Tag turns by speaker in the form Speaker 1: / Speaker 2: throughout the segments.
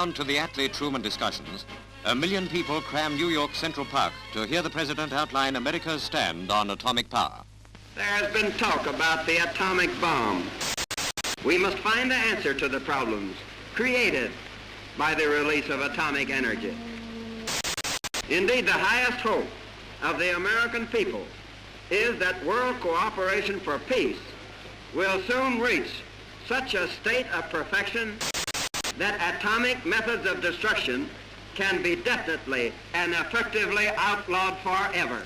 Speaker 1: Paramount to the Attlee-Truman discussions, 1 million people cram New York's Central Park to hear the president outline America's stand on atomic power.
Speaker 2: There has been talk about the atomic bomb. We must find the answer to the problems created by the release of atomic energy. Indeed, the highest hope of the American people is that world cooperation for peace will soon reach such a state of perfection that atomic methods of destruction can be definitely and effectively outlawed forever.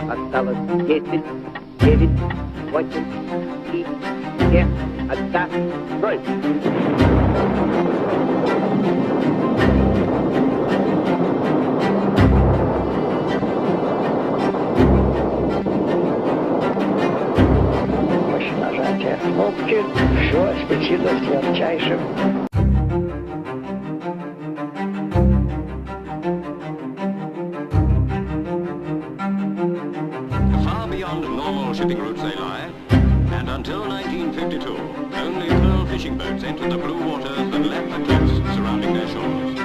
Speaker 3: Осталось 10, 9, 8, 7, 1, строй! Нажатие кнопки, все осветилось ярчайшим.
Speaker 1: Far beyond normal shipping routes they lie, and until 1952, only pearl fishing boats entered the blue waters and left the cliffs surrounding their shores.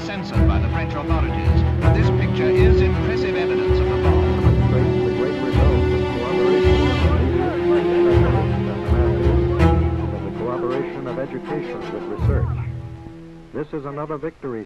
Speaker 4: Censored by the French authorities, but this picture is impressive evidence of the bomb.
Speaker 5: The great result of the cooperation of education with research. This is another victory.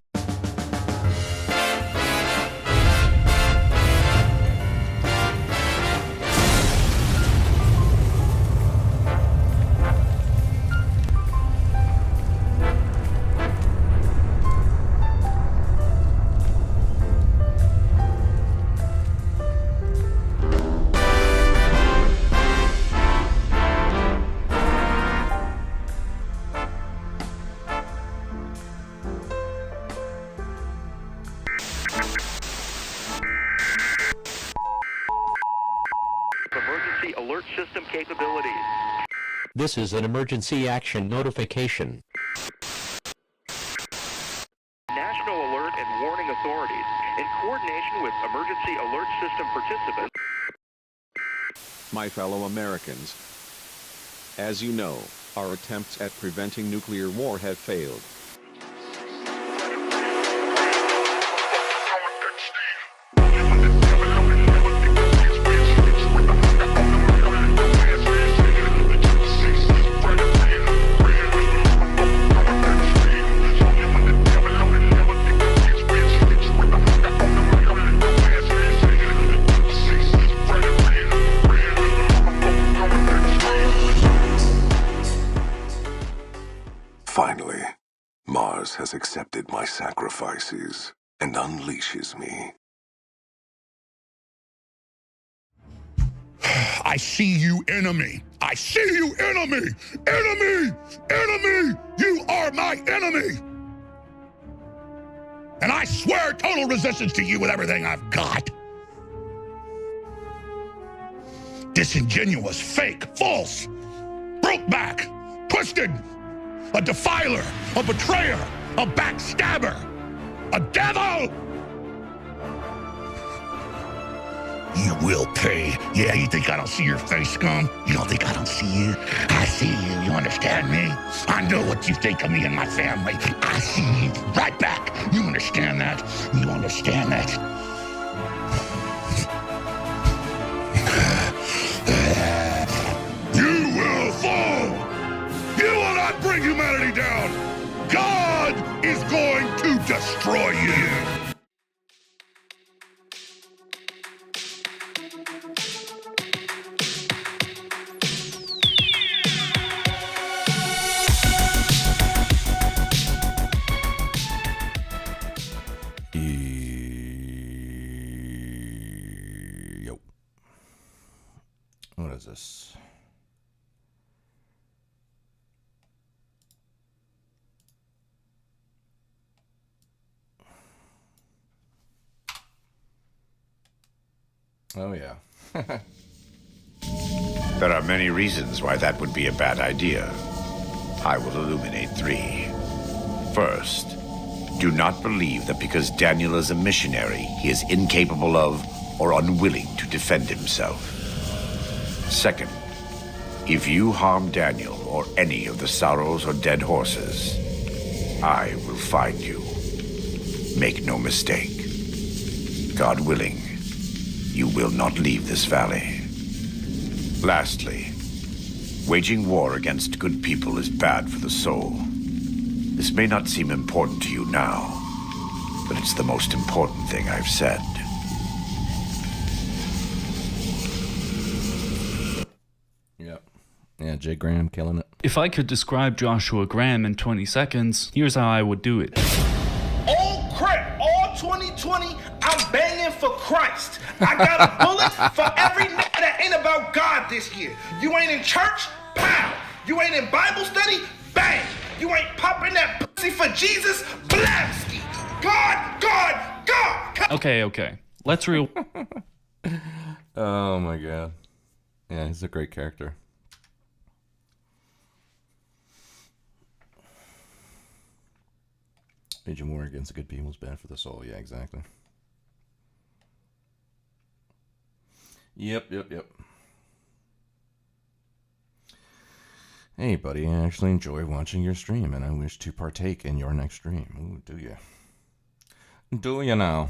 Speaker 6: Emergency alert system capabilities.
Speaker 7: This is an emergency action notification.
Speaker 6: National Alert and Warning Authorities, in coordination with emergency alert system participants.
Speaker 8: My fellow Americans, as you know, our attempts at preventing nuclear war have failed.
Speaker 9: Finally, Mars has accepted my sacrifices and unleashes me.
Speaker 10: I see you, enemy. I see you, enemy. Enemy! Enemy! You are my enemy! And I swear total resistance to you with everything I've got. Disingenuous, fake, false, broke back, twisted, a defiler, a betrayer, a backstabber, a devil! You will pay. Yeah, you think I don't see your face, scum? You don't think I don't see you? I see you, you understand me? I know what you think of me and my family. I see you right back. You understand that? You understand that? You will fall! You will not bring humanity down! God is going to destroy you!
Speaker 11: Yo. What is this? – Oh, yeah.
Speaker 10: There are many reasons why that would be a bad idea. I will illuminate 3. First, do not believe that because Daniel is a missionary, he is incapable of or unwilling to defend himself. Second, if you harm Daniel or any of the sorrows or dead horses, I will find you. Make no mistake. God willing, you will not leave this valley. Lastly, waging war against good people is bad for the soul. This may not seem important to you now, but it's the most important thing I've said.
Speaker 11: Yep. Yeah, Jay Graham killing it.
Speaker 12: If I could describe Joshua Graham in 20 seconds, here's how I would do it.
Speaker 13: Oh crap, all 2020, I'm banging for Christ. I got a bullet for every nigga that ain't about God this year. You ain't in church? Pow! You ain't in Bible study? Bang! You ain't popping that pussy for Jesus? Blamski! God, God, God!
Speaker 12: Okay. Let's real.
Speaker 11: Oh my god. Yeah, he's a great character. Waging war against the good people is bad for the soul. Yeah, exactly. Yep. Hey, buddy, I actually enjoy watching your stream, and I wish to partake in your next stream. Ooh, do you? Do you now?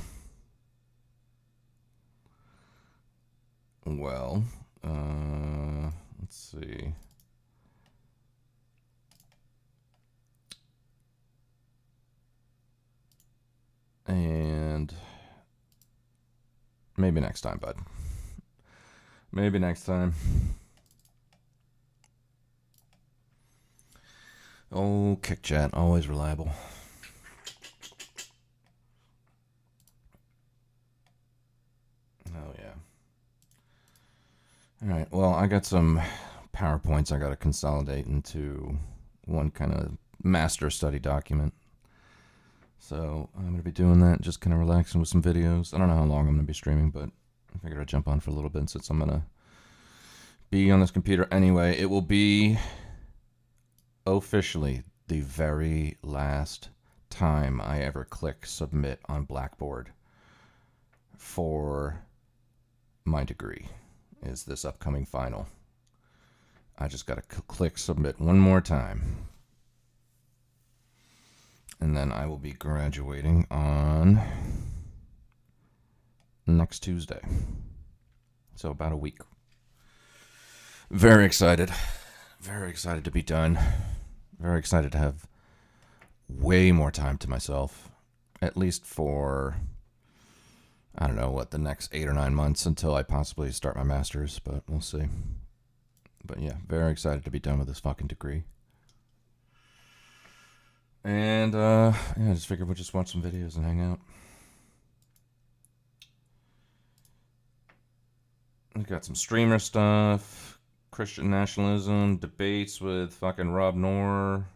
Speaker 11: Well, let's see. And maybe next time, bud. Maybe next time. Oh, Kick Chat, always reliable. Oh, yeah. Alright, well, I got some PowerPoints I got to consolidate into one kind of master study document. So I'm going to be doing that, just kind of relaxing with some videos. I don't know how long I'm going to be streaming, but I figured I'd jump on for a little bit since I'm going to be on this computer anyway. It will be officially the very last time I ever click submit on Blackboard for my degree is this upcoming final. I just got to click submit one more time. And then I will be graduating on next Tuesday. So about a week. Very excited. Very excited to be done. Very excited to have way more time to myself. At least for, I don't know, what, the next 8 or 9 months until I possibly start my master's, but we'll see. But yeah, very excited to be done with this fucking degree. And, yeah, I just figured we'll just watch some videos and hang out. We got some streamer stuff, Christian nationalism, debates with fucking Rob Noor,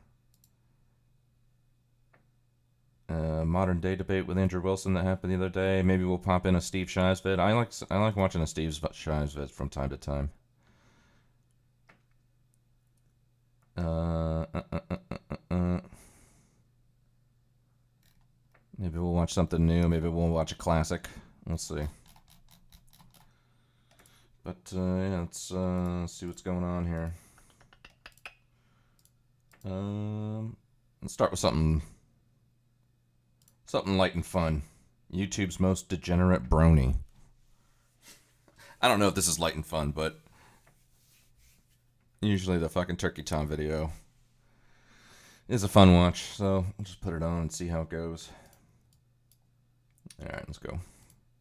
Speaker 11: modern day debate with Andrew Wilson that happened the other day. Maybe we'll pop in a Steve Shives vid. I like watching a Steve Shives vid from time to time. Maybe we'll watch something new. Maybe we'll watch a classic. We'll see. But, yeah, let's see what's going on here. Let's start with something light and fun. YouTube's most degenerate brony. I don't know if this is light and fun, but usually the fucking Turkey Tom video is a fun watch, so I'll just put it on and see how it goes. Alright, let's go.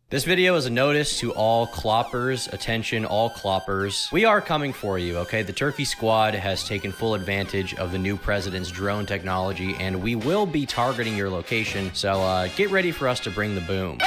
Speaker 14: This video is a notice to all cloppers. Attention, all cloppers. We are coming for you, okay? The Turkey Squad has taken full advantage of the new president's drone technology, and we will be targeting your location, so get ready for us to bring the boom.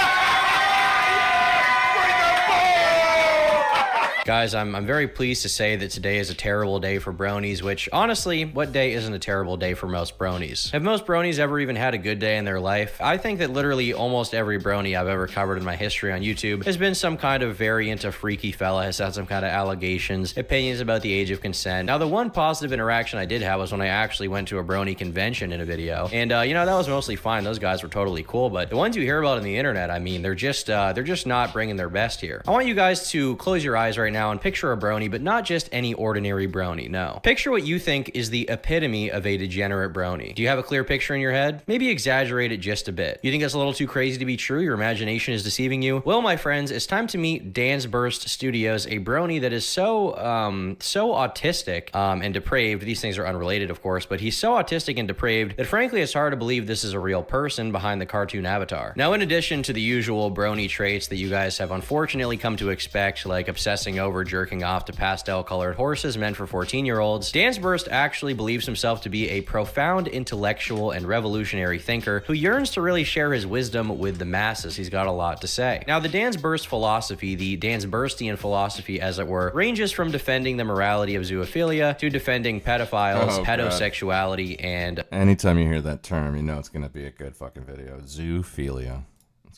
Speaker 14: Guys, I'm very pleased to say that today is a terrible day for bronies, which honestly, what day isn't a terrible day for most bronies? Have most bronies ever even had a good day in their life? I think that literally almost every brony I've ever covered in my history on YouTube has been some kind of variant of freaky fella, has had some kind of allegations, opinions about the age of consent. Now, the one positive interaction I did have was when I actually went to a brony convention in a video, and you know, that was mostly fine. Those guys were totally cool, but the ones you hear about on the internet, I mean, they're just not bringing their best here. I want you guys to close your eyes right now and picture a brony, but not just any ordinary brony, no. Picture what you think is the epitome of a degenerate brony. Do you have a clear picture in your head? Maybe exaggerate it just a bit. You think that's a little too crazy to be true? Your imagination is deceiving you? Well, my friends, it's time to meet Dan's Burst Studios, a brony that is so autistic and depraved. These things are unrelated, of course, but he's so autistic and depraved that frankly, it's hard to believe this is a real person behind the cartoon avatar. Now, in addition to the usual brony traits that you guys have unfortunately come to expect, like obsessing over jerking off to pastel-colored horses meant for 14-year-olds, Dan's Burst actually believes himself to be a profound intellectual and revolutionary thinker who yearns to really share his wisdom with the masses. He's got a lot to say. Now, the Dan's Burst philosophy, the Dan's Burstian philosophy, as it were, ranges from defending the morality of zoophilia to defending pedophiles, pedosexuality, and
Speaker 11: anytime you hear that term, you know it's gonna be a good fucking video. Zoophilia.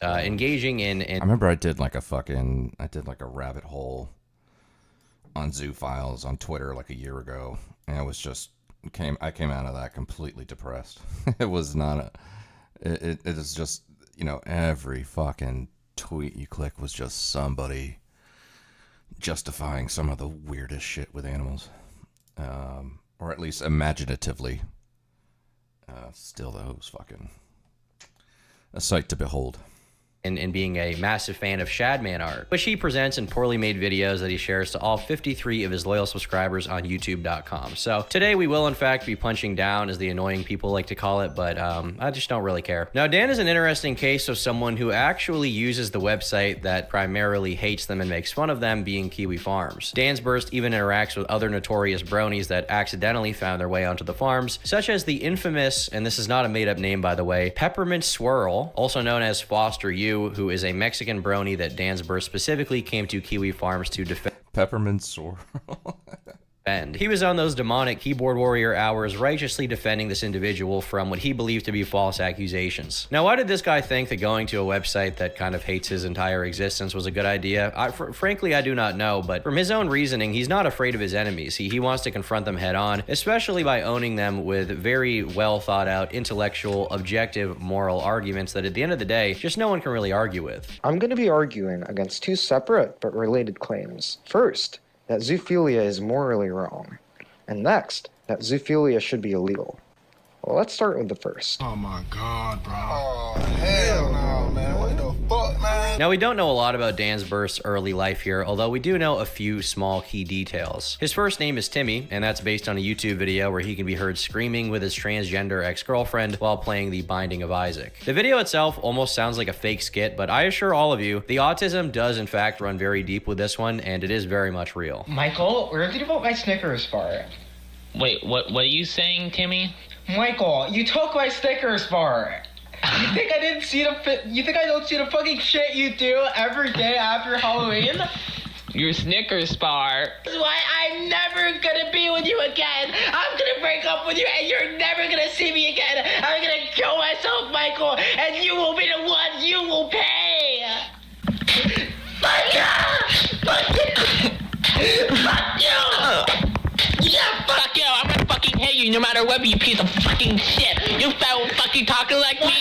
Speaker 14: engaging in.
Speaker 11: I remember I did like a rabbit hole on Zoo Files on Twitter like a year ago, and I came out of that completely depressed. It was not it is just, you know, every fucking tweet you click was just somebody justifying some of the weirdest shit with animals, or at least imaginatively. Still, though, it was fucking a sight to behold.
Speaker 14: And being a massive fan of Shadman art, which he presents in poorly made videos that he shares to all 53 of his loyal subscribers on YouTube.com. So today we will in fact be punching down, as the annoying people like to call it, but I just don't really care. Now, Dan is an interesting case of someone who actually uses the website that primarily hates them and makes fun of them, being Kiwi Farms. Dan's Burst even interacts with other notorious bronies that accidentally found their way onto the farms, such as the infamous, and this is not a made-up name by the way, Peppermint Swirl, also known as Foster U, who is a Mexican brony that Dan's Burst specifically came to Kiwi Farms to defend.
Speaker 11: Peppermint Swirl.
Speaker 14: He was on those demonic keyboard warrior hours righteously defending this individual from what he believed to be false accusations. Now, why did this guy think that going to a website that kind of hates his entire existence was a good idea? Frankly, I do not know, but from his own reasoning, he's not afraid of his enemies. He wants to confront them head on, especially by owning them with very well thought out, intellectual, objective, moral arguments that at the end of the day, just no one can really argue with.
Speaker 15: I'm going to be arguing against two separate but related claims. First, that zoophilia is morally wrong, and next, that zoophilia should be illegal. Well, let's start with the first.
Speaker 13: Oh my God, bro. Oh, hell no, man. What the fuck, man?
Speaker 14: Now, we don't know a lot about Dan's Burst's early life here, although we do know a few small key details. His first name is Timmy, and that's based on a YouTube video where he can be heard screaming with his transgender ex-girlfriend while playing The Binding of Isaac. The video itself almost sounds like a fake skit, but I assure all of you, the autism does in fact run very deep with this one, and it is very much real.
Speaker 16: Michael, where did you put my Snickers bar?
Speaker 17: Wait, what are you saying, Timmy?
Speaker 16: Michael, you took my Snickers bar. You think you think I don't see the fucking shit you do every day after Halloween?
Speaker 17: Your Snickers bar.
Speaker 16: That's why I'm never gonna be with you again. I'm gonna break up with you and you're never gonna see me again. I'm gonna kill myself, Michael, and you will be the one you will pay. Fuck you! Fuck you! Fuck you! Yeah, fuck you! I'm gonna fucking hate you no matter what, you piece of fucking shit! You fucking talking like me!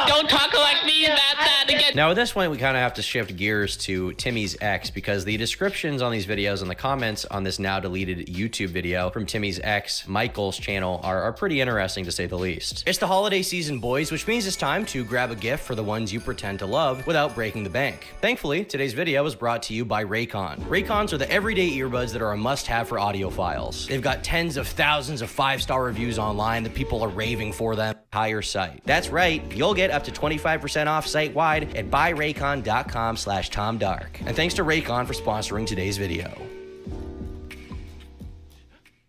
Speaker 16: Don't talk like me! That again!
Speaker 14: Now, at this point, we kind of have to shift gears to Timmy's ex, because the descriptions on these videos and the comments on this now deleted YouTube video from Timmy's ex, Michael's channel, are pretty interesting to say the least. It's the holiday season, boys, which means it's time to grab a gift for the ones you pretend to love without breaking the bank. Thankfully, today's video is brought to you by Raycon. Raycons are the everyday earbuds that are a must-have for audiophiles. They've got tens of thousands of 5-star reviews online that people are raving for them. Higher site. That's right, you'll get up to 25% off site-wide at buyraycon.com/TomDark. And thanks to Raycon for sponsoring today's video.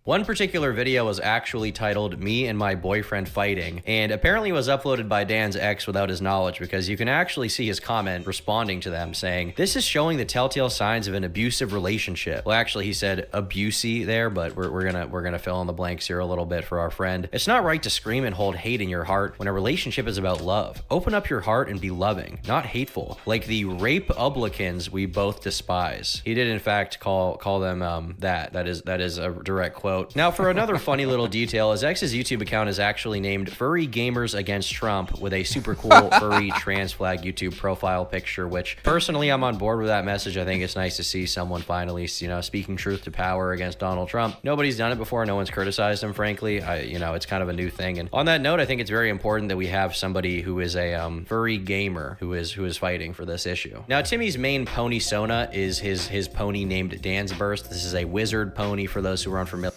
Speaker 14: One particular video was actually titled "Me and My Boyfriend Fighting," and apparently was uploaded by Dan's ex without his knowledge, because you can actually see his comment responding to them saying, "This is showing the telltale signs of an abusive relationship." Well, actually he said abusey there, but we're gonna fill in the blanks here a little bit for our friend. "It's not right to scream and hold hate in your heart when a relationship is about love. Open up your heart and be loving, not hateful, like the rape-ublicans we both despise." He did in fact call them that is a direct quote. Now, for another funny little detail, his ex's YouTube account is actually named Furry Gamers Against Trump, with a super cool furry trans flag YouTube profile picture, which personally I'm on board with that message. I think it's nice to see someone finally, speaking truth to power against Donald Trump. Nobody's done it before. No one's criticized him, frankly. It's kind of a new thing. And on that note, I think it's very important that we have somebody who is a furry gamer who is fighting for this issue. Now, Timmy's main pony Sona is his pony named Dan's Burst. This is a wizard pony for those who are unfamiliar.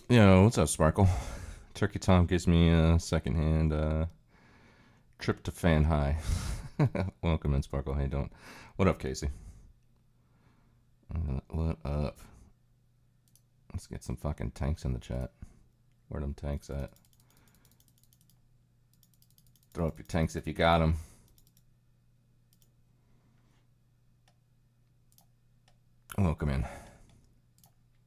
Speaker 11: Yo, what's up, Sparkle? Turkey Tom gives me a secondhand tryptophan high. Welcome in, Sparkle. How you doing? What up, Casey? What up? Let's get some fucking tanks in the chat. Where them tanks at? Throw up your tanks if you got them. Welcome in.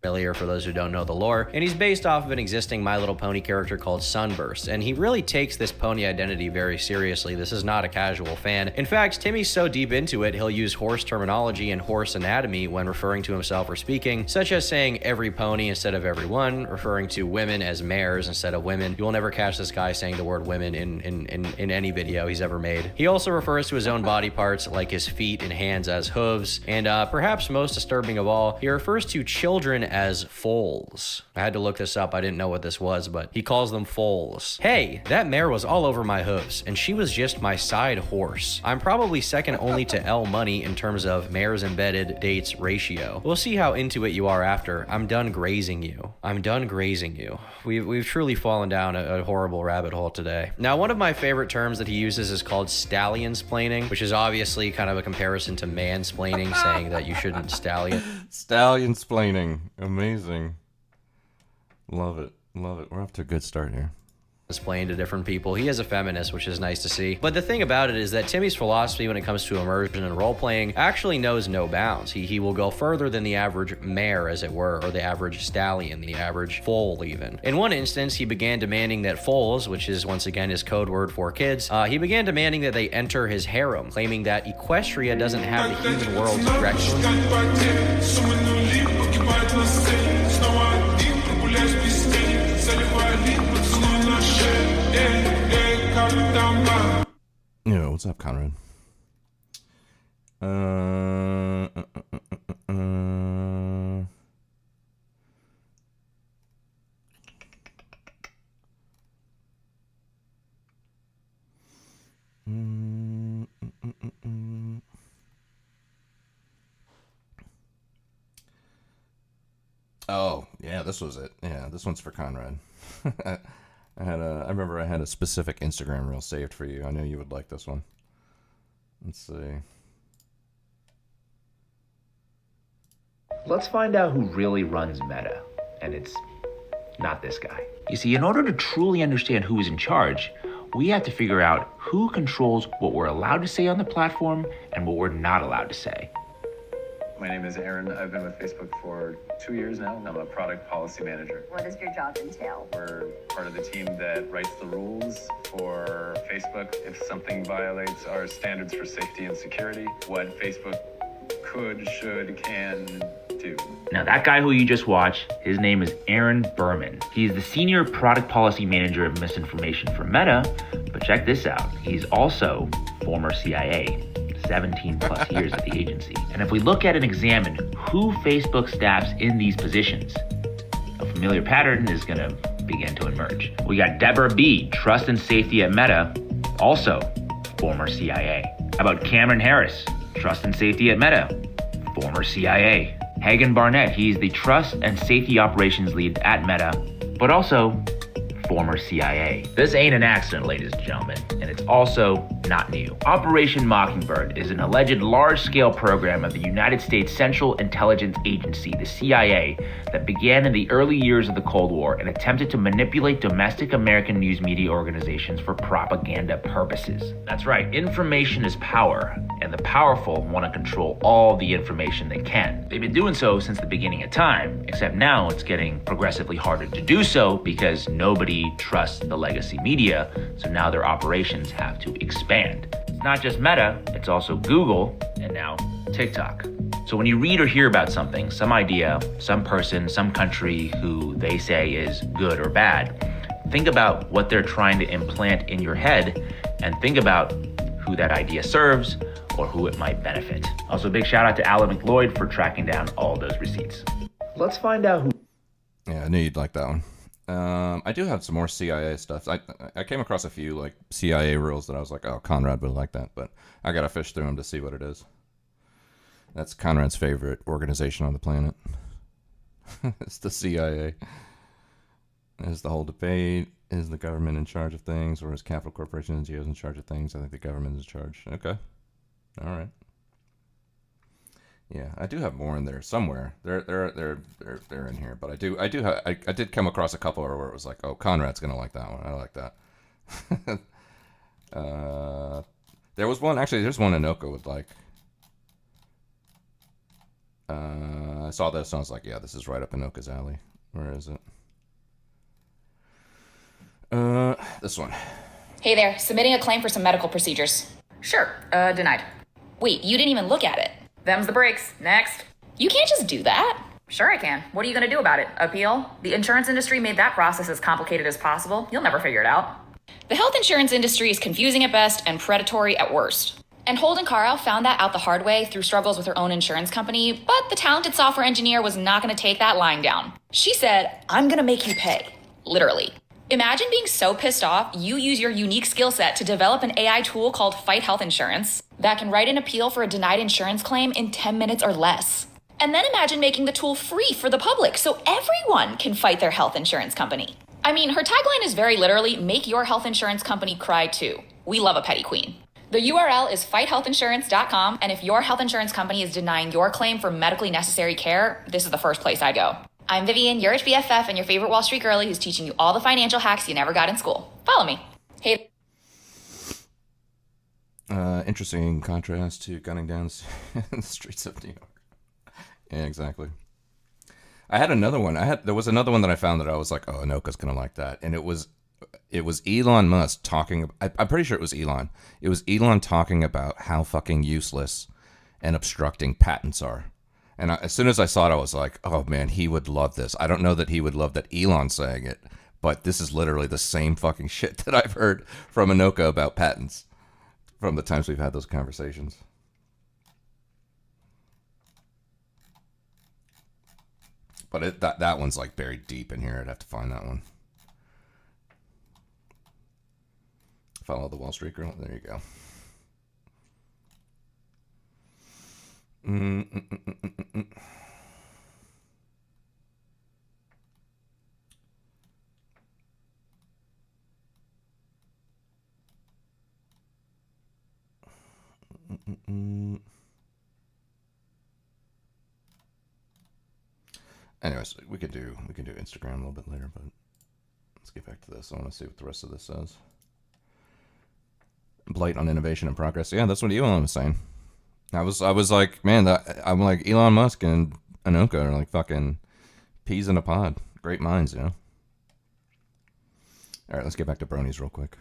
Speaker 14: For those who don't know the lore, and he's based off of an existing My Little Pony character called Sunburst, and he really takes this pony identity very seriously. This is not a casual fan. In fact, Timmy's so deep into it, he'll use horse terminology and horse anatomy when referring to himself or speaking, such as saying every pony instead of every one, referring to women as mares instead of women. You will never catch this guy saying the word women in any video he's ever made. He also refers to his own body parts, like his feet and hands, as hooves, and perhaps most disturbing of all, he refers to children as foals. I had to look this up. I didn't know what this was, but he calls them foals. "Hey, that mare was all over my hooves, and she was just my side horse. I'm probably second only to L Money in terms of mares embedded dates ratio. We'll see how into it you are after. I'm done grazing you. I'm done grazing you." We've truly fallen down a horrible rabbit hole today. Now, one of my favorite terms that he uses is called stallionsplaining, which is obviously kind of a comparison to mansplaining, saying that you shouldn't stallion.
Speaker 11: Stallionsplaining. Amazing. Love it. Love it. We're off to a good start here.
Speaker 14: Explain to different people. He is a feminist, which is nice to see. But the thing about it is that Timmy's philosophy when it comes to immersion and role-playing actually knows no bounds. He will go further than the average mare, as it were, or the average stallion, the average foal even. In one instance, he began demanding that foals, which is once again his code word for kids, he began demanding that they enter his harem, claiming that Equestria doesn't have the human world's direction.
Speaker 11: Yo, what's up, Conrad? Oh, yeah, this was it. Yeah, this one's for Conrad. I remember I had a specific Instagram reel saved for you. I knew you would like this one. Let's see.
Speaker 18: Let's find out who really runs Meta, and it's not this guy. You see, in order to truly understand who is in charge, we have to figure out who controls what we're allowed to say on the platform and what we're not allowed to say.
Speaker 19: My name is Aaron. I've been with Facebook for 2 years now. I'm a product policy manager.
Speaker 20: What does your job entail?
Speaker 19: We're part of the team that writes the rules for Facebook if something violates our standards for safety and security, what Facebook could, should, can do.
Speaker 18: Now, that guy who you just watched, his name is Aaron Berman. He's the senior product policy manager of misinformation for Meta, but check this out. He's also former CIA. 17 plus years at the agency. And if we look at and examine who Facebook staffs in these positions, a familiar pattern is going to begin to emerge. We got Deborah B., Trust and Safety at Meta, also former CIA. How about Cameron Harris, Trust and Safety at Meta, former CIA. Hagen Barnett, he's the Trust and Safety Operations Lead at Meta, but also former CIA. This ain't an accident, ladies and gentlemen, and it's also not new. Operation Mockingbird is an alleged large-scale program of the United States Central Intelligence Agency, the CIA, that began in the early years of the Cold War and attempted to manipulate domestic American news media organizations for propaganda purposes. That's right, information is power, and the powerful want to control all the information they can. They've been doing so since the beginning of time, except now it's getting progressively harder to do so because nobody trusts the legacy media, so now their operations have to expand. It's not just Meta, it's also Google, and now TikTok. So when you read or hear about something, some idea, some person, some country who they say is good or bad, think about what they're trying to implant in your head and think about who that idea serves or who it might benefit. Also, big shout out to Alan McLeod for tracking down all those receipts. Let's find out who...
Speaker 11: Yeah, I knew you'd like that one. I do have some more CIA stuff. I came across a few like CIA rules that I was like, oh, Conrad would like that, but I gotta fish through them to see what it is. That's Conrad's favorite organization on the planet. It's the CIA. Is the whole debate, is the government in charge of things, or is capital corporations and NGOs in charge of things? I think the government is in charge. Okay. All right. Yeah, I do have more in there somewhere. They're in here, but I did come across a couple where it was like, oh, Conrad's gonna like that one. I like that. There was one actually. There's one Anoka would like. I saw this and I was like, yeah, this is right up Anoka's alley. Where is it? This one.
Speaker 20: Hey there, submitting a claim for some medical procedures.
Speaker 21: Sure, denied.
Speaker 20: Wait, you didn't even look at it.
Speaker 21: Them's the breaks. Next.
Speaker 20: You can't just do that.
Speaker 21: Sure I can. What are you gonna do about it? Appeal? The insurance industry made that process as complicated as possible. You'll never figure it out.
Speaker 20: The health insurance industry is confusing at best and predatory at worst. And Holden Caro found that out the hard way through struggles with her own insurance company, but the talented software engineer was not going to take that lying down. She said, I'm going to make you pay. Literally. Imagine being so pissed off, you use your unique skill set to develop an AI tool called Fight Health Insurance that can write an appeal for a denied insurance claim in 10 minutes or less. And then imagine making the tool free for the public so everyone can fight their health insurance company. I mean, her tagline is very literally, make your health insurance company cry too. We love a petty queen. The URL is fighthealthinsurance.com, and if your health insurance company is denying your claim for medically necessary care, this is the first place I'd go. I'm Vivian, your BFF, and your favorite Wall Street girlie who's teaching you all the financial hacks you never got in school. Follow me. Hey.
Speaker 11: Interesting contrast to gunning down the streets of New York. Yeah, exactly. I had another one. There was another one that I found that I was like, oh, Anoka's gonna like that, and it was Elon Musk talking. I'm pretty sure it was Elon. It was Elon talking about how fucking useless and obstructing patents are. And as soon as I saw it, I was like, oh man, he would love this. I don't know that he would love that Elon's saying it, but this is literally the same fucking shit that I've heard from Anoka about patents from the times we've had those conversations. But that one's like buried deep in here. I'd have to find that one. Follow the Wall Street girl. There you go. Anyways, we can do Instagram a little bit later, but let's get back to this. I want to see what the rest of this says. Blight on innovation and progress. Yeah, that's what Elon was saying. I was like, man, I'm like Elon Musk and Anoka are like fucking peas in a pod. Great minds, you know. All right, let's get back to bronies real quick.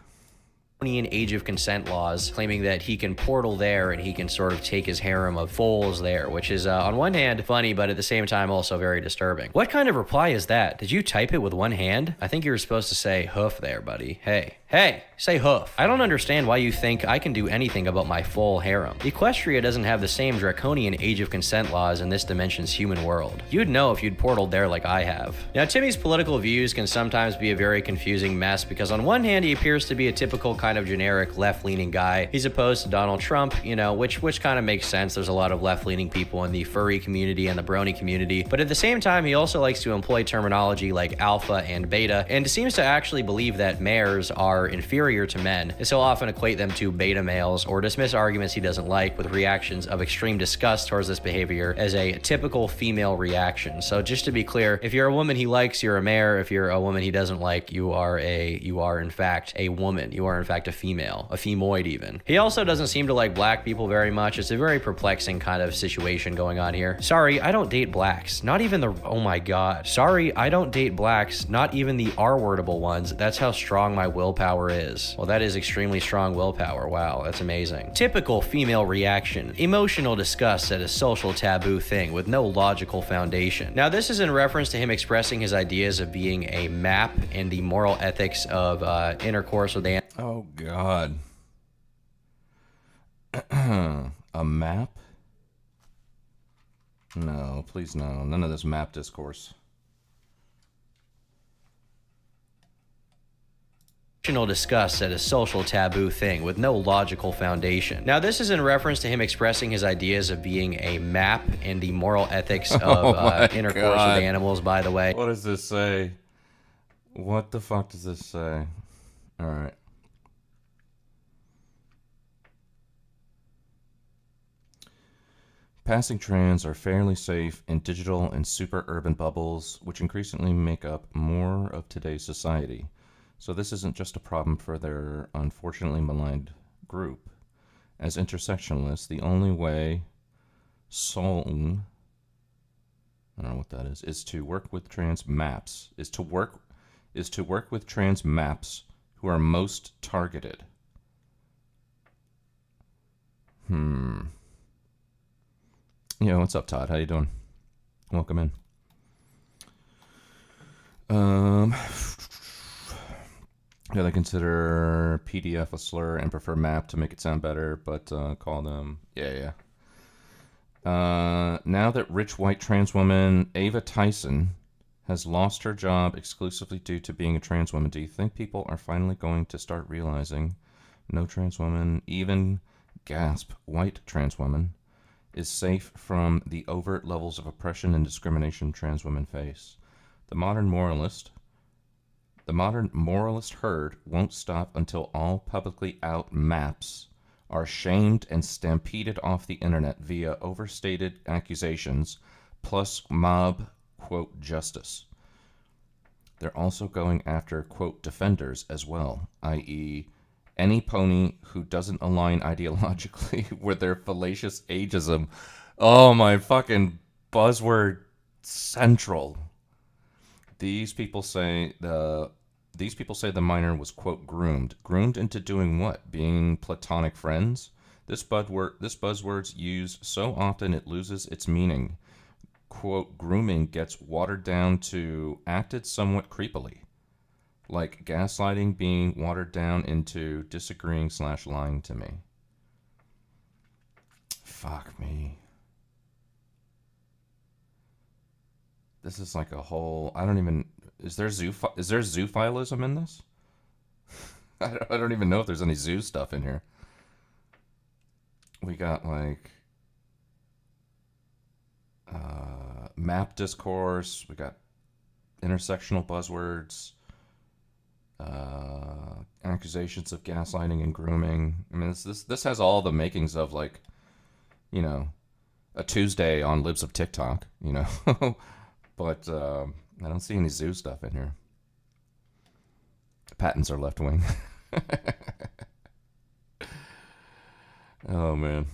Speaker 14: Age of consent laws, claiming that he can portal there and he can sort of take his harem of foals there, which is on one hand funny, but at the same time also very disturbing. What kind of reply is that? Did you type it with one hand? I think you were supposed to say hoof there, buddy. Hey, say hoof. I don't understand why you think I can do anything about my full harem. Equestria doesn't have the same draconian age of consent laws in this dimension's human world. You'd know if you'd portaled there like I have. Now, Timmy's political views can sometimes be a very confusing mess because on one hand, he appears to be a typical kind kind of generic left-leaning guy. He's opposed to Donald Trump, you know, which kind of makes sense. There's a lot of left-leaning people in the furry community and the brony community. But at the same time, he also likes to employ terminology like alpha and beta, and seems to actually believe that mares are inferior to men, and so often equate them to beta males or dismiss arguments he doesn't like with reactions of extreme disgust towards this behavior as a typical female reaction. So just to be clear, if you're a woman he likes, you're a mare. If you're a woman he doesn't like, you are in fact a woman. You are in fact a female, a femoid even. He also doesn't seem to like black people very much. It's a very perplexing kind of situation going on here. Sorry, I don't date blacks. Not even the, oh my god. Sorry, I don't date blacks, not even the R-wordable ones. That's how strong my willpower is. Well, that is extremely strong willpower. Wow, that's amazing. Typical female reaction. Emotional disgust at a social taboo thing with no logical foundation. Now, this is in reference to him expressing his ideas of being a map and the moral ethics of intercourse with animals.
Speaker 11: Oh, God. A map? No, please no. None of this map discourse.
Speaker 14: Disgust at a social taboo thing with no logical foundation. Now, this is in reference to him expressing his ideas of being a map and the moral ethics of intercourse with animals, by the way.
Speaker 11: What does this say? What the fuck does this say? All right. Passing trans are fairly safe in digital and super urban bubbles, which increasingly make up more of today's society. So this isn't just a problem for their unfortunately maligned group. As intersectionalists, the only way Soln, I don't know what that is to work with trans maps, is to work with trans maps who are most targeted. Yeah, what's up, Todd? How you doing? Welcome in. Yeah, they consider PDF a slur and prefer map to make it sound better, but call them... Yeah. Now that rich white trans woman Ava Tyson has lost her job exclusively due to being a trans woman, do you think people are finally going to start realizing no trans woman, even gasp white trans woman, is safe from the overt levels of oppression and discrimination trans women face? The modern moralist herd won't stop until all publicly out maps are shamed and stampeded off the internet via overstated accusations plus mob, quote, justice. They're also going after, quote, defenders as well, i.e., any pony who doesn't align ideologically with their fallacious ageism. Oh, my fucking buzzword central. These people say the minor was, quote, groomed. Groomed into doing what? Being platonic friends? This buzzword's used so often it loses its meaning. Quote, grooming gets watered down to acted somewhat creepily. Like gaslighting being watered down into disagreeing/lying to me. Fuck me. This is like a whole... I don't even... Is there zoophilism in this? I don't even know if there's any zoo stuff in here. We got like map discourse. We got intersectional buzzwords. Accusations of gaslighting and grooming. I mean, this has all the makings of, like, you know, a Tuesday on Libs of TikTok, you know. But I don't see any zoo stuff in here. Patents are left wing. Oh, man.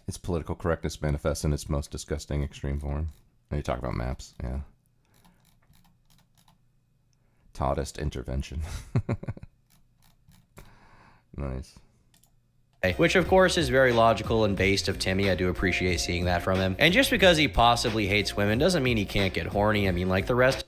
Speaker 11: It's political correctness manifests in its most disgusting extreme form. And you talk about maps, yeah. Toddist intervention. Nice.
Speaker 14: Which, of course, is very logical and based of Timmy. I do appreciate seeing that from him. And just because he possibly hates women doesn't mean he can't get horny. I mean, like the rest...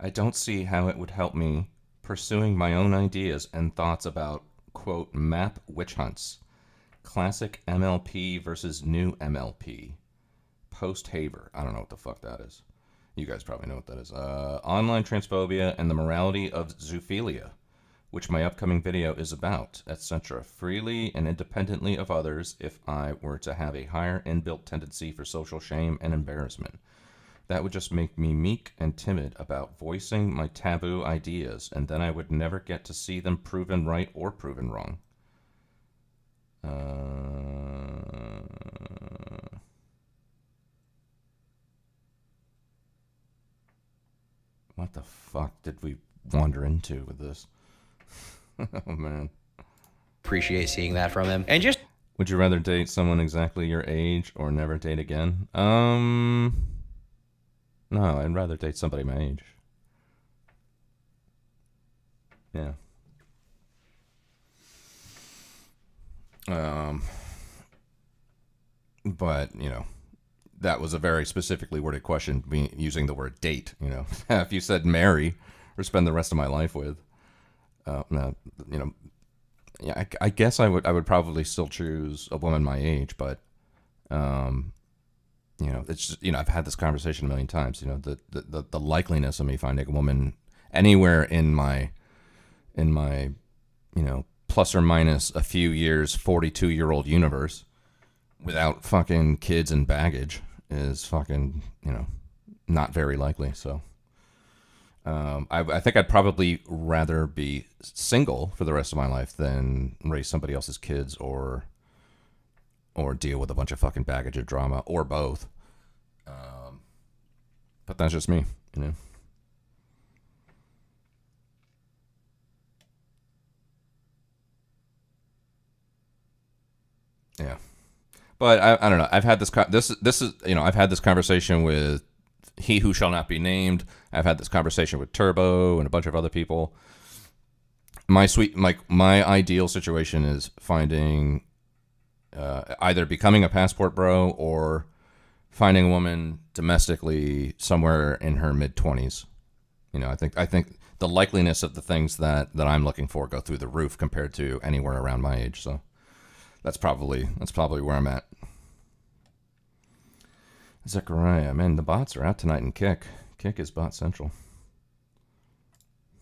Speaker 11: I don't see how it would help me pursuing my own ideas and thoughts about, quote, map witch hunts, classic MLP versus new MLP, post-Haver. I don't know what the fuck that is. You guys probably know what that is. Online transphobia and the morality of zoophilia, which my upcoming video is about, etc. Freely and independently of others if I were to have a higher inbuilt tendency for social shame and embarrassment. That would just make me meek and timid about voicing my taboo ideas, and then I would never get to see them proven right or proven wrong. What the fuck did we wander into with this? Oh, man.
Speaker 14: Appreciate seeing that from him. And just...
Speaker 11: Would you rather date someone exactly your age or never date again? No, I'd rather date somebody my age. Yeah. But, you know, that was a very specifically worded question, me using the word date, you know. If you said marry or spend the rest of my life with, no, you know, yeah, I guess I would probably still choose a woman my age, but, you know, it's just, you know, I've had this conversation a million times, you know, the likeliness of me finding a woman anywhere in my, you know, plus or minus a few years, 42-year-old universe without fucking kids and baggage is fucking, you know, not very likely. So, I think I'd probably rather be single for the rest of my life than raise somebody else's kids or deal with a bunch of fucking baggage or drama, or both. But that's just me, you know. Yeah. But I don't know. I've had this is, you know, I've had this conversation with He Who Shall Not Be Named. I've had this conversation with Turbo and a bunch of other people. My ideal situation is finding either becoming a passport bro or finding a woman domestically somewhere in her mid-20s. You know, I think the likeliness of the things that I'm looking for go through the roof compared to anywhere around my age. So that's probably where I'm at. Zechariah, man, the bots are out tonight in Kick. Kick is bot central.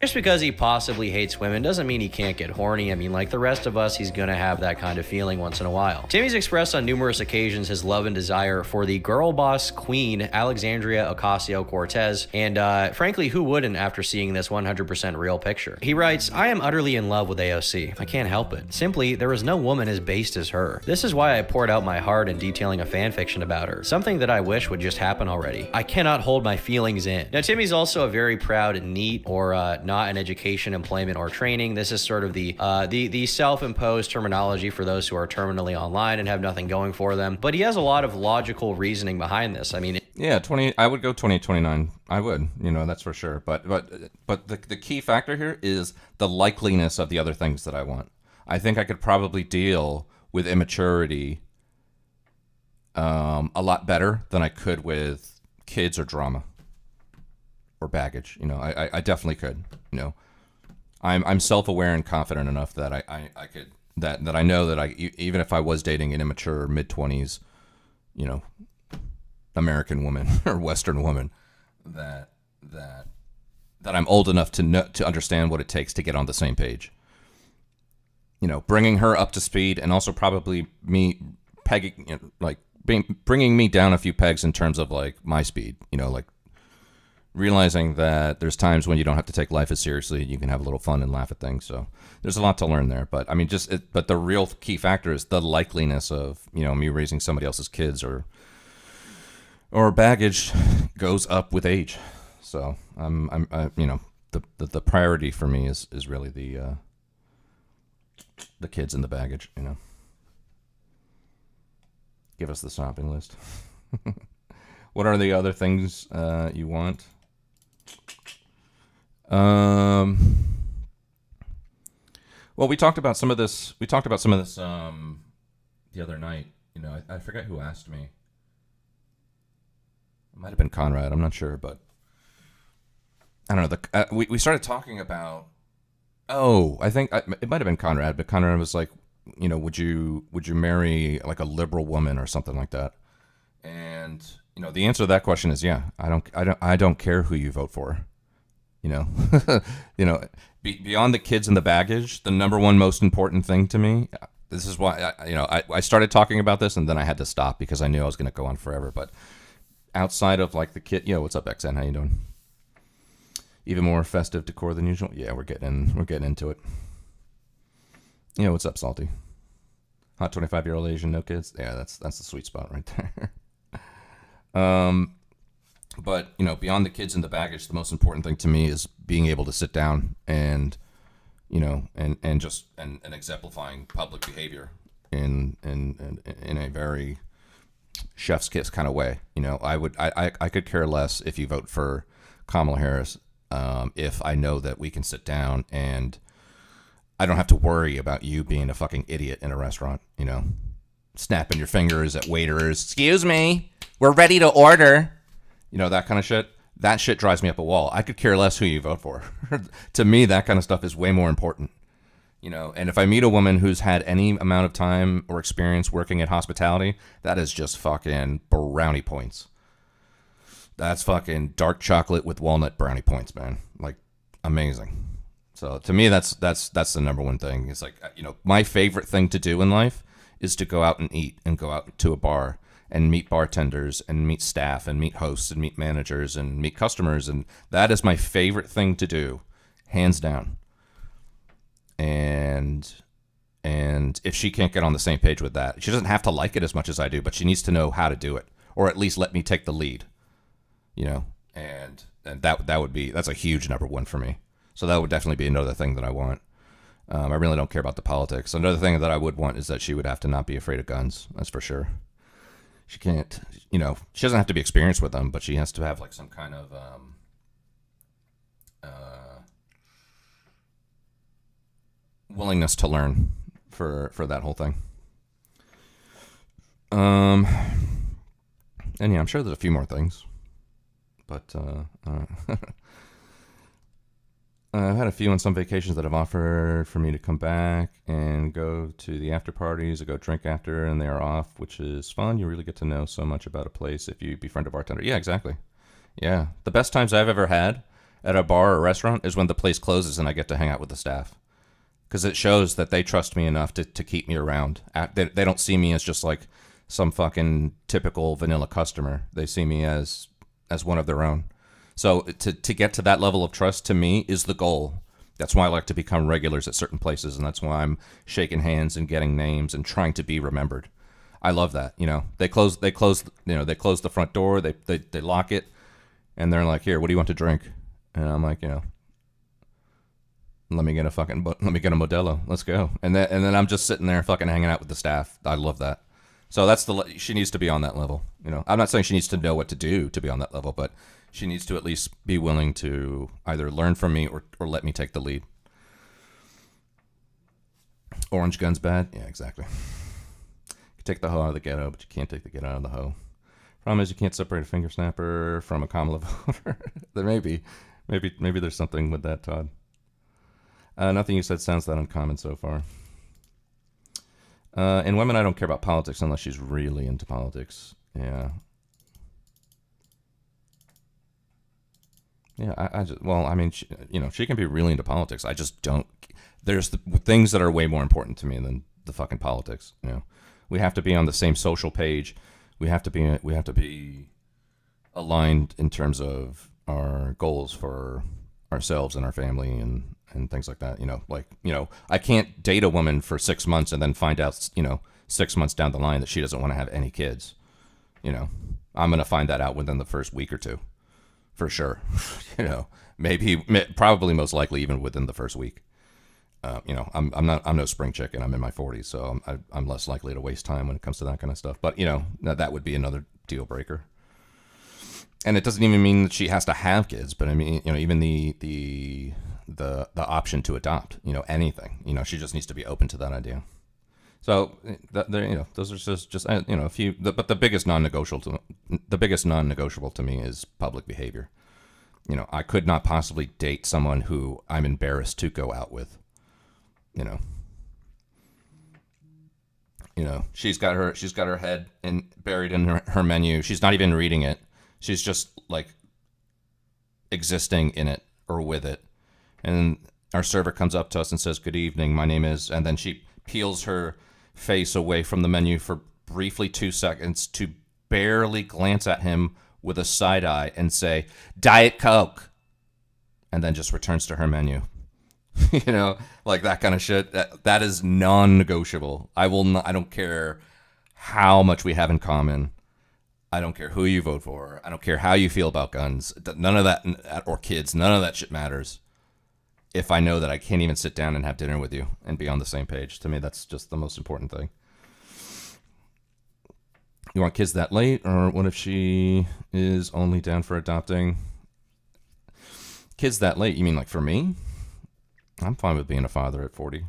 Speaker 14: Just because he possibly hates women doesn't mean he can't get horny. I mean, like the rest of us, he's gonna have that kind of feeling once in a while. Timmy's expressed on numerous occasions his love and desire for the girl boss queen, Alexandria Ocasio-Cortez, and frankly, who wouldn't after seeing this 100% real picture? He writes, I am utterly in love with AOC. I can't help it. Simply, there is no woman as based as her. This is why I poured out my heart in detailing a fanfiction about her, something that I wish would just happen already. I cannot hold my feelings in. Now, Timmy's also a very proud NEET, or not an education, employment, or training. This is sort of the self-imposed terminology for those who are terminally online and have nothing going for them. But he has a lot of logical reasoning behind this. I mean,
Speaker 11: yeah, I would go 2029. I would, you know, that's for sure. But the key factor here is the likeliness of the other things that I want. I think I could probably deal with immaturity a lot better than I could with kids or drama or baggage. You know, I definitely could. You know, I'm self-aware and confident enough that I could that I know that even if I was dating an immature mid-20s, you know, American woman or Western woman, that I'm old enough to understand what it takes to get on the same page. You know, bringing her up to speed, and also probably me pegging, you know, like bringing me down a few pegs in terms of like my speed. You know, like realizing that there's times when you don't have to take life as seriously. You can have a little fun and laugh at things. So there's a lot to learn there. But I mean, but the real key factor is the likeliness of, you know, me raising somebody else's kids or baggage goes up with age. So I you know, the priority for me is really the kids and the baggage. You know, give us the shopping list. What are the other things you want? Well, we talked about some of this. The other night. You know, I forget who asked me. It might have been Conrad. I'm not sure, but I don't know. We started talking about. Oh, I think it might have been Conrad, but Conrad was like, you know, would you marry like a liberal woman or something like that? And you know, the answer to that question is yeah. I don't care who you vote for. You know, you know, beyond the kids and the baggage, the number one most important thing to me. This is why I started talking about this and then I had to stop because I knew I was going to go on forever. But outside of like the kid, what's up, XN? How you doing? Even more festive decor than usual. Yeah, we're getting into it. What's up, Salty? Hot 25-year-old Asian, no kids. Yeah, that's the sweet spot right there. But beyond the kids and the baggage, the most important thing to me is being able to sit down and and exemplifying public behavior in a very chef's kiss kind of way. I could care less if you vote for Kamala Harris if I know that we can sit down and I don't have to worry about you being a fucking idiot in a restaurant, snapping your fingers at waiters. Excuse me, we're ready to order. That kind of shit. That shit drives me up a wall. I could care less who you vote for. To me, that kind of stuff is way more important. And if I meet a woman who's had any amount of time or experience working at hospitality, that is just fucking brownie points. That's fucking dark chocolate with walnut brownie points, man. Like, amazing. So to me, that's the number one thing. It's like, my favorite thing to do in life is to go out and eat and go out to a bar and meet bartenders and meet staff and meet hosts and meet managers and meet customers. And that is my favorite thing to do, hands down. And if she can't get on the same page with that, she doesn't have to like it as much as I do, but she needs to know how to do it, or at least let me take the lead, and that's a huge number one for me. So that would definitely be another thing that I want. I really don't care about the politics. Another thing that I would want is that she would have to not be afraid of guns. That's for sure. She can't, she doesn't have to be experienced with them, but she has to have like some kind of, willingness to learn for that whole thing. And yeah, I'm sure there's a few more things, but, I've had a few on some vacations that have offered for me to come back and go to the after parties or go drink after, and they are off, which is fun. You really get to know so much about a place if you befriend a bartender. Yeah, exactly. Yeah. The best times I've ever had at a bar or restaurant is when the place closes and I get to hang out with the staff. Because it shows that they trust me enough to keep me around. They don't see me as just like some fucking typical vanilla customer. They see me as one of their own. So to get to that level of trust, to me, is the goal. That's why I like to become regulars at certain places, and that's why I'm shaking hands and getting names and trying to be remembered. I love that. They close the front door, they lock it, and they're like, "Here, what do you want to drink?" And I'm like, let me get a Modelo. Let's go. And then I'm just sitting there fucking hanging out with the staff. I love that. So she needs to be on that level. I'm not saying she needs to know what to do to be on that level, but she needs to at least be willing to either learn from me or let me take the lead. Orange gun's bad? Yeah, exactly. You can take the hoe out of the ghetto, but you can't take the ghetto out of the hoe. Problem is you can't separate a finger snapper from a Kamala voter. There maybe there's something with that, Todd. Nothing you said sounds that uncommon so far. In women, I don't care about politics unless she's really into politics. Yeah. Yeah, she can be really into politics. I just don't. There's things that are way more important to me than the fucking politics. We have to be on the same social page. We have to be aligned in terms of our goals for ourselves and our family and things like that. I can't date a woman for 6 months and then find out, 6 months down the line that she doesn't want to have any kids. I'm going to find that out within the first week or two. For sure. Probably most likely even within the first week. I'm no spring chicken. I'm in my 40s, so I'm less likely to waste time when it comes to that kind of stuff. But, that would be another deal breaker. And it doesn't even mean that she has to have kids, but I mean, even the option to adopt, anything, she just needs to be open to that idea. So those are just a few. But the biggest non-negotiable to me is public behavior. you know, I could not possibly date someone who I'm embarrassed to go out with. You know, she's got her head buried in her menu. She's not even reading it. She's just like existing in it or with it. And our server comes up to us and says, "Good evening, my name is," and then she peels her face away from the menu for briefly 2 seconds to barely glance at him with a side eye and say, "Diet Coke," and then just returns to her menu. You know, like that kind of shit. That is non-negotiable. I don't care how much we have in common. I don't care who you vote for. I don't care how you feel about guns. None of that, or kids. None of that shit matters. If I know that I can't even sit down and have dinner with you and be on the same page. To me, that's just the most important thing. You want kids that late? Or what if she is only down for adopting? Kids that late? You mean like for me? I'm fine with being a father at 40.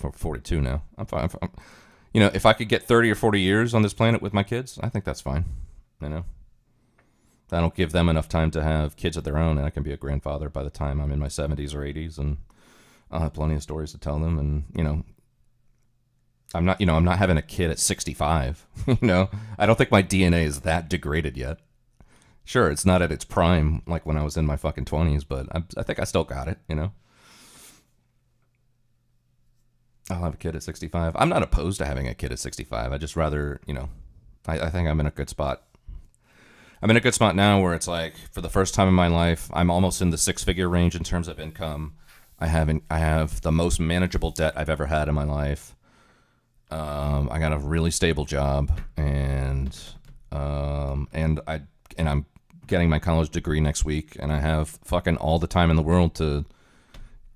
Speaker 11: Or 42 now. I'm fine. You know, if I could get 30 or 40 years on this planet with my kids, I think that's fine. You know? That'll give them enough time to have kids of their own, and I can be a grandfather by the time I'm in my 70s or 80s, and I'll have plenty of stories to tell them. And, you know, I'm not having a kid at 65. You know, I don't think my DNA is that degraded yet. Sure, it's not at its prime like when I was in my fucking 20s, but I think I still got it, you know? I'll have a kid at 65. I'm not opposed to having a kid at 65. I just rather, you know, I think I'm in a good spot. I'm in a good spot now where it's like, for the first time in my life, I'm almost in the 6-figure range in terms of income. I have the most manageable debt I've ever had in my life. I got a really stable job, and I'm getting my college degree next week, and I have fucking all the time in the world to,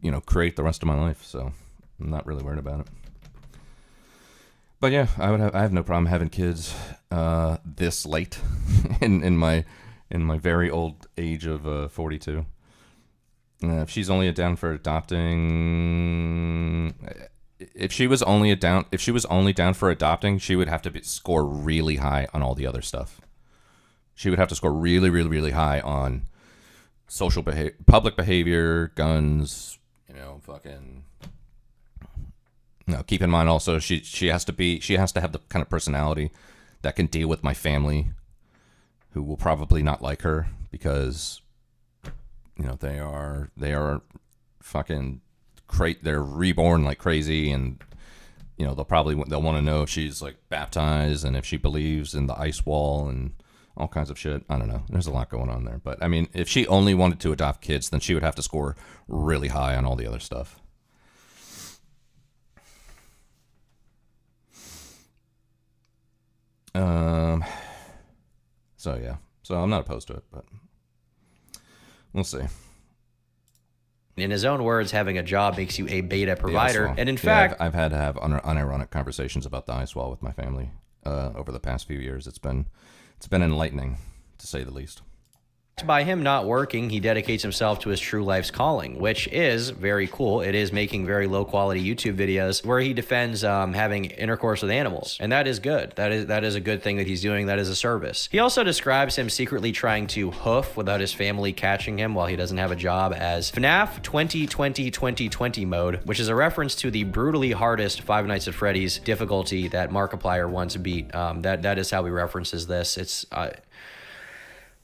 Speaker 11: you know, create the rest of my life. So I'm not really worried about it. But yeah, I have no problem having kids this late in my very old age of 42. If she's only down for adopting, if she was only down for adopting, she would have to score really high on all the other stuff. She would have to score really, really, really high on public behavior, guns, you know, fucking. No, keep in mind also she has to have the kind of personality that can deal with my family, who will probably not like her because, you know, they are fucking they're reborn like crazy, and, you know, they'll want to know if she's like baptized and if she believes in the ice wall and all kinds of shit. I don't know. There's a lot going on there, but I mean, if she only wanted to adopt kids, then she would have to score really high on all the other stuff. So yeah, so I'm not opposed to it, but we'll see.
Speaker 14: In his own words, having a job makes you a beta provider, and in fact,
Speaker 11: I've had to have unironic conversations about the ice wall with my family over the past few years. It's been enlightening, to say the least.
Speaker 14: By him not working, he dedicates himself to his true life's calling, which is very cool. It is making very low quality YouTube videos where he defends having intercourse with animals, and that is good. That is a good thing that he's doing. That is a service. He also describes him secretly trying to hoof without his family catching him while he doesn't have a job as FNAF 2020 mode, which is a reference to the brutally hardest Five Nights at Freddy's difficulty that Markiplier once beat. That is how he references this. It's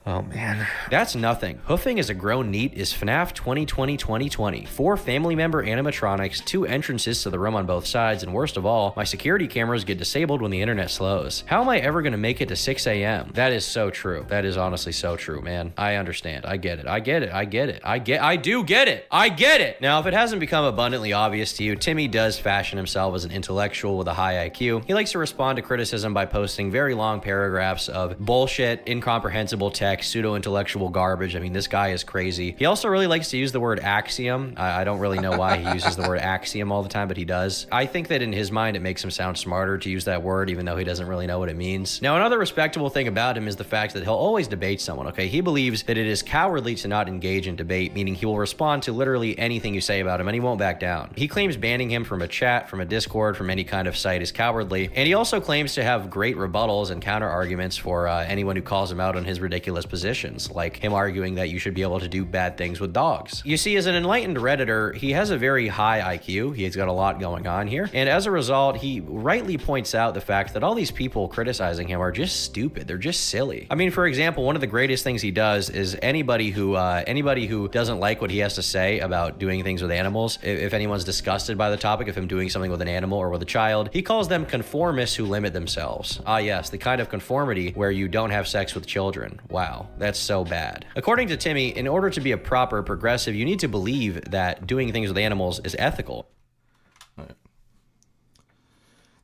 Speaker 14: oh man, that's nothing. Hoofing as a grown NEET is FNAF 2020. 4 family member animatronics, 2 entrances to the room on both sides, and worst of all, my security cameras get disabled when the internet slows. How am I ever gonna make it to 6 a.m.? That is so true. That is honestly so true, man. I understand. I get it. I do get it. I get it. Now, if it hasn't become abundantly obvious to you, Timmy does fashion himself as an intellectual with a high IQ. He likes to respond to criticism by posting very long paragraphs of bullshit, incomprehensible text, pseudo-intellectual garbage. I mean, this guy is crazy. He also really likes to use the word axiom. I don't really know why he uses the word axiom all the time, but he does. I think that in his mind, it makes him sound smarter to use that word, even though he doesn't really know what it means. Now, another respectable thing about him is the fact that he'll always debate someone, okay? He believes that it is cowardly to not engage in debate, meaning he will respond to literally anything you say about him, and he won't back down. He claims banning him from a chat, from a Discord, from any kind of site is cowardly, and he also claims to have great rebuttals and counter arguments for anyone who calls him out on his ridiculous those positions, like him arguing that you should be able to do bad things with dogs. You see, as an enlightened Redditor, he has a very high IQ. He's got a lot going on here. And as a result, he rightly points out the fact that all these people criticizing him are just stupid. They're just silly. I mean, for example, one of the greatest things he does is anybody who doesn't like what he has to say about doing things with animals, if anyone's disgusted by the topic of him doing something with an animal or with a child, he calls them conformists who limit themselves. Ah, yes, the kind of conformity where you don't have sex with children. Wow, that's so bad. According to Timmy, in order to be a proper progressive, you need to believe that doing things with animals is ethical.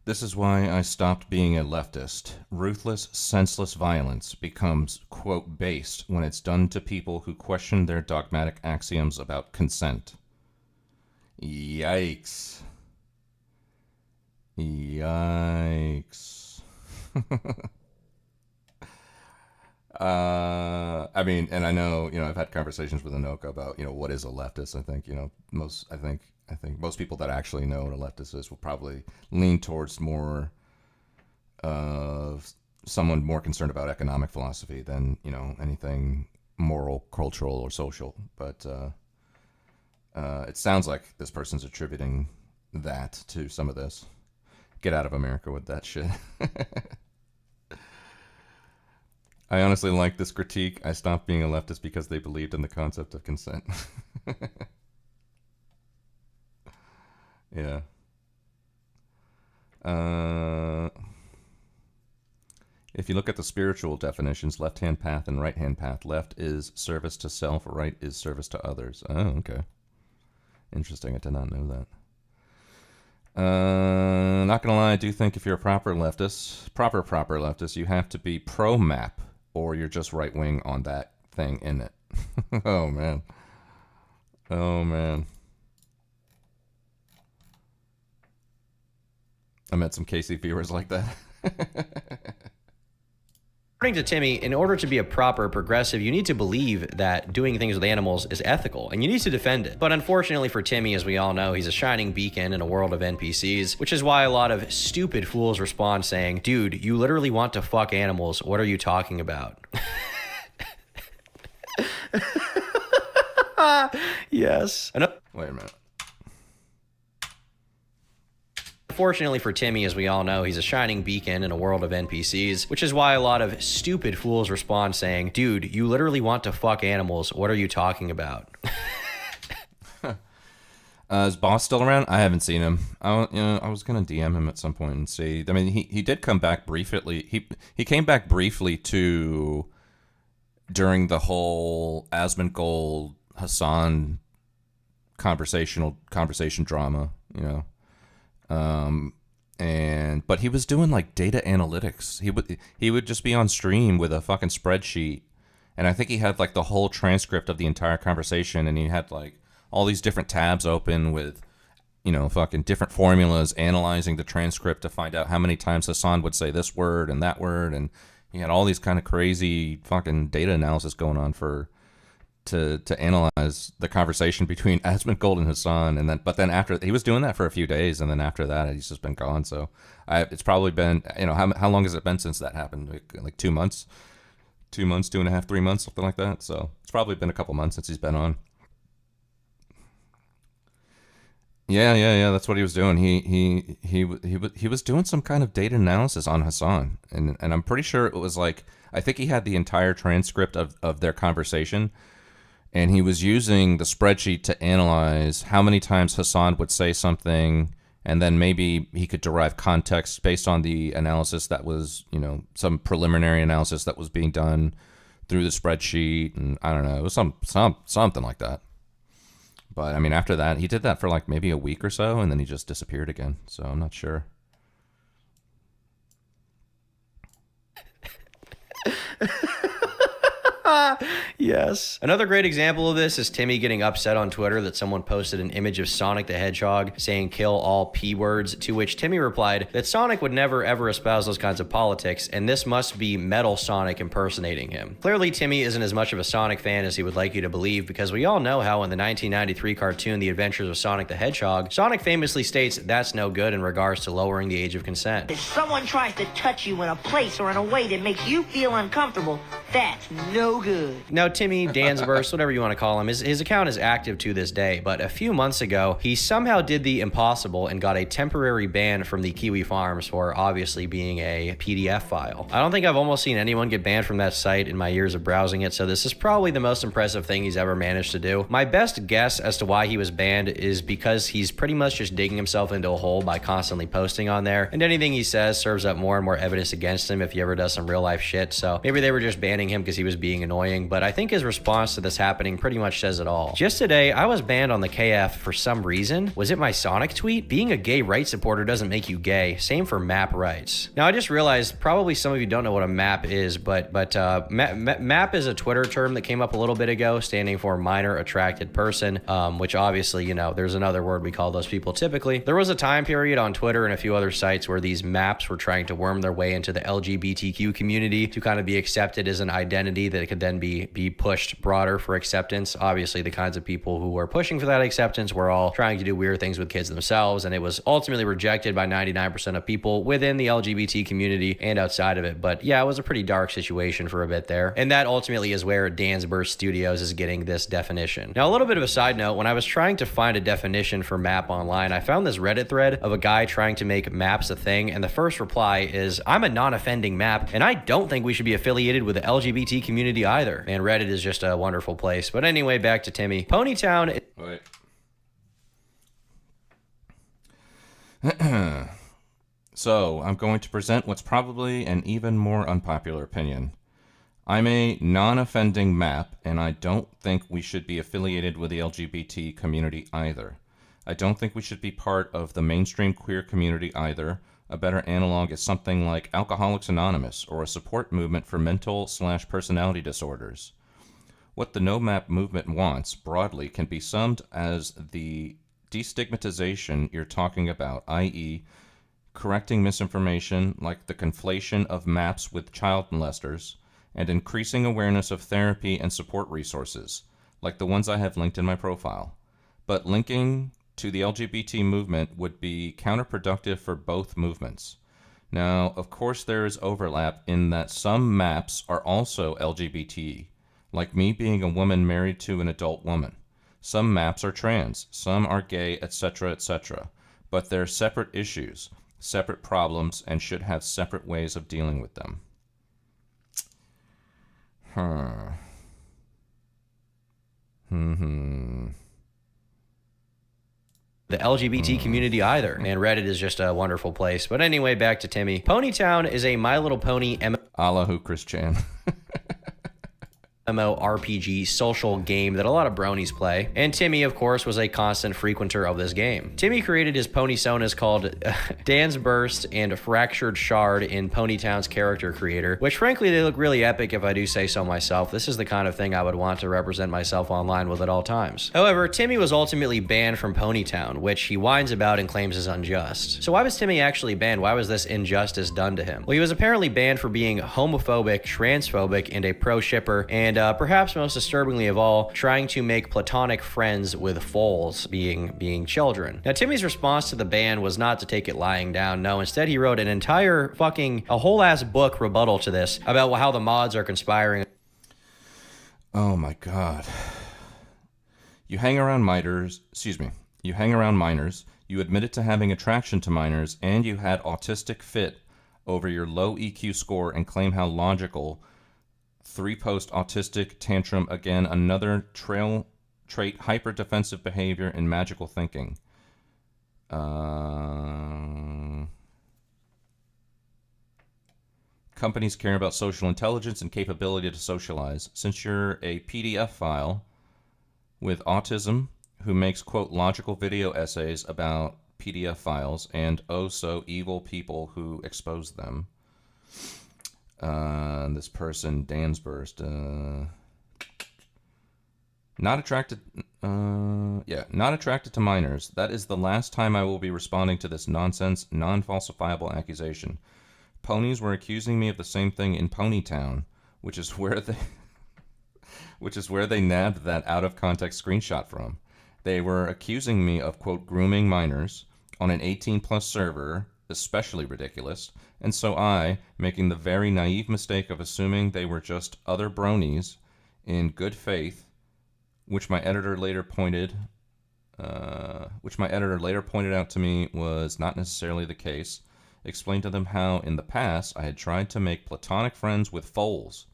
Speaker 11: This is why I stopped being a leftist. Ruthless, senseless violence becomes, quote, based when it's done to people who question their dogmatic axioms about consent. Yikes. Yikes. I mean, and I know, I've had conversations with Anoka about, what is a leftist. I think, I think most people that actually know what a leftist is will probably lean towards more of someone more concerned about economic philosophy than, anything moral, cultural, or social. But it sounds like this person's attributing that to some of this. Get out of America with that shit. I honestly like this critique. I stopped being a leftist because they believed in the concept of consent. Yeah. If you look at the spiritual definitions, left-hand path and right-hand path, left is service to self, right is service to others. Oh, okay. Interesting. I did not know that. Not gonna lie, I do think if you're a proper leftist, you have to be pro-map, or you're just right-wing on that thing in it. Oh, man. Oh, man. I met some Casey viewers like that.
Speaker 14: According to Timmy, in order to be a proper progressive, you need to believe that doing things with animals is ethical, and you need to defend it. But unfortunately for Timmy, as we all know, he's a shining beacon in a world of NPCs, which is why a lot of stupid fools respond saying, dude, you literally want to fuck animals. What are you talking about? Yes.
Speaker 11: Wait a minute.
Speaker 14: Unfortunately for Timmy, as we all know, he's a shining beacon in a world of NPCs, which is why a lot of stupid fools respond saying, dude, you literally want to fuck animals. What are you talking about?
Speaker 11: Is Boss still around? I haven't seen him. I was gonna DM him at some point and see. I mean, he did come back briefly. He came back briefly to during the whole Asmongold Hassan conversation drama, but he was doing like data analytics. He would just be on stream with a fucking spreadsheet, and I think he had like the whole transcript of the entire conversation, and he had like all these different tabs open with, fucking different formulas analyzing the transcript to find out how many times Hassan would say this word and that word, and he had all these kind of crazy fucking data analysis going on to analyze the conversation between Asmongold and Hassan, but then after he was doing that for a few days, and then after that he's just been gone. So it's probably been, how long has it been since that happened? Like 2 months, 2.5, 3 months, something like that. So it's probably been a couple months since he's been on. Yeah. That's what he was doing. He was doing some kind of data analysis on Hassan, and I'm pretty sure it was like, I think he had the entire transcript of their conversation. And he was using the spreadsheet to analyze how many times Hassan would say something, and then maybe he could derive context based on the analysis that was, some preliminary analysis that was being done through the spreadsheet, and I don't know, it was something like that. But I mean, after that, he did that for like maybe a week or so, and then he just disappeared again. So I'm not sure.
Speaker 14: Yes. Another great example of this is Timmy getting upset on Twitter that someone posted an image of Sonic the Hedgehog saying kill all P words, to which Timmy replied that Sonic would never ever espouse those kinds of politics, and this must be Metal Sonic impersonating him. Clearly, Timmy isn't as much of a Sonic fan as he would like you to believe, because we all know how in the 1993 cartoon The Adventures of Sonic the Hedgehog, Sonic famously states that's no good in regards to lowering the age of consent.
Speaker 2: If someone tries to touch you in a place or in a way that makes you feel uncomfortable,
Speaker 16: That's no good.
Speaker 14: Now, Timmy Dansburst, whatever you want to call him, his account is active to this day, but a few months ago, he somehow did the impossible and got a temporary ban from the Kiwi Farms for obviously being a PDF file. I don't think I've almost seen anyone get banned from that site in my years of browsing it, so this is probably the most impressive thing he's ever managed to do. My best guess as to why he was banned is because he's pretty much just digging himself into a hole by constantly posting on there, and anything he says serves up more and more evidence against him if he ever does some real life shit, so maybe they were just banning him because he was being annoying, but I think his response to this happening pretty much says it all. Just today, I was banned on the KF for some reason. Was it my Sonic tweet? Being a gay rights supporter doesn't make you gay. Same for map rights. Now, I just realized probably some of you don't know what a map is, but map is a Twitter term that came up a little bit ago, standing for minor attracted person, which obviously, you know, there's another word we call those people typically. There was a time period on Twitter and a few other sites where these maps were trying to worm their way into the LGBTQ community to kind of be accepted as an identity that could then be pushed broader for acceptance. Obviously, the kinds of people who were pushing for that acceptance were all trying to do weird things with kids themselves, and it was ultimately rejected by 99% of people within the LGBT community and outside of it. But yeah, it was a pretty dark situation for a bit there, and that ultimately is where Dansburst Studios is getting this definition. Now, a little bit of a side note, when I was trying to find a definition for map online, I found this Reddit thread of a guy trying to make maps a thing, and the first reply is, "I'm a non-offending map, and I don't think we should be affiliated with the LGBT community either." And Reddit is just a wonderful place. But anyway, back to Timmy. Ponytown.
Speaker 11: Wait. So, I'm going to present what's probably an even more unpopular opinion. I'm a non-offending map, and I don't think we should be affiliated with the LGBT community either. I don't think we should be part of the mainstream queer community either. A better analog is something like Alcoholics Anonymous or a support movement for mental/personality disorders. What the no-map movement wants, broadly, can be summed as the destigmatization you're talking about, i.e., correcting misinformation like the conflation of maps with child molesters, and increasing awareness of therapy and support resources, like the ones I have linked in my profile. But linking to the LGBT movement would be counterproductive for both movements. Now, of course there is overlap in that some maps are also LGBT, like me being a woman married to an adult woman. Some maps are trans, some are gay, etc., etc. But they're separate issues, separate problems, and should have separate ways of dealing with them.
Speaker 14: The LGBT community either. And Reddit is just a wonderful place. But anyway, back to Timmy. Ponytown is a My Little Pony
Speaker 11: Allahu Chris Chan.
Speaker 14: MMORPG social game that a lot of bronies play, and Timmy, of course, was a constant frequenter of this game. Timmy created his ponysonas called Dansburst and Fractured Shard in Ponytown's character creator, which frankly they look really epic if I do say so myself. This is the kind of thing I would want to represent myself online with at all times. However, Timmy was ultimately banned from Ponytown, which he whines about and claims is unjust. So why was Timmy actually banned? Why was this injustice done to him? Well, he was apparently banned for being homophobic, transphobic, and a pro-shipper, and perhaps most disturbingly of all, trying to make platonic friends with foals, being children. Now, Timmy's response to the ban was not to take it lying down. No, instead he wrote an entire a whole ass book rebuttal to this about how the mods are conspiring.
Speaker 11: Oh my god. You hang around minors, you admitted to having attraction to minors, and you had autistic fit over your low EQ score and claim how logical 3-post autistic tantrum, again, another trait, hyper-defensive behavior and magical thinking. Companies care about social intelligence and capability to socialize. Since you're a PDF file with autism who makes, quote, logical video essays about PDF files and oh so evil people who expose them. This person, Dansburst, not attracted to minors. That is the last time I will be responding to this nonsense, non-falsifiable accusation. Ponies were accusing me of the same thing in Ponytown, which is where they nabbed that out-of-context screenshot from. They were accusing me of, quote, grooming minors on an 18-plus server especially ridiculous, and so I, making the very naive mistake of assuming they were just other bronies in good faith, which my editor later pointed out to me was not necessarily the case, explained to them how in the past I had tried to make platonic friends with foals,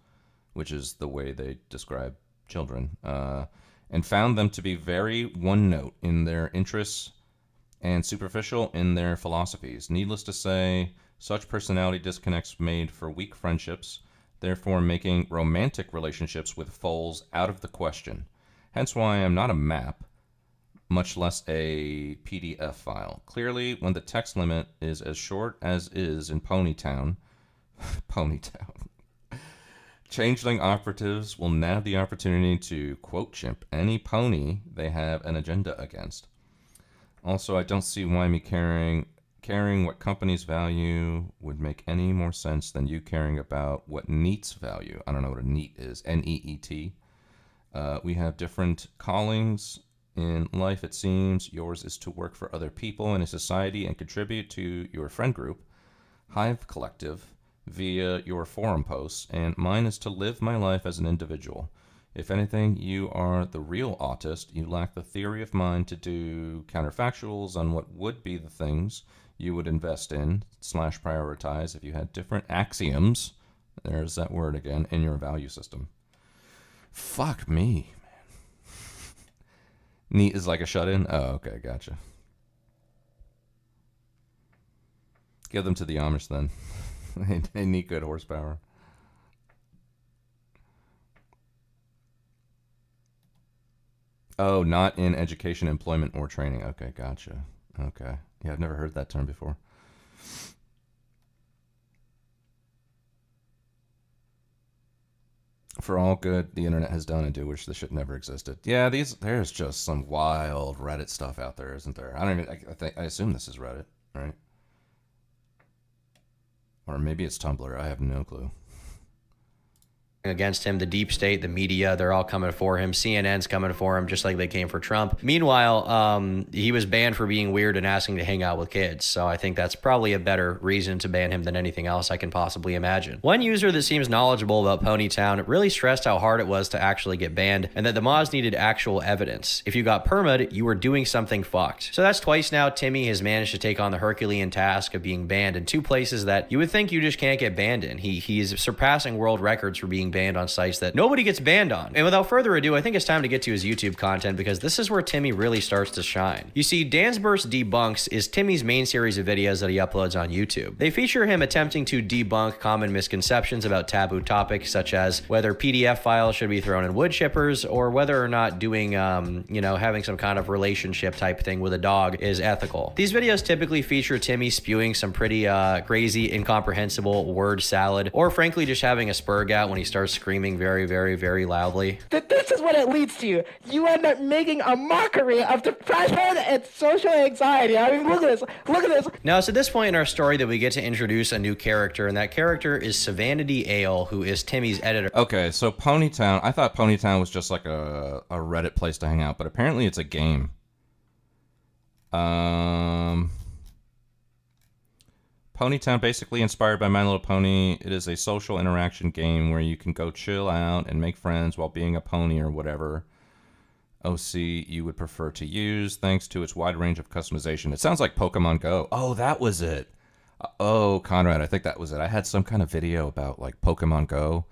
Speaker 11: which is the way they describe children, and found them to be very one-note in their interests and superficial in their philosophies. Needless to say, such personality disconnects made for weak friendships, therefore making romantic relationships with foals out of the question. Hence why I am not a map, much less a PDF file. Clearly, when the text limit is as short as is in Ponytown, changeling operatives will nab the opportunity to quote chimp any pony they have an agenda against. Also, I don't see why me caring what companies value would make any more sense than you caring about what NEET's value. I don't know what a NEET is. N-E-E-T. We have different callings in life, it seems. Yours is to work for other people in a society and contribute to your friend group, Hive Collective, via your forum posts, and mine is to live my life as an individual. If anything, you are the real autist. You lack the theory of mind to do counterfactuals on what would be the things you would invest in / prioritize if you had different axioms, there's that word again, in your value system. Fuck me, man. NEET is like a shut-in? Oh, okay, gotcha. Give them to the Amish then. They need good horsepower. Oh, not in education, employment, or training. Okay, gotcha. Okay. Yeah, I've never heard that term before. For all good the internet has done, I do wish this shit never existed. Yeah, there's just some wild Reddit stuff out there, isn't there? I assume this is Reddit, right? Or maybe it's Tumblr. I have no clue.
Speaker 14: Against him, the deep state, the media, they're all coming for him. CNN's coming for him just like they came for Trump. Meanwhile, he was banned for being weird and asking to hang out with kids. So I think that's probably a better reason to ban him than anything else I can possibly imagine. One user that seems knowledgeable about Ponytown really stressed how hard it was to actually get banned and that the mods needed actual evidence. If you got perma'd, you were doing something fucked. So that's twice now Timmy has managed to take on the Herculean task of being banned in two places that you would think you just can't get banned in. He is surpassing world records for being banned on sites that nobody gets banned on. And without further ado, I think it's time to get to his YouTube content because this is where Timmy really starts to shine. You see, Dan's Burst Debunks is Timmy's main series of videos that he uploads on YouTube. They feature him attempting to debunk common misconceptions about taboo topics such as whether PDF files should be thrown in wood chippers or whether or not doing, having some kind of relationship type thing with a dog is ethical. These videos typically feature Timmy spewing some pretty crazy, incomprehensible word salad, or frankly just having a spurg out when he starts screaming very, very, very loudly.
Speaker 2: This is what it leads to. You end up making a mockery of depression and social anxiety. I mean, look at this. Look at this.
Speaker 14: Now, it's at this point in our story that we get to introduce a new character, and that character is Savanity Ale, who is Timmy's editor.
Speaker 11: Okay, so Ponytown. I thought Ponytown was just like a Reddit place to hang out, but apparently it's a game. Ponytown, basically inspired by My Little Pony. It is a social interaction game where you can go chill out and make friends while being a pony or whatever OC you would prefer to use, thanks to its wide range of customization. It sounds like Pokemon Go. Oh, that was it. Oh, Conrad, I think that was it. I had some kind of video about like Pokemon Go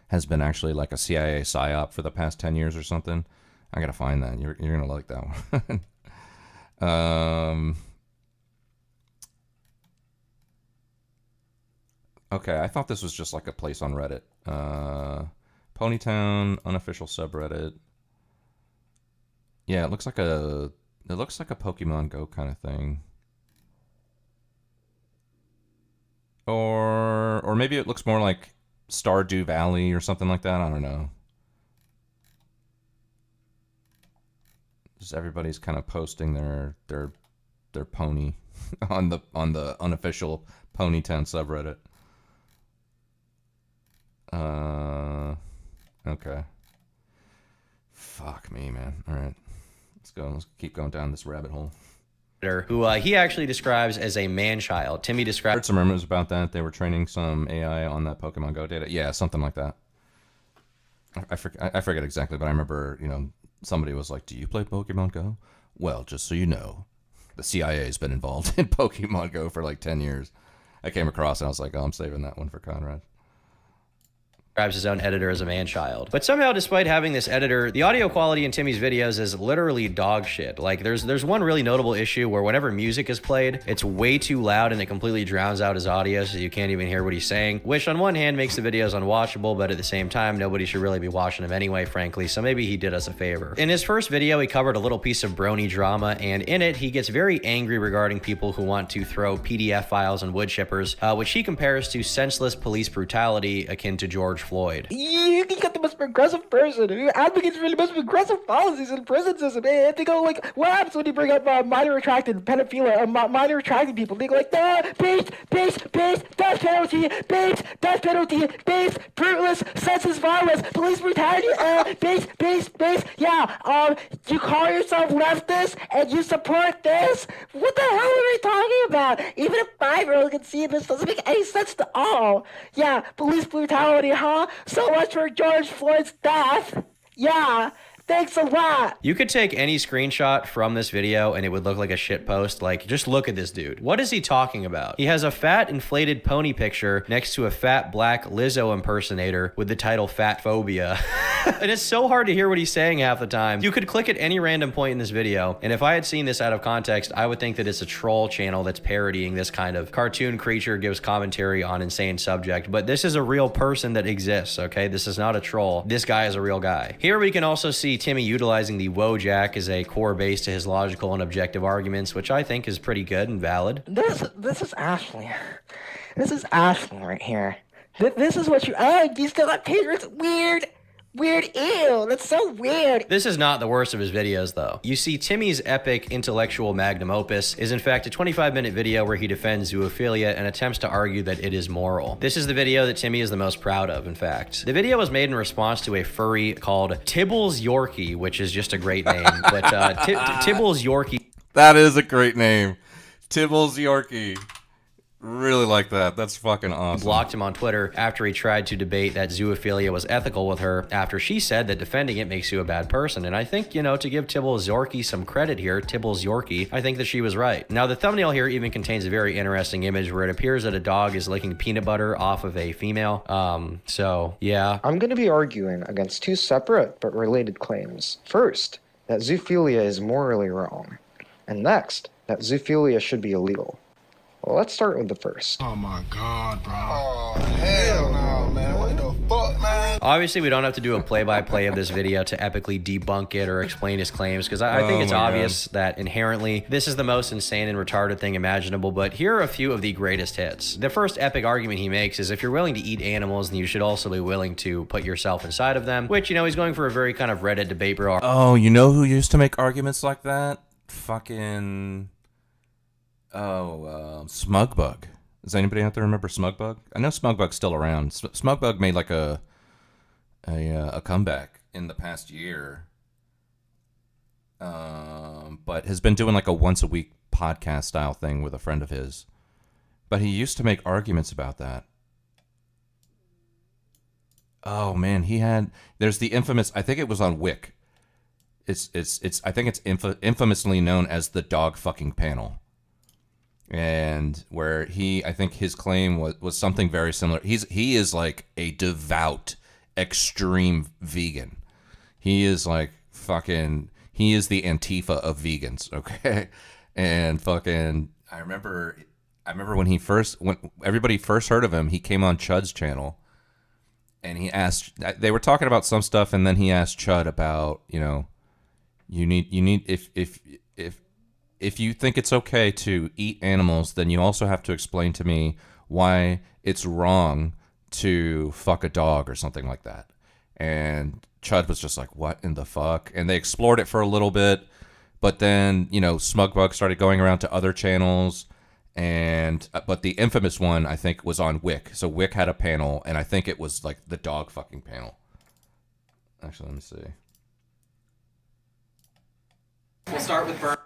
Speaker 11: has been actually like a CIA psyop for the past 10 years or something. I gotta find that. You're gonna like that one. Okay, I thought this was just like a place on Reddit. Ponytown unofficial subreddit. Yeah, it looks like a Pokemon Go kind of thing. Or maybe it looks more like Stardew Valley or something like that. I don't know. Just everybody's kind of posting their pony on the unofficial Ponytown subreddit. Okay. Fuck me, man. All right. Let's keep going down this rabbit hole.
Speaker 14: who he actually describes as a man-child. Timmy
Speaker 11: I
Speaker 14: describes...
Speaker 11: heard some rumors about that. They were training some AI on that Pokemon Go data. Yeah, something like that. I forget exactly, but I remember, you know, somebody was like, do you play Pokemon Go? Well, just so you know, the CIA has been involved in Pokemon Go for like 10 years. I came across it, and I was like, oh, I'm saving that one for Conrad.
Speaker 14: Describes his own editor as a man-child. But somehow, despite having this editor, the audio quality in Timmy's videos is literally dog shit. Like, there's one really notable issue where whenever music is played, it's way too loud and it completely drowns out his audio, so you can't even hear what he's saying, which on one hand makes the videos unwatchable, but at the same time, nobody should really be watching them anyway, frankly, so maybe he did us a favor. In his first video, he covered a little piece of brony drama, and in it, he gets very angry regarding people who want to throw PDF files and wood chippers, which he compares to senseless police brutality akin to George Floyd.
Speaker 2: You got the most progressive person who advocates for the most progressive policies in the prison system. And they go like, what happens when you bring up minor attracted pedophilia, minor attracted people? They go like, no, base, death penalty, base, fruitless, senseless violence, police brutality, base, yeah, you call yourself leftist and you support this? What the hell are we talking about? Even a 5-year-old can see this doesn't make any sense at all. Yeah, police brutality, huh? So much for George Floyd's death. Yeah, thanks a lot.
Speaker 14: You could take any screenshot from this video and it would look like a shit post. Like, just look at this dude. What is he talking about? He has a fat inflated pony picture next to a fat black Lizzo impersonator with the title Fat Phobia. And it's so hard to hear what he's saying half the time. You could click at any random point in this video, and if I had seen this out of context, I would think that it's a troll channel that's parodying this kind of cartoon creature gives commentary on insane subject. But this is a real person that exists, okay? This is not a troll. This guy is a real guy. Here we can also see Timmy utilizing the Wojak as a core base to his logical and objective arguments, which I think is pretty good and valid.
Speaker 2: This is Ashley. This is Ashley right here. This is what you still got pictures. Weird, ew, that's so weird.
Speaker 14: This is not the worst of his videos, though. You see, Timmy's epic intellectual magnum opus is in fact a 25-minute video where he defends zoophilia and attempts to argue that it is moral. This is the video that Timmy is the most proud of, in fact. The video was made in response to a furry called Tibbles Yorkie, which is just a great name, but Tibbles Yorkie.
Speaker 11: That is a great name. Tibbles Yorkie. Really like that. That's fucking awesome.
Speaker 14: Blocked him on Twitter after he tried to debate that zoophilia was ethical with her after she said that defending it makes you a bad person. And I think, you know, to give Tibbles Yorkie some credit here, Tibbles Yorkie, I think that she was right. Now, the thumbnail here even contains a very interesting image where it appears that a dog is licking peanut butter off of a female. So, yeah.
Speaker 15: I'm going to be arguing against two separate but related claims. First, that zoophilia is morally wrong. And next, that zoophilia should be illegal. Well, let's start with the first.
Speaker 13: Oh my God, bro. Oh, hell no, man. What the fuck, man?
Speaker 14: Obviously, we don't have to do a play-by-play of this video to epically debunk it or explain his claims, because I think it's obvious that inherently this is the most insane and retarded thing imaginable, but here are a few of the greatest hits. The first epic argument he makes is if you're willing to eat animals, then you should also be willing to put yourself inside of them, which, you know, he's going for a very kind of Reddit debate bro.
Speaker 11: Oh, you know who used to make arguments like that? Fucking... Smugbug. Does anybody out there remember Smugbug? I know Smugbug's still around. Smugbug made like a comeback in the past year, but has been doing like a once a week podcast style thing with a friend of his. But he used to make arguments about that. Oh man, there's the infamous. I think it was on Wick. I think it's infamously known as the dog fucking panel. And where I think his claim was something very similar. He is like a devout, extreme vegan. He is like fucking, he is the Antifa of vegans, okay? And fucking, I remember when everybody first heard of him, he came on Chud's channel, and he asked, they were talking about some stuff, and then he asked Chud about, you know, you need if you think it's okay to eat animals, then you also have to explain to me why it's wrong to fuck a dog or something like that. And Chud was just like, what in the fuck? And they explored it for a little bit, but then, you know, Smugbug started going around to other channels, but the infamous one, I think, was on Wick. So Wick had a panel, and I think it was like the dog fucking panel. Actually, let me see.
Speaker 14: We'll start with Burn.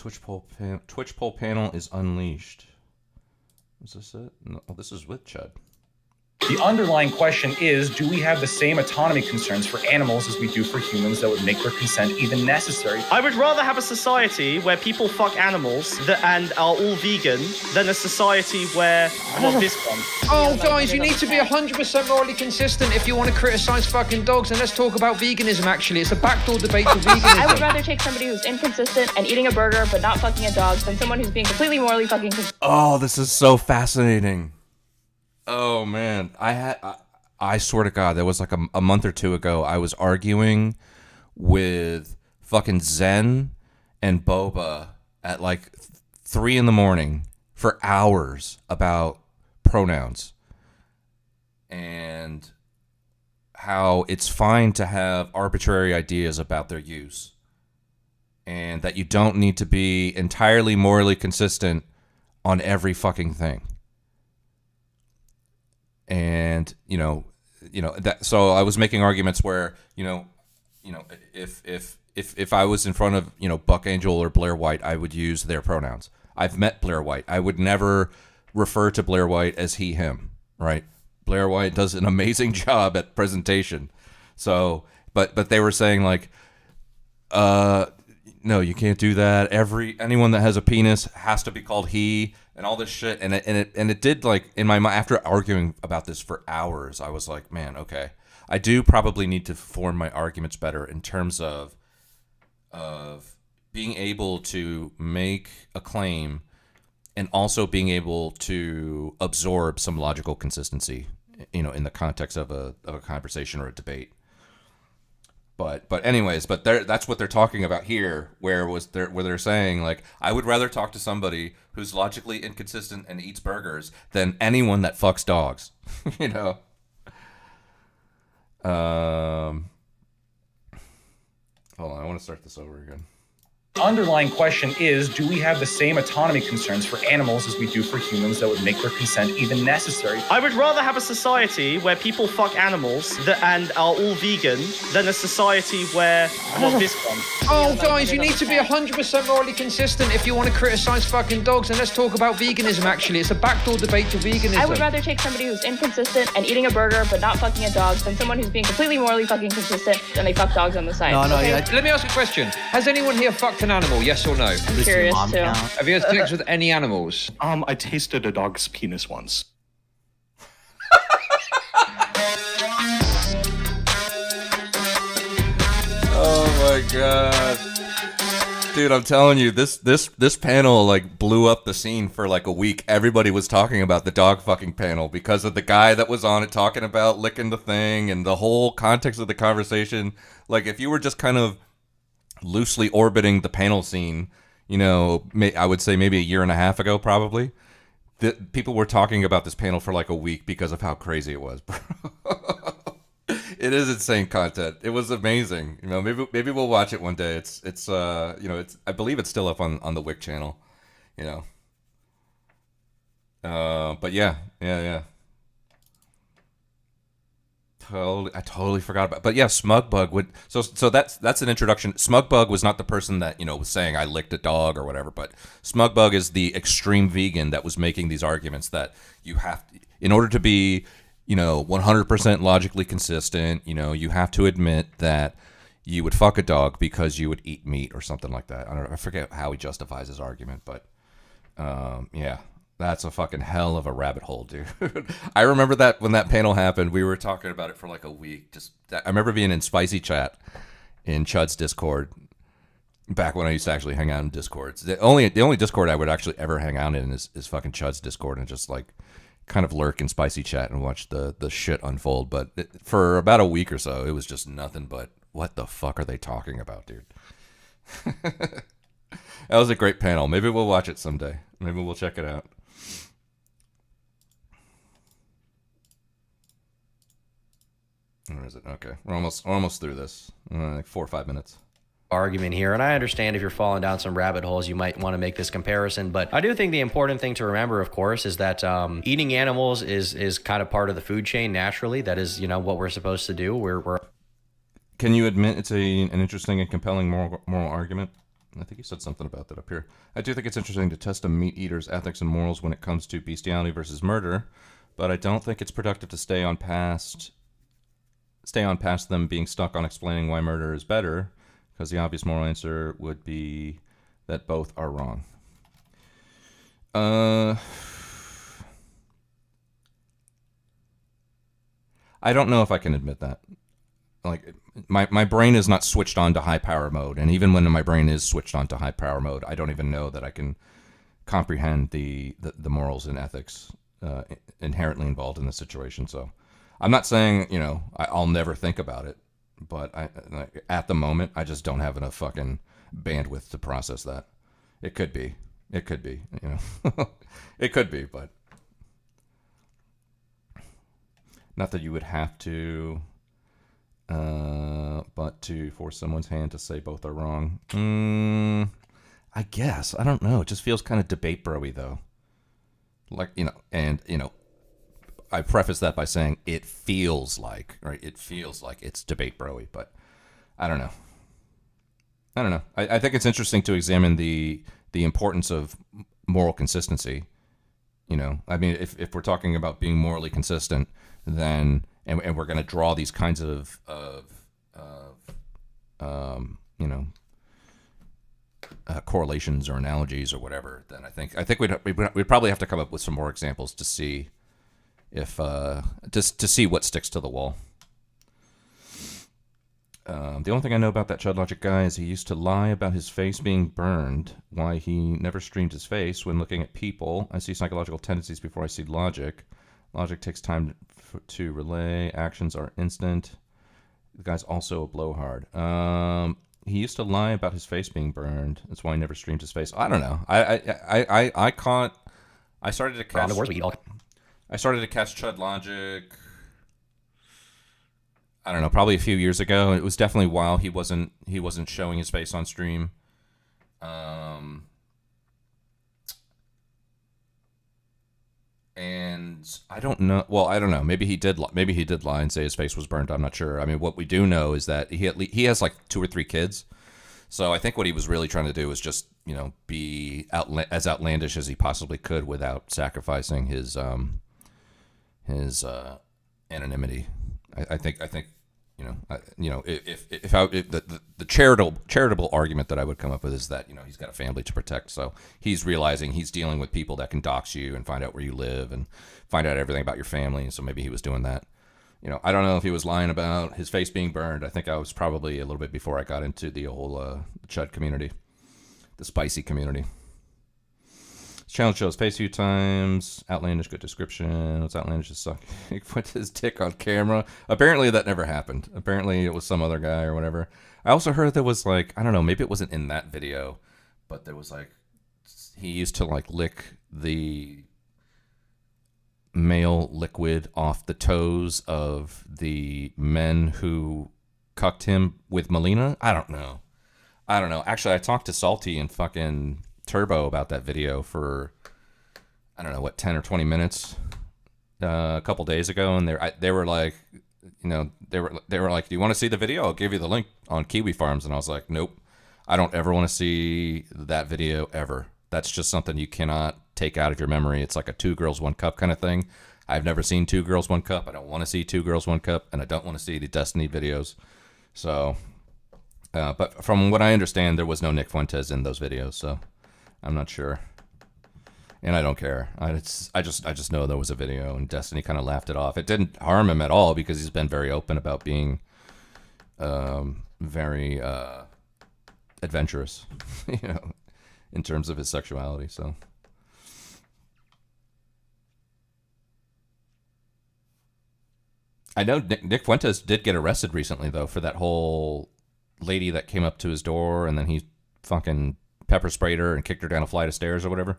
Speaker 11: Twitch poll panel is unleashed. Is this it? No, oh, this is with Chud.
Speaker 3: The underlying question is, do we have the same autonomy concerns for animals as we do for humans that would make their consent even necessary?
Speaker 22: I would rather have a society where people fuck animals and are all vegan than a society where, well, this one.
Speaker 23: Oh, guys, you need to be 100% morally consistent if you want to criticize fucking dogs. And let's talk about veganism, actually. It's a backdoor debate for veganism.
Speaker 24: I would rather take somebody who's inconsistent and eating a burger but not fucking a dog than someone who's being completely morally fucking consistent.
Speaker 11: Oh, this is so fascinating. Oh man, I swear to God, that was like a month or two ago. I was arguing with fucking Zen and Boba at like 3 a.m. for hours about pronouns and how it's fine to have arbitrary ideas about their use and that you don't need to be entirely morally consistent on every fucking thing. And that. So I was making arguments where if I was in front of Buck Angel or Blair White, I would use their pronouns. I've met Blair White. I would never refer to Blair White as he, him. Right? Blair White does an amazing job at presentation. So, but they were saying like, no, you can't do that. Anyone that has a penis has to be called he. And all this shit, and it did, like, in my mind, after arguing about this for hours, I was like, man, okay, I do probably need to form my arguments better in terms of being able to make a claim and also being able to absorb some logical consistency, in the context of a conversation or a debate. But anyways, that's what they're talking about here, where they're saying like, I would rather talk to somebody who's logically inconsistent and eats burgers than anyone that fucks dogs. Hold on, I want to start this over again.
Speaker 3: The underlying question is, do we have the same autonomy concerns for animals as we do for humans that would make their consent even necessary?
Speaker 22: I would rather have a society where people fuck animals and are all vegan than a society where, well, this one.
Speaker 23: Oh, guys, you need to be 100% morally consistent if you want to criticize fucking dogs. And let's talk about veganism, actually. It's a backdoor debate for veganism.
Speaker 24: I would rather take somebody who's inconsistent and eating a burger but not fucking a dog than someone who's being completely morally fucking consistent and they fuck dogs on the side.
Speaker 23: Let me ask you a question. Has anyone here fucked an animal, yes or no?
Speaker 24: I'm curious too.
Speaker 23: Have you had sex with any animals?
Speaker 25: I tasted a dog's penis once.
Speaker 11: Oh my God. Dude, I'm telling you, this panel like blew up the scene for like a week. Everybody was talking about the dog fucking panel because of the guy that was on it talking about licking the thing and the whole context of the conversation. Like, if you were just kind of loosely orbiting the panel scene, I would say maybe a year and a half ago, probably, people were talking about this panel for like a week because of how crazy it was, bro. It is insane content. It was amazing. Maybe we'll watch it one day. It's I believe it's still up on the Wick channel, but yeah. I totally forgot about it. But yeah, Smugbug would so that's an introduction. Smugbug was not the person that was saying I licked a dog or whatever, but Smugbug is the extreme vegan that was making these arguments that you have to, in order to be 100% logically consistent, you have to admit that you would fuck a dog because you would eat meat or something like that. I forget how he justifies his argument, but yeah. That's a fucking hell of a rabbit hole, dude. I remember that when that panel happened, we were talking about it for like a week. I remember being in Spicy Chat in Chud's Discord back when I used to actually hang out in Discords. The only Discord I would actually ever hang out in is fucking Chud's Discord and just like kind of lurk in Spicy Chat and watch the shit unfold. But for about a week or so, it was just nothing but what the fuck are they talking about, dude? That was a great panel. Maybe we'll watch it someday. Maybe we'll check it out. Where is it? Okay, we're almost through this. Like 4 or 5 minutes.
Speaker 14: Argument here, and I understand if you're falling down some rabbit holes, you might want to make this comparison, but I do think the important thing to remember, of course, is that eating animals is kind of part of the food chain naturally. That is, what we're supposed to do. We're
Speaker 11: Can you admit it's an interesting and compelling moral argument? I think he said something about that up here. I do think it's interesting to test a meat eater's ethics and morals when it comes to bestiality versus murder, but I don't think it's productive to stay on past them being stuck on explaining why murder is better, because the obvious moral answer would be that both are wrong. I don't know if I can admit that. Like, my brain is not switched on to high power mode, and even when my brain is switched on to high power mode, I don't even know that I can comprehend the morals and ethics inherently involved in the situation. So I'm not saying, you know, I'll never think about it, but at the moment, I just don't have enough fucking bandwidth to process that. It could be, you know, it could be, but not that you would have to, but to force someone's hand to say both are wrong. I guess. I don't know. It just feels kind of debate bro-y, though. Like, you know, and, you know, I preface that by saying it feels like, right? It feels like it's debate bro-y, but I don't know. I think it's interesting to examine the importance of moral consistency. You know, I mean, if we're talking about being morally consistent, then and we're going to draw these kinds of you know, correlations or analogies or whatever, then I think we'd probably have to come up with some more examples to see if just to see what sticks to the wall. The only thing I know about that Chud Logic guy is he used to lie about his face being burned, why he never streamed his face when looking at people. I see psychological tendencies before I see logic. Logic takes time to relay. Actions are instant. The guy's also a blowhard. He used to lie about his face being burned. That's why he never streamed his face. I don't know. I started to catch Chud Logic, I don't know, probably a few years ago. It was definitely while he wasn't showing his face on stream. And I don't know. Well, I don't know. Maybe he did lie and say his face was burned. I'm not sure. I mean, what we do know is that he has like 2 or 3 kids. So I think what he was really trying to do was just, you know, be as outlandish as he possibly could without sacrificing his anonymity. I think you know, if the charitable argument that I would come up with is that, you know, he's got a family to protect, so he's realizing he's dealing with people that can dox you and find out where you live and find out everything about your family, and so maybe he was doing that. You know, I don't know if he was lying about his face being burned. I think I was probably a little bit before I got into the whole Chud community, the spicy community. This channel shows face a few times. Outlandish, good description. What's outlandish is suck. He put his dick on camera. Apparently that never happened. Apparently it was some other guy or whatever. I also heard there was like, I don't know, maybe it wasn't in that video, but there was like, he used to like lick the male liquid off the toes of the men who cucked him with Melina. I don't know. Actually, I talked to Salty and fucking Turbo about that video for, I don't know, what, 10 or 20 minutes a couple days ago, and they were like, you know, they were like, do you want to see the video? I'll give you the link on Kiwi Farms. And I was like, nope, I don't ever want to see that video ever. That's just something you cannot take out of your memory. It's like a 2 girls 1 cup kind of thing. I've never seen 2 girls 1 cup. I don't want to see 2 girls 1 cup, and I don't want to see the Destiny videos. So, but from what I understand, there was no Nick Fuentes in those videos, so I'm not sure, and I don't care. I just know there was a video, and Destiny kind of laughed it off. It didn't harm him at all because he's been very open about being very adventurous, you know, in terms of his sexuality. So I know Nick Fuentes did get arrested recently, though, for that whole lady that came up to his door and then he fucking pepper sprayed her and kicked her down a flight of stairs or whatever.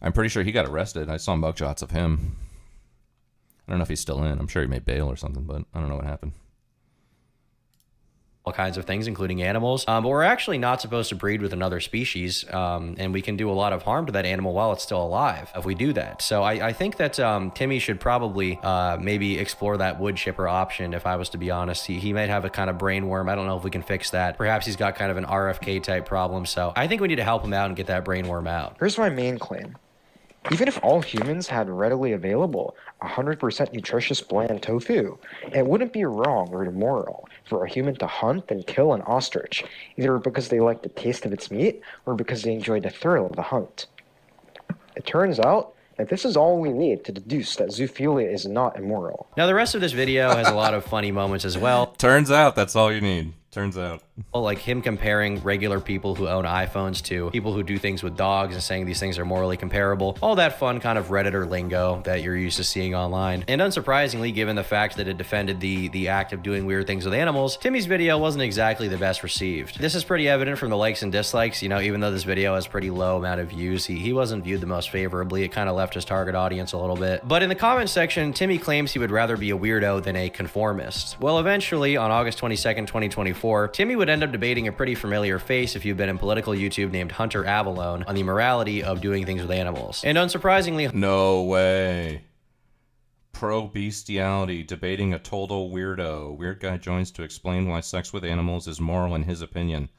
Speaker 11: I'm pretty sure he got arrested. I saw mugshots of him. I don't know if he's still in. I'm sure he made bail or something, but I don't know what happened.
Speaker 14: all kinds of things, including animals. But we're actually not supposed to breed with another species, and we can do a lot of harm to that animal while it's still alive if we do that. So I think that Timmy should probably maybe explore that wood chipper option, if I was to be honest. He might have a kind of brain worm. I don't know if we can fix that. Perhaps he's got kind of an RFK type problem. So I think we need to help him out and get that brain worm out.
Speaker 15: Here's my main claim. Even if all humans had readily available 100% nutritious bland tofu, it wouldn't be wrong or immoral for a human to hunt and kill an ostrich, either because they like the taste of its meat or because they enjoy the thrill of the hunt. It turns out that this is all we need to deduce that zoophilia is not immoral.
Speaker 14: Now, the rest of this video has a lot of funny moments as well.
Speaker 11: Turns out that's all you need. Turns out.
Speaker 14: Like him comparing regular people who own iPhones to people who do things with dogs and saying these things are morally comparable. All that fun kind of Redditor lingo that you're used to seeing online. And unsurprisingly, given the fact that it defended the act of doing weird things with animals, Timmy's video wasn't exactly the best received. This is pretty evident from the likes and dislikes. You know, even though this video has pretty low amount of views, he wasn't viewed the most favorably. It kind of left his target audience a little bit. But in the comment section, Timmy claims he would rather be a weirdo than a conformist. Well, eventually, on August 22nd, 2024, Timmy would end up debating a pretty familiar face if you've been in political YouTube named Hunter Avallone on the morality of doing things with animals. And unsurprisingly,
Speaker 11: no way. Pro bestiality, debating a total weirdo. Weird guy joins to explain why sex with animals is moral in his opinion.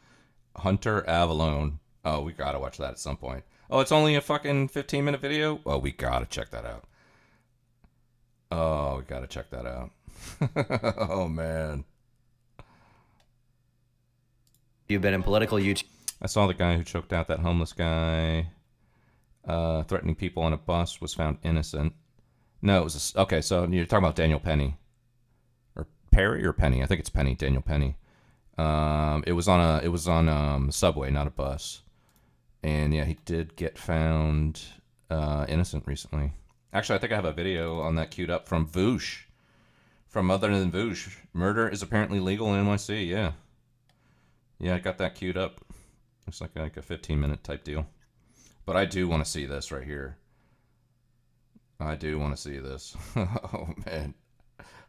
Speaker 11: Hunter Avallone. Oh, we gotta watch that at some point. Oh, it's only a fucking 15-minute video? Oh, we gotta check that out. Oh, we gotta check that out. Oh, man.
Speaker 14: You've been in political YouTube.
Speaker 11: I saw the guy who choked out that homeless guy, threatening people on a bus, was found innocent. No, it was okay. So you're talking about Daniel Penny, or Perry or Penny? I think it's Penny. Daniel Penny. It was on subway, not a bus, and yeah, he did get found innocent recently. Actually, I think I have a video on that queued up from Voosh, from Other Than Voosh. Murder is apparently legal in NYC. Yeah. Yeah, I got that queued up. Looks like a 15-minute type deal. But I do want to see this right here. I do want to see this. Oh, man.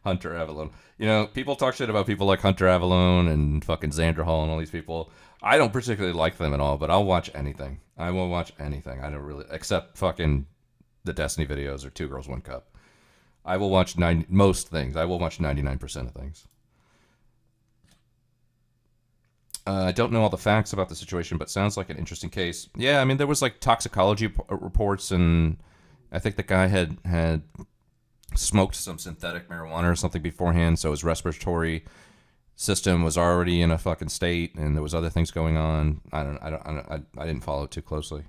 Speaker 11: Hunter Avallone. You know, people talk shit about people like Hunter Avallone and fucking Xander Hall and all these people. I don't particularly like them at all, but I'll watch anything. I will watch anything. I don't really... Except fucking the Destiny videos or Two Girls, One Cup. I will watch most things. I will watch 99% of things. I don't know all the facts about the situation, but sounds like an interesting case. Yeah, I mean, there was like toxicology reports, and I think the guy had smoked some synthetic marijuana or something beforehand, so his respiratory system was already in a fucking state, and there was other things going on. I didn't follow it too closely.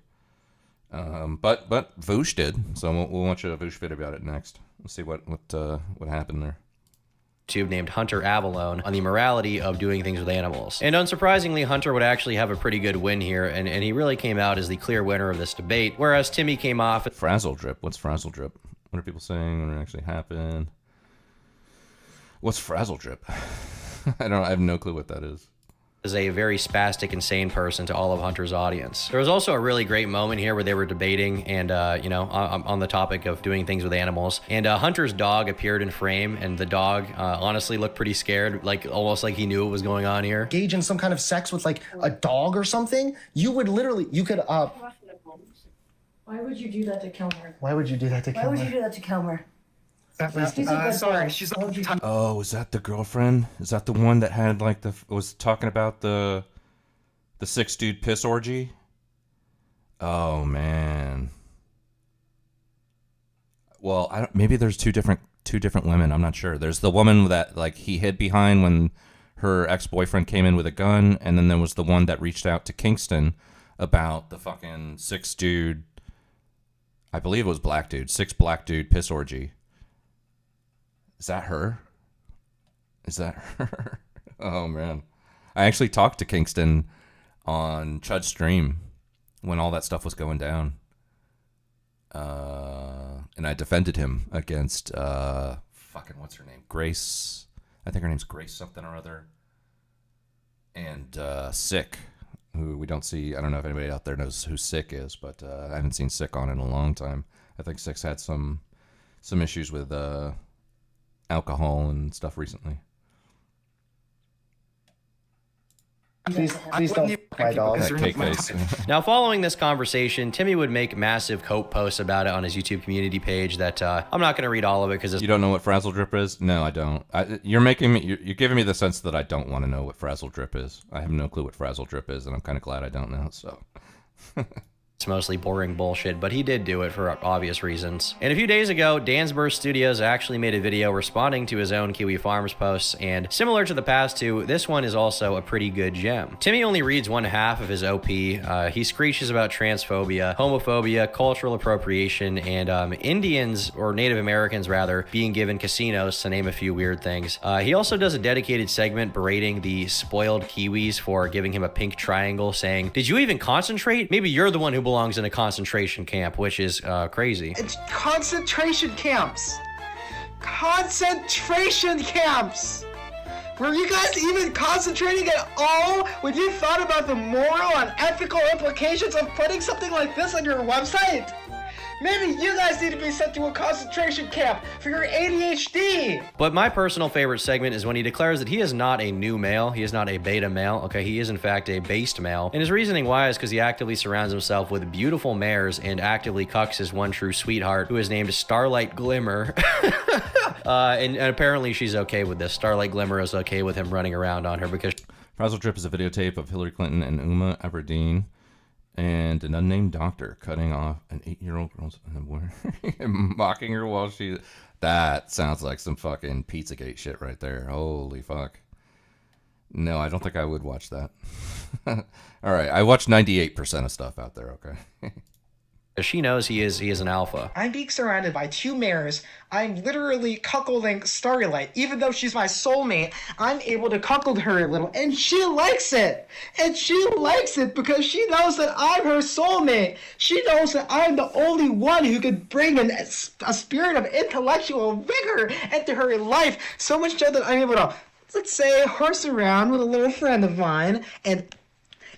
Speaker 11: But Voosh did, so we'll watch a Voosh video about it next. Let's see what happened there.
Speaker 14: YouTube named Hunter Avallone on the morality of doing things with animals. And unsurprisingly, Hunter would actually have a pretty good win here, and he really came out as the clear winner of this debate, whereas Timmy came off...
Speaker 11: Frazzle drip. What's frazzle drip? What are people saying when it actually happened? What's frazzle drip? I have no clue what that is.
Speaker 14: As a very spastic, insane person to all of Hunter's audience. There was also a really great moment here where they were debating and, you know, on the topic of doing things with animals. And Hunter's dog appeared in frame, and the dog honestly looked pretty scared, like almost like he knew what was going on here.
Speaker 1: Engage in some kind of sex with like a dog or something, you could Why would you do that to Kilmer? Why would you do that to Kilmer? Why would you do that to Kilmer? Sorry, she's
Speaker 11: Oh, is that the girlfriend? Is that the one that had like was talking about the 6-dude piss orgy? Oh man. Well, maybe there's two different women. I'm not sure. There's the woman that like he hid behind when her ex-boyfriend came in with a gun, and then there was the one that reached out to Kingston about the fucking 6-dude. I believe it was black dude, 6 black dude piss orgy. Is that her? Is that her? Oh, man. I actually talked to Kingston on Chud's stream when all that stuff was going down. And I defended him against, fucking, what's her name? Grace. I think her name's Grace something or other. And Sick, who we don't see. I don't know if anybody out there knows who Sick is, but I haven't seen Sick on in a long time. I think Sick's had some issues with alcohol and stuff recently.
Speaker 1: Please don't f my dog.
Speaker 11: Cake face.
Speaker 14: Now, following this conversation, Timmy would make massive cope posts about it on his YouTube community page that I'm not going to read all of it because
Speaker 11: You don't know what Frazzle Drip is? No, I don't. You're making me. You're giving me the sense that I don't want to know what Frazzle Drip is. I have no clue what Frazzle Drip is, and I'm kind of glad I don't know. So.
Speaker 14: it's mostly boring bullshit, but he did do it for obvious reasons. And a few days ago, Dansburst Studios actually made a video responding to his own Kiwi Farms posts, and similar to the past two, this one is also a pretty good gem. Timmy only reads one half of his OP. He screeches about transphobia, homophobia, cultural appropriation, and Indians, or Native Americans rather, being given casinos, to name a few weird things. He also does a dedicated segment berating the spoiled Kiwis for giving him a pink triangle, saying, "Did you even concentrate? Maybe you're the one who belongs in a concentration camp," which is crazy.
Speaker 2: It's concentration camps. Concentration camps. Were you guys even concentrating at all when you thought about the moral and ethical implications of putting something like this on your website? Maybe you guys need to be sent to a concentration camp for your ADHD.
Speaker 14: But my personal favorite segment is when he declares that he is not a new male. He is not a beta male. Okay, he is in fact a based male. And his reasoning why is because he actively surrounds himself with beautiful mares and actively cucks his one true sweetheart, who is named Starlight Glimmer. And apparently she's okay with this. Starlight Glimmer is okay with him running around on her because...
Speaker 11: Frazzle Drip is a videotape of Hillary Clinton and Uma Aberdeen and an unnamed doctor cutting off an 8-year-old girl's and mocking her while she... That sounds like some fucking Pizzagate shit right there. Holy fuck. No, I don't think I would watch that. All right, I watch 98% of stuff out there, okay?
Speaker 14: She knows he is an alpha.
Speaker 2: I'm being surrounded by two mares. I'm literally cuckolding Starlight. Even though she's my soulmate, I'm able to cuckold her a little, and she likes it. And she likes it because she knows that I'm her soulmate. She knows that I'm the only one who could bring a spirit of intellectual vigor into her life. So much so that I'm able to, let's say, horse around with a little friend of mine, and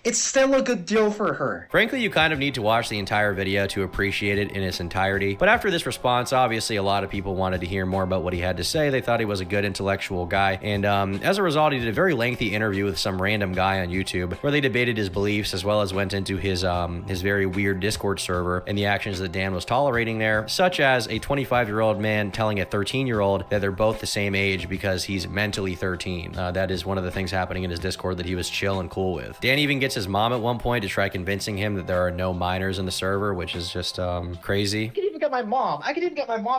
Speaker 2: it's still a good deal for her.
Speaker 14: Frankly, you kind of need to watch the entire video to appreciate it in its entirety. But after this response, obviously a lot of people wanted to hear more about what he had to say. They thought he was a good intellectual guy. And as a result, he did a very lengthy interview with some random guy on YouTube where they debated his beliefs as well as went into his very weird Discord server and the actions that Dan was tolerating there, such as a 25-year-old man telling a 13-year-old that they're both the same age because he's mentally 13. That is one of the things happening in his Discord that he was chill and cool with. Dan even gets his mom at one point to try convincing him that there are no minors in the server, which is just crazy.
Speaker 2: I could even get my mom.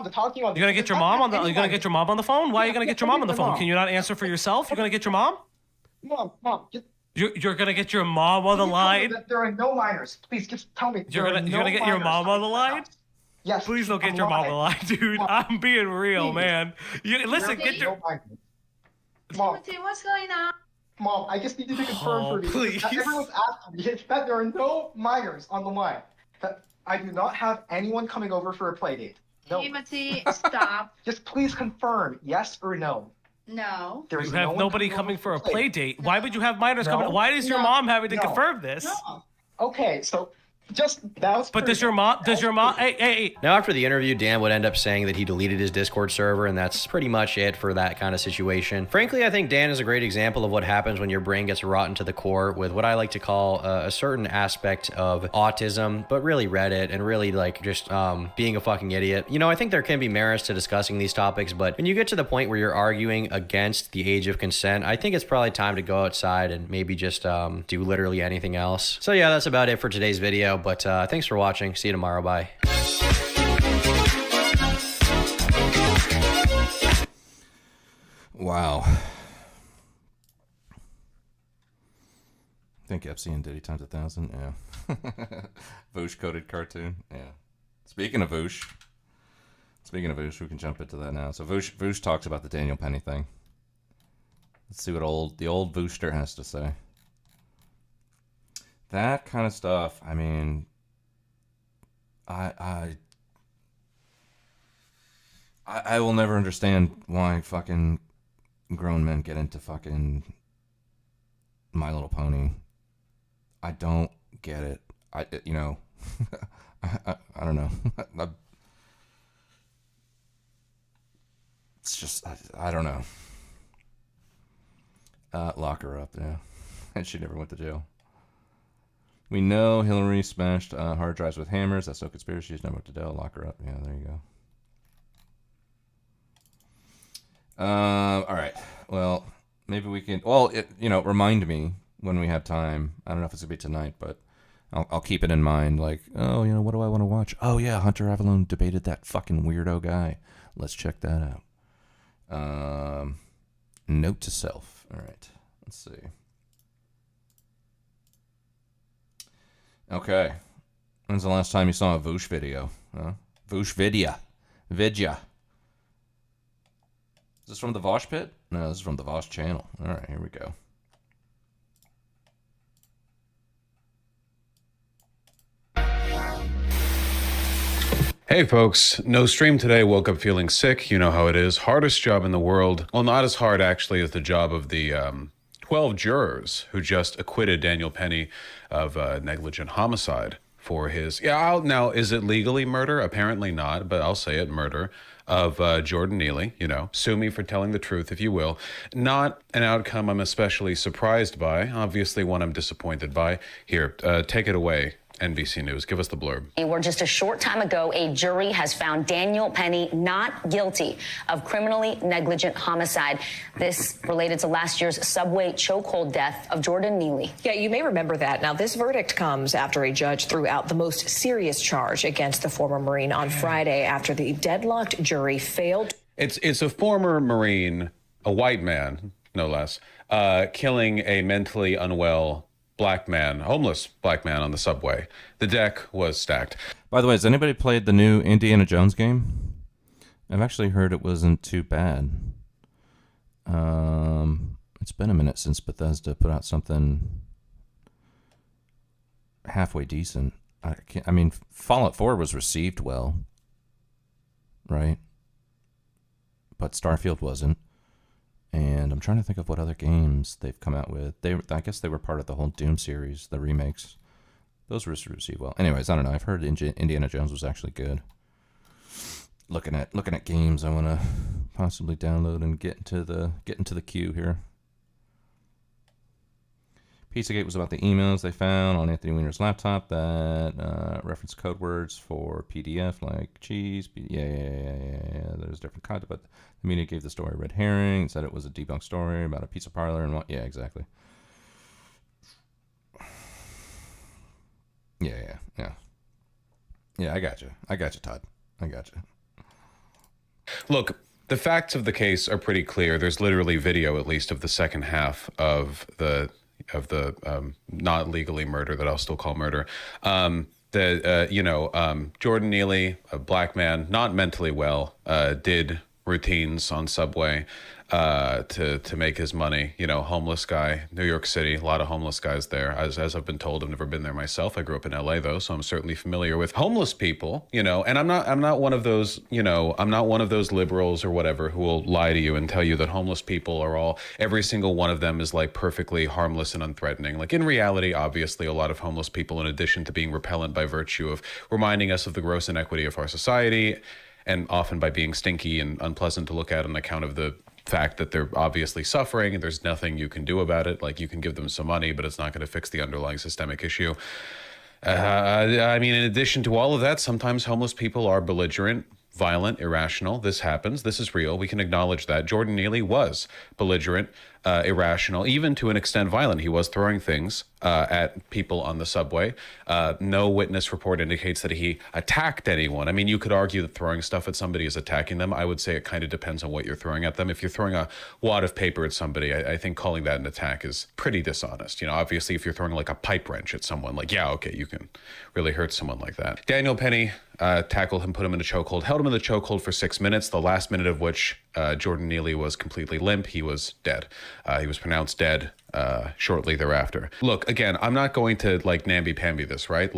Speaker 2: To talk to you on.
Speaker 4: You're gonna get your mom on the. You're gonna get your mom on the phone. Why are you gonna get your mom on the phone? Can you not answer for yourself? You're gonna get your mom.
Speaker 2: Mom.
Speaker 4: You're gonna get your mom on the line.
Speaker 2: There are no minors. Please, just tell me.
Speaker 4: You're gonna get your mom on the line.
Speaker 2: Yes.
Speaker 4: Please don't get your mom on the line, dude. I'm being real, man. Listen, get your.
Speaker 2: Mom.
Speaker 24: What's going on?
Speaker 2: Mom, I just need you to confirm for me.
Speaker 4: Please.
Speaker 2: Everyone's asking me that there are no minors on the line. That I do not have anyone coming over for a play date. No.
Speaker 24: Timothy, stop.
Speaker 2: Just please confirm, yes or no.
Speaker 24: No.
Speaker 4: You have nobody coming for a play date. Why would you have minors coming? Why is your mom having to confirm this?
Speaker 2: No. Okay, so just that's.
Speaker 4: But does your mom? Hey.
Speaker 14: Now, after the interview, Dan would end up saying that he deleted his Discord server, and that's pretty much it for that kind of situation. Frankly, I think Dan is a great example of what happens when your brain gets rotten to the core with what I like to call a certain aspect of autism, but really Reddit and really like just being a fucking idiot. You know, I think there can be merits to discussing these topics, but when you get to the point where you're arguing against the age of consent, I think it's probably time to go outside and maybe just do literally anything else. So yeah, that's about it for today's video. But thanks for watching. See you tomorrow. Bye.
Speaker 11: Wow. Think FC and Diddy times 1,000? Yeah. Voosh coded cartoon? Yeah. Speaking of Voosh, we can jump into that now. So Voosh talks about the Daniel Penny thing. Let's see what the old Vooster has to say. That kind of stuff, I mean, I will never understand why fucking grown men get into fucking My Little Pony. I don't get it. I don't know. It's just, I don't know. Lock her up, yeah. And she never went to jail. We know Hillary smashed hard drives with hammers. That's no conspiracy. She's never went to jail. Lock her up. Yeah, there you go. All right. Well, maybe we can. Well, remind me when we have time. I don't know if it's gonna be tonight, but I'll keep it in mind. Like, oh, what do I want to watch? Oh yeah, Hunter Avalon debated that fucking weirdo guy. Let's check that out. Note to self. All right. Let's see. Okay. When's the last time you saw a Voosh video? Voosh Vidya. Vidya. Is this from the Vosh Pit? No, this is from the Vosh channel. All right, here we go.
Speaker 5: Hey folks, no stream today, woke up feeling sick, you know how it is. Hardest job in the world. Well, not as hard actually as the job of the 12 jurors who just acquitted Daniel Penny of negligent homicide for his, now is it legally murder? Apparently not, but I'll say it, murder of Jordan Neely, sue me for telling the truth if you will. Not an outcome I'm especially surprised by, obviously one I'm disappointed by. Here, take it away. NBC News, give us the blurb.
Speaker 6: Where just a short time ago, a jury has found Daniel Penny not guilty of criminally negligent homicide. This related to last year's subway chokehold death of Jordan Neely.
Speaker 7: Yeah, you may remember that. Now, this verdict comes after a judge threw out the most serious charge against the former Marine on Friday after the deadlocked jury failed.
Speaker 5: It's a former Marine, a white man, no less, killing a mentally unwell black man, homeless black man on the subway. The deck was stacked.
Speaker 11: By the way, has anybody played the new Indiana Jones game? I've actually heard it wasn't too bad. It's been a minute since Bethesda put out something halfway decent. I mean, Fallout 4 was received well, right? But Starfield wasn't. And I'm trying to think of what other games they've come out with. I guess they were part of the whole Doom series, the remakes. Those were received well. Anyways, I don't know. I've heard Indiana Jones was actually good. Looking at games I want to possibly download and get into the queue here. Pizzagate was about the emails they found on Anthony Weiner's laptop that reference code words for PDF like cheese. Yeah. There's different content, but the media gave the story a red herring, said it was a debunked story about a pizza parlor and what. Yeah, exactly. Yeah. Yeah, I got you, Todd. I got you.
Speaker 5: Look, the facts of the case are pretty clear. There's literally video, at least, of the second half of the not legally murder that I'll still call murder. Jordan Neely, a black man, not mentally well, did routines on Subway to make his money. Homeless guy, New York City, a lot of homeless guys there. As I've been told, I've never been there myself. I grew up in LA though, so I'm certainly familiar with homeless people. And I'm not one of those. I'm not one of those liberals or whatever who will lie to you and tell you that homeless people are every single one of them is like perfectly harmless and unthreatening. Like in reality, obviously, a lot of homeless people, in addition to being repellent by virtue of reminding us of the gross inequity of our society, and often by being stinky and unpleasant to look at on account of the fact that they're obviously suffering and there's nothing you can do about it. Like you can give them some money, but it's not going to fix the underlying systemic issue. In addition to all of that, sometimes homeless people are belligerent, violent, irrational. This happens. This is real. We can acknowledge that. Jordan Neely was belligerent, irrational, even to an extent violent. He was throwing things at people on the subway. No witness report indicates that he attacked anyone. I mean, you could argue that throwing stuff at somebody is attacking them. I would say it kind of depends on what you're throwing at them. If you're throwing a wad of paper at somebody, I think calling that an attack is pretty dishonest. Obviously, if you're throwing like a pipe wrench at someone, you can really hurt someone like that. Daniel Penny tackled him, put him in a chokehold, held him in the chokehold for 6 minutes, the last minute of which Jordan Neely was completely limp. He was dead. He was pronounced dead shortly thereafter. Look, again, I'm not going to namby-pamby this, right?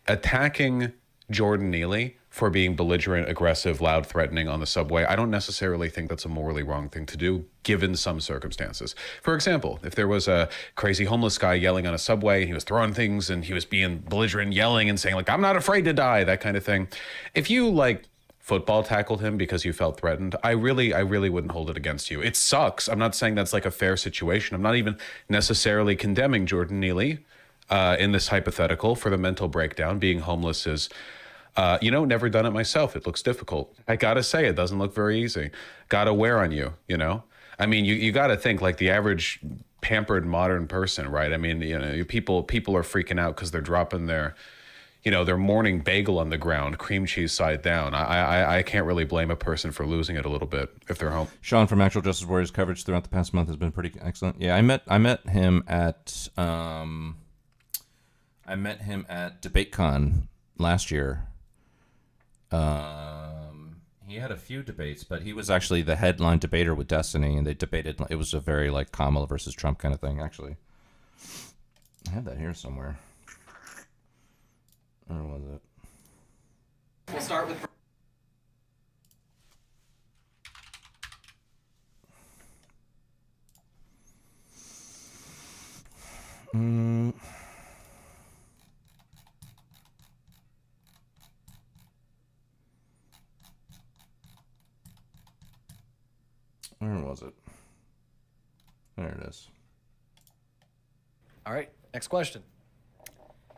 Speaker 5: Attacking Jordan Neely for being belligerent, aggressive, loud, threatening on the subway, I don't necessarily think that's a morally wrong thing to do, given some circumstances. For example, if there was a crazy homeless guy yelling on a subway, and he was throwing things, and he was being belligerent, yelling and saying, I'm not afraid to die, that kind of thing. If you, football tackled him because you felt threatened, I really wouldn't hold it against you. It sucks. I'm not saying that's like a fair situation. I'm not even necessarily condemning Jordan Neely in this hypothetical for the mental breakdown. Being homeless is, never done it myself. It looks difficult. I gotta say, it doesn't look very easy. Gotta wear on you, I mean, you gotta think like the average pampered modern person, right? I mean, people are freaking out because they're dropping their morning bagel on the ground, cream cheese side down. I can't really blame a person for losing it a little bit if they're home.
Speaker 11: Sean from Actual Justice Warriors coverage throughout the past month has been pretty excellent. Yeah, I met him at DebateCon last year. He had a few debates, but he was actually the headline debater with Destiny, and they debated. It was a very like Kamala versus Trump kind of thing. Actually, I have that here somewhere. Where was it?
Speaker 14: We'll start with.
Speaker 11: Where was it? There it is.
Speaker 8: All right, next question.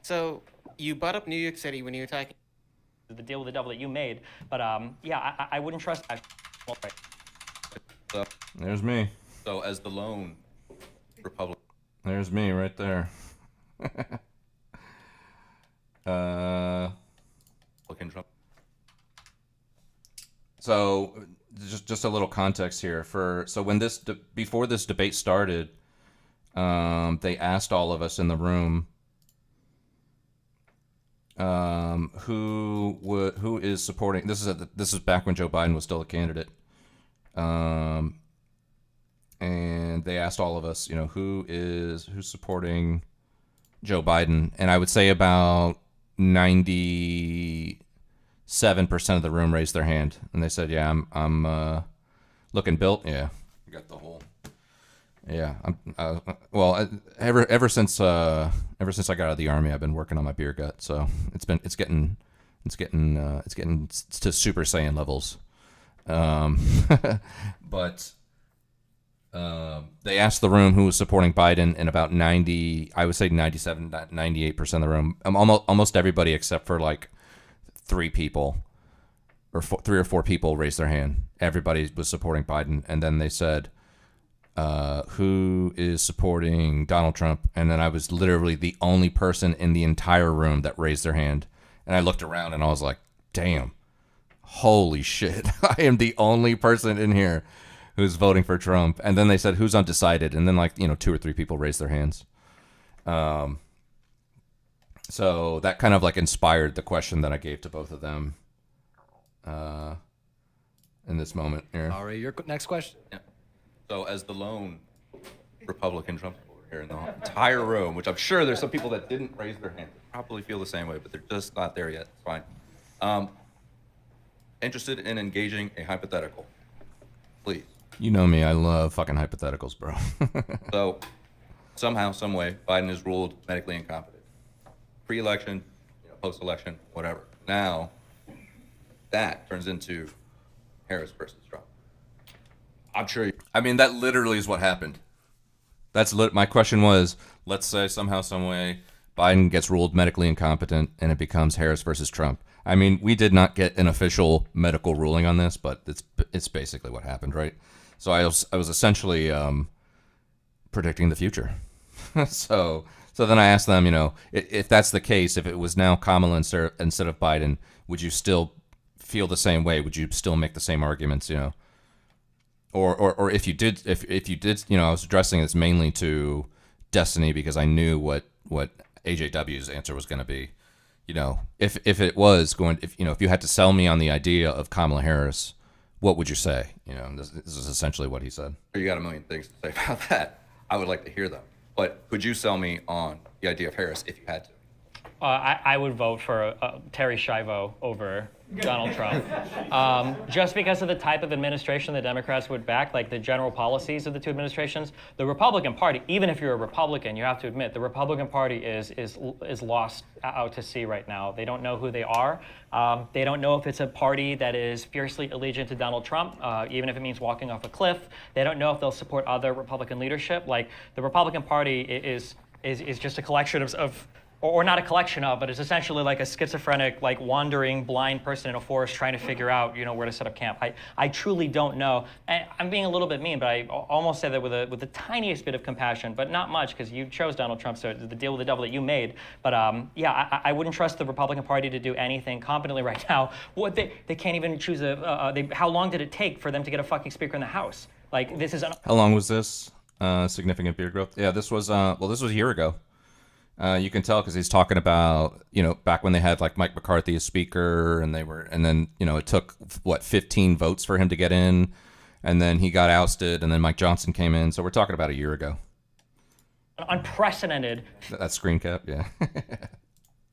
Speaker 8: So you brought up New York City when you were talking
Speaker 9: the deal with the devil that you made, but I wouldn't trust that.
Speaker 11: There's me.
Speaker 5: So as the lone Republican.
Speaker 11: There's me right there. So just a little context here so when before this debate started, they asked all of us in the room who is supporting. This is back when Joe Biden was still a candidate, and they asked all of us, who's supporting Joe Biden, and I would say about 97% of the room raised their hand, and they said, "Yeah, I'm looking built." Yeah, you got the whole. Yeah, ever since I got out of the Army, I've been working on my beer gut, so it's getting to Super Saiyan levels. But they asked the room who was supporting Biden, and about 97, 98% of the room, almost everybody except for like 3 people, or 3 or 4 people raised their hand. Everybody was supporting Biden, and then they said, who is supporting Donald Trump? And then I was literally the only person in the entire room that raised their hand. And I looked around and I was like, damn, holy shit. I am the only person in here who's voting for Trump. And then they said, who's undecided? And then 2 or 3 people raised their hands. So that kind of inspired the question that I gave to both of them in this moment here.
Speaker 8: All right, your next question.
Speaker 5: Yeah. So as the lone Republican Trump supporter here in the entire room, which I'm sure there's some people that didn't raise their hand, probably feel the same way, but they're just not there yet. It's fine. Interested in engaging a hypothetical, please.
Speaker 11: You know me, I love fucking hypotheticals, bro.
Speaker 5: So somehow, some way, Biden is ruled medically incompetent. Pre-election, post-election, whatever. Now, that turns into Harris versus Trump. I'm sure.
Speaker 11: I mean, that literally is what happened. My question was, let's say somehow, some way, Biden gets ruled medically incompetent and it becomes Harris versus Trump. I mean, we did not get an official medical ruling on this, but it's basically what happened, right? So I was essentially predicting the future. So then I asked them, if that's the case, if it was now Kamala instead of Biden, would you still feel the same way? Would you still make the same arguments, Or if you did, I was addressing this mainly to Destiny because I knew what AJW's answer was going to be. If it was going, if you had to sell me on the idea of Kamala Harris, what would you say? This is essentially what he said.
Speaker 5: You got a million things to say about that. I would like to hear them. But could you sell me on the idea of Harris if you had to?
Speaker 9: I would vote for Terry Schiavo over Donald Trump. Just because of the type of administration the Democrats would back, like the general policies of the two administrations. The Republican Party, even if you're a Republican, you have to admit, the Republican Party is lost out to sea right now. They don't know who they are. They don't know if it's a party that is fiercely allegiant to Donald Trump, even if it means walking off a cliff. They don't know if they'll support other Republican leadership. Like, the Republican Party is just a collection of or not a collection of, but it's essentially like a schizophrenic, like wandering blind person in a forest trying to figure out, where to set up camp. I truly don't know. And I'm being a little bit mean, but I almost say that with the tiniest bit of compassion, but not much, because you chose Donald Trump, so the deal with the devil that you made. But I wouldn't trust the Republican Party to do anything competently right now. What they can't even choose how long did it take for them to get a fucking speaker in the House? Like, this is
Speaker 11: How long was this? Significant beard growth? Yeah, this was a year ago. You can tell because he's talking about, back when they had like Mike McCarthy as speaker, and then it took 15 votes for him to get in, and then he got ousted, and then Mike Johnson came in. So we're talking about a year ago.
Speaker 9: Unprecedented.
Speaker 11: That screen cap, yeah.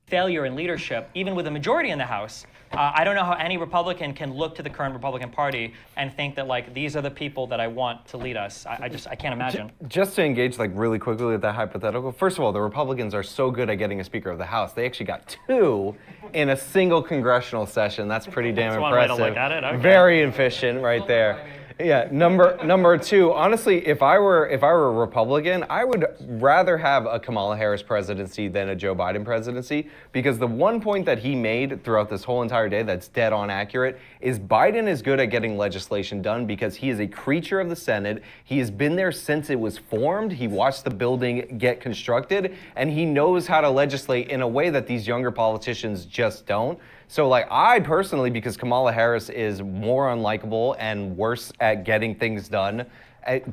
Speaker 9: Failure in leadership, even with a majority in the House. I don't know how any Republican can look to the current Republican Party and think that, like, these are the people that I want to lead us. I can't imagine.
Speaker 10: Just to engage, like, really quickly with that hypothetical, first of all, the Republicans are so good at getting a Speaker of the House. They actually got 2 in a single congressional session. That's pretty damn
Speaker 9: That's
Speaker 10: impressive.
Speaker 9: one way to look at it. Okay.
Speaker 10: Very efficient right there. Yeah, number 2, honestly, if I were a Republican, I would rather have a Kamala Harris presidency than a Joe Biden presidency, because the one point that he made throughout this whole entire day that's dead on accurate is Biden is good at getting legislation done because he is a creature of the Senate. He has been there since it was formed. He watched the building get constructed, and he knows how to legislate in a way that these younger politicians just don't. So, like, I personally, because Kamala Harris is more unlikable and worse at getting things done,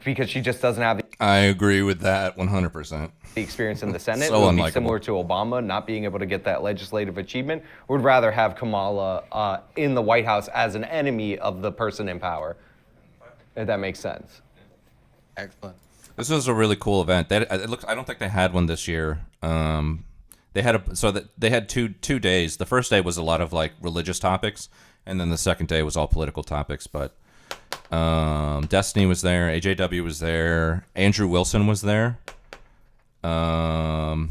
Speaker 10: because she just doesn't have
Speaker 11: I agree with that 100%.
Speaker 10: the experience in the Senate.
Speaker 11: So
Speaker 10: it would be
Speaker 11: unlikable.
Speaker 10: similar to Obama, not being able to get that legislative achievement. Would rather have Kamala in the White House as an enemy of the person in power, if that makes sense.
Speaker 11: Excellent. This was a really cool event. I don't think they had one this year. They had two days. The first day was a lot of like religious topics, and then the second day was all political topics. But Destiny was there, AJW was there, Andrew Wilson was there. I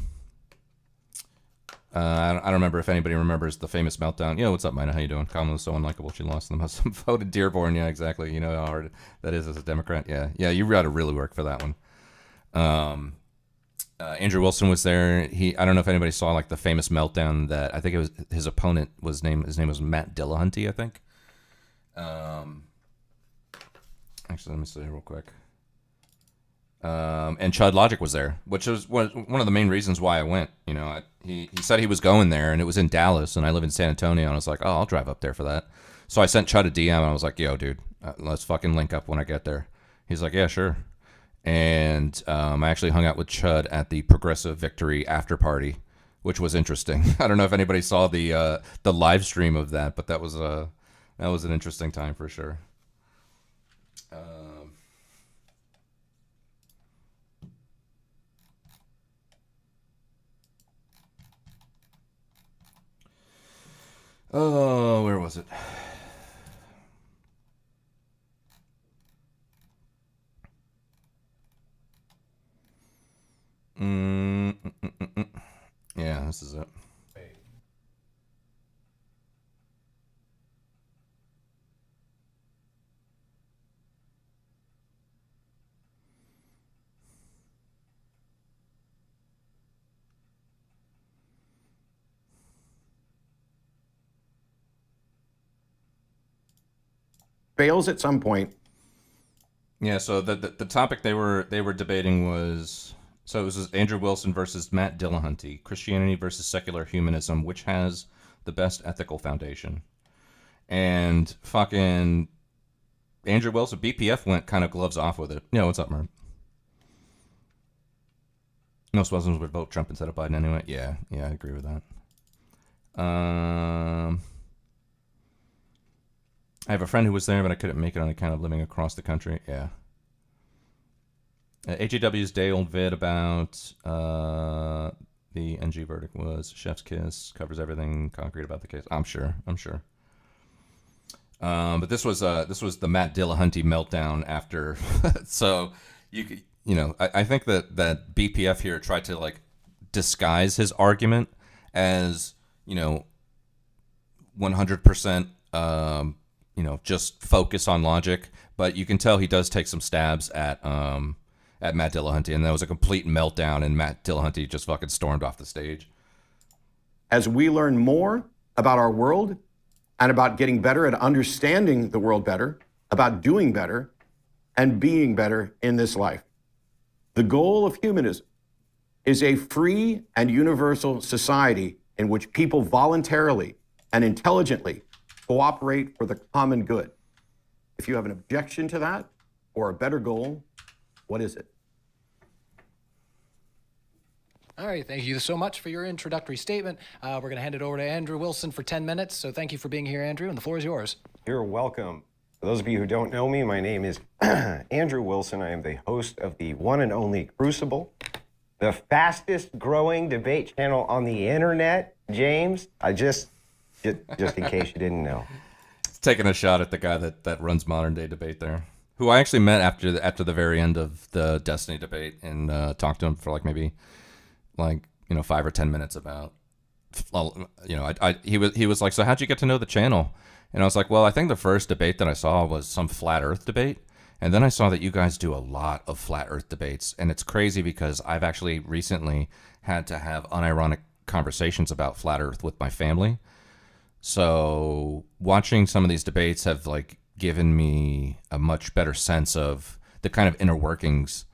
Speaker 11: don't remember if anybody remembers the famous meltdown. What's up, Mina? How you doing? Kamala's so unlikable. She lost the Muslim vote in Dearborn. Yeah, exactly. You know how hard that is as a Democrat. Yeah. You got to really work for that one. Andrew Wilson was there. I don't know if anybody saw like the famous meltdown that I think it was his opponent his name was Matt Dillahunty, I think. Actually, let me see real quick. And Chud Logic was there, which was one of the main reasons why I went. He said he was going there, and it was in Dallas, and I live in San Antonio, and I was like, oh, I'll drive up there for that. So I sent Chud a DM, and I was like, yo, dude, let's fucking link up when I get there. He's like, yeah, sure. And I actually hung out with Chud at the Progressive Victory after party, which was interesting. I don't know if anybody saw the live stream of that, but that was an interesting time for sure. Oh, where was it? Yeah, this is it.
Speaker 12: Fails at some point.
Speaker 11: Yeah, so the topic they were debating was, so it was Andrew Wilson versus Matt Dillahunty, Christianity versus secular humanism, which has the best ethical foundation. And fucking Andrew Wilson, BPF went kind of gloves off with it. Yeah, what's up, Merv? Most Muslims would vote Trump instead of Biden anyway. Yeah, I agree with that. I have a friend who was there, but I couldn't make it on account of living across the country. Yeah. AJW's day-old vid about the the NG verdict was. Chef's kiss, covers everything concrete about the case. I'm sure. But this was the Matt Dillahunty meltdown after. So I think that BPF here tried to like disguise his argument as 100% just focus on logic, but you can tell he does take some stabs at Matt Dillahunty, and that was a complete meltdown, and Matt Dillahunty just fucking stormed off the stage.
Speaker 12: As we learn more about our world and about getting better at understanding the world better, about doing better and being better in this life. The goal of humanism is a free and universal society in which people voluntarily and intelligently cooperate for the common good. If you have an objection to that or a better goal, what is it?
Speaker 17: All right, thank you so much for your introductory statement. We're going to hand it over to Andrew Wilson for 10 minutes. So thank you for being here, Andrew, and the floor is yours.
Speaker 18: You're welcome. For those of you who don't know me, my name is Andrew Wilson. I am the host of the one and only Crucible, the fastest growing debate channel on the internet. James, just in case you didn't know.
Speaker 11: It's taking a shot at the guy that runs Modern Day Debate there, who I actually met after the very end of the Destiny debate and talked to him for maybe 5 or 10 minutes about, he was like, so how'd you get to know the channel? And I was like, well, I think the first debate that I saw was some flat earth debate. And then I saw that you guys do a lot of flat earth debates. And it's crazy because I've actually recently had to have unironic conversations about flat earth with my family. So watching some of these debates have given me a much better sense of the kind of inner workings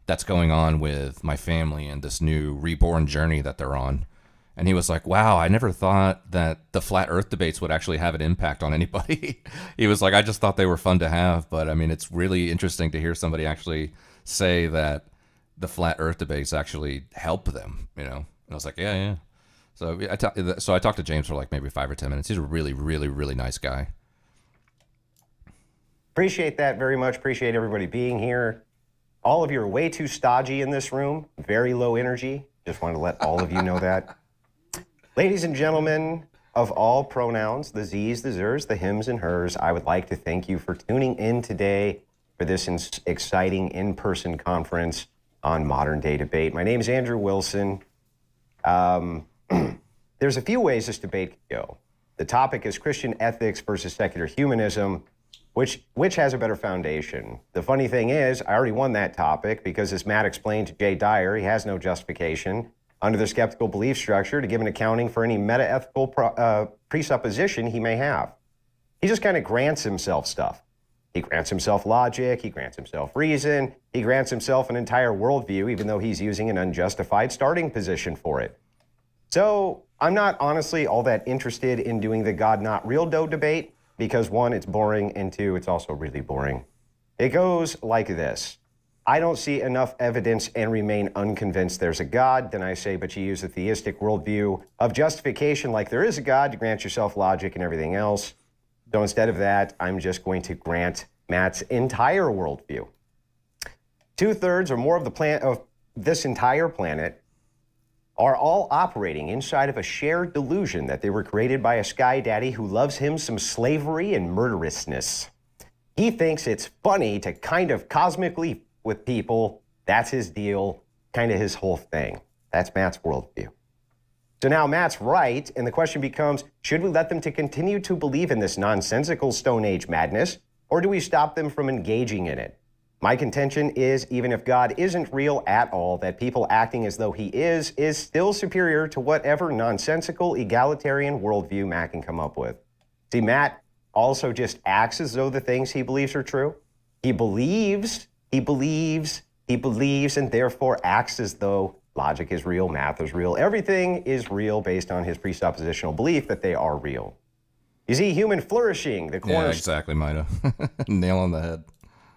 Speaker 11: that's going on with my family and this new reborn journey that they're on. And he was like, wow, I never thought that the flat earth debates would actually have an impact on anybody. He was like, I just thought they were fun to have. But I mean, it's really interesting to hear somebody actually say that the flat earth debates actually help them, And I was like, yeah. So I talked to James for maybe 5 or 10 minutes. He's a really, really, really nice guy.
Speaker 18: Appreciate that very much. Appreciate everybody being here. All of you are way too stodgy in this room. Very low energy. Just wanted to let all of you know that. Ladies and gentlemen of all pronouns, the Z's, the Zers, the hims, and hers, I would like to thank you for tuning in today for this exciting in-person conference on Modern Day Debate. My name is Andrew Wilson. There's a few ways this debate can go. The topic is Christian ethics versus secular humanism. Which has a better foundation? The funny thing is, I already won that topic because, as Matt explained to Jay Dyer, he has no justification under the skeptical belief structure to give an accounting for any meta-ethical presupposition he may have. He just kind of grants himself stuff. He grants himself logic, he grants himself reason, he grants himself an entire worldview, even though he's using an unjustified starting position for it. So I'm not honestly all that interested in doing the God not real dough debate, because one, it's boring, and two, it's also really boring. It goes like this. I don't see enough evidence and remain unconvinced there's a God. Then I say, but you use a theistic worldview of justification like there is a God to grant yourself logic and everything else. So instead of that, I'm just going to grant Matt's entire worldview. 2/3 or more of this entire planet are all operating inside of a shared delusion that they were created by a sky daddy who loves him some slavery and murderousness. He thinks it's funny to kind of cosmically with people. That's his deal, kind of his whole thing. That's Matt's worldview. So now Matt's right, and the question becomes, should we let them to continue to believe in this nonsensical Stone Age madness, or do we stop them from engaging in it? My contention is, even if God isn't real at all, that people acting as though he is still superior to whatever nonsensical, egalitarian worldview Matt can come up with. See, Matt also just acts as though the things he believes are true. He believes, and therefore acts as though logic is real, math is real. Everything is real based on his presuppositional belief that they are real. You see, human flourishing, the cornerstone.
Speaker 11: Yeah, exactly, Mida. Nail on the head.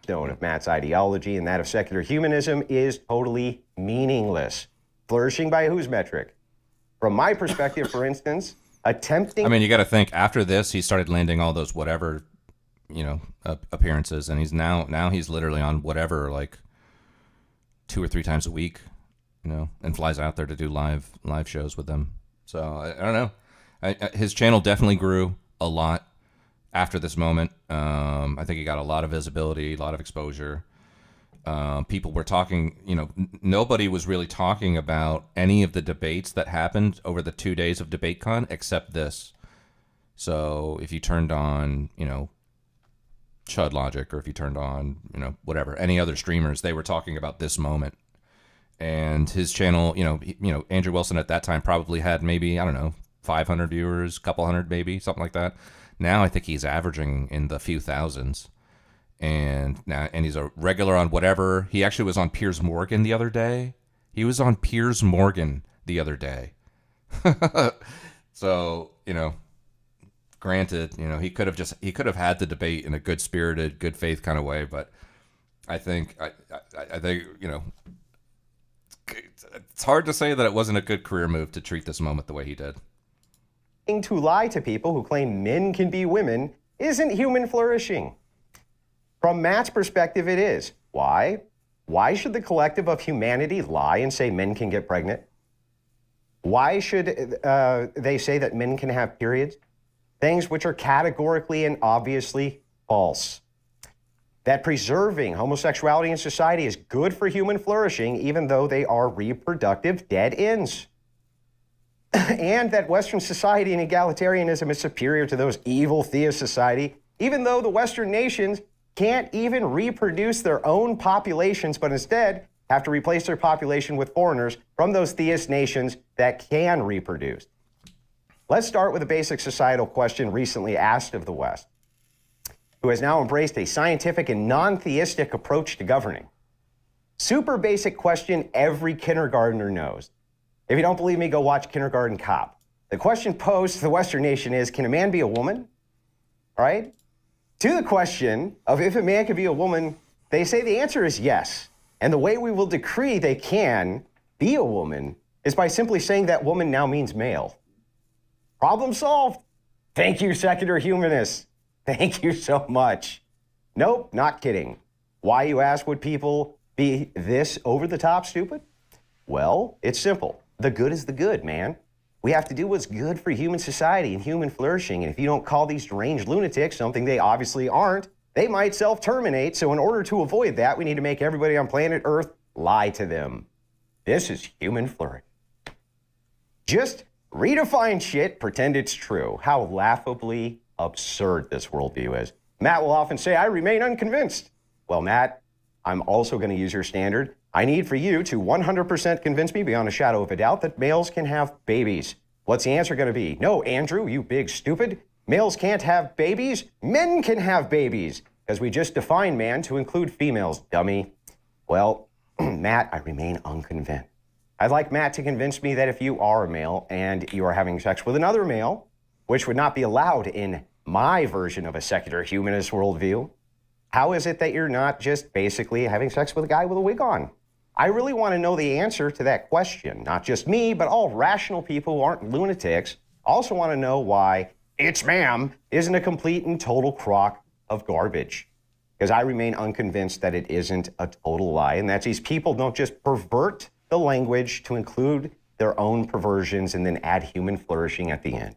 Speaker 18: Of Matt's ideology and that of secular humanism is totally meaningless. Flourishing by whose metric? From my perspective, for instance, attempting...
Speaker 11: I mean, you got to think, after this, he started landing all those whatever, appearances, and he's now he's literally on whatever, 2 or 3 times a week. and flies out there to do live shows with them. So I don't know. His channel definitely grew a lot after this moment. I think he got a lot of visibility, a lot of exposure. People were talking, nobody was really talking about any of the debates that happened over the 2 days of DebateCon except this. So if you turned on, Chud Logic, or if you turned on, whatever, any other streamers, they were talking about this moment. And his channel, Andrew Wilson at that time probably had maybe, 500 viewers, couple hundred maybe, something like that. Now I think he's averaging in the few thousands. And he's a regular on whatever. He actually was on Piers Morgan the other day. So, granted, he could have had the debate in a good spirited, good faith kind of way, but I think it's hard to say that it wasn't a good career move to treat this moment the way he did.
Speaker 18: To lie to people who claim men can be women isn't human flourishing. From Matt's perspective, it is. Why? Why should the collective of humanity lie and say men can get pregnant? Why should they say that men can have periods? Things which are categorically and obviously false. That preserving homosexuality in society is good for human flourishing, even though they are reproductive dead ends. And that Western society and egalitarianism is superior to those evil theist society, even though the Western nations can't even reproduce their own populations, but instead have to replace their population with foreigners from those theist nations that can reproduce. Let's start with a basic societal question recently asked of the West, who has now embraced a scientific and non-theistic approach to governing. Super basic question every kindergartner knows. If you don't believe me, go watch Kindergarten Cop. The question posed to the Western nation is, can a man be a woman? All right? To the question of if a man can be a woman, they say the answer is yes. And the way we will decree they can be a woman is by simply saying that woman now means male. Problem solved. Thank you, secular humanists. Thank you so much. Nope, not kidding. Why, you ask, would people be this over-the-top stupid? Well, it's simple. The good is the good, man. We have to do what's good for human society and human flourishing. And if you don't call these deranged lunatics something they obviously aren't, they might self-terminate. So in order to avoid that, we need to make everybody on planet Earth lie to them. This is human flourishing. Just redefine shit, pretend it's true. How laughably absurd this worldview is. Matt will often say, I remain unconvinced. Well, Matt, I'm also going to use your standard. I need for you to 100% convince me beyond a shadow of a doubt that males can have babies. What's the answer going to be? No, Andrew, you big stupid. Males can't have babies. Men can have babies. Because we just defined man to include females, dummy. Well, Matt, I remain unconvinced. I'd like Matt to convince me that if you are a male and you are having sex with another male, which would not be allowed in my version of a secular humanist worldview, how is it that you're not just basically having sex with a guy with a wig on? I really want to know the answer to that question. Not just me, but all rational people who aren't lunatics also want to know why "it's ma'am" isn't a complete and total crock of garbage. Because I remain unconvinced that it isn't a total lie, and that these people don't just pervert the language to include their own perversions and then add human flourishing at the end.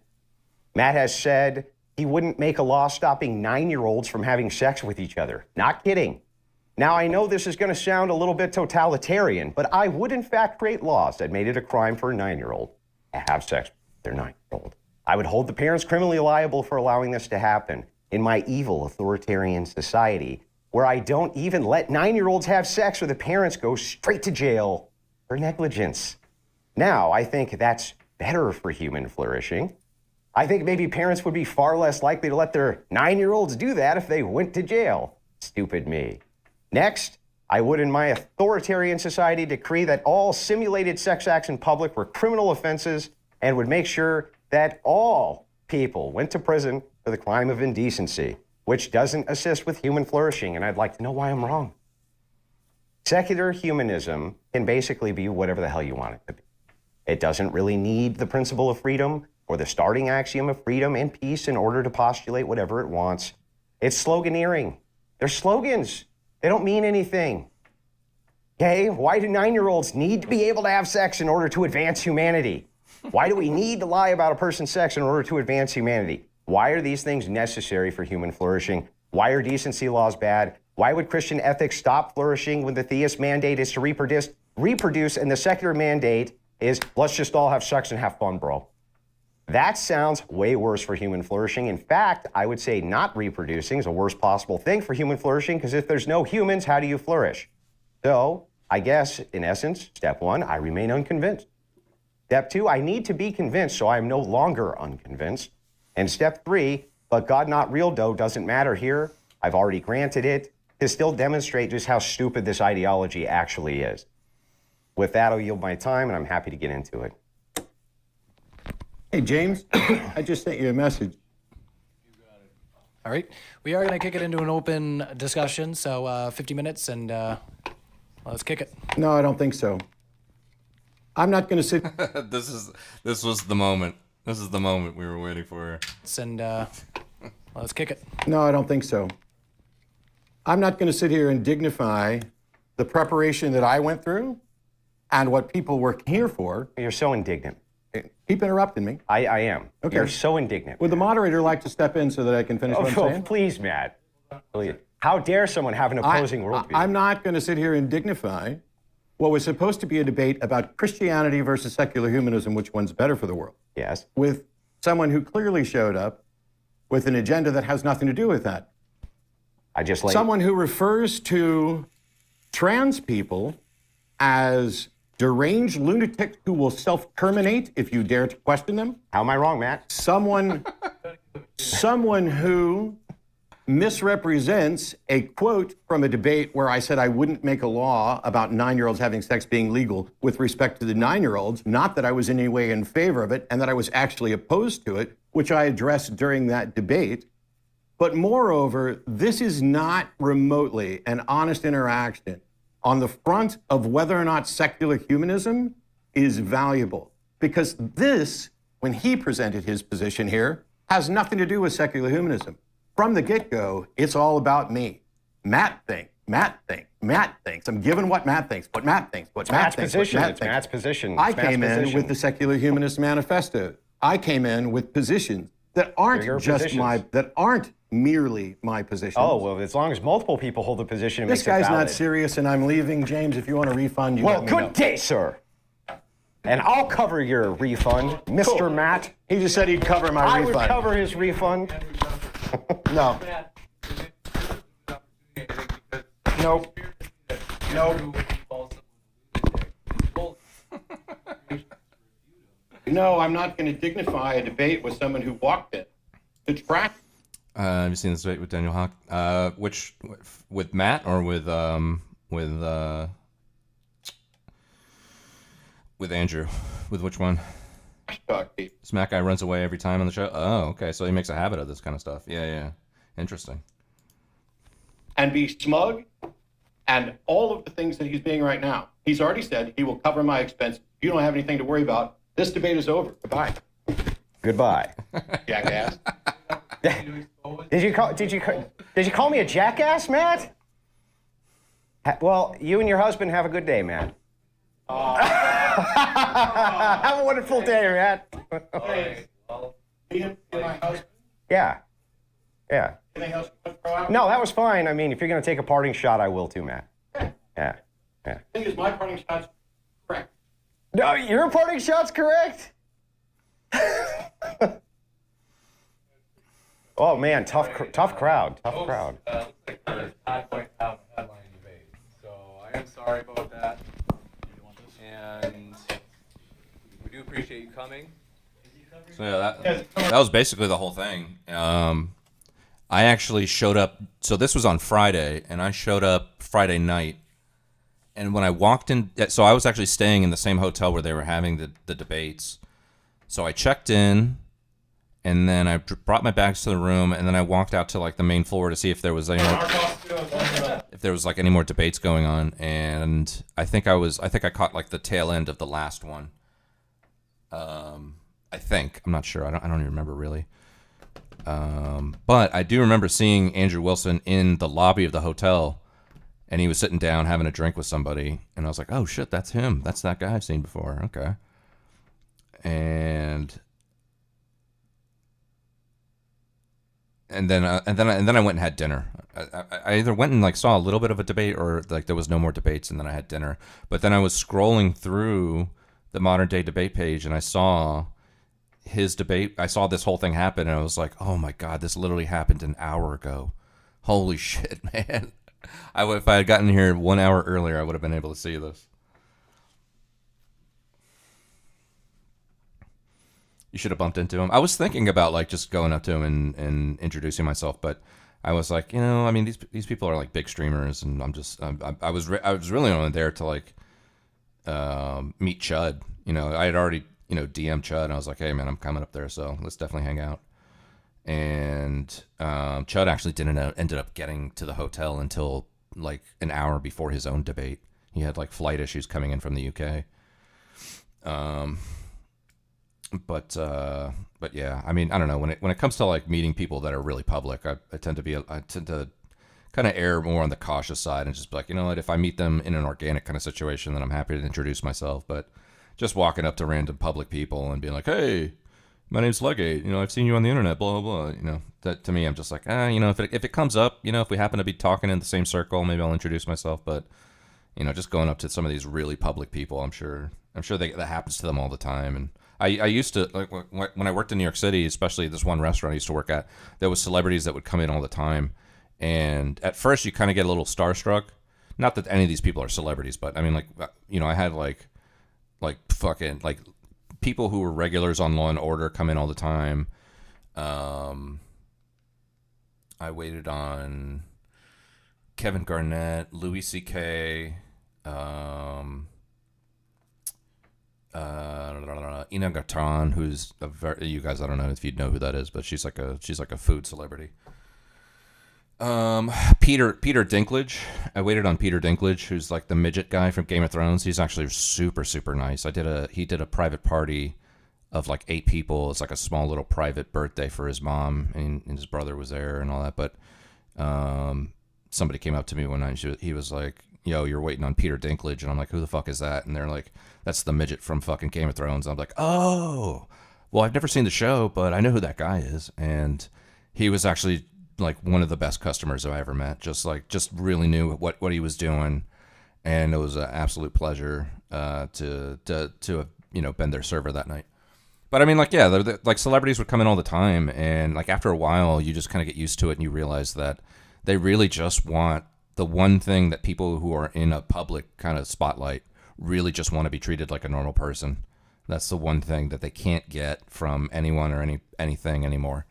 Speaker 18: Matt has said he wouldn't make a law stopping 9-year-olds from having sex with each other. Not kidding. Now, I know this is going to sound a little bit totalitarian, but I would in fact create laws that made it a crime for a 9-year-old to have sex with their 9-year-old. I would hold the parents criminally liable for allowing this to happen in my evil authoritarian society, where I don't even let 9-year-olds have sex or the parents go straight to jail for negligence. Now, I think that's better for human flourishing. I think maybe parents would be far less likely to let their 9-year-olds do that if they went to jail. Stupid me. Next, I would in my authoritarian society decree that all simulated sex acts in public were criminal offenses and would make sure that all people went to prison for the crime of indecency, which doesn't assist with human flourishing, and I'd like to know why I'm wrong. Secular humanism can basically be whatever the hell you want it to be. It doesn't really need the principle of freedom or the starting axiom of freedom and peace in order to postulate whatever it wants. It's sloganeering. They're slogans. They don't mean anything. Okay, why do 9-year-olds need to be able to have sex in order to advance humanity? Why do we need to lie about a person's sex in order to advance humanity? Why are these things necessary for human flourishing? Why are decency laws bad? Why would Christian ethics stop flourishing when the theist mandate is to reproduce and the secular mandate is let's just all have sex and have fun, bro? That sounds way worse for human flourishing. In fact, I would say not reproducing is a worst possible thing for human flourishing, because if there's no humans, how do you flourish? So I guess, in essence, step 1, I remain unconvinced. Step 2, I need to be convinced, so I am no longer unconvinced. And step 3, but God not real dough doesn't matter here. I've already granted it to still demonstrate just how stupid this ideology actually is. With that, I'll yield my time, and I'm happy to get into it.
Speaker 12: Hey, James, I just sent you a message.
Speaker 17: All right. We are going to kick it into an open discussion, so 50 minutes, and let's kick it.
Speaker 12: No, I don't think so. I'm not going to sit.
Speaker 11: This was the moment. This is the moment we were waiting for.
Speaker 17: And let's kick it.
Speaker 12: No, I don't think so. I'm not going to sit here and dignify the preparation that I went through and what people were here for.
Speaker 18: You're so indignant.
Speaker 12: Keep interrupting me.
Speaker 18: I am.
Speaker 12: Okay.
Speaker 18: You're so indignant.
Speaker 12: Would the moderator like to step in so that I can finish what I'm saying?
Speaker 18: Please, Matt. Please. How dare someone have an opposing worldview?
Speaker 12: I'm not going to sit here and dignify what was supposed to be a debate about Christianity versus secular humanism, which one's better for the world.
Speaker 18: Yes.
Speaker 12: With someone who clearly showed up with an agenda that has nothing to do with that. Someone who refers to trans people as deranged lunatics who will self-terminate if you dare to question them.
Speaker 18: How am I wrong, Matt?
Speaker 12: Someone who misrepresents a quote from a debate where I said I wouldn't make a law about 9-year-olds having sex being legal with respect to the 9-year-olds, not that I was in any way in favor of it and that I was actually opposed to it, which I addressed during that debate. But moreover, this is not remotely an honest interaction on the front of whether or not secular humanism is valuable. Because this, when he presented his position here, has nothing to do with secular humanism. From the get-go, it's all about me. Matt thinks, Matt thinks, Matt thinks. I'm giving what Matt thinks, what Matt thinks, what Matt thinks, what Matt thinks.
Speaker 18: Matt's position.
Speaker 12: I came in with the Secular Humanist Manifesto. I came in with positions that aren't that aren't merely my positions.
Speaker 18: Oh, well, as long as multiple people hold the position, it
Speaker 12: this
Speaker 18: makes it
Speaker 12: guy's
Speaker 18: valid.
Speaker 12: not serious, and I'm leaving. James, if you want a refund, you
Speaker 18: Well,
Speaker 12: let me
Speaker 18: good
Speaker 12: know.
Speaker 18: day, sir. And I'll cover your refund, Mr.
Speaker 12: Cool.
Speaker 18: Matt.
Speaker 12: He just said he'd cover my
Speaker 18: I
Speaker 12: refund.
Speaker 18: would cover his refund.
Speaker 12: No. Nope. Nope. No, I'm not going to dignify a debate with someone who walked it. To track.
Speaker 11: Have you seen this debate with Daniel Hawk? With Matt or with Andrew? With which one? This Matt guy runs away every time on the show. Oh, okay. So he makes a habit of this kind of stuff. Yeah. Interesting.
Speaker 12: And be smug and all of the things that he's being right now. He's already said he will cover my expense. You don't have anything to worry about. This debate is over. Goodbye.
Speaker 18: Goodbye.
Speaker 12: Jackass.
Speaker 18: Did you call me a jackass, Matt? Well, you and your husband have a good day, Matt. Have a wonderful day, Matt. Yeah. No, that was fine. I mean, if you're going to take a parting shot, I will too, Matt. Yeah.
Speaker 12: The thing is, my parting shot's correct.
Speaker 18: No, your parting shot's correct? Oh, man, tough crowd.
Speaker 13: So I am sorry about that. And we do appreciate you coming.
Speaker 11: So yeah, that was basically the whole thing. I actually showed up. So this was on Friday, and I showed up Friday night. And when I walked in, so I was actually staying in the same hotel where they were having the debates. So I checked in, and then I brought my bags to the room, and then I walked out to like the main floor to see if there was any more, any more debates going on. And I think I caught like the tail end of the last one. I think, I'm not sure. I don't even remember really. But I do remember seeing Andrew Wilson in the lobby of the hotel, and he was sitting down having a drink with somebody, and I was like, oh shit, that's him. That's that guy I've seen before. Okay. And then I went and had dinner. I either went and like saw a little bit of a debate, or like there was no more debates, and then I had dinner. But then I was scrolling through the Modern Day debate page, and I saw his debate. I saw this whole thing happen, and I was like, oh my God, this literally happened an hour ago. Holy shit, man. If I had gotten here 1 hour earlier, I would have been able to see this. You should have bumped into him. I was thinking about like just going up to him and introducing myself, but I was like, you know, I mean, these people are like big streamers, and I was really only there to like meet Chud. You know, I had already DM'd Chud, and I was like, hey man, I'm coming up there, so let's definitely hang out. And Chud actually ended up getting to the hotel until like an hour before his own debate. He had like flight issues coming in from the UK. But yeah, I mean, I don't know, when it comes to like meeting people that are really public, I tend to kind of err more on the cautious side and just be like, you know what, if I meet them in an organic kind of situation, then I'm happy to introduce myself. But just walking up to random public people and being like, hey, my name's Legate, you know, I've seen you on the internet, blah, blah, blah, you know, that to me, I'm just like, you know, if it comes up, you know, if we happen to be talking in the same circle, maybe I'll introduce myself. But, you know, just going up to some of these really public people, I'm sure that happens to them all the time. And I used to, like, when I worked in New York City, especially this one restaurant I used to work at, there was celebrities that would come in all the time. And at first you kind of get a little starstruck. Not that any of these people are celebrities, but I mean, like, you know, I had like fucking like people who were regulars on Law and Order come in all the time. I waited on Kevin Garnett, Louis C.K., Ina Garton, who's you guys, I don't know if you'd know who that is, but she's like a food celebrity. Peter Dinklage. I waited on Peter Dinklage, who's like the midget guy from Game of Thrones. He's actually super, super nice. He did a private party of like 8 people. It's like a small little private birthday for his mom, and his brother was there and all that. But somebody came up to me one night. He was like, yo, you're waiting on Peter Dinklage. And I'm like, who the fuck is that? And they're like, that's the midget from fucking Game of Thrones. And I'm like, oh, well, I've never seen the show, but I know who that guy is. And he was actually like one of the best customers I ever met. Just really knew what he was doing. And it was an absolute pleasure to have, you know, been their server that night. But I mean, like, yeah, like celebrities would come in all the time. And like after a while, you just kind of get used to it, and you realize that they really just want the one thing that people who are in a public kind of spotlight really just want to be treated like a normal person. That's the one thing that they can't get from anyone or anything anymore.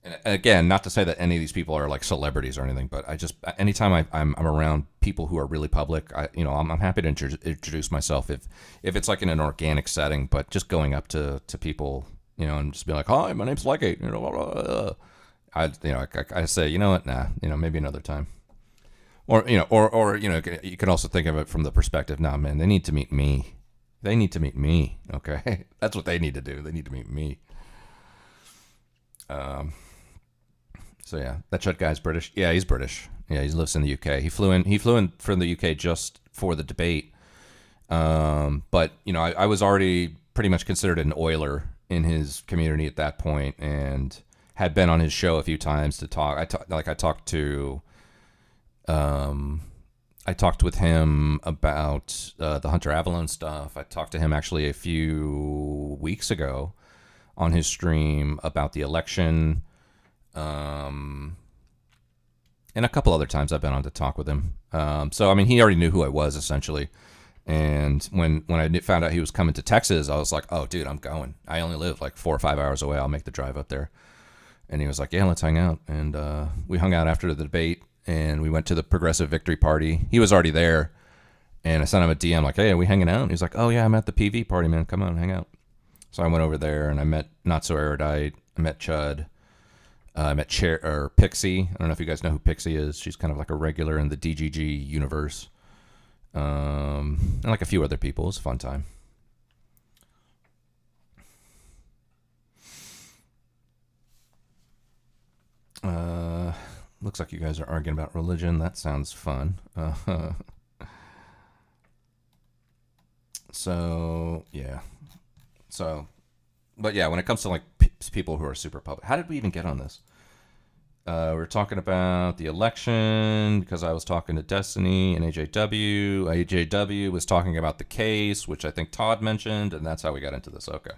Speaker 11: And again, not to say that any of these people are like celebrities or anything, but I just, anytime I'm around people who are really public, I'm happy to introduce myself if it's like in an organic setting. But just going up to people, you know, and just be like, hi, my name's Legate, you know, blah, blah, blah. I say, you know what, nah, you know, maybe another time. Or you know, you can also think of it from the perspective, nah, man, they need to meet me. They need to meet me. Okay, that's what they need to do. They need to meet me. So yeah, that Chud guy's British. Yeah, he's British. Yeah, he lives in the UK. He flew in from the UK just for the debate. But you know, I was already pretty much considered an oiler in his community at that point, and had been on his show a few times to talk. I talked with him about the Hunter Avalon stuff. I talked to him actually a few weeks ago on his stream about the election. And a couple other times I've been on to talk with him. So, I mean, he already knew who I was, essentially. And when I found out he was coming to Texas, I was like, oh, dude, I'm going. I only live like 4 or 5 hours away. I'll make the drive up there. And he was like, yeah, let's hang out. And we hung out after the debate, and we went to the Progressive Victory Party. He was already there. And I sent him a DM like, hey, are we hanging out? And he's like, oh, yeah, I'm at the PV party, man. Come on, hang out. So I went over there, and I met Not So Erudite. I met Chud. I met Pixie. I don't know if you guys know who Pixie is. She's kind of like a regular in the DGG universe. And like a few other people. It was a fun time. looks like you guys are arguing about religion. That sounds fun. So yeah. So, but yeah, when it comes to like people who are super public, how did we even get on this? We're talking about the election because I was talking to Destiny and AJW. AJW was talking about the case, which I think Todd mentioned, and that's how we got into this. Okay.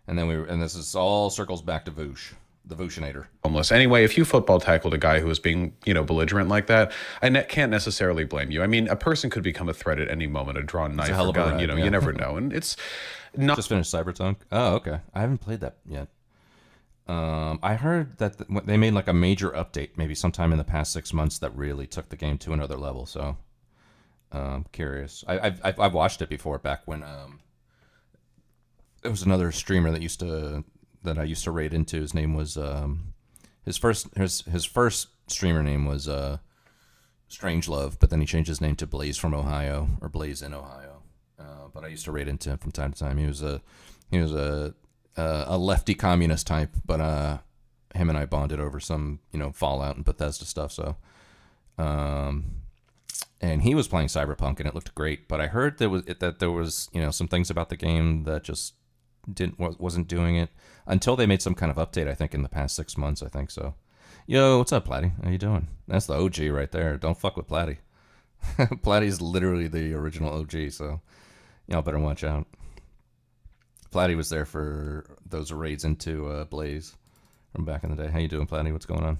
Speaker 11: And then and this is all circles back to Voosh, the Vooshinator.
Speaker 5: Homeless. Anyway, if you football tackled a guy who was being, belligerent like that, I can't necessarily blame you. I mean, a person could become a threat at any moment, a drawn knife or gun,
Speaker 11: ride,
Speaker 5: you never know. And it's not...
Speaker 11: Just finished Cyberpunk? Oh, okay. I haven't played that yet. I heard that they made like a major update maybe sometime in the past 6 months that really took the game to another level. So, curious. I've watched it before back when there was another streamer that I used to raid into. His name was his first streamer name was Strangelove, but then he changed his name to Blaze from Ohio or Blaze in Ohio. But I used to raid into him from time to time. He was a lefty communist type, but him and I bonded over some Fallout and Bethesda stuff. So, and he was playing Cyberpunk and it looked great. But I heard there was some things about the game that just wasn't doing it until they made some kind of update. I think in the past 6 months. I think so. Yo, what's up, Platty? How you doing? That's the OG right there. Don't fuck with Platty. Platty's literally the original OG. So y'all better watch out. Platty was there for those raids into Blaze from back in the day. How you doing, Platty? What's going on?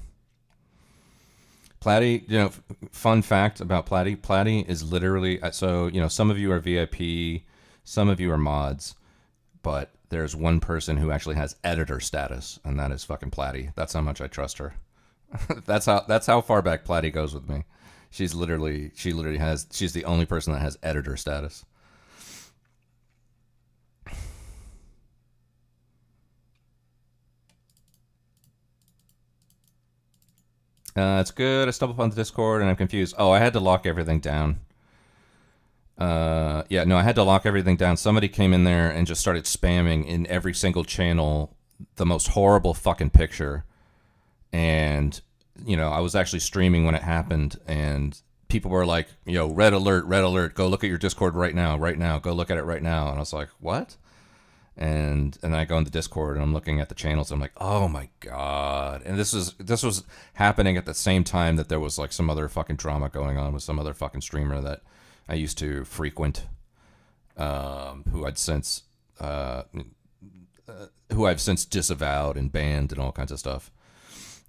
Speaker 11: Platty, fun fact about Platty. Platty is literally, so, some of you are VIP, some of you are mods, but there's one person who actually has editor status, and that is fucking Platty. That's how much I trust her. That's how far back Platty goes with me. She's the only person that has editor status. It's good. I stumbled upon the Discord and I'm confused. Oh, I had to lock everything down. I had to lock everything down. Somebody came in there and just started spamming in every single channel the most horrible fucking picture. And, I was actually streaming when it happened and people were like, red alert, go look at your Discord right now, go look at it right now. And I was like, what? And I go into Discord and I'm looking at the channels. And I'm like, oh my God. And this was happening at the same time that there was like some other fucking drama going on with some other fucking streamer that I used to frequent, who I've since disavowed and banned and all kinds of stuff.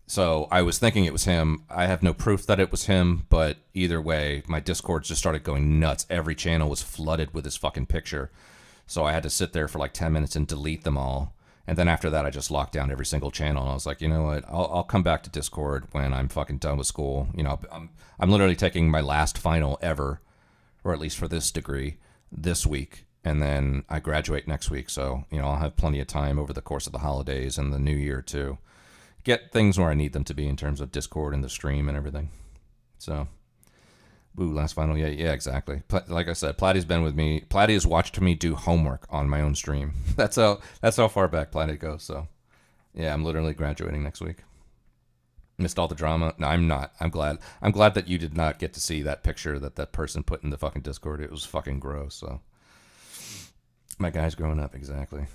Speaker 11: So I was thinking it was him. I have no proof that it was him, but either way, my Discord just started going nuts. Every channel was flooded with his fucking picture. So I had to sit there for like 10 minutes and delete them all. And then after that, I just locked down every single channel. And I was like, you know what? I'll come back to Discord when I'm fucking done with school. I'm literally taking my last final ever, or at least for this degree, this week. And then I graduate next week. So, I'll have plenty of time over the course of the holidays and the new year to get things where I need them to be in terms of Discord and the stream and everything. So... Ooh, last final. Yeah, exactly. Like I said, Platty's been with me. Platty has watched me do homework on my own stream. That's how far back Platty goes. So, yeah, I'm literally graduating next week. Missed all the drama. No, I'm not. I'm glad that you did not get to see that picture that person put in the fucking Discord. It was fucking gross. So, my guy's growing up. Exactly.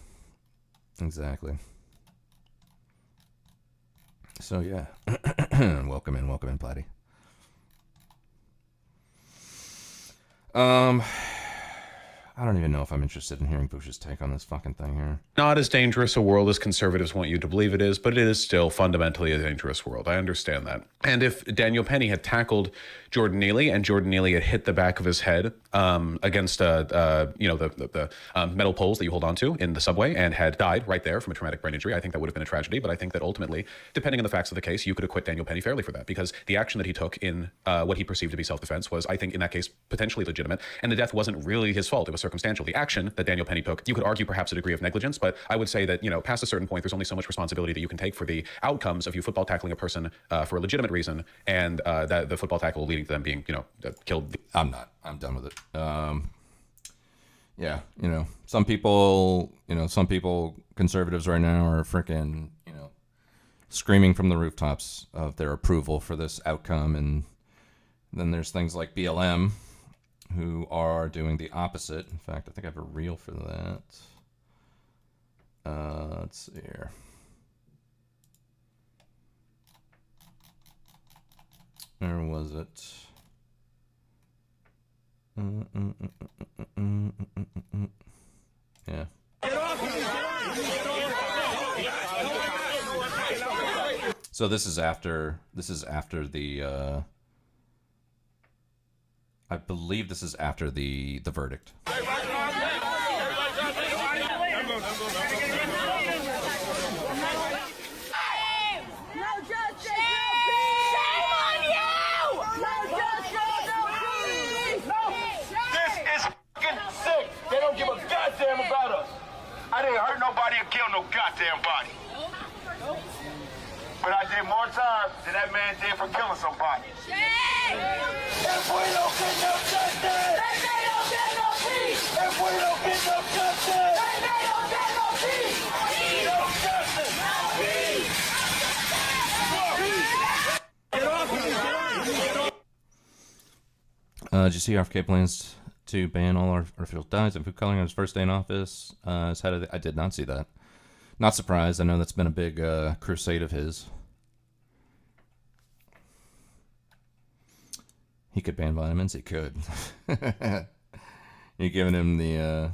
Speaker 11: So yeah, welcome in, Platty. I don't even know if I'm interested in hearing Bush's take on this fucking thing here.
Speaker 5: Not as dangerous a world as conservatives want you to believe it is, but it is still fundamentally a dangerous world. I understand that. And if Daniel Penny had tackled Jordan Neely and Jordan Neely had hit the back of his head against the metal poles that you hold onto in the subway and had died right there from a traumatic brain injury, I think that would have been a tragedy. But I think that ultimately, depending on the facts of the case, you could acquit Daniel Penny fairly for that, because the action that he took in what he perceived to be self-defense was, I think, in that case, potentially legitimate. And the death wasn't really his fault. It was circumstantial. The action that Daniel Penny took, you could argue perhaps a degree of negligence, but I would say that, past a certain point, there's only so much responsibility that you can take for the outcomes of you football tackling a person for a legitimate reason, and that the football tackle leading to them being, killed.
Speaker 11: I'm done with it. Yeah, some people conservatives right now are freaking, screaming from the rooftops of their approval for this outcome. And then there's things like BLM, who are doing the opposite. In fact, I think I have a reel for that. Let's see here. Where was it? Yeah. So this is after the I believe this is after the verdict.
Speaker 3: I didn't hurt nobody or kill no goddamn body. But I did more time than that man did for killing somebody. If we don't get no justice, then they don't get no peace. If we don't get no justice, then they don't get no peace. No justice, no peace.
Speaker 11: Did you see RFK plans to ban all artificial dyes and food coloring on his first day in office? As head of I did not see that. Not surprised. I know that's been a big crusade of his. He could ban vitamins. He could. You're giving him the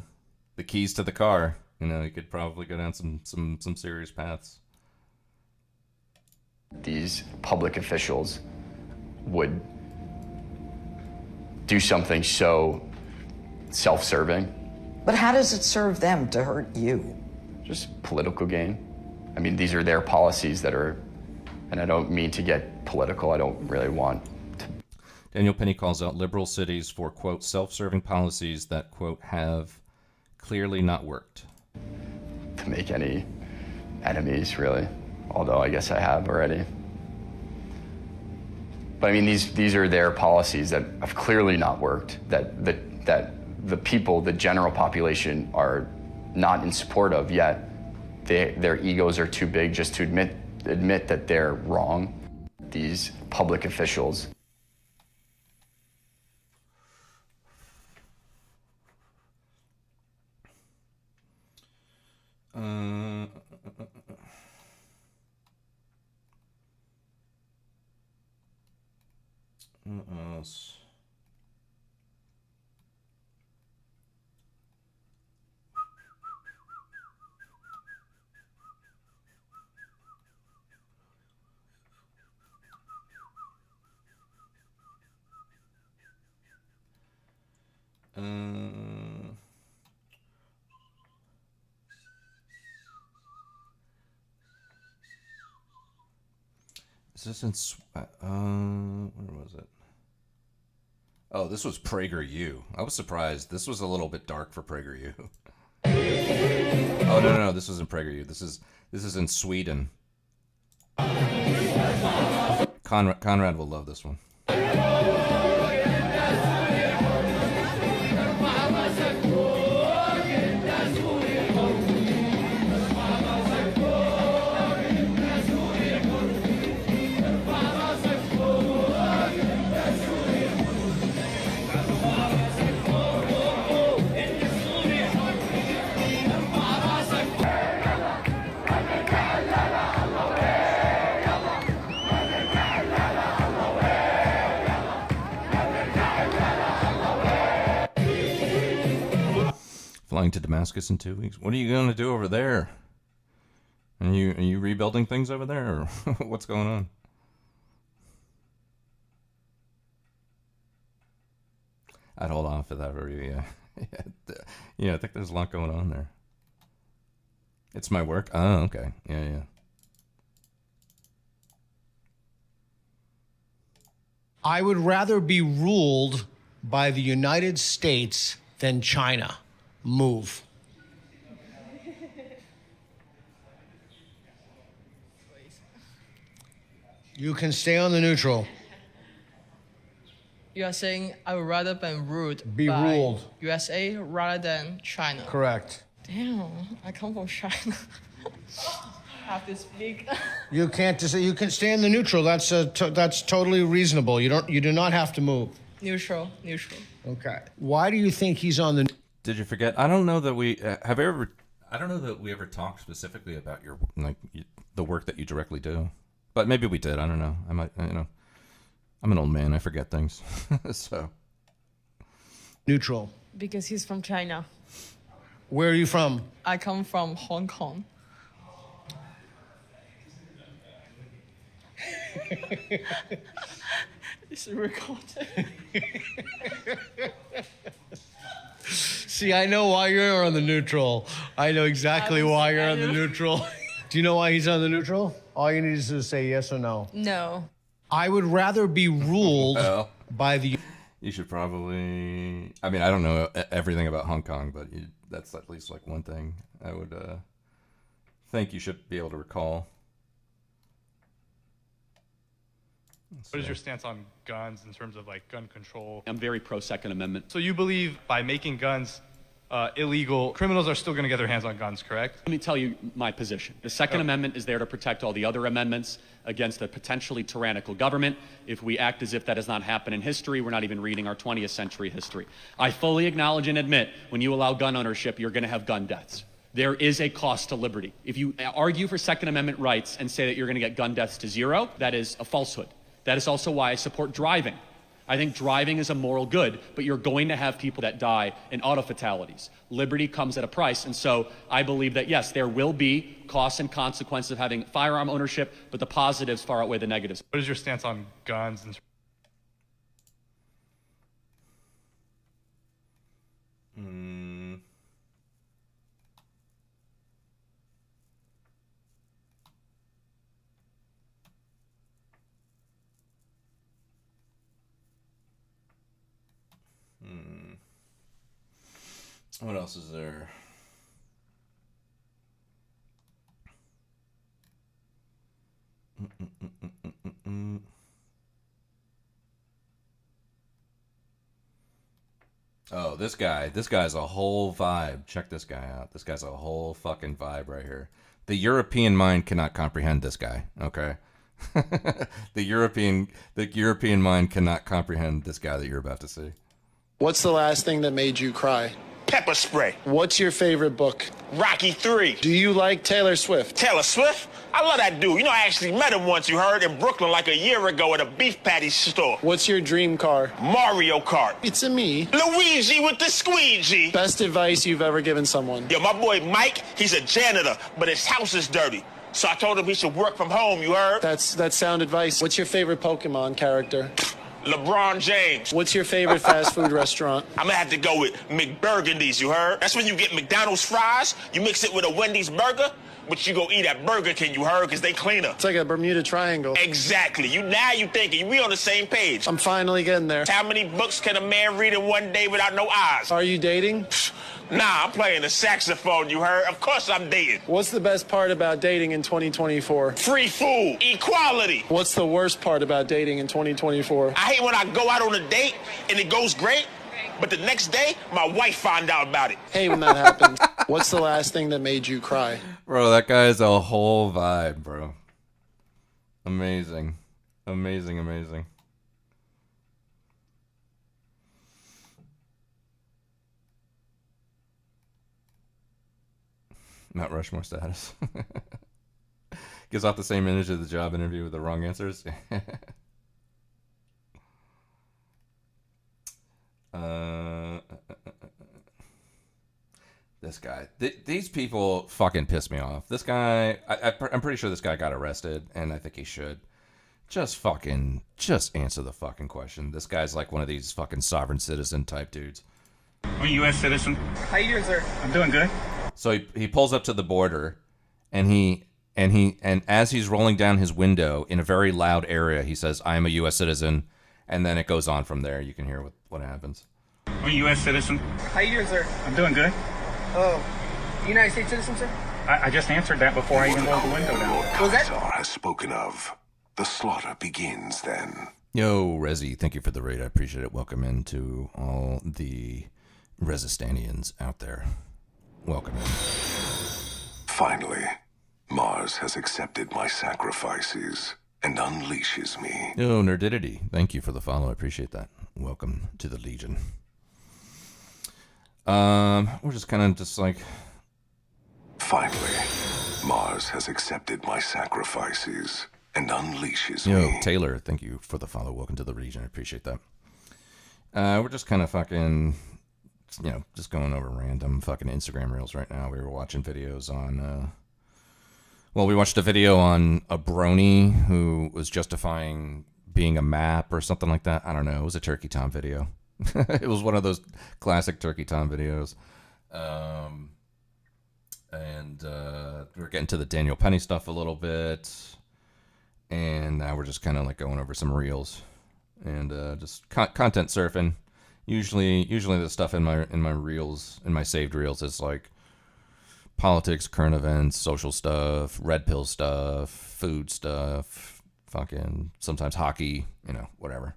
Speaker 11: keys to the car. You know, he could probably go down some serious paths.
Speaker 16: These public officials would do something so self-serving.
Speaker 19: But how does it serve them to hurt you?
Speaker 16: Just political gain. I mean, these are their policies that are, and I don't mean to get political, I don't really want to.
Speaker 11: Daniel Penny calls out liberal cities for, quote, self-serving policies that, quote, have clearly not worked.
Speaker 16: To make any enemies, really, although I guess I have already. But I mean, these are their policies that have clearly not worked, that the people, the general population, are not in support of, yet their egos are too big just to admit that they're wrong. These public officials.
Speaker 11: What else? Is this in where was it? Oh, this was PragerU. I was surprised. This was a little bit dark for PragerU. Oh no, this wasn't PragerU. This is in Sweden. Conrad will love this one. Flying to Damascus in 2 weeks. What are you going to do over there? Are you rebuilding things over there, or what's going on? I'd hold off for that review. Yeah, I think there's a lot going on there. It's my work. Oh, okay. Yeah.
Speaker 20: I would rather be ruled by the United States than China. Move. You can stay on the neutral.
Speaker 21: You are saying I would rather be ruled
Speaker 20: Be
Speaker 21: by
Speaker 20: ruled.
Speaker 21: USA rather than China.
Speaker 20: Correct.
Speaker 21: Damn, I come from China. have to speak.
Speaker 20: You can't. You can stay in the neutral. That's totally reasonable. You do not have to move.
Speaker 21: Neutral.
Speaker 20: Okay. Why do you think he's on the?
Speaker 11: Did you forget? I don't know that we have ever. I don't know that we ever talked specifically about your the work that you directly do, but maybe we did. I don't know. I might. I'm an old man. I forget things. So.
Speaker 20: Neutral.
Speaker 21: Because he's from China.
Speaker 20: Where are you from?
Speaker 21: I come from Hong Kong. It's recorded.
Speaker 20: See, I know why you're on the neutral. I know exactly why you're on the neutral. Do you know why he's on the neutral? All you need is to say yes or no.
Speaker 21: No.
Speaker 20: I would rather be ruled by the...
Speaker 11: You should probably... I mean, I don't know everything about Hong Kong, but that's at least like one thing I would think you should be able to recall.
Speaker 1: What is your stance on guns in terms of like gun control?
Speaker 15: I'm very pro Second Amendment.
Speaker 1: So you believe by making guns illegal, criminals are still going to get their hands on guns, correct?
Speaker 15: Let me tell you my position. The Second Amendment is there to protect all the other amendments against a potentially tyrannical government. If we act as if that has not happened in history, we're not even reading our 20th century history. I fully acknowledge and admit when you allow gun ownership, you're going to have gun deaths. There is a cost to liberty. If you argue for Second Amendment rights and say that you're going to get gun deaths to zero, that is a falsehood. That is also why I support driving. I think driving is a moral good, but you're going to have people that die in auto fatalities. Liberty comes at a price, and so I believe that, yes, there will be costs and consequences of having firearm ownership, but the positives far outweigh the negatives.
Speaker 1: What is your stance on guns?
Speaker 11: What else is there? Oh, this guy's a whole vibe. Check this guy out. This guy's a whole fucking vibe right here. The European mind cannot comprehend this guy, okay? The European mind cannot comprehend this guy that you're about to see.
Speaker 22: What's the last thing that made you cry?
Speaker 3: Pepper spray.
Speaker 22: What's your favorite book?
Speaker 3: Rocky 3.
Speaker 22: Do you like Taylor Swift?
Speaker 3: Taylor Swift? I love that dude. You know, I actually met him once, you heard, in Brooklyn like a year ago at a beef patty store.
Speaker 22: What's your dream car?
Speaker 3: Mario Kart.
Speaker 22: It's a me.
Speaker 3: Luigi with the squeegee.
Speaker 22: Best advice you've ever given someone?
Speaker 3: Yo, my boy Mike, he's a janitor, but his house is dirty. So I told him he should work from home, you heard?
Speaker 22: That's sound advice. What's your favorite Pokemon character?
Speaker 3: LeBron James.
Speaker 22: What's your favorite fast food restaurant?
Speaker 3: I'm gonna have to go with McBurgundy's, you heard? That's when you get McDonald's fries, you mix it with a Wendy's burger, but you go eat at Burger King, you heard? Because they cleaner.
Speaker 22: It's like a Bermuda Triangle.
Speaker 3: Exactly. You thinking, we on the same page.
Speaker 22: I'm finally getting there.
Speaker 3: How many books can a man read in one day without no eyes?
Speaker 22: Are you dating?
Speaker 3: Nah, I'm playing the saxophone, you heard? Of course I'm dating.
Speaker 22: What's the best part about dating in 2024?
Speaker 3: Free food. Equality.
Speaker 22: What's the worst part about dating in 2024?
Speaker 3: I hate when I go out on a date and it goes great, but the next day, my wife found out about it.
Speaker 22: Hey, when that happens. What's the last thing that made you cry?
Speaker 11: Bro, that guy's a whole vibe, bro. Amazing. Amazing, amazing. Mount Rushmore status. Gives off the same image of the job interview with the wrong answers. This guy. These people fucking piss me off. This guy, I'm pretty sure this guy got arrested, and I think he should. Just answer the fucking question. This guy's like one of these fucking sovereign citizen type dudes.
Speaker 23: I'm a U.S. citizen.
Speaker 22: How you doing, sir?
Speaker 23: I'm doing good.
Speaker 11: So he pulls up to the border, and as he's rolling down his window in a very loud area, he says, "I am a U.S. citizen," and then it goes on from there. You can hear what happens.
Speaker 23: I'm a U.S. citizen.
Speaker 22: How you doing, sir?
Speaker 23: I'm doing good.
Speaker 22: Oh, United States citizen, sir?
Speaker 23: I just answered that before I even rolled the window down.
Speaker 22: Was that?
Speaker 25: has spoken of. The slaughter begins then.
Speaker 11: Yo, Rezi, thank you for the raid. I appreciate it. Welcome in to all the Resistanians out there. Welcome in.
Speaker 25: Finally, Mars has accepted my sacrifices and unleashes me.
Speaker 11: Oh, Nerdidity. Thank you for the follow. I appreciate that. Welcome to the Legion. We're just kind of just like...
Speaker 25: Finally, Mars has accepted my sacrifices and unleashes
Speaker 11: Yo,
Speaker 25: me.
Speaker 11: Taylor, thank you for the follow. Welcome to the Legion. I appreciate that. We're just kind of fucking, just going over random fucking Instagram reels right now. We were watching videos on, we watched a video on a brony who was justifying being a map or something like that. I don't know. It was a Turkey Tom video. It was one of those classic Turkey Tom videos. And we're getting to the Daniel Penny stuff a little bit. And now we're just kind of like going over some reels and just content surfing. Usually the stuff in my reels, in my saved reels, is like politics, current events, social stuff, red pill stuff, food stuff, fucking sometimes hockey, whatever.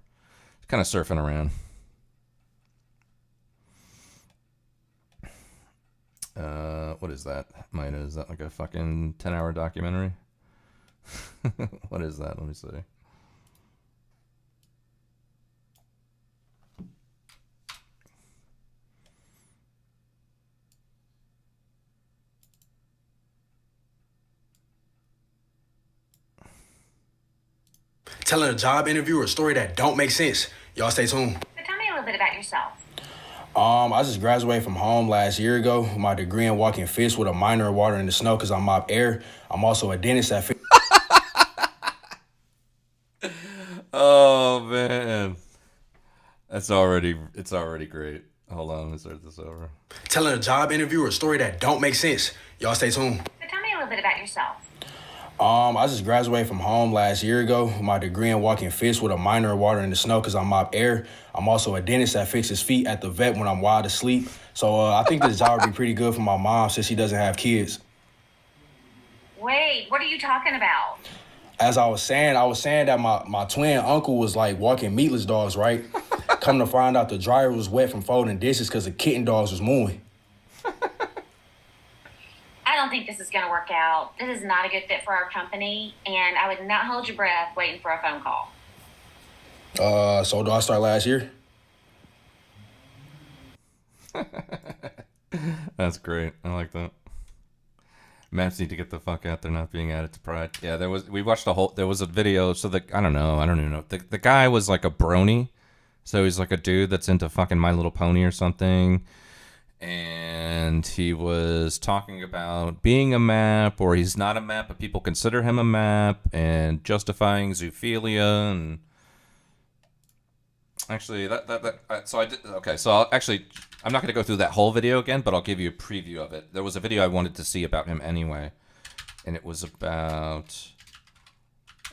Speaker 11: Kind of surfing around. What is that? Is that like a fucking 10-hour documentary? What is that? Let me see.
Speaker 2: Telling a job interview or a story that don't make sense. Y'all stay tuned.
Speaker 4: So tell me a little bit about yourself.
Speaker 2: I just graduated from home last year ago with my degree in walking fish with a minor in water in the snow because I mop air. I'm also a dentist at
Speaker 11: Oh man, it's already great. Hold on, let me start this over.
Speaker 2: Telling a job interview or a story that don't make sense. Y'all stay tuned.
Speaker 4: So tell me a little bit about yourself.
Speaker 2: I just graduated from home last year ago with my degree in walking fish with a minor in water in the snow because I mop air. I'm also a dentist that fixes feet at the vet when I'm wild asleep. So I think this job would be pretty good for my mom since she doesn't have kids.
Speaker 4: Wait, what are you talking about?
Speaker 2: As I was saying that my twin uncle was like walking meatless dogs, right? Come to find out the dryer was wet from folding dishes because the kitten dogs was mooing.
Speaker 4: I don't think this is going to work out. This is not a good fit for our company, and I would not hold your breath waiting for a phone call.
Speaker 2: So do I start last year?
Speaker 11: That's great. I like that. Maps need to get the fuck out. They're not being added to Pride. Yeah, there was a video. So I don't even know. The guy was like a brony. So he's like a dude that's into fucking My Little Pony or something. And he was talking about being a map, or he's not a map, but people consider him a map, and justifying zoophilia. And actually, I'm not going to go through that whole video again, but I'll give you a preview of it. There was a video I wanted to see about him anyway, and it was about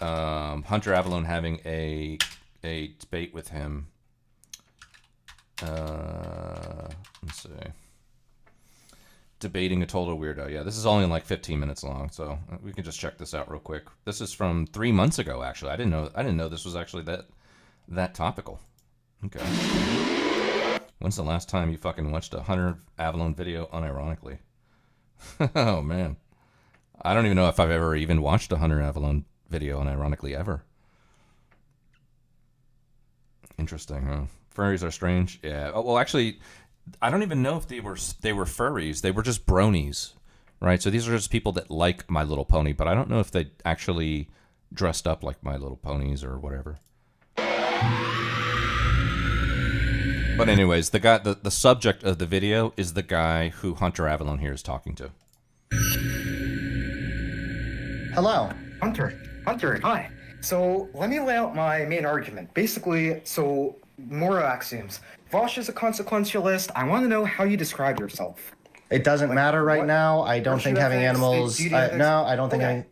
Speaker 11: Hunter Avallone having a debate with him. Let's see. Debating a total weirdo. Yeah, this is only like 15 minutes long, so we can just check this out real quick. This is from 3 months ago, actually. I didn't know this was actually that topical. Okay. When's the last time you fucking watched a Hunter Avallone video unironically? Oh man, I don't even know if I've ever even watched a Hunter Avallone video unironically ever. Interesting, huh? Furries are strange. Yeah. Oh, well, actually, I don't even know if they were furries. They were just bronies, right? So these are just people that like My Little Pony, but I don't know if they actually dressed up like My Little Ponies or whatever. But anyways, the subject of the video is the guy who Hunter Avallone here is talking to.
Speaker 6: Hello, Hunter, hi. So let me lay out my main argument. Basically, moral axioms. Vosh is a consequentialist. I want to know how you describe yourself.
Speaker 7: It doesn't matter right now. I don't think having animals. No, I don't think having.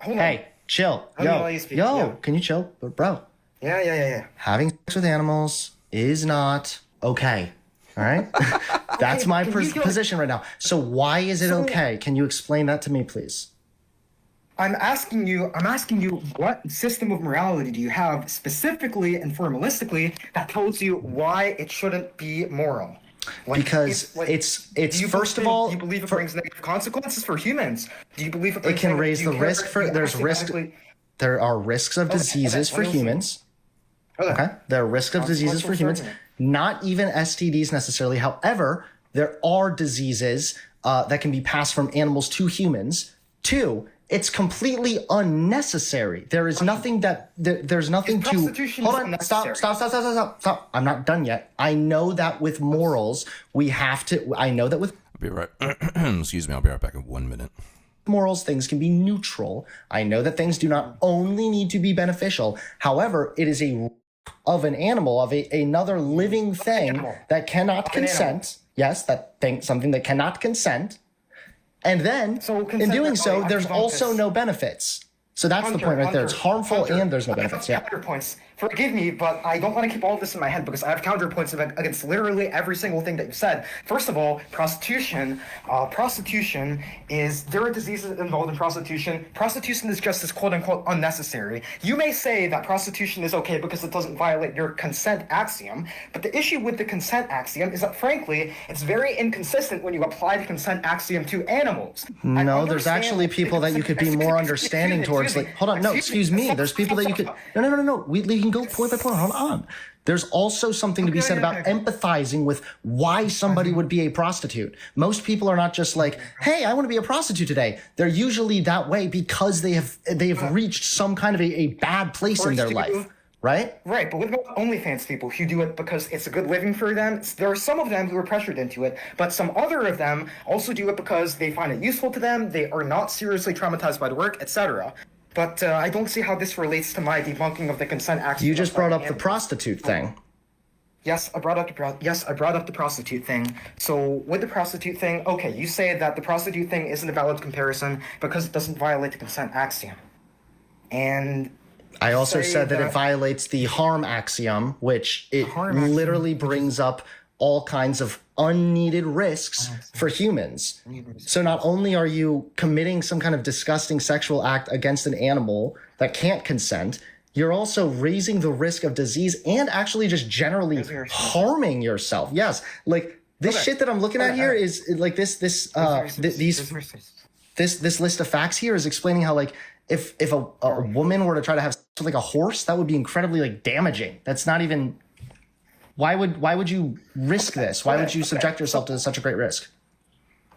Speaker 7: Hey, chill. Yo, can you chill, bro?
Speaker 6: Yeah.
Speaker 7: Having sex with animals is not okay. All right. That's my position right now. So why is it okay? Can you explain that to me, please?
Speaker 6: I'm asking you, what system of morality do you have specifically and formalistically that tells you why it shouldn't be moral? Because
Speaker 7: it's first of all,
Speaker 6: do you believe it brings negative consequences for humans? Do you believe it brings
Speaker 7: can raise the risk for there are risks of diseases for humans. Okay. There are risks of diseases for humans. Not even STDs necessarily. However, there are diseases that can be passed from animals to humans. 2, it's completely unnecessary. There is nothing that there's nothing to hold on. Stop. I'm not done yet. I know that with morals, we have to. I know that with
Speaker 11: I'll be right. Excuse me. I'll be right back in 1 minute.
Speaker 7: morals, things can be neutral. I know that things do not only need to be beneficial. However, it is of an animal, of another living thing that cannot consent. Yes, something that cannot consent. And then, in doing so, there's also no benefits. So that's the point right there. It's harmful and there's no benefits. Yeah.
Speaker 6: Counterpoints. Forgive me, but I don't want to keep all of this in my head because I have counterpoints against literally every single thing that you said. First of all, prostitution. There are diseases involved in prostitution. Prostitution is just as quote-unquote unnecessary. You may say that prostitution is okay because it doesn't violate your consent axiom, but the issue with the consent axiom is that, frankly, it's very inconsistent when you apply the consent axiom to animals.
Speaker 7: No, there's actually people that you could be more understanding towards. Like, hold on, no, excuse me. There's people that you could. No. We can go point by point. Hold on. There's also something to be said about empathizing with why somebody would be a prostitute. Most people are not just like, hey, I want to be a prostitute today. They're usually that way because they have reached some kind of a bad place in their life. Right?
Speaker 6: Right, but what about OnlyFans people who do it because it's a good living for them? There are some of them who are pressured into it, but some other of them also do it because they find it useful to them, they are not seriously traumatized by the work, etc. But I don't see how this relates to my debunking of the consent axiom.
Speaker 7: You just brought up the prostitute thing.
Speaker 6: Yes, I brought up the prostitute thing. So with the prostitute thing, okay, you say that the prostitute thing isn't a valid comparison because it doesn't violate the consent axiom. And
Speaker 7: I also said that it violates the harm axiom, which it literally brings up all kinds of unneeded risks for humans. So not only are you committing some kind of disgusting sexual act against an animal that can't consent, you're also raising the risk of disease and actually just generally harming yourself. Yes, like this shit that I'm looking at here is like this list of facts here is explaining how like if a woman were to try to have sex with like a horse, that would be incredibly like damaging. That's not even. Why would you risk this? Why would you subject yourself to such a great risk?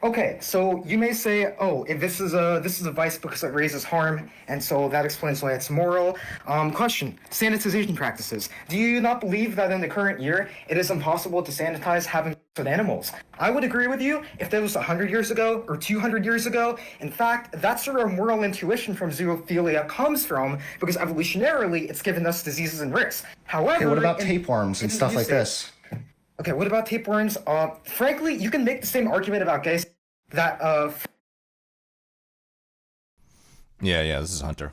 Speaker 6: Okay, so you may say, oh, if this is a vice because it raises harm, and so that explains why it's moral. Question: sanitization practices. Do you not believe that in the current year it is impossible to sanitize having sex with animals? I would agree with you if that was 100 years ago or 200 years ago. In fact, that's where our moral intuition from zoophilia comes from, because evolutionarily it's given us diseases and risks. However,
Speaker 7: okay, what about tapeworms and stuff like this?
Speaker 6: Okay, what about tapeworms? Frankly, you can make the same argument about gays that
Speaker 11: Yeah, this is Hunter.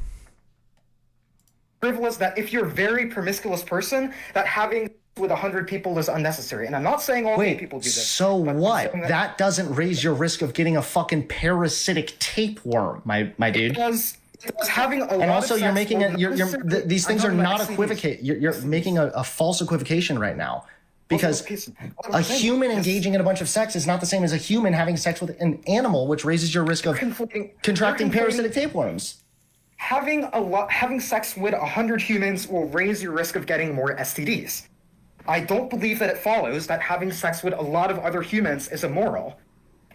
Speaker 6: Frivolous, that if you're a very promiscuous person, that having with 100 people is unnecessary. And I'm not saying all gay people do this.
Speaker 7: So what? That doesn't raise your risk of getting a fucking parasitic tapeworm, my dude.
Speaker 6: Because having a lot
Speaker 7: and also
Speaker 6: of
Speaker 7: you're
Speaker 6: sex
Speaker 7: making it. These things are not equivocate. You're making a false equivocation right now. Because a human engaging in a bunch of sex is not the same as a human having sex with an animal, which raises your risk of contracting parasitic tapeworms.
Speaker 6: Having sex with 100 humans will raise your risk of getting more STDs. I don't believe that it follows that having sex with a lot of other humans is immoral.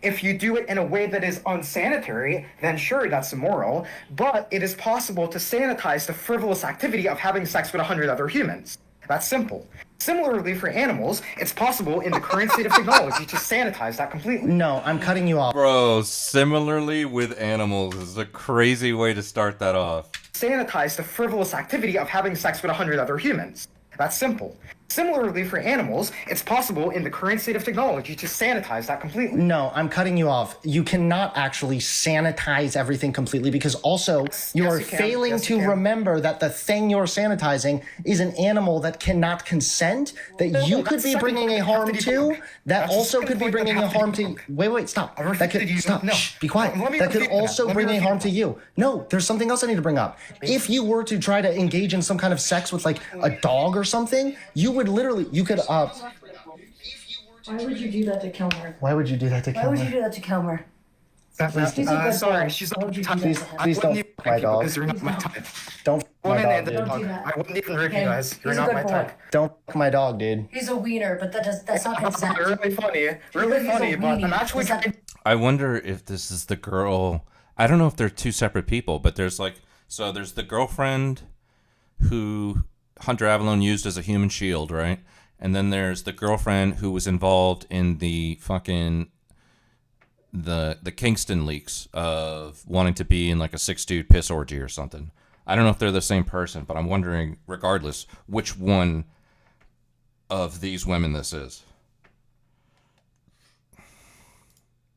Speaker 6: If you do it in a way that is unsanitary, then sure, that's immoral, but it is possible to sanitize the frivolous activity of having sex with 100 other humans. That's simple. Similarly, for animals, it's possible in the current state of technology to sanitize that completely.
Speaker 7: No, I'm cutting you off.
Speaker 11: Bro, similarly with animals is a crazy way to start that off.
Speaker 6: Sanitize the frivolous activity of having sex with 100 other humans. That's simple. Similarly, for animals, it's possible in the current state of technology to sanitize that completely.
Speaker 7: No, I'm cutting you off. You cannot actually sanitize everything completely because also you are failing to remember that the thing you're sanitizing is an animal that cannot consent, that you could be bringing a harm to, that also could be bringing a harm to. Wait, stop. That could stop. Shh, be quiet. That could also bring a harm to you. No, there's something else I need to bring up. If you were to try to engage in some kind of sex with like a dog or something, you would literally, you could,
Speaker 8: Why would you do that to Kilmer?
Speaker 7: Why would you do that to
Speaker 8: Why would
Speaker 7: Kilmer?
Speaker 8: you do that to Kilmer?
Speaker 6: She's a good
Speaker 8: sorry,
Speaker 6: dog.
Speaker 8: she's not my
Speaker 6: type.
Speaker 7: Please
Speaker 6: I
Speaker 7: don't
Speaker 6: wouldn't
Speaker 7: f my dog.
Speaker 6: because you're not my type.
Speaker 7: Don't f my
Speaker 6: Woman
Speaker 7: dog,
Speaker 6: and the
Speaker 7: dude.
Speaker 6: dog. I wouldn't even rape you
Speaker 8: Okay.
Speaker 6: guys. You're
Speaker 8: He's a
Speaker 6: not
Speaker 8: good
Speaker 6: my
Speaker 8: boy.
Speaker 6: type.
Speaker 7: Don't f my dog, dude.
Speaker 8: He's a wiener, but that's not consent.
Speaker 6: Really funny. Really
Speaker 8: He's a
Speaker 6: funny, but I'm
Speaker 8: weenie.
Speaker 6: actually
Speaker 8: Is that-
Speaker 6: trying.
Speaker 11: I wonder if this is the girl. I don't know if they're two separate people, but there's there's the girlfriend who Hunter Avalon used as a human shield, right? And then there's the girlfriend who was involved in the fucking the Kingston leaks of wanting to be in like a 6-dude piss orgy or something. I don't know if they're the same person, but I'm wondering, regardless, which one of these women this is.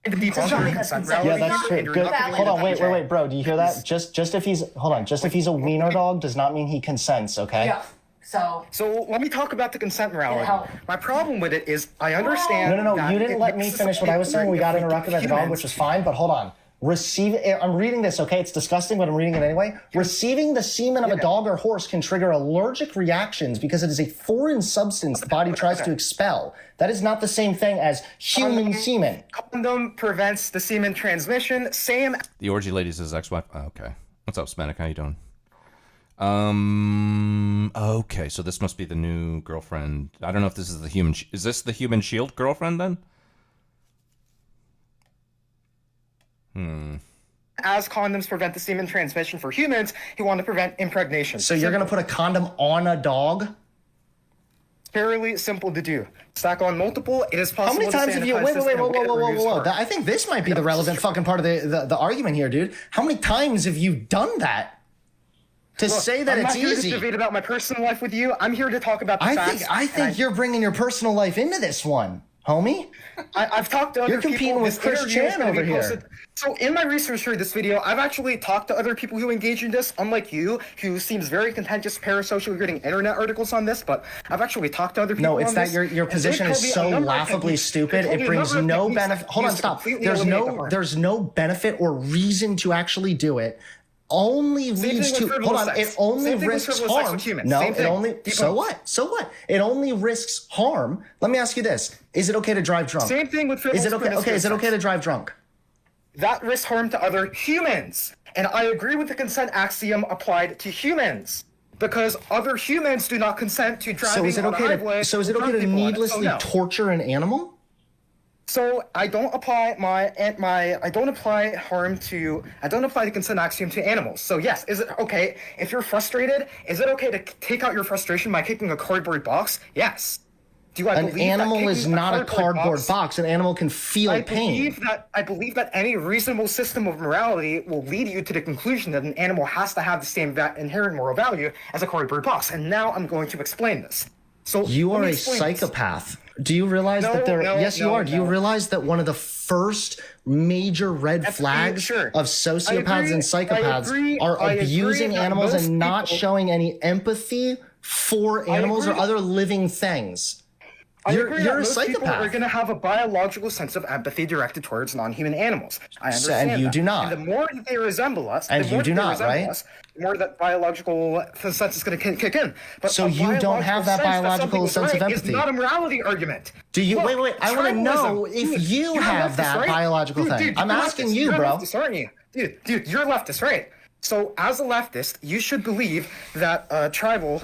Speaker 6: Yeah,
Speaker 7: that's true. Good. Hold on, wait, bro. Do you hear that? Just if he's if he's a wiener dog does not mean he consents, okay?
Speaker 8: Yeah. So
Speaker 6: let me talk about the consent morality.
Speaker 8: Help.
Speaker 6: My problem with it is I understand.
Speaker 7: No.
Speaker 6: that
Speaker 7: You didn't
Speaker 6: it
Speaker 7: let me
Speaker 6: makes
Speaker 7: finish what I was saying. We got
Speaker 6: if
Speaker 7: interrupted by the dog,
Speaker 6: humans-
Speaker 7: which was fine, but hold on. I'm reading this, okay? It's disgusting, but I'm reading it anyway. Receiving the semen of a dog or horse can trigger allergic reactions because it is a foreign substance the body tries to expel. That is not the same thing as human semen.
Speaker 6: Condom prevents the semen transmission. Same.
Speaker 11: The orgy lady's his ex-wife. Oh, okay. What's up, Smanik? How you doing? Okay, so this must be the new girlfriend. I don't know if this is the human. Is this the human shield girlfriend then?
Speaker 6: As condoms prevent the semen transmission for humans, he wanted to prevent impregnation.
Speaker 7: So you're going to put a condom on a dog?
Speaker 6: Fairly simple to do. Stack on multiple. It is
Speaker 7: How
Speaker 6: possible.
Speaker 7: many times
Speaker 6: to
Speaker 7: have you...
Speaker 6: sanitize
Speaker 7: Wait,
Speaker 6: this in a way that reduces
Speaker 7: whoa.
Speaker 6: harm.
Speaker 7: I think this might be the relevant fucking part of the argument here, dude. How many times have you done that? To
Speaker 6: Look,
Speaker 7: say that
Speaker 6: I'm
Speaker 7: it's
Speaker 6: not here
Speaker 7: easy.
Speaker 6: to debate about my personal life with you. I'm here to talk about the facts.
Speaker 7: I think you're bringing your personal life into this one, homie.
Speaker 6: I've talked to other
Speaker 7: You're competing
Speaker 6: people.
Speaker 7: with
Speaker 6: This
Speaker 7: Chris
Speaker 6: interview is
Speaker 7: Chan
Speaker 6: gonna be
Speaker 7: over here.
Speaker 6: posted. So in my research for this video, I've actually talked to other people who engage in this, unlike you, who seems very contentious, parasocial, reading internet articles on this, but I've actually talked to other people
Speaker 7: No, it's
Speaker 6: on
Speaker 7: that
Speaker 6: this,
Speaker 7: your
Speaker 6: and they
Speaker 7: position
Speaker 6: told
Speaker 7: is
Speaker 6: me a
Speaker 7: so
Speaker 6: number of
Speaker 7: laughably
Speaker 6: techniques-
Speaker 7: stupid.
Speaker 6: they told
Speaker 7: It
Speaker 6: me a
Speaker 7: brings
Speaker 6: number of
Speaker 7: no
Speaker 6: techniques
Speaker 7: benefit.
Speaker 6: that
Speaker 7: Hold on,
Speaker 6: use to
Speaker 7: stop.
Speaker 6: completely
Speaker 7: There's
Speaker 6: eliminate the harm.
Speaker 7: no benefit or reason to actually do it. Only
Speaker 6: Same
Speaker 7: leads
Speaker 6: thing
Speaker 7: to
Speaker 6: with frivolous
Speaker 7: hold on.
Speaker 6: sex.
Speaker 7: It only
Speaker 6: Same thing with
Speaker 7: risks
Speaker 6: frivolous sex
Speaker 7: harm.
Speaker 6: with humans.
Speaker 7: No,
Speaker 6: Same
Speaker 7: it
Speaker 6: thing.
Speaker 7: only.
Speaker 6: Debunked.
Speaker 7: So what? So what? It only risks harm. Let me ask you this: is it okay to drive drunk?
Speaker 6: Same thing with
Speaker 7: Is
Speaker 6: frivolous
Speaker 7: it okay? Okay,
Speaker 6: promiscuous
Speaker 7: is it okay
Speaker 6: sex.
Speaker 7: to drive drunk?
Speaker 6: That risks harm to other humans. And I agree with the consent axiom applied to humans. Because other humans do not consent to driving
Speaker 7: So is it
Speaker 6: on a
Speaker 7: okay
Speaker 6: highway
Speaker 7: to? So is it
Speaker 6: with
Speaker 7: okay to
Speaker 6: drunk people on it. So
Speaker 7: needlessly
Speaker 6: no.
Speaker 7: torture an animal?
Speaker 6: So I don't apply the consent axiom to animals. So yes, is it okay if you're frustrated? Is it okay to take out your frustration by kicking a cardboard box? Yes. Do I
Speaker 7: An
Speaker 6: believe that
Speaker 7: animal is
Speaker 6: kicking
Speaker 7: not a cardboard box. An animal can feel pain.
Speaker 6: I believe that any reasonable system of morality will lead you to the conclusion that an animal has to have the same inherent moral value as a cardboard box. And now I'm going to explain this. So
Speaker 7: You
Speaker 6: let
Speaker 7: are
Speaker 6: me
Speaker 7: a
Speaker 6: explain this.
Speaker 7: psychopath. Do you realize
Speaker 6: No,
Speaker 7: that there?
Speaker 6: no,
Speaker 7: Yes, you
Speaker 6: no,
Speaker 7: are. Do you
Speaker 6: no.
Speaker 7: realize that one of the first major red flags
Speaker 6: sure.
Speaker 7: of sociopaths
Speaker 6: I
Speaker 7: and psychopaths are
Speaker 6: I agree
Speaker 7: abusing
Speaker 6: that
Speaker 7: animals
Speaker 6: most
Speaker 7: and not
Speaker 6: people-
Speaker 7: showing any empathy for animals or
Speaker 6: agree.
Speaker 7: other living things?
Speaker 6: I
Speaker 7: You're
Speaker 6: agree that
Speaker 7: a
Speaker 6: most people are
Speaker 7: psychopath.
Speaker 6: going to have a biological sense of empathy directed towards non-human animals. I
Speaker 7: So-
Speaker 6: understand
Speaker 7: and you
Speaker 6: that.
Speaker 7: do not.
Speaker 6: And the more that they resemble us,
Speaker 7: And
Speaker 6: the
Speaker 7: you
Speaker 6: more
Speaker 7: do
Speaker 6: that they
Speaker 7: not,
Speaker 6: resemble
Speaker 7: right?
Speaker 6: us, the more that biological sense is going to kick in. But
Speaker 7: So
Speaker 6: a
Speaker 7: you don't have that
Speaker 6: biological
Speaker 7: biological
Speaker 6: sense that
Speaker 7: sense of
Speaker 6: something is
Speaker 7: empathy.
Speaker 6: not a morality argument.
Speaker 7: Do you?
Speaker 6: Look,
Speaker 7: Wait. I want to know
Speaker 6: tribalism.
Speaker 7: if
Speaker 6: Dude,
Speaker 7: you
Speaker 6: you're
Speaker 7: have
Speaker 6: leftist,
Speaker 7: that
Speaker 6: right?
Speaker 7: biological thing.
Speaker 6: Dude,
Speaker 7: I'm
Speaker 6: you're
Speaker 7: asking
Speaker 6: leftist.
Speaker 7: you,
Speaker 6: You're
Speaker 7: bro.
Speaker 6: leftist, aren't you? Dude, you're leftist, right? So as a leftist, you should believe that tribal.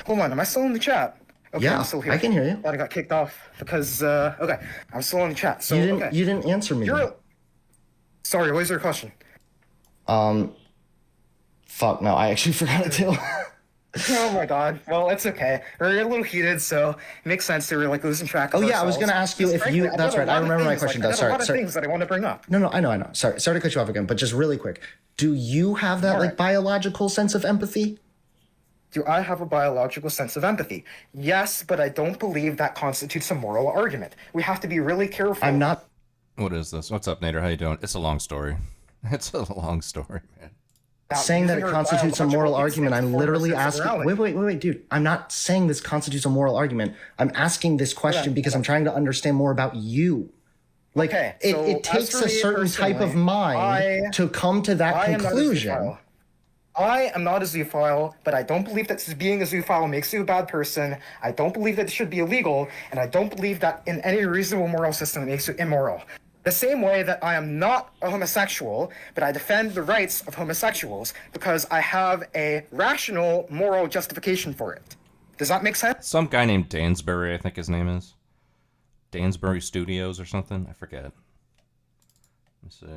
Speaker 6: Hold on, am I still in the chat? Okay,
Speaker 7: Yeah,
Speaker 6: I'm still here.
Speaker 7: I can hear you.
Speaker 6: Thought I got kicked off because okay, I'm still in the chat. So
Speaker 7: You
Speaker 6: okay.
Speaker 7: didn't answer me.
Speaker 6: You're. Sorry, what was your question?
Speaker 7: Fuck no, I actually forgot it too.
Speaker 6: Oh my god. Well, it's okay. We're a little heated, so it makes sense that we're like losing track of
Speaker 7: Oh, yeah, I was
Speaker 6: ourselves.
Speaker 7: gonna ask you
Speaker 6: Because
Speaker 7: if
Speaker 6: frankly,
Speaker 7: you-
Speaker 6: I've
Speaker 7: that's
Speaker 6: got a
Speaker 7: right, I
Speaker 6: lot of
Speaker 7: remember my
Speaker 6: things,
Speaker 7: question,
Speaker 6: like,
Speaker 7: though.
Speaker 6: I got a lot
Speaker 7: Sorry.
Speaker 6: of things that I want to bring up.
Speaker 7: No, I know. Sorry to cut you off again, but just really quick. Do you have that like biological sense of empathy?
Speaker 6: Do I have a biological sense of empathy? Yes, but I don't believe that constitutes a moral argument. We have to be really careful.
Speaker 7: I'm not.
Speaker 11: What is this? What's up, Nader? How you doing? It's a long story. It's a long story, man.
Speaker 7: Saying that it constitutes a moral argument. I'm literally asking.
Speaker 6: morality.
Speaker 7: Wait, dude. I'm not saying this constitutes a moral argument. I'm asking this question because I'm trying to understand more about you. Like
Speaker 6: Okay,
Speaker 7: it
Speaker 6: so
Speaker 7: takes
Speaker 6: as for
Speaker 7: a
Speaker 6: me
Speaker 7: certain type of
Speaker 6: personally,
Speaker 7: mind to come to that
Speaker 6: I am not a
Speaker 7: conclusion.
Speaker 6: pedophile. I am not a zoophile, but I don't believe that being a zoophile makes you a bad person. I don't believe that it should be illegal, and I don't believe that in any reasonable moral system it makes you immoral. The same way that I am not a homosexual, but I defend the rights of homosexuals because I have a rational moral justification for it. Does that make sense?
Speaker 11: Some guy named Dansbury, I think his name is. Dansbury Studios or something? I forget. Let me see.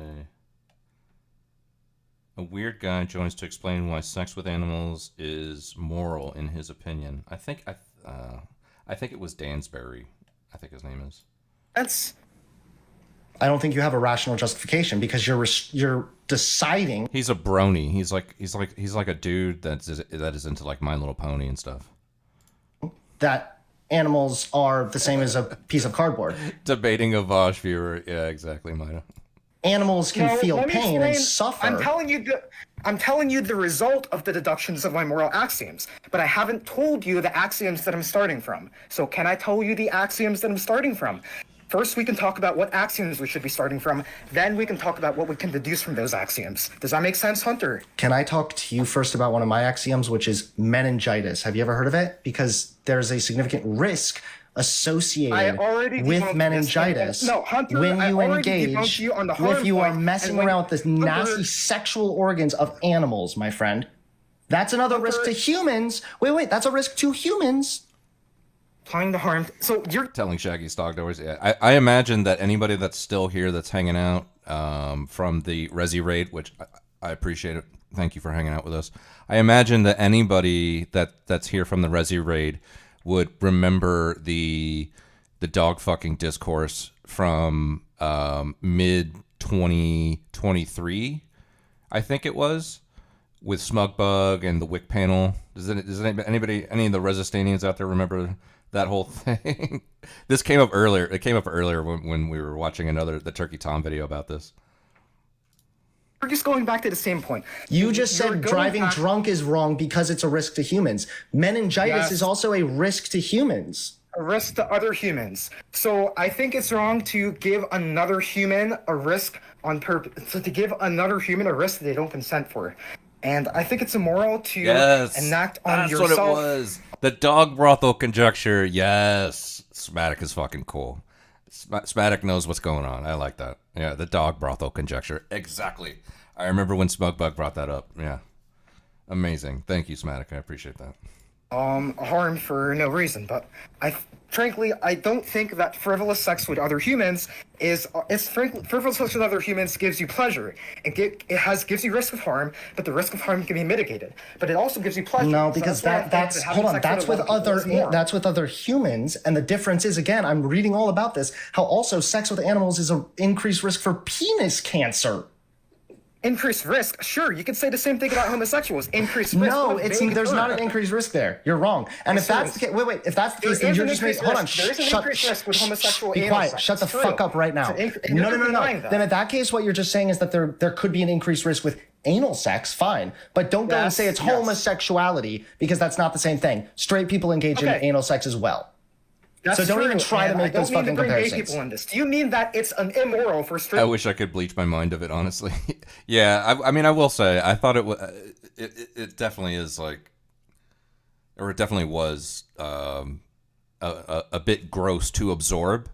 Speaker 11: A weird guy joins to explain why sex with animals is moral in his opinion. I think it was Dansbury. I think his name is.
Speaker 7: I don't think you have a rational justification because you're deciding.
Speaker 11: He's a brony. He's like a dude that is into like My Little Pony and stuff.
Speaker 7: That animals are the same as a piece of cardboard.
Speaker 11: Debating a Vosh viewer. Yeah, exactly, Mida.
Speaker 7: Animals can
Speaker 6: No,
Speaker 7: feel
Speaker 6: let me
Speaker 7: pain and
Speaker 6: explain.
Speaker 7: suffer.
Speaker 6: I'm telling you the result of the deductions of my moral axioms, but I haven't told you the axioms that I'm starting from. So can I tell you the axioms that I'm starting from? First, we can talk about what axioms we should be starting from. Then we can talk about what we can deduce from those axioms. Does that make sense, Hunter?
Speaker 7: Can I talk to you first about one of my axioms, which is meningitis? Have you ever heard of it? Because there's a significant risk associated with meningitis
Speaker 6: No, Hunter,
Speaker 7: when
Speaker 6: I
Speaker 7: you
Speaker 6: already
Speaker 7: engage,
Speaker 6: debunked you on the harm
Speaker 7: if you are
Speaker 6: point,
Speaker 7: messing
Speaker 6: and when-
Speaker 7: around with the nasty sexual organs of animals, my friend. That's another risk to humans. Wait, that's a risk to humans.
Speaker 6: Applying the harm. So you're
Speaker 11: telling Shaggy Stock doors. Yeah, I imagine that anybody that's still here that's hanging out from the Resi raid, which I appreciate it. Thank you for hanging out with us. I imagine that anybody that's here from the Resi raid would remember the dog fucking discourse from mid 2023, I think it was, with Smugbug and the Wick panel. Does anybody, any of the Resistanians out there remember that whole thing? This came up earlier. It came up earlier when we were watching the Turkey Tom video about this.
Speaker 6: We're just going back to the same point.
Speaker 7: You just
Speaker 6: You're
Speaker 7: said
Speaker 6: going
Speaker 7: driving
Speaker 6: back-
Speaker 7: drunk is wrong because it's a risk to humans. Meningitis
Speaker 6: Yes.
Speaker 7: is also a risk to humans.
Speaker 6: A risk to other humans. So I think it's wrong to give another human a risk on purpose. So to give another human a risk that they don't consent for. And I think it's immoral to enact on
Speaker 11: That's
Speaker 6: yourself.
Speaker 11: what it was. The dog brothel conjecture. Yes. Smatic is fucking cool. Smatic knows what's going on. I like that. Yeah, the dog brothel conjecture. Exactly. I remember when Smugbug brought that up. Yeah. Amazing. Thank you, Smatic. I appreciate that.
Speaker 6: Harm for no reason, but frankly, I don't think that frivolous sex with other humans frivolous sex with other humans gives you pleasure. Gives you risk of harm, but the risk of harm can be mitigated. But it also gives you pleasure.
Speaker 7: No,
Speaker 6: So
Speaker 7: because
Speaker 6: why I think
Speaker 7: that's
Speaker 6: having
Speaker 7: hold on.
Speaker 6: sex
Speaker 7: That's with
Speaker 6: other people is moral.
Speaker 7: that's with other humans, and the difference is again. I'm reading all about this. How also sex with animals is an increased risk for penis cancer.
Speaker 6: Increased risk? Sure, you could say the same thing about homosexuals. Increased risk.
Speaker 7: No,
Speaker 6: but
Speaker 7: it's
Speaker 6: vague
Speaker 7: there's not an
Speaker 6: term.
Speaker 7: increased risk there. You're wrong. And if that's the case, wait. If that's the case, then you're just making. Hold on.
Speaker 6: There is an increased risk with homosexual
Speaker 7: Be
Speaker 6: anal
Speaker 7: quiet.
Speaker 6: sex.
Speaker 7: Shut the
Speaker 6: It's true.
Speaker 7: fuck up right now. No.
Speaker 6: That.
Speaker 7: Then in that case, what you're just saying is that there could be an increased risk with anal sex. Fine, but don't go and say it's homosexuality because that's not the same thing. Straight people engage in anal sex as well.
Speaker 6: That's
Speaker 7: so don't
Speaker 6: true,
Speaker 7: even try to
Speaker 6: and
Speaker 7: make those
Speaker 6: I don't
Speaker 7: fucking
Speaker 6: mean to bring gay
Speaker 7: comparisons.
Speaker 6: people in this. Do you mean that it's an immoral for straight?
Speaker 11: I wish I could bleach my mind of it, honestly. Yeah, I mean, I will say, I thought it was. It definitely is like, or it definitely was a bit gross to absorb.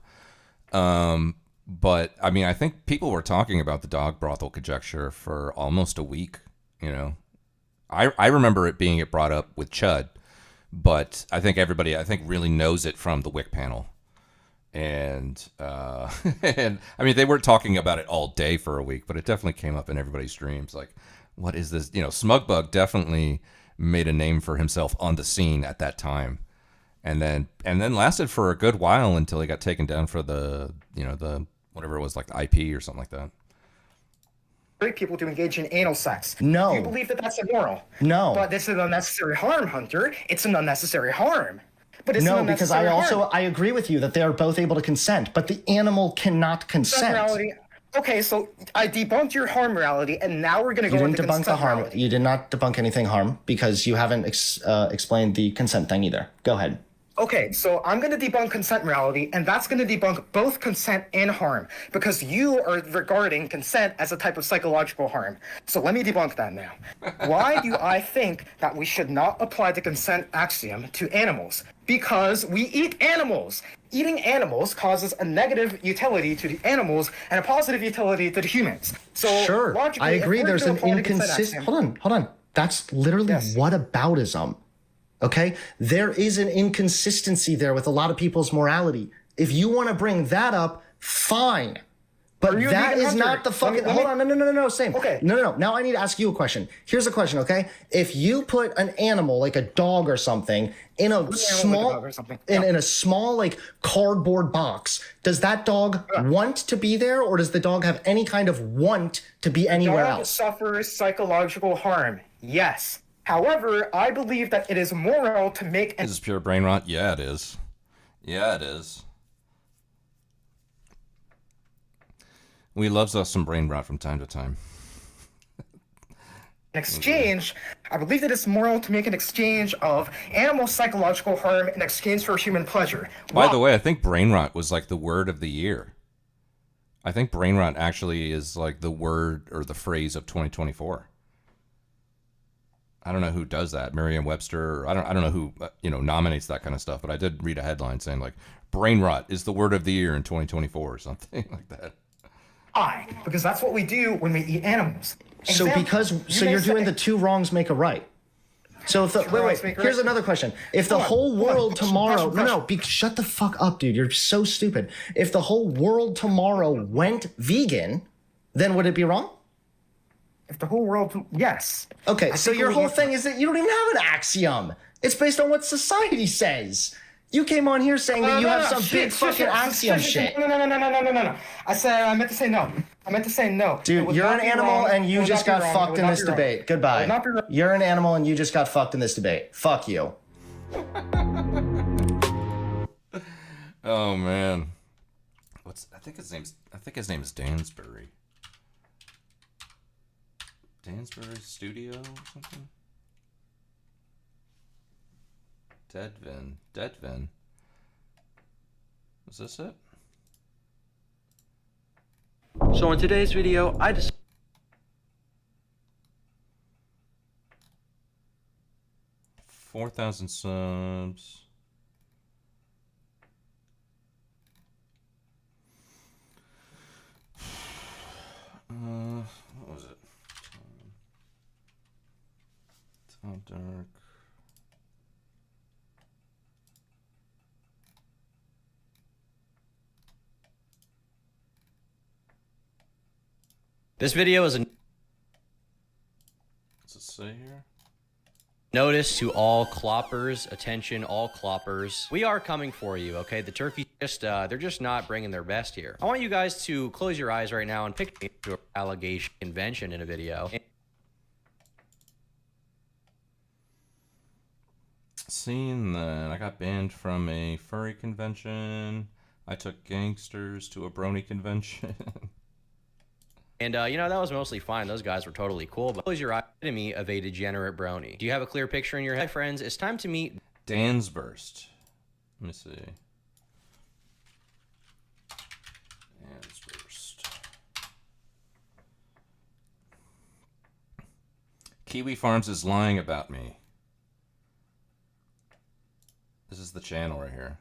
Speaker 11: But I mean, I think people were talking about the dog brothel conjecture for almost a week. You know, I remember it being brought up with Chud, but I think everybody really knows it from the Wick panel. And and I mean, they weren't talking about it all day for a week, but it definitely came up in everybody's dreams. Like, what is this? You know, Smugbug definitely made a name for himself on the scene at that time, and then lasted for a good while until he got taken down for the whatever it was, like the IP or something like that.
Speaker 6: Straight people to engage in anal sex.
Speaker 7: No.
Speaker 6: You believe that that's immoral?
Speaker 7: No.
Speaker 6: But it's an unnecessary harm, Hunter. It's an unnecessary harm. But it's
Speaker 7: No,
Speaker 6: an
Speaker 7: because
Speaker 6: unnecessary harm.
Speaker 7: I agree with you that they are both able to consent, but the animal cannot consent.
Speaker 6: Morality. Okay, so I debunked your harm morality, and now we're going to
Speaker 7: You
Speaker 6: go
Speaker 7: didn't
Speaker 6: into
Speaker 7: debunk the
Speaker 6: consent
Speaker 7: harm.
Speaker 6: morality.
Speaker 7: You did not debunk anything harm because you haven't explained the consent thing either. Go ahead.
Speaker 6: Okay, so I'm going to debunk consent morality, and that's going to debunk both consent and harm, because you are regarding consent as a type of psychological harm. So let me debunk that now. Why do I think that we should not apply the consent axiom to animals? Because we eat animals. Eating animals causes a negative utility to the animals and a positive utility to the humans. So
Speaker 7: Sure,
Speaker 6: logically,
Speaker 7: I
Speaker 6: if
Speaker 7: agree.
Speaker 6: we're
Speaker 7: There's
Speaker 6: to
Speaker 7: an
Speaker 6: apply the consent
Speaker 7: inconsistent.
Speaker 6: axiom-
Speaker 7: Hold on. That's literally whataboutism. Okay, there is an inconsistency there with a lot of people's morality. If you want to bring that up, fine. But
Speaker 6: Are you a
Speaker 7: that
Speaker 6: vegan
Speaker 7: is
Speaker 6: hunter?
Speaker 7: not the fucking.
Speaker 6: Let me-
Speaker 7: Hold on, no, same.
Speaker 6: Okay.
Speaker 7: No. Now I need to ask you a question. Here's a question, okay? If you put an animal like a dog or something in a small, in a small like cardboard box, does that dog want to be there, or does the dog have any kind of want to be anywhere
Speaker 6: Dog
Speaker 7: else?
Speaker 6: suffers psychological harm. Yes. However, I believe that it is moral to make an
Speaker 11: This is pure brain rot. Yeah, it is. Yeah, it is. We loves us some brain rot from time to time.
Speaker 6: exchange. I believe that it's moral to make an exchange of animal psychological harm in exchange for human pleasure.
Speaker 11: By the way, I think brain rot was like the word of the year. I think brain rot actually is like the word or the phrase of 2024. I don't know who does that, Merriam-Webster. I don't know who nominates that kind of stuff. But I did read a headline saying like brain rot is the word of the year in 2024 or something like that.
Speaker 6: Why? Because that's what we do when we eat animals.
Speaker 7: So you're doing the two wrongs make a right. So if the wait, here's another question. If the whole world tomorrow shut the fuck up, dude. You're so stupid. If the whole world tomorrow went vegan, then would it be wrong?
Speaker 6: If the whole world, yes.
Speaker 7: Okay, so your whole thing is that you don't even have an axiom. It's based on what society says. You came on here saying that you have some big fucking axiom shit.
Speaker 6: No. I meant to say no.
Speaker 7: Dude, you're an animal and you just got fucked in this debate. Goodbye. You're an animal and you just got fucked in this debate. Fuck you.
Speaker 11: Oh man. I think his name is Dansbury. Dansbury Studio or something? Deadvin. Is this it?
Speaker 9: So in today's video, I just
Speaker 11: 4,000 subs. What was it? Tom Dark.
Speaker 9: This video is a
Speaker 11: What's it say here?
Speaker 9: notice to all cloppers. Attention, all cloppers. We are coming for you, okay? The turkey they're just not bringing their best here. I want you guys to close your eyes right now and picture an allegation convention in a video.
Speaker 11: Seen that. I got banned from a furry convention. I took gangsters to a brony convention.
Speaker 9: And, that was mostly fine. Those guys were totally cool. But close your eye. Enemy of a degenerate brony. Do you have a clear picture in your head, friends? It's time to meet
Speaker 11: Dansburst. Let me see. Dansburst. Kiwi Farms is lying about me. This is the channel right here.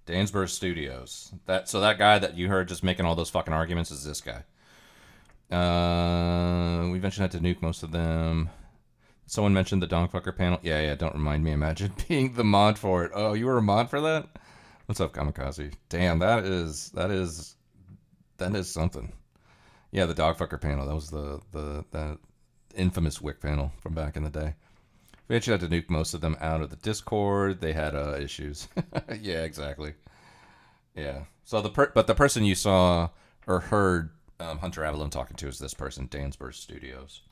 Speaker 11: Dansburst Studios. That guy that you heard just making all those fucking arguments is this guy. We eventually had to nuke most of them. Someone mentioned the Dongfucker panel. Yeah, don't remind me. Imagine being the mod for it. Oh, you were a mod for that? What's up, Kamikaze? Damn, that is something. Yeah, the Dogfucker panel. That was the infamous Wick panel from back in the day. We actually had to nuke most of them out of the Discord. They had issues. Yeah, exactly. Yeah. So the person you saw or heard Hunter Avalon talking to is this person, Dansburst Studios.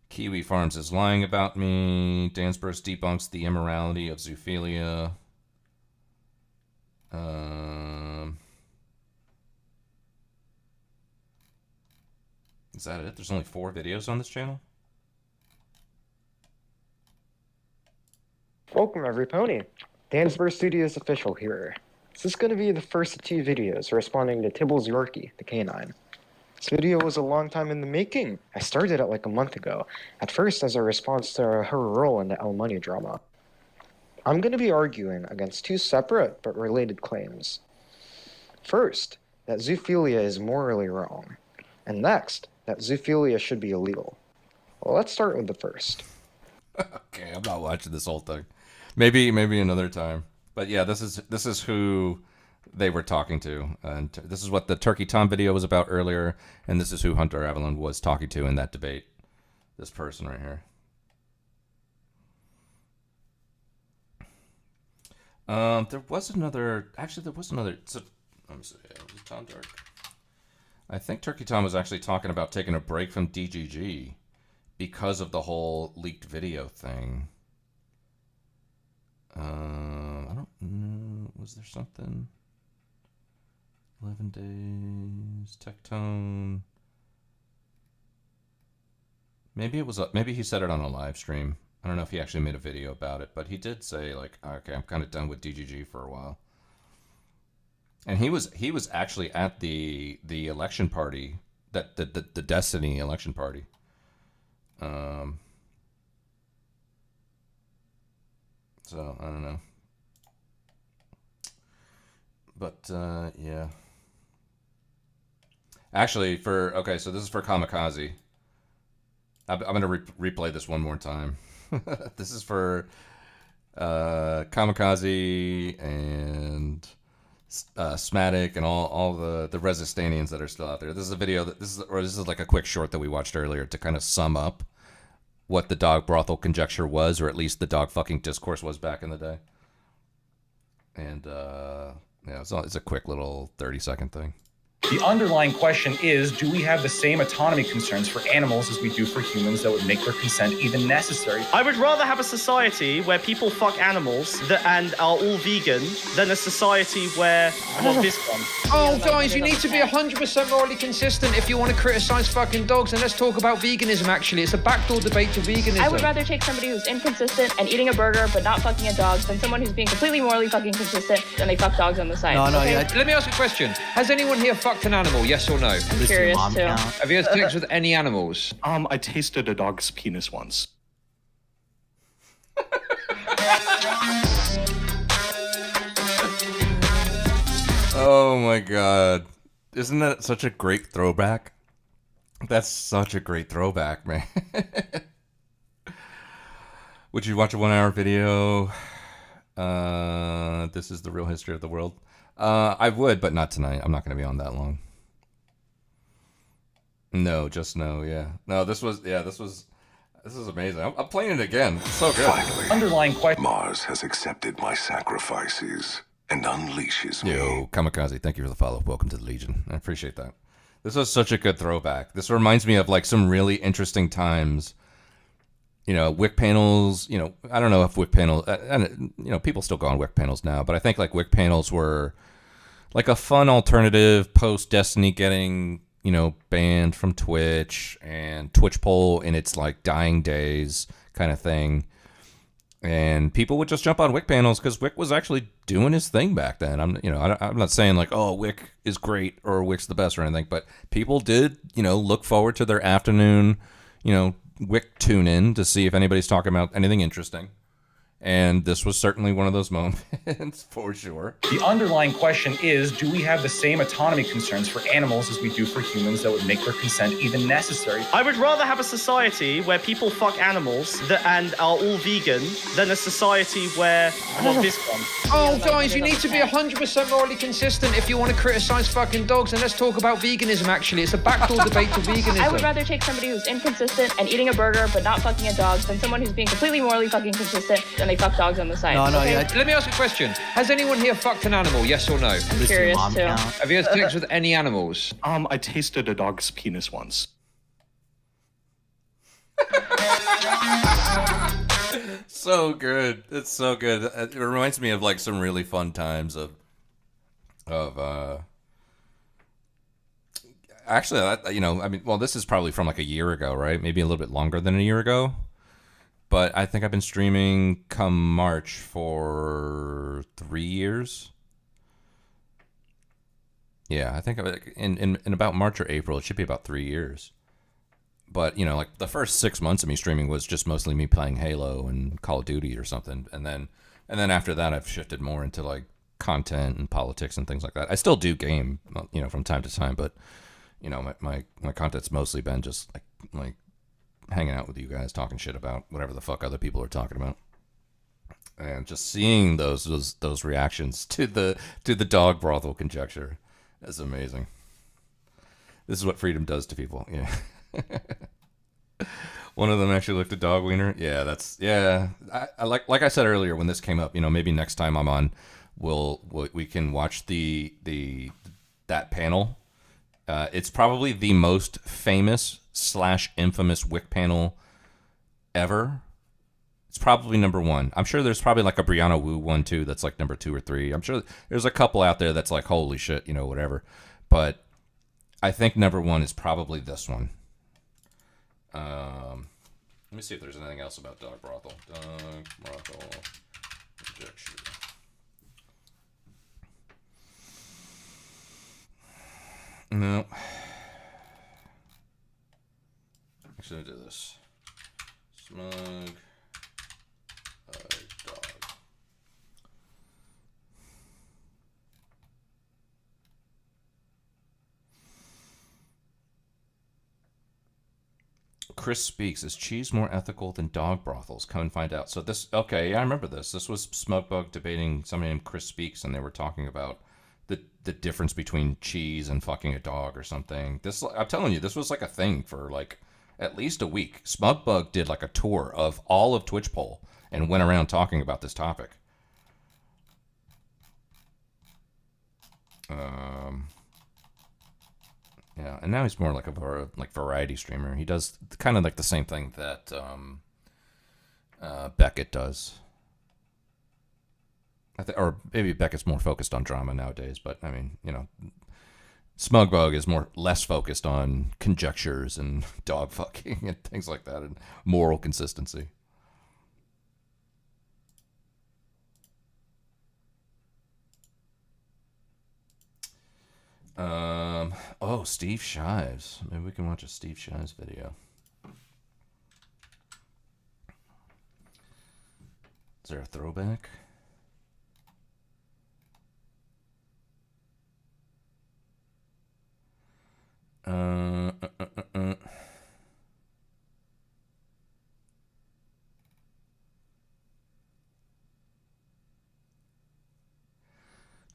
Speaker 11: Kiwi Farms is lying about me. Dansburst debunks the immorality of zoophilia. Is that it? There's only 4 videos on this channel?
Speaker 6: Welcome, every pony. Dansburg Studios official here. This is going to be the first of 2 videos responding to Tibbles Yorkie, the canine. This video was a long time in the making. I started it like a month ago, at first as a response to her role in the El Money drama. I'm going to be arguing against 2 separate but related claims. First, that zoophilia is morally wrong, and next, that zoophilia should be illegal. Well, let's start with the first.
Speaker 11: Okay, I'm not watching this whole thing. Maybe another time. But yeah, this is who they were talking to, and this is what the Turkey Tom video was about earlier, and this is who Hunter Avalon was talking to in that debate. This person right here. There was another. So, let me see. Was it Tom Dark? I think Turkey Tom was actually talking about taking a break from DGG because of the whole leaked video thing. I don't know. Was there something? 11 days. Tectone. Maybe it was. Maybe he said it on a live stream. I don't know if he actually made a video about it, but he did say like, "Okay, I'm kind of done with DGG for a while." And he was actually at the election party, that the Destiny election party. So I don't know. But yeah. Actually, so this is for Kamikaze. I'm gonna replay this one more time. This is for Kamikaze and Smatic and all the Resistanians that are still out there. This is a video this is like a quick short that we watched earlier to kind of sum up what the dog brothel conjecture was, or at least the dog fucking discourse was back in the day. And yeah, it's a quick little 30-second thing.
Speaker 23: The underlying question is, do we have the same autonomy concerns for animals as we do for humans that would make their consent even necessary?
Speaker 10: I would rather have a society where people fuck animals and are all vegan than a society where, well, this one.
Speaker 12: Oh, guys, you need to be 100% morally consistent if you want to criticize fucking dogs. And let's talk about veganism, actually. It's a backdoor debate to veganism.
Speaker 14: I would rather take somebody who's inconsistent and eating a burger but not fucking a dog than someone who's being completely morally fucking consistent and they fuck dogs on the side.
Speaker 12: Yeah. Let me ask you a question. Has anyone here fucked an animal, yes or no?
Speaker 14: I'm curious, too.
Speaker 12: Have you had sex with any animals?
Speaker 23: I tasted a dog's penis once.
Speaker 11: Oh my god. Isn't that such a great throwback? That's such a great throwback, man. Would you watch a 1-hour video? This is the real history of the world. I would, but not tonight. I'm not going to be on that long. No, just no, yeah. No, this was amazing. I'm playing it again. It's so good.
Speaker 25: Finally,
Speaker 23: underlying question.
Speaker 25: Mars has accepted my sacrifices and unleashes me.
Speaker 11: Yo, Kamikaze, thank you for the follow. Welcome to the Legion. I appreciate that. This was such a good throwback. This reminds me of like some really interesting times. You know, Wick panels, you know, I don't know if Wick panels, and you know, people still go on Wick panels now, but I think like Wick panels were like a fun alternative post Destiny getting, you know, banned from Twitch and Twitch poll in its like dying days kind of thing. And people would just jump on Wick panels because Wick was actually doing his thing back then. I'm not saying like, oh, Wick is great or Wick's the best or anything, but people did, you know, look forward to their afternoon, you know, Wick tune in to see if anybody's talking about anything interesting. And this was certainly one of those moments, for sure.
Speaker 23: The underlying question is, do we have the same autonomy concerns for animals as we do for humans that would make their consent even necessary?
Speaker 10: I would rather have a society where people fuck animals and are all vegan than a society where, well, this one.
Speaker 12: Oh, guys, you need to be 100% morally consistent if you want to criticize fucking dogs. And let's talk about veganism, actually. It's a backdoor debate to veganism.
Speaker 14: I would rather take somebody who's inconsistent and eating a burger but not fucking a dog than someone who's being completely morally fucking consistent and they fuck dogs on the side.
Speaker 12: Yeah. Let me ask you a question. Has anyone here fucked an animal, yes or no?
Speaker 14: I'm curious, too.
Speaker 12: Have you had sex with any animals?
Speaker 23: I tasted a dog's penis once.
Speaker 11: So good. It's so good. It reminds me of like some really fun times of actually, you know, I mean, well, this is probably from like a year ago, right? Maybe a little bit longer than a year ago. but I think I've been streaming come March for 3 years. Yeah, I think in about March or April, it should be about 3 years. But, you know, like the first 6 months of me streaming was just mostly me playing Halo and Call of Duty or something. And then after that, I've shifted more into like content and politics and things like that. I still do game, you know, from time to time, but, you know, my content's mostly been just like hanging out with you guys, talking shit about whatever the fuck other people are talking about. And just seeing those reactions to the dog brothel conjecture is amazing. This is what freedom does to people. Yeah. One of them actually looked at dog wiener. Yeah, that's I like I said earlier when this came up, you know, maybe next time I'm on we can watch that panel. It's probably the most famous / infamous Wick panel ever. It's probably number 1. I'm sure there's probably like a Brianna Wu one too that's like number 2 or 3. I'm sure there's a couple out there that's like holy shit, you know, whatever. But I think number 1 is probably this one. Let me see if there's anything else about dog brothel. Dog brothel conjecture. No. Actually, I do this. Smug dog. Chris Speaks, is cheese more ethical than dog brothels? Come and find out. So this, okay, yeah, I remember this. This was Smugbug debating somebody named Chris Speaks, and they were talking about the difference between cheese and fucking a dog or something. This, I'm telling you, this was like a thing for like at least a week. Smugbug did like a tour of all of Twitch Poll and went around talking about this topic. Yeah, and now he's more like a variety streamer. He does kind of like the same thing that Beckett does. Or maybe Beckett's more focused on drama nowadays, but I mean, you know, Smugbug is less focused on conjectures and dog fucking and things like that and moral consistency. Oh, Steve Shives. Maybe we can watch a Steve Shives video. Is there a throwback?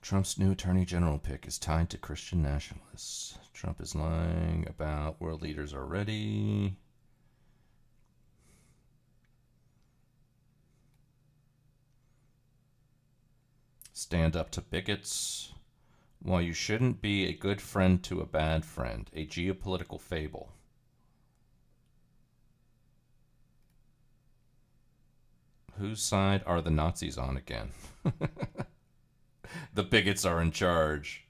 Speaker 11: Trump's new attorney general pick is tied to Christian nationalists. Trump is lying about world leaders already. Stand up to bigots. While you shouldn't be a good friend to a bad friend, a geopolitical fable. Whose side are the Nazis on again? The bigots are in charge.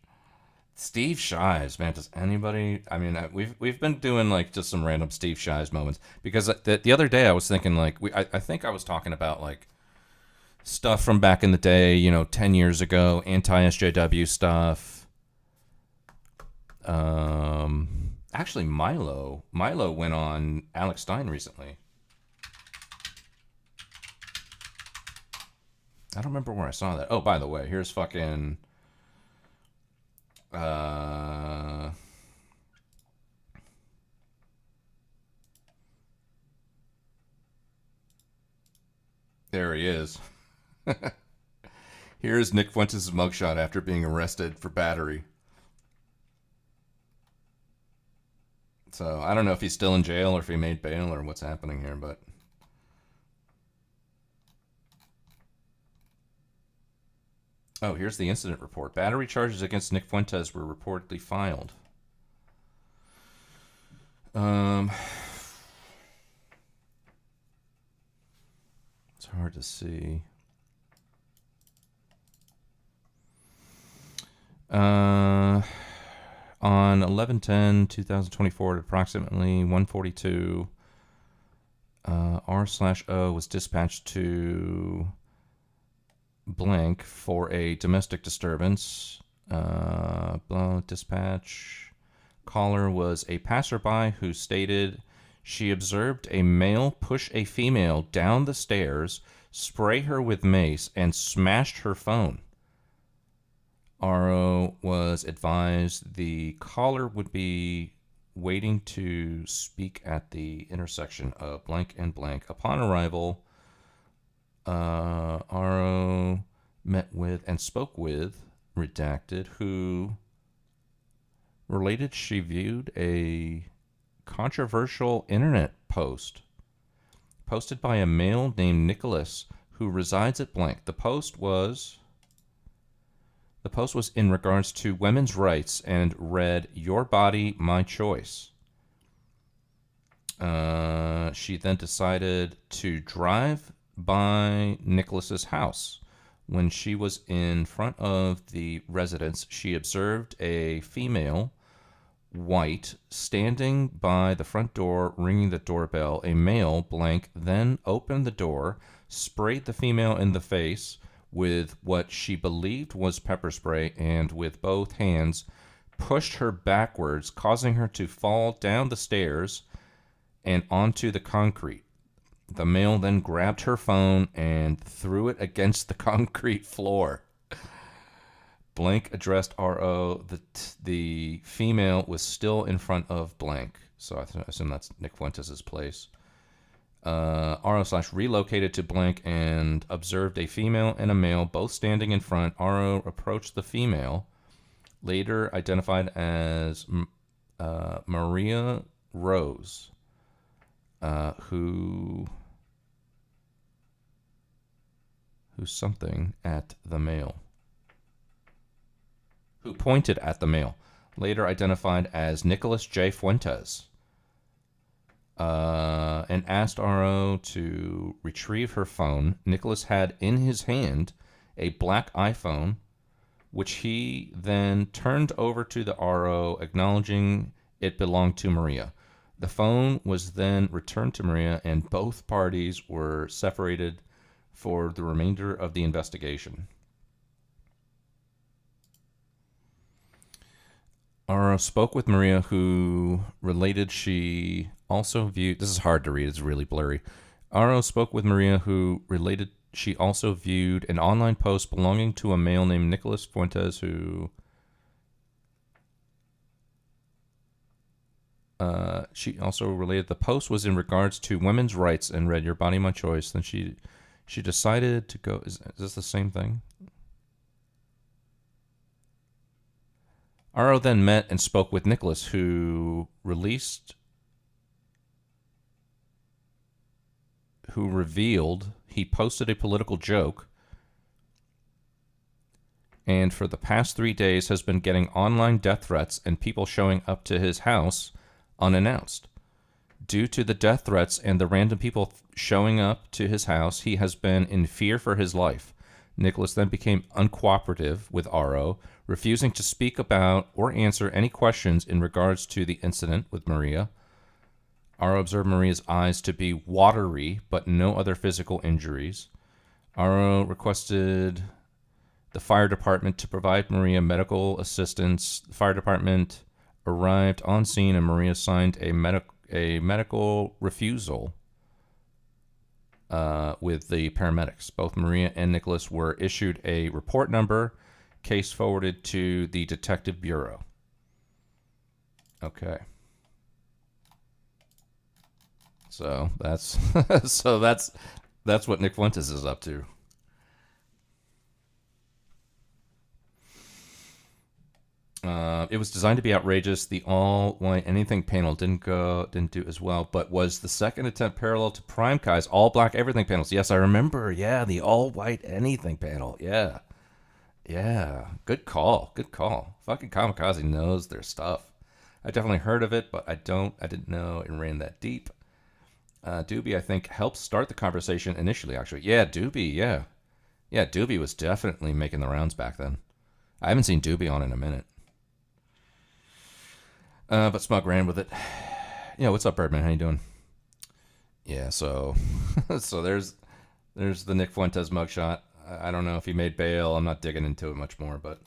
Speaker 11: Steve Shives, man, does anybody... I mean, we've been doing like just some random Steve Shives moments because the other day I was thinking like I think I was talking about like stuff from back in the day, you know, 10 years ago, anti-SJW stuff. Actually, Milo went on Alex Stein recently. I don't remember where I saw that. Oh, by the way, here's fucking... There he is. Here's Nick Fuentes' mugshot after being arrested for battery. So, I don't know if he's still in jail or if he made bail or what's happening here, but... Oh, here's the incident report. Battery charges against Nick Fuentes were reportedly filed. It's hard to see. On 11/10/2024 at approximately 1:42, R/O was dispatched to blank for a domestic disturbance. Dispatch. Caller was a passerby who stated she observed a male push a female down the stairs, spray her with mace, and smashed her phone. RO was advised the caller would be waiting to speak at the intersection of blank and blank. Upon arrival, RO met with and spoke with redacted, who related she viewed a controversial internet post posted by a male named Nicholas who resides at blank. The post was in regards to women's rights and read, "Your body, my choice." She then decided to drive by Nicholas's house. When she was in front of the residence, she observed a female, white, standing by the front door, ringing the doorbell. A male, blank, then opened the door, sprayed the female in the face with what she believed was pepper spray, and with both hands pushed her backwards, causing her to fall down the stairs and onto the concrete. The male then grabbed her phone and threw it against the concrete floor. Blank addressed RO. The female was still in front of blank, so I assume that's Nick Fuentes' place. RO/relocated to blank and observed a female and a male both standing in front. RO approached the female, later identified as Maria Rose, who's something at the male. Who pointed at the male, later identified as Nicholas J. Fuentes, and asked RO to retrieve her phone. Nicholas had in his hand a black iPhone, which he then turned over to the RO, acknowledging it belonged to Maria. The phone was then returned to Maria, and both parties were separated for the remainder of the investigation. RO spoke with Maria, who related she also viewed... This is hard to read. It's really blurry. RO spoke with Maria, who related she also viewed an online post belonging to a male named Nicholas Fuentes, who... she also related the post was in regards to women's rights and read, "Your body, my choice." Then she decided to go... Is this the same thing? RO then met and spoke with Nicholas, who revealed he posted a political joke, and for the past 3 days has been getting online death threats and people showing up to his house unannounced. Due to the death threats and the random people showing up to his house, he has been in fear for his life. Nicholas then became uncooperative with RO, refusing to speak about or answer any questions in regards to the incident with Maria. RO observed Maria's eyes to be watery, but no other physical injuries. RO requested the fire department to provide Maria medical assistance. The fire department arrived on scene, and Maria signed a medical refusal with the paramedics. Both Maria and Nicholas were issued a report number, case forwarded to the Detective Bureau. Okay. So that's that's what Nick Fuentes is up to. It was designed to be outrageous. The all-white anything panel didn't do as well, but was the second attempt parallel to Prime Kai's all-black everything panels. Yes, I remember. Yeah, the all-white anything panel. Yeah. Good call. Fucking Kamikaze knows their stuff. I definitely heard of it, but I didn't know it ran that deep. Doobie, I think, helped start the conversation initially, actually. Yeah, Doobie, yeah. Yeah, Doobie was definitely making the rounds back then. I haven't seen Doobie on in a minute. But Smug ran with it. Yeah, what's up, Birdman? How you doing? Yeah, so so there's the Nick Fuentes mugshot. I don't know if he made bail. I'm not digging into it much more, but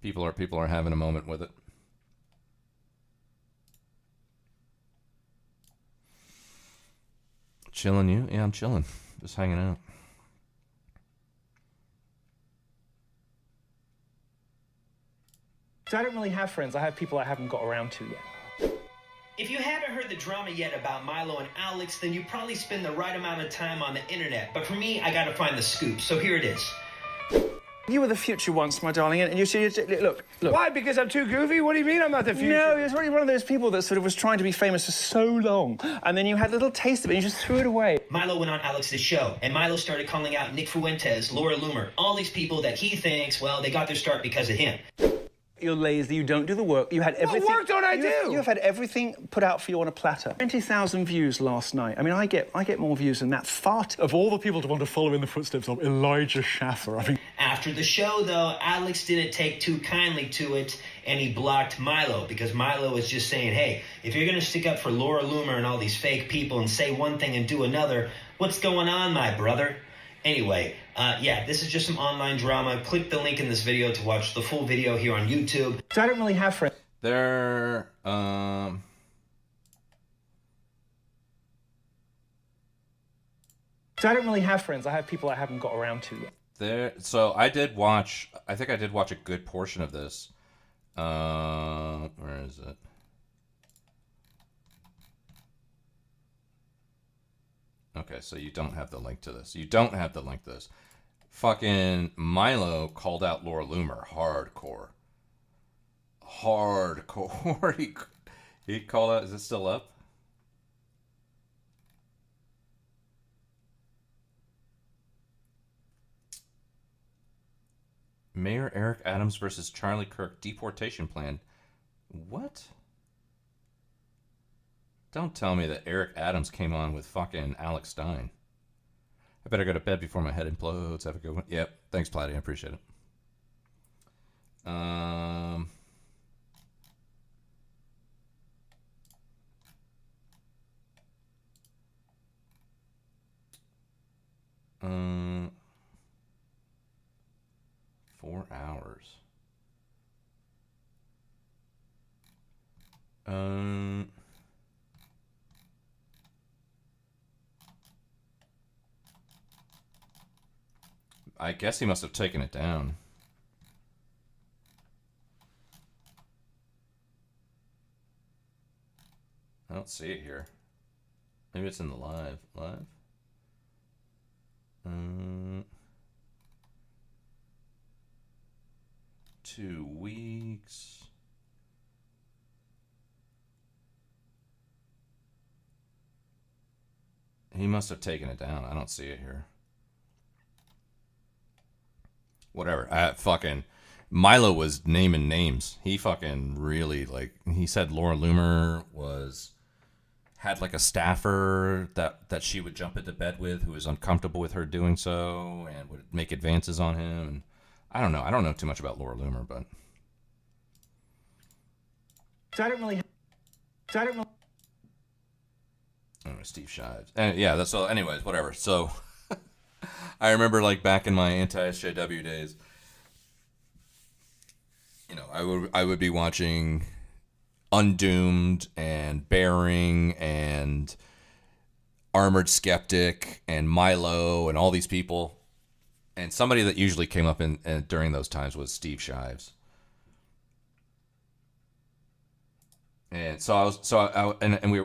Speaker 11: people are having a moment with it. Chilling, you? Yeah, I'm chilling. Just hanging out.
Speaker 5: So I don't really have friends. I have people I haven't got around to yet.
Speaker 13: If you haven't heard the drama yet about Milo and Alex, then you probably spend the right amount of time on the internet. But for me, I gotta find the scoop. So here it is.
Speaker 5: You were the future once, my darling, and you see, look.
Speaker 3: Why? Because I'm too goofy? What do you mean I'm not the future?
Speaker 5: No, you're really one of those people that sort of was trying to be famous for so long, and then you had a little taste of it, and you just threw it away.
Speaker 13: Milo went on Alex's show, and Milo started calling out Nick Fuentes, Laura Loomer, all these people that he thinks, well, they got their start because of him.
Speaker 5: You're lazy, you don't do the work, you had everything...
Speaker 3: What work don't I do?
Speaker 5: You have had everything put out for you on a platter. 20,000 views last night. I mean, I get more views than that. Of all the people to want to follow in the footsteps of Elijah Schaffer, I mean...
Speaker 13: After the show, though, Alex didn't take too kindly to it, and he blocked Milo, because Milo was just saying, hey, if you're gonna stick up for Laura Loomer and all these fake people and say one thing and do another, what's going on, my brother? Anyway, yeah, this is just some online drama. Click the link in this video to watch the full video here on YouTube.
Speaker 5: So I don't really have friends.
Speaker 11: There,
Speaker 5: So I don't really have friends. I have people I haven't got around to yet.
Speaker 11: So I think I did watch a good portion of this. Where is it? Okay, so you don't have the link to this. You don't have the link to this. Fucking Milo called out Laura Loomer hardcore. Hardcore. He called out. Is it still up? Mayor Eric Adams versus Charlie Kirk deportation plan. What? Don't tell me that Eric Adams came on with fucking Alex Stein. I better go to bed before my head implodes. Have a good one. Yep. Thanks, Platty. I appreciate it. Um, 4 hours. I guess he must have taken it down. I don't see it here. Maybe it's in the live. 2 weeks. He must have taken it down. I don't see it here. Whatever. Fucking Milo was naming names. He fucking really, like, he said Laura Loomer had like a staffer that she would jump into bed with who was uncomfortable with her doing so and would make advances on him. And I don't know too much about Laura Loomer, but Steve Shives. And yeah, that's all. Anyways, whatever. So I remember, like, back in my anti-SJW days, you know, I would be watching Undoomed and Bearing and Armored Skeptic and Milo and all these people, and somebody that usually came up during those times was Steve Shives. And so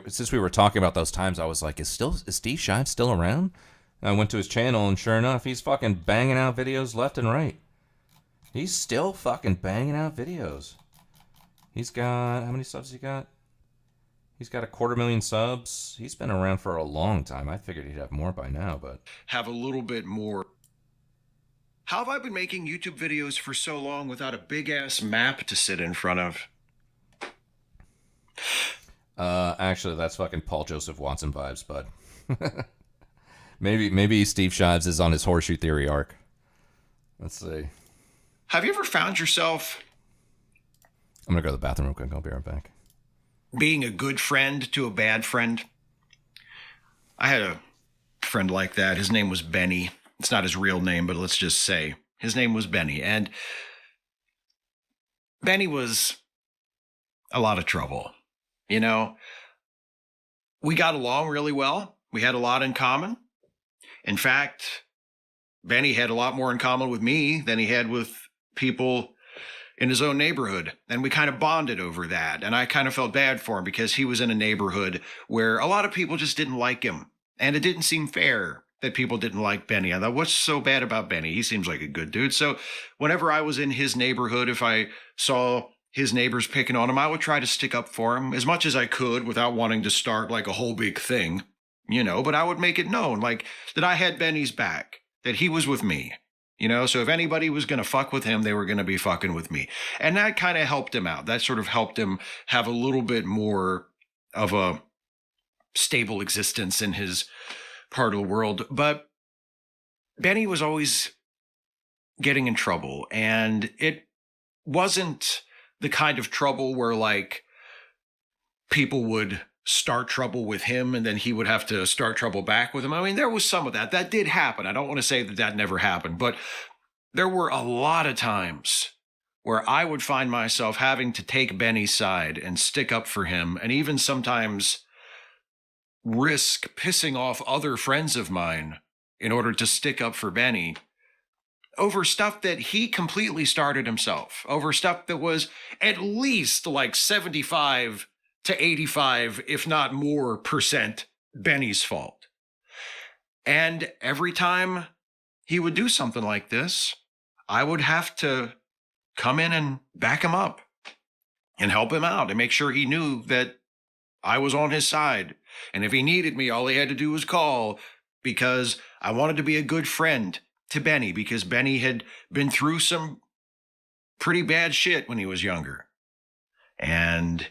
Speaker 11: since we were talking about those times, I was like, is Steve Shives still around? And I went to his channel, and sure enough, he's fucking banging out videos left and right. He's still fucking banging out videos. He's got, how many subs he got? He's got 250,000 subs. He's been around for a long time. I figured he'd have more by now, but
Speaker 17: have a little bit more. How have I been making YouTube videos for so long without a big ass map to sit in front of?
Speaker 11: Actually, that's fucking Paul Joseph Watson vibes, bud. Maybe Steve Shives is on his horseshoe theory arc. Let's see.
Speaker 17: Have you ever found yourself
Speaker 11: I'm gonna go to the bathroom real quick. I'll be right back.
Speaker 17: being a good friend to a bad friend? I had a friend like that. His name was Benny. It's not his real name, but let's just say his name was Benny. And Benny was a lot of trouble. You know, we got along really well. We had a lot in common. In fact, Benny had a lot more in common with me than he had with people in his own neighborhood. And we kind of bonded over that. And I kind of felt bad for him because he was in a neighborhood where a lot of people just didn't like him. And it didn't seem fair that people didn't like Benny. I thought, what's so bad about Benny? He seems like a good dude. So whenever I was in his neighborhood, if I saw his neighbors picking on him, I would try to stick up for him as much as I could without wanting to start like a whole big thing, you know, but I would make it known like that I had Benny's back, that he was with me, you know, so if anybody was going to fuck with him, they were going to be fucking with me. And that kind of helped him out. That sort of helped him have a little bit more of a stable existence in his part of the world. But Benny was always getting in trouble, and it wasn't the kind of trouble where like people would start trouble with him and then he would have to start trouble back with him. I mean, there was some of that. That did happen. I don't want to say that that never happened, but there were a lot of times where I would find myself having to take Benny's side and stick up for him, and even sometimes risk pissing off other friends of mine in order to stick up for Benny over stuff that he completely started himself, over stuff that was at least like 75 to 85, if not more % Benny's fault. And every time he would do something like this, I would have to come in and back him up and help him out and make sure he knew that I was on his side. And if he needed me, all he had to do was call, because I wanted to be a good friend to Benny, because Benny had been through some pretty bad shit when he was younger. And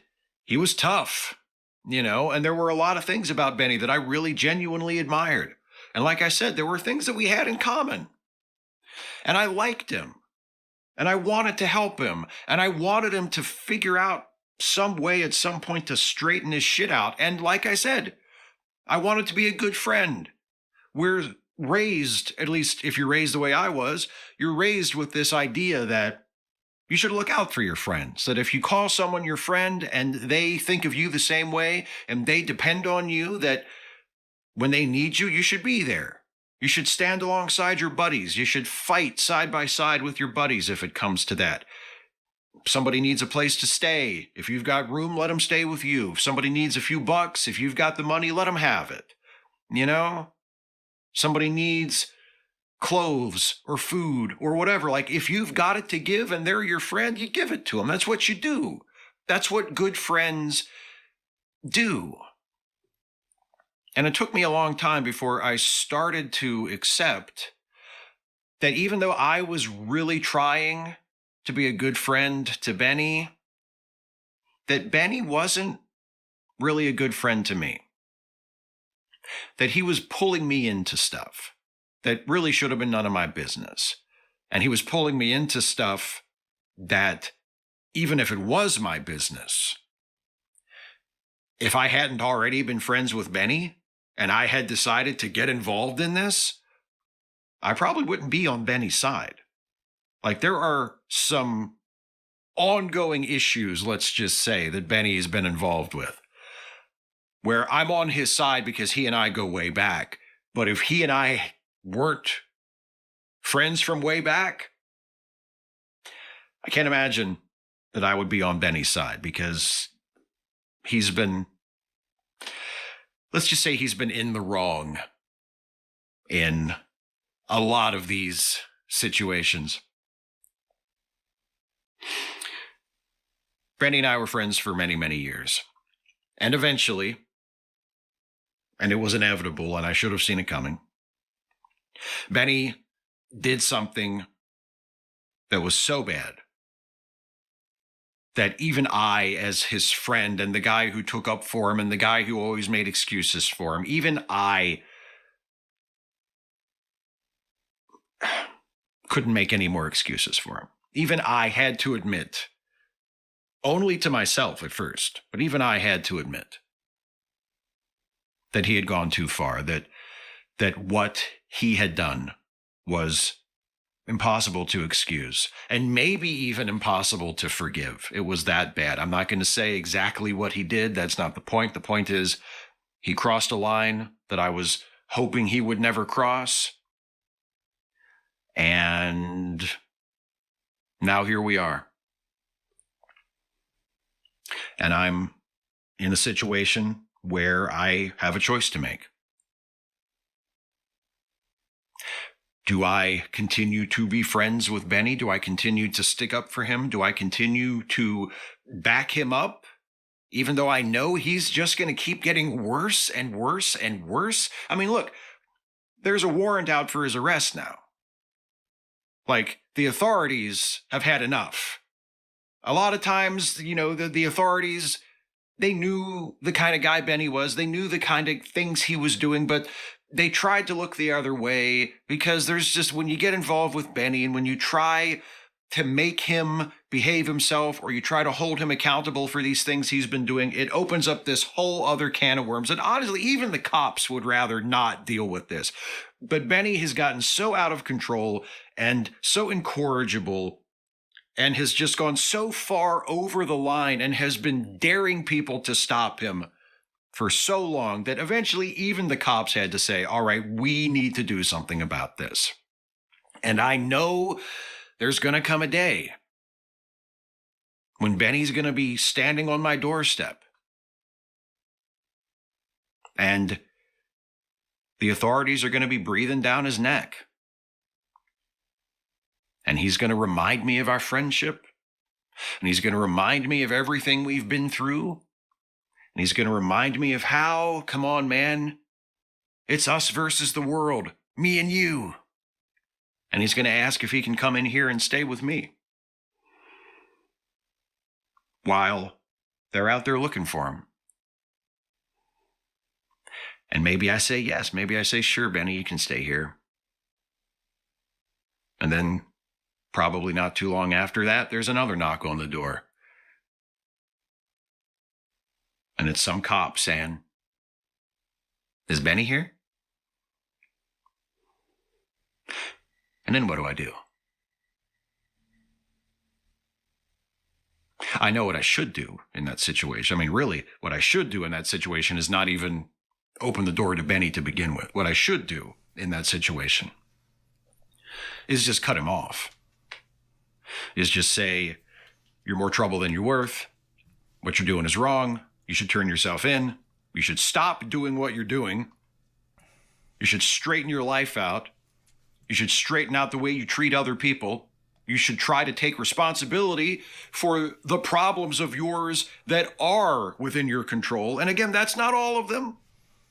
Speaker 17: he was tough, you know, and there were a lot of things about Benny that I really genuinely admired. And like I said, there were things that we had in common. And I liked him. And I wanted to help him. And I wanted him to figure out some way at some point to straighten his shit out. And like I said, I wanted to be a good friend. We're raised, at least if you're raised the way I was, you're raised with this idea that you should look out for your friends, that if you call someone your friend and they think of you the same way and they depend on you, that when they need you, you should be there. You should stand alongside your buddies. You should fight side by side with your buddies if it comes to that. Somebody needs a place to stay. If you've got room, let them stay with you. If somebody needs a few bucks, if you've got the money, let them have it. You know? Somebody needs clothes or food or whatever. Like, if you've got it to give and they're your friend, you give it to them. That's what you do. That's what good friends do. And it took me a long time before I started to accept that even though I was really trying to be a good friend to Benny, that Benny wasn't really a good friend to me. That he was pulling me into stuff that really should have been none of my business. And he was pulling me into stuff that, even if it was my business, if I hadn't already been friends with Benny and I had decided to get involved in this, I probably wouldn't be on Benny's side. Like, there are some ongoing issues, let's just say, that Benny has been involved with, where I'm on his side because he and I go way back. But if he and I weren't friends from way back, I can't imagine that I would be on Benny's side, because he's been, let's just say he's been in the wrong in a lot of these situations. Benny and I were friends for many, many years. And eventually, and it was inevitable, and I should have seen it coming, Benny did something that was so bad that even I, as his friend and the guy who took up for him and the guy who always made excuses for him, even I couldn't make any more excuses for him. Even I had to admit, only to myself at first, but even I had to admit that he had gone too far, that what he had done was impossible to excuse, and maybe even impossible to forgive. It was that bad. I'm not going to say exactly what he did. That's not the point. The point is he crossed a line that I was hoping he would never cross. And now here we are. And I'm in a situation where I have a choice to make. Do I continue to be friends with Benny? Do I continue to stick up for him? Do I continue to back him up, even though I know he's just going to keep getting worse and worse and worse? I mean, look, there's a warrant out for his arrest now. Like, the authorities have had enough. A lot of times, the authorities, they knew the kind of guy Benny was. They knew the kind of things he was doing, but they tried to look the other way, because there's just, when you get involved with Benny and when you try to make him behave himself, or you try to hold him accountable for these things he's been doing, it opens up this whole other can of worms. And honestly, even the cops would rather not deal with this. But Benny has gotten so out of control and so incorrigible, and has just gone so far over the line and has been daring people to stop him for so long, that eventually even the cops had to say, all right, we need to do something about this. And I know there's going to come a day when Benny's going to be standing on my doorstep, and the authorities are going to be breathing down his neck. And he's going to remind me of our friendship. And he's going to remind me of everything we've been through. And he's going to remind me of how, come on, man, it's us versus the world, me and you. And he's going to ask if he can come in here and stay with me, while they're out there looking for him. And maybe I say yes. Maybe I say, sure, Benny, you can stay here. And then probably not too long after that, there's another knock on the door. And it's some cop saying, is Benny here? And then what do? I know what I should do in that situation. I mean, really, what I should do in that situation is not even open the door to Benny to begin with. What I should do in that situation is just cut him off. Is just say, you're more trouble than you're worth. What you're doing is wrong. You should turn yourself in. You should stop doing what you're doing. You should straighten your life out. You should straighten out the way you treat other people. You should try to take responsibility for the problems of yours that are within your control. And again, that's not all of them.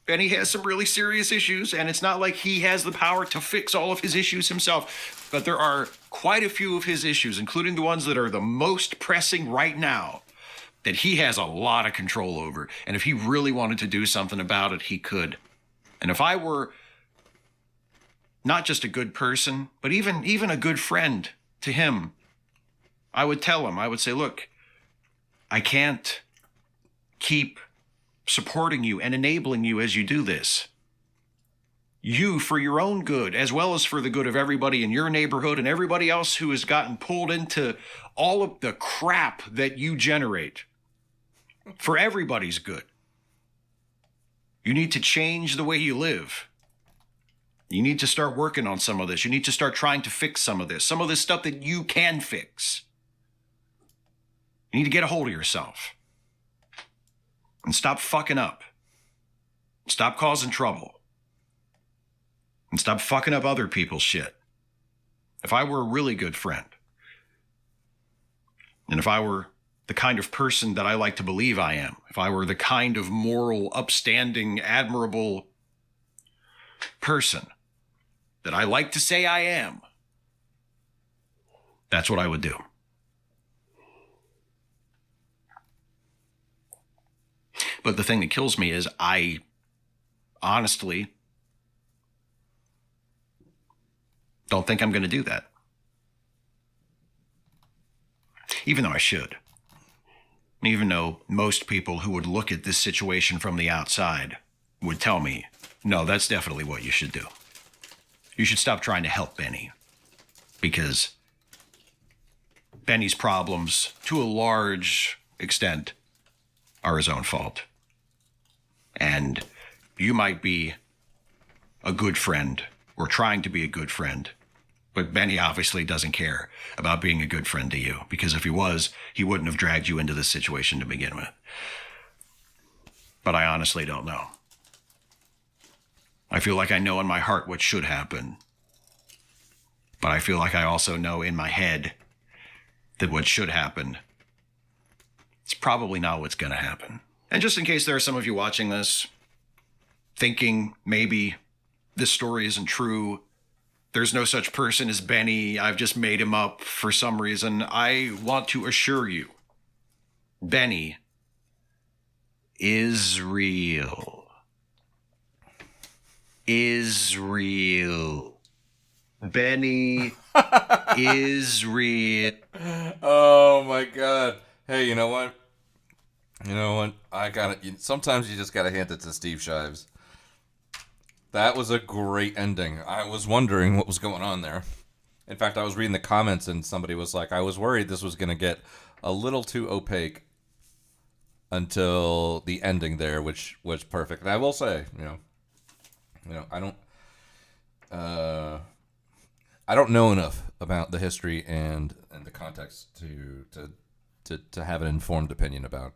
Speaker 17: Benny has some really serious issues, and it's not like he has the power to fix all of his issues himself. But there are quite a few of his issues, including the ones that are the most pressing right now, that he has a lot of control over. And if he really wanted to do something about it, he could. And if I were not just a good person, but even a good friend to him, I would tell him, I would say, look, I can't keep supporting you and enabling you as you do this. You, for your own good, as well as for the good of everybody in your neighborhood and everybody else who has gotten pulled into all of the crap that you generate, for everybody's good. You need to change the way you live. You need to start working on some of this. You need to start trying to fix some of this stuff that you can fix. You need to get a hold of yourself and stop fucking up. Stop causing trouble. And stop fucking up other people's shit. If I were a really good friend, and if I were the kind of person that I like to believe I am, if I were the kind of moral, upstanding, admirable person that I like to say I am, that's what I would do. But the thing that kills me is I honestly don't think I'm going to do that. Even though I should. Even though most people who would look at this situation from the outside would tell me, no, that's definitely what you should do. You should stop trying to help Benny, because Benny's problems, to a large extent, are his own fault. And you might be a good friend, or trying to be a good friend, but Benny obviously doesn't care about being a good friend to you, because if he was, he wouldn't have dragged you into this situation to begin with. But I honestly don't know. I feel like I know in my heart what should happen, but I feel like I also know in my head that what should happen, it's probably not what's going to happen. And just in case there are some of you watching this thinking maybe this story isn't true, there's no such person as Benny, I've just made him up for some reason, I want to assure you, Benny is real. Is real. Benny is real.
Speaker 11: Oh my god. Hey, you know what? You know what? I got it. Sometimes you just gotta hand it to Steve Shives. That was a great ending. I was wondering what was going on there. In fact, I was reading the comments and somebody was like, I was worried this was gonna get a little too opaque until the ending there, which was perfect. And I will say, you know, I don't know enough about the history and the context to have an informed opinion about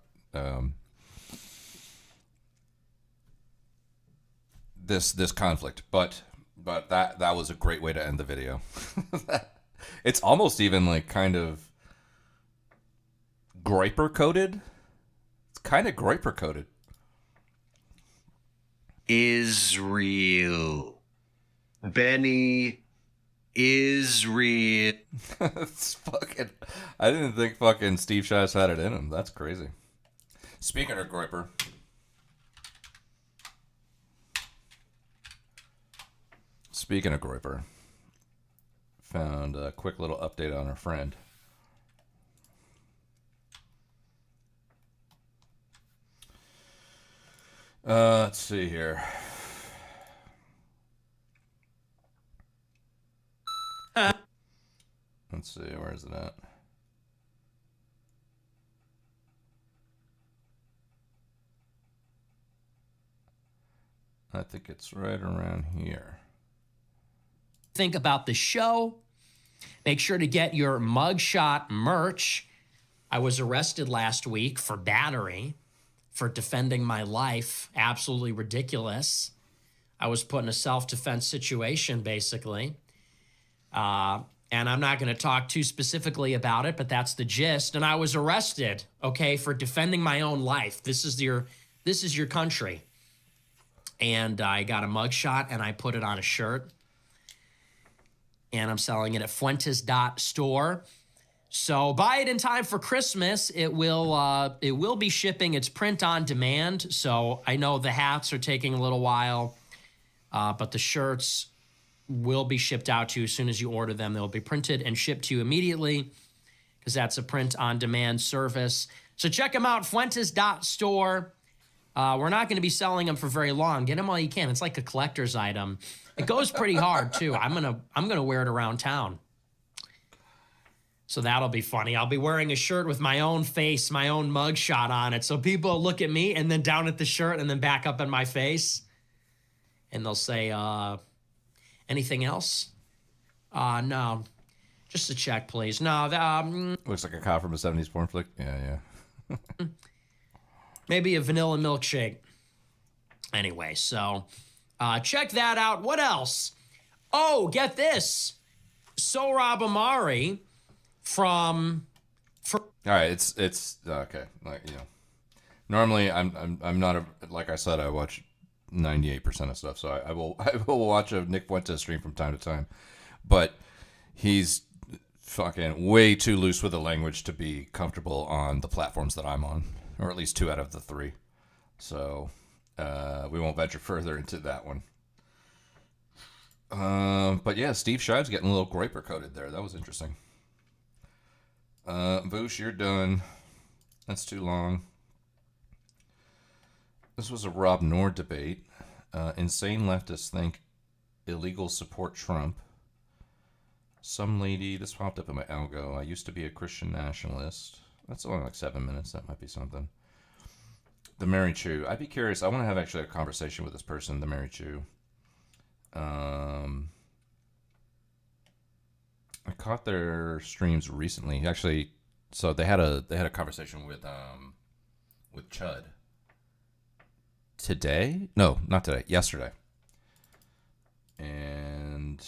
Speaker 11: this conflict, but that was a great way to end the video. It's almost even like kind of Groyper coded. It's kind of Groyper coded.
Speaker 17: Is real. Benny is real.
Speaker 11: It's fucking. I didn't think fucking Steve Shives had it in him. That's crazy. Speaking of Groyper. Speaking of Groyper, found a quick little update on our friend. Let's see here. Let's see, where is it at? I think it's right around here.
Speaker 16: Think about the show. Make sure to get your mugshot merch. I was arrested last week for battery, for defending my life. Absolutely ridiculous. I was put in a self-defense situation, basically. And I'm not going to talk too specifically about it, but that's the gist. And I was arrested, okay, for defending my own life. This is your country. And I got a mugshot and I put it on a shirt. And I'm selling it at Fuentes.store. So buy it in time for Christmas. It will be shipping. It's print on demand. So I know the hats are taking a little while, but the shirts will be shipped out to you as soon as you order them. They'll be printed and shipped to you immediately because that's a print on demand service. So check them out, Fuentes.store. We're not going to be selling them for very long. Get them while you can. It's like a collector's item. It goes pretty hard too. I'm gonna wear it around town. So that'll be funny. I'll be wearing a shirt with my own face, my own mugshot on it. So people look at me and then down at the shirt and then back up at my face. And they'll say, anything else? No. Just a check, please. No.
Speaker 11: Looks like a cop from a 70s porn flick. Yeah.
Speaker 16: Maybe a vanilla milkshake. Anyway, so check that out. What else? Oh, get this. Sohrab Ahmari from...
Speaker 11: All right, it's okay. Like, you know, normally I'm not like I said, I watch 98% of stuff, so I will watch a Nick Fuentes stream from time to time, but he's fucking way too loose with the language to be comfortable on the platforms that I'm on, or at least 2 out of the 3. So we won't venture further into that one. But yeah, Steve Shives getting a little Groyper coded there. That was interesting. Voosh, you're done. That's too long. This was a Rob Nord debate. Insane leftists think illegals support Trump. Some lady, this popped up in my algo. I used to be a Christian nationalist. That's only like 7 minutes. That might be something. The Mary Chew. I'd be curious. I want to have actually a conversation with this person, the Mary Chew. I caught their streams recently. Actually, so they had a conversation with Chud. Today? No, not today. Yesterday. And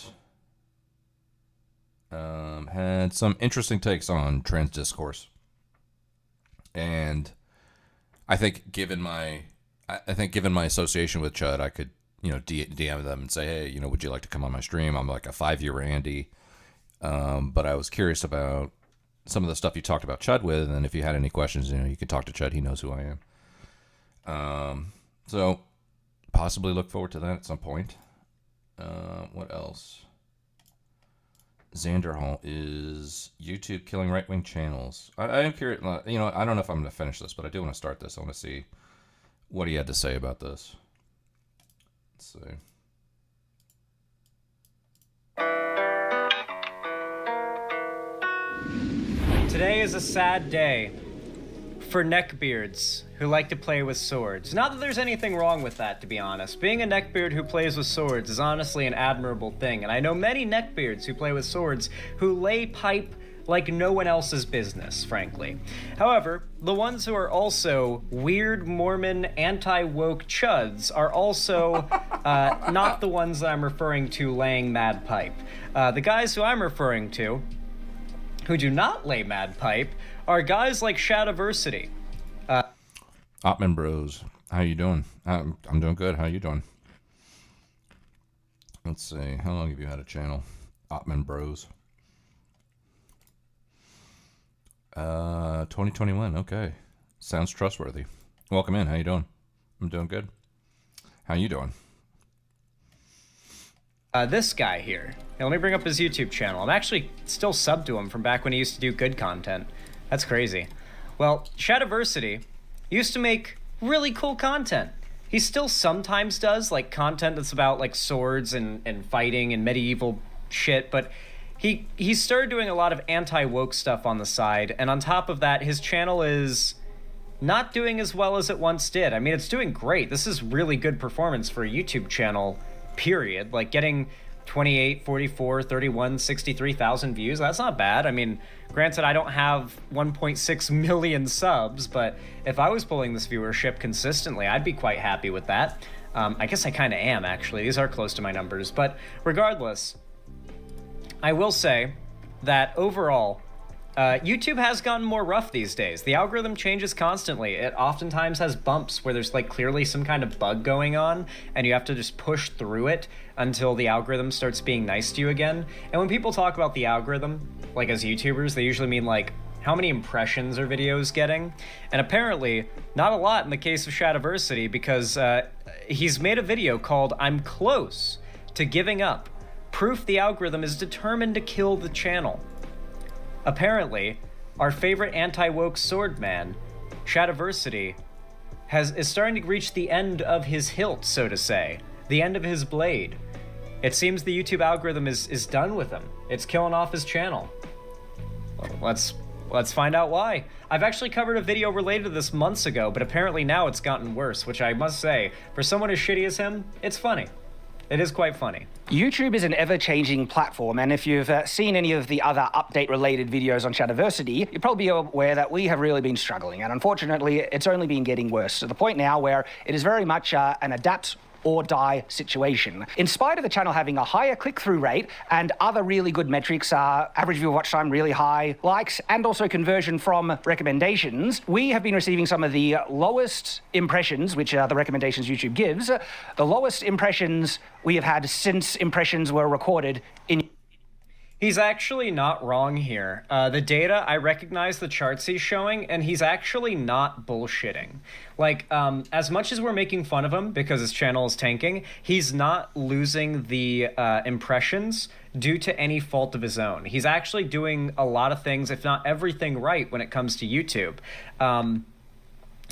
Speaker 11: had some interesting takes on trans discourse. And I think given my association with Chud, I could, DM them and say, hey, would you like to come on my stream? I'm like a 5-year Andy. But I was curious about some of the stuff you talked about Chud with, and if you had any questions, you could talk to Chud. He knows who I am. So possibly look forward to that at some point. What else? Xander Hall, is YouTube killing right-wing channels? I am curious. I don't know if I'm going to finish this, but I do want to start this. I want to see what he had to say about this. Let's see.
Speaker 18: Today is a sad day for neckbeards who like to play with swords. Not that there's anything wrong with that, to be honest. Being a neckbeard who plays with swords is honestly an admirable thing, and I know many neckbeards who play with swords who lay pipe like no one else's business, frankly. However, the ones who are also weird Mormon anti-woke chuds are also not the ones that I'm referring to laying mad pipe. The guys who I'm referring to, who do not lay mad pipe, are guys like Shadiversity.
Speaker 11: Ottman Bros, how you doing? I'm doing good. How you doing? Let's see. How long have you had a channel? Ottman Bros. 2021. Okay. Sounds trustworthy. Welcome in. How you doing? I'm doing good. How you doing?
Speaker 18: This guy here. Now, let me bring up his YouTube channel. I'm actually still subbed to him from back when he used to do good content. That's crazy. Well, Shadiversity used to make really cool content. He still sometimes does, like, content that's about, like, swords and fighting and medieval shit, but he started doing a lot of anti-woke stuff on the side, and on top of that, his channel is not doing as well as it once did. I mean, it's doing great. This is really good performance for a YouTube channel, period. Like, getting 28, 44, 31, 63,000 views, that's not bad. I mean, granted, I don't have 1.6 million subs, but if I was pulling this viewership consistently, I'd be quite happy with that. I guess I kind of am, actually. These are close to my numbers, but regardless, I will say that overall, YouTube has gotten more rough these days. The algorithm changes constantly. It oftentimes has bumps where there's like clearly some kind of bug going on and you have to just push through it until the algorithm starts being nice to you again. And when people talk about the algorithm, like as YouTubers, they usually mean like how many impressions are videos getting? And apparently not a lot in the case of Shadiversity, because he's made a video called "I'm Close to Giving Up. Proof the algorithm is determined to kill the channel." Apparently, our favorite anti-woke sword man, Shadiversity, is starting to reach the end of his hilt, so to say, the end of his blade. It seems the YouTube algorithm is done with him. It's killing off his channel. Well, let's find out why. I've actually covered a video related to this months ago, but apparently now it's gotten worse, which I must say, for someone as shitty as him, it's funny. It is quite funny.
Speaker 19: YouTube is an ever-changing platform, and if you've seen any of the other update-related videos on Shadiversity, you're probably aware that we have really been struggling, and unfortunately, it's only been getting worse, to the point now where it is very much an adapt or die situation. In spite of the channel having a higher click-through rate and other really good metrics, average viewer watch time really high, likes, and also conversion from recommendations, we have been receiving some of the lowest impressions, which are the recommendations YouTube gives, the lowest impressions we have had since impressions were recorded in...
Speaker 18: He's actually not wrong here. The data, I recognize the charts he's showing, and he's actually not bullshitting. Like, as much as we're making fun of him because his channel is tanking, he's not losing the impressions due to any fault of his own. He's actually doing a lot of things, if not everything right when it comes to YouTube.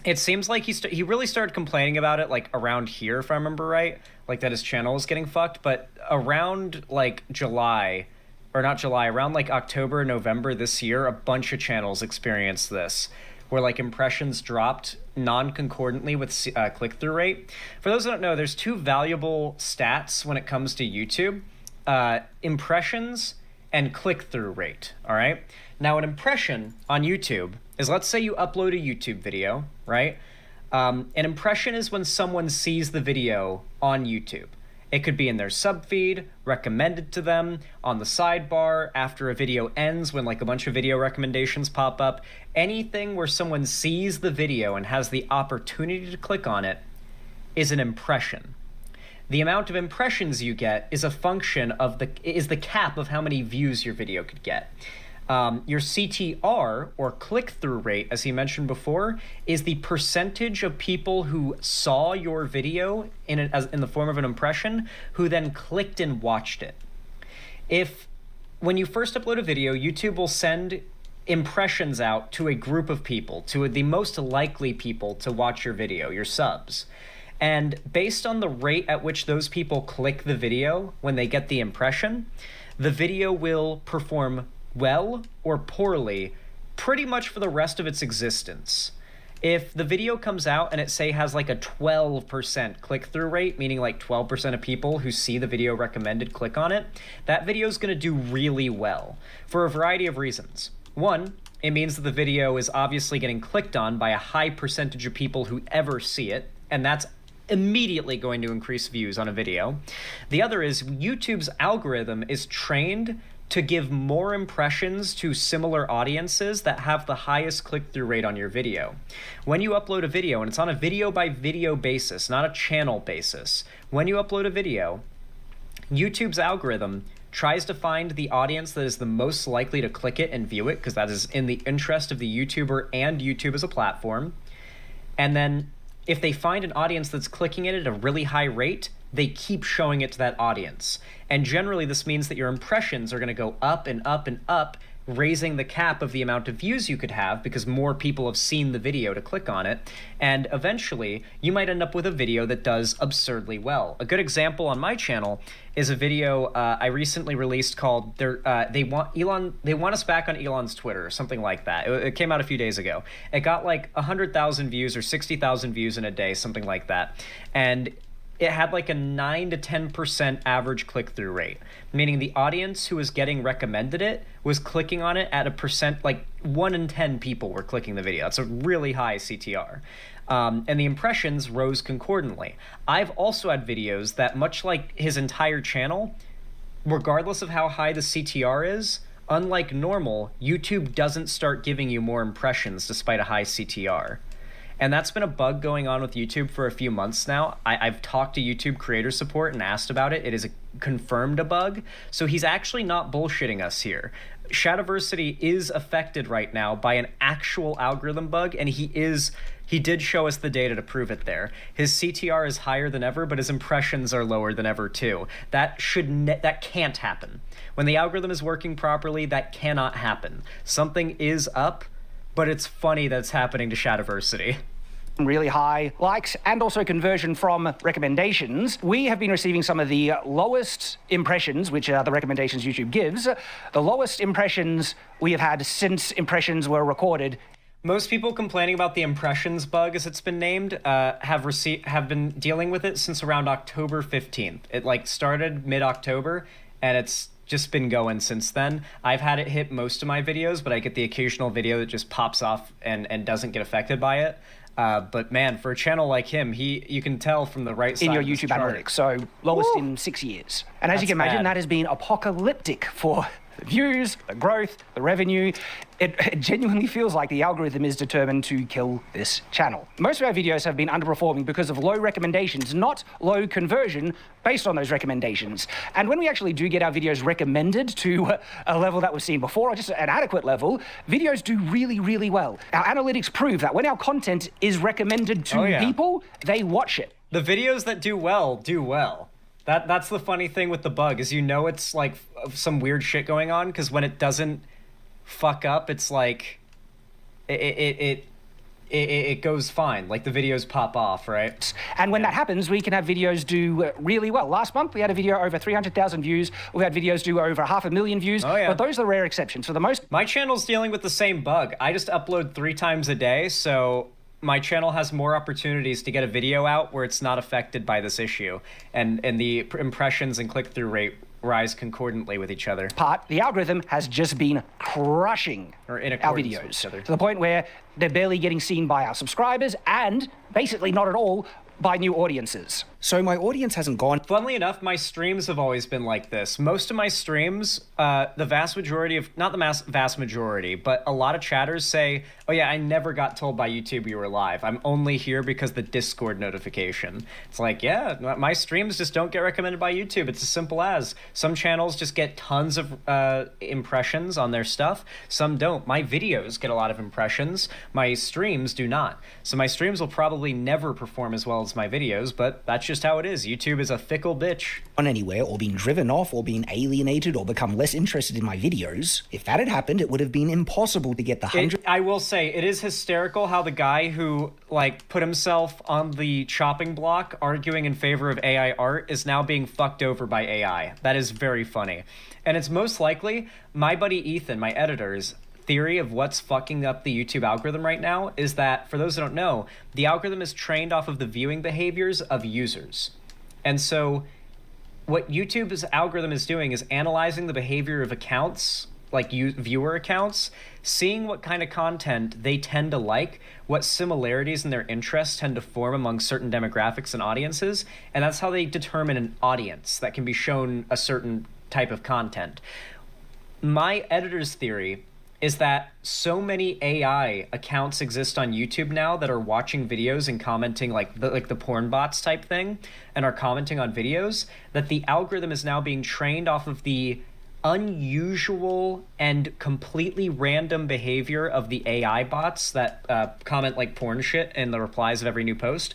Speaker 18: it seems like he really started complaining about it like around here, if I remember right, like that his channel was getting fucked. But around like July, or not July, around like October, November this year, a bunch of channels experienced this, where like impressions dropped non-concordantly with click-through rate. For those who don't know, there's two valuable stats when it comes to YouTube: impressions and click-through rate. All right. Now, an impression on YouTube is, let's say you upload a YouTube video, right? An impression is when someone sees the video on YouTube. It could be in their subfeed, recommended to them, on the sidebar, after a video ends when like a bunch of video recommendations pop up. Anything where someone sees the video and has the opportunity to click on it is an impression. The amount of impressions you get is a function of the cap of how many views your video could get. Your CTR, or click-through rate, as he mentioned before, is the percentage of people who saw your video in the form of an impression, who then clicked and watched it. When you first upload a video, YouTube will send impressions out to a group of people, to the most likely people to watch your video, your subs. And based on the rate at which those people click the video when they get the impression, the video will perform well or poorly pretty much for the rest of its existence. If the video comes out and it has like a 12% click-through rate, meaning like 12% of people who see the video recommended click on it, that video is going to do really well for a variety of reasons. One, it means that the video is obviously getting clicked on by a high percentage of people who ever see it, and that's immediately going to increase views on a video. The other is YouTube's algorithm is trained to give more impressions to similar audiences that have the highest click-through rate on your video. When you upload a video, and it's on a video-by-video basis, not a channel basis, when you upload a video, YouTube's algorithm tries to find the audience that is the most likely to click it and view it, because that is in the interest of the YouTuber and YouTube as a platform. And then if they find an audience that's clicking it at a really high rate, they keep showing it to that audience. And generally this means that your impressions are going to go up and up and up, raising the cap of the amount of views you could have because more people have seen the video to click on it. And eventually you might end up with a video that does absurdly well. A good example on my channel is a video I recently released called they want us back on Elon's Twitter, or something like that. It came out a few days ago. It got like 100,000 views or 60,000 views in a day, something like that. And it had like a 9 to 10% average click-through rate, meaning the audience who was getting recommended it was clicking on it at a percent, like 1 in 10 people were clicking the video. That's a really high CTR. And the impressions rose concordantly. I've also had videos that, much like his entire channel, regardless of how high the CTR is, unlike normal, YouTube doesn't start giving you more impressions despite a high CTR. And that's been a bug going on with YouTube for a few months now. I've talked to YouTube creator support and asked about it. It is confirmed a bug. So he's actually not bullshitting us here. Shadiversity is affected right now by an actual algorithm bug, and he did show us the data to prove it there. His CTR is higher than ever, but his impressions are lower than ever too. That can't happen. When the algorithm is working properly, that cannot happen. Something is up, but it's funny that it's happening to Shadiversity.
Speaker 19: Really high likes and also conversion from recommendations. We have been receiving some of the lowest impressions, which are the recommendations YouTube gives, the lowest impressions we have had since impressions were recorded.
Speaker 18: Most people complaining about the impressions bug, as it's been named, have been dealing with it since around October 15th. It like started mid-October, and it's just been going since then. I've had it hit most of my videos, but I get the occasional video that just pops off and doesn't get affected by it. But man, for a channel like him, you can tell from the right side
Speaker 19: in your YouTube analytics, so lowest in 6 years. And as you can imagine, that has been apocalyptic for the views, the growth, the revenue. It genuinely feels like the algorithm is determined to kill this channel. Most of our videos have been underperforming because of low recommendations, not low conversion based on those recommendations. And when we actually do get our videos recommended to a level that was seen before, or just an adequate level, videos do really, really well. Our analytics prove that when our content is recommended to people, they watch it.
Speaker 18: The videos that do well, do well. That's the funny thing with the bug, is it's like some weird shit going on, because when it doesn't fuck up, it's like it it goes fine. Like the videos pop off, right?
Speaker 19: And when that happens, we can have videos do really well. Last month, we had a video over 300,000 views. We had videos do over 500,000 views.
Speaker 18: Oh, yeah.
Speaker 19: But those are rare exceptions. For the most...
Speaker 18: My channel's dealing with the same bug. I just upload 3 times a day, so my channel has more opportunities to get a video out where it's not affected by this issue. And the impressions and click-through rate rise concordantly with each other.
Speaker 19: The algorithm has just been crushing our videos to the point where they're barely getting seen by our subscribers and basically not at all by new audiences. So my audience hasn't gone.
Speaker 18: Funnily enough, my streams have always been like this. Most of my streams, the vast majority of, not the vast majority, but a lot of chatters say, oh yeah, I never got told by YouTube you were live. I'm only here because the Discord notification. It's like, yeah, my streams just don't get recommended by YouTube. It's as simple as. Some channels just get tons of impressions on their stuff. Some don't. My videos get a lot of impressions. My streams do not. So my streams will probably never perform as well as my videos, but that's just how it is. YouTube is a fickle bitch.
Speaker 19: On anywhere, or been driven off, or been alienated, or become less interested in my videos. If that had happened, it would have been impossible to get the 100.
Speaker 18: I will say, it is hysterical how the guy who, like, put himself on the chopping block arguing in favor of AI art is now being fucked over by AI. That is very funny. And it's most likely my buddy Ethan, my editor's theory of what's fucking up the YouTube algorithm right now is that, for those who don't know, the algorithm is trained off of the viewing behaviors of users. And so what YouTube's algorithm is doing is analyzing the behavior of accounts, like viewer accounts, seeing what kind of content they tend to like, what similarities in their interests tend to form among certain demographics and audiences, and that's how they determine an audience that can be shown a certain type of content. My editor's theory is that so many AI accounts exist on YouTube now that are watching videos and commenting like the porn bots type thing and are commenting on videos, that the algorithm is now being trained off of the unusual and completely random behavior of the AI bots that comment like porn shit in the replies of every new post.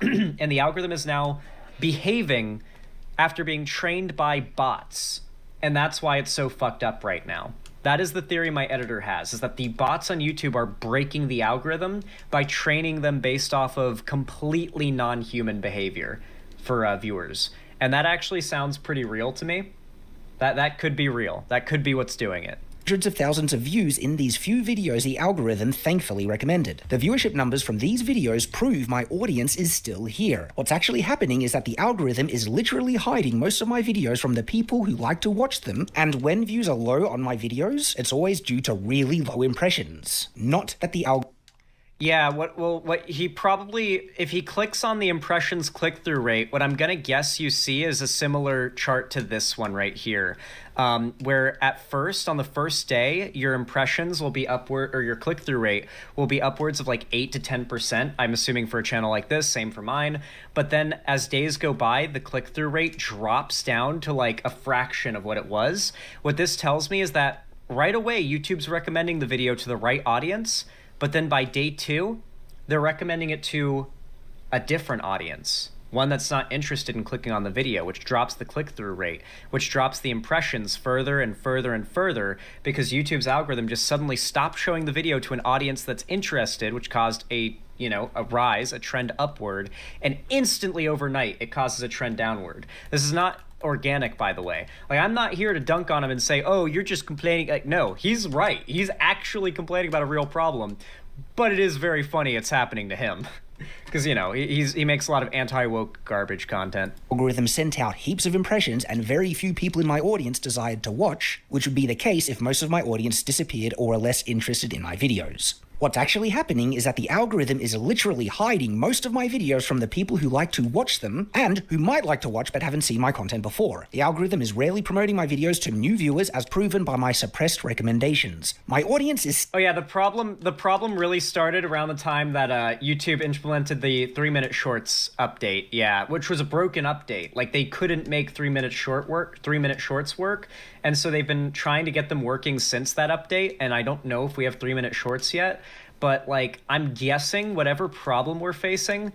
Speaker 18: And the algorithm is now behaving after being trained by bots. And that's why it's so fucked up right now. That is the theory my editor has, is that the bots on YouTube are breaking the algorithm by training them based off of completely non-human behavior for viewers. And that actually sounds pretty real to me. That could be real. That could be what's doing it.
Speaker 19: Hundreds of thousands of views in these few videos the algorithm thankfully recommended. The viewership numbers from these videos prove my audience is still here. What's actually happening is that the algorithm is literally hiding most of my videos from the people who like to watch them, and when views are low on my videos, it's always due to really low impressions. Not that the algorithm...
Speaker 18: Yeah, what he probably, if he clicks on the impressions click-through rate, what I'm gonna guess you see is a similar chart to this one right here, where at first, on the first day, your impressions will be upward, or your click-through rate will be upwards of like 8 to 10%, I'm assuming for a channel like this, same for mine, but then as days go by, the click-through rate drops down to like a fraction of what it was. What this tells me is that right away, YouTube's recommending the video to the right audience, but then by day 2, they're recommending it to a different audience, one that's not interested in clicking on the video, which drops the click-through rate, which drops the impressions further and further and further, because YouTube's algorithm just suddenly stopped showing the video to an audience that's interested, which caused a rise, a trend upward, and instantly overnight, it causes a trend downward. This is not organic, by the way. Like, I'm not here to dunk on him and say, oh, you're just complaining. Like, no, he's right. He's actually complaining about a real problem, but it is very funny it's happening to him. Because, he makes a lot of anti-woke garbage content.
Speaker 19: Algorithm sent out heaps of impressions and very few people in my audience desired to watch, which would be the case if most of my audience disappeared or are less interested in my videos. What's actually happening is that the algorithm is literally hiding most of my videos from the people who like to watch them and who might like to watch but haven't seen my content before. The algorithm is rarely promoting my videos to new viewers as proven by my suppressed recommendations. My audience is...
Speaker 18: Oh yeah, the problem really started around the time that YouTube implemented the 3-minute shorts update, yeah, which was a broken update. Like, they couldn't make 3-minute shorts work, and so they've been trying to get them working since that update, and I don't know if we have 3-minute shorts yet. But, like, I'm guessing whatever problem we're facing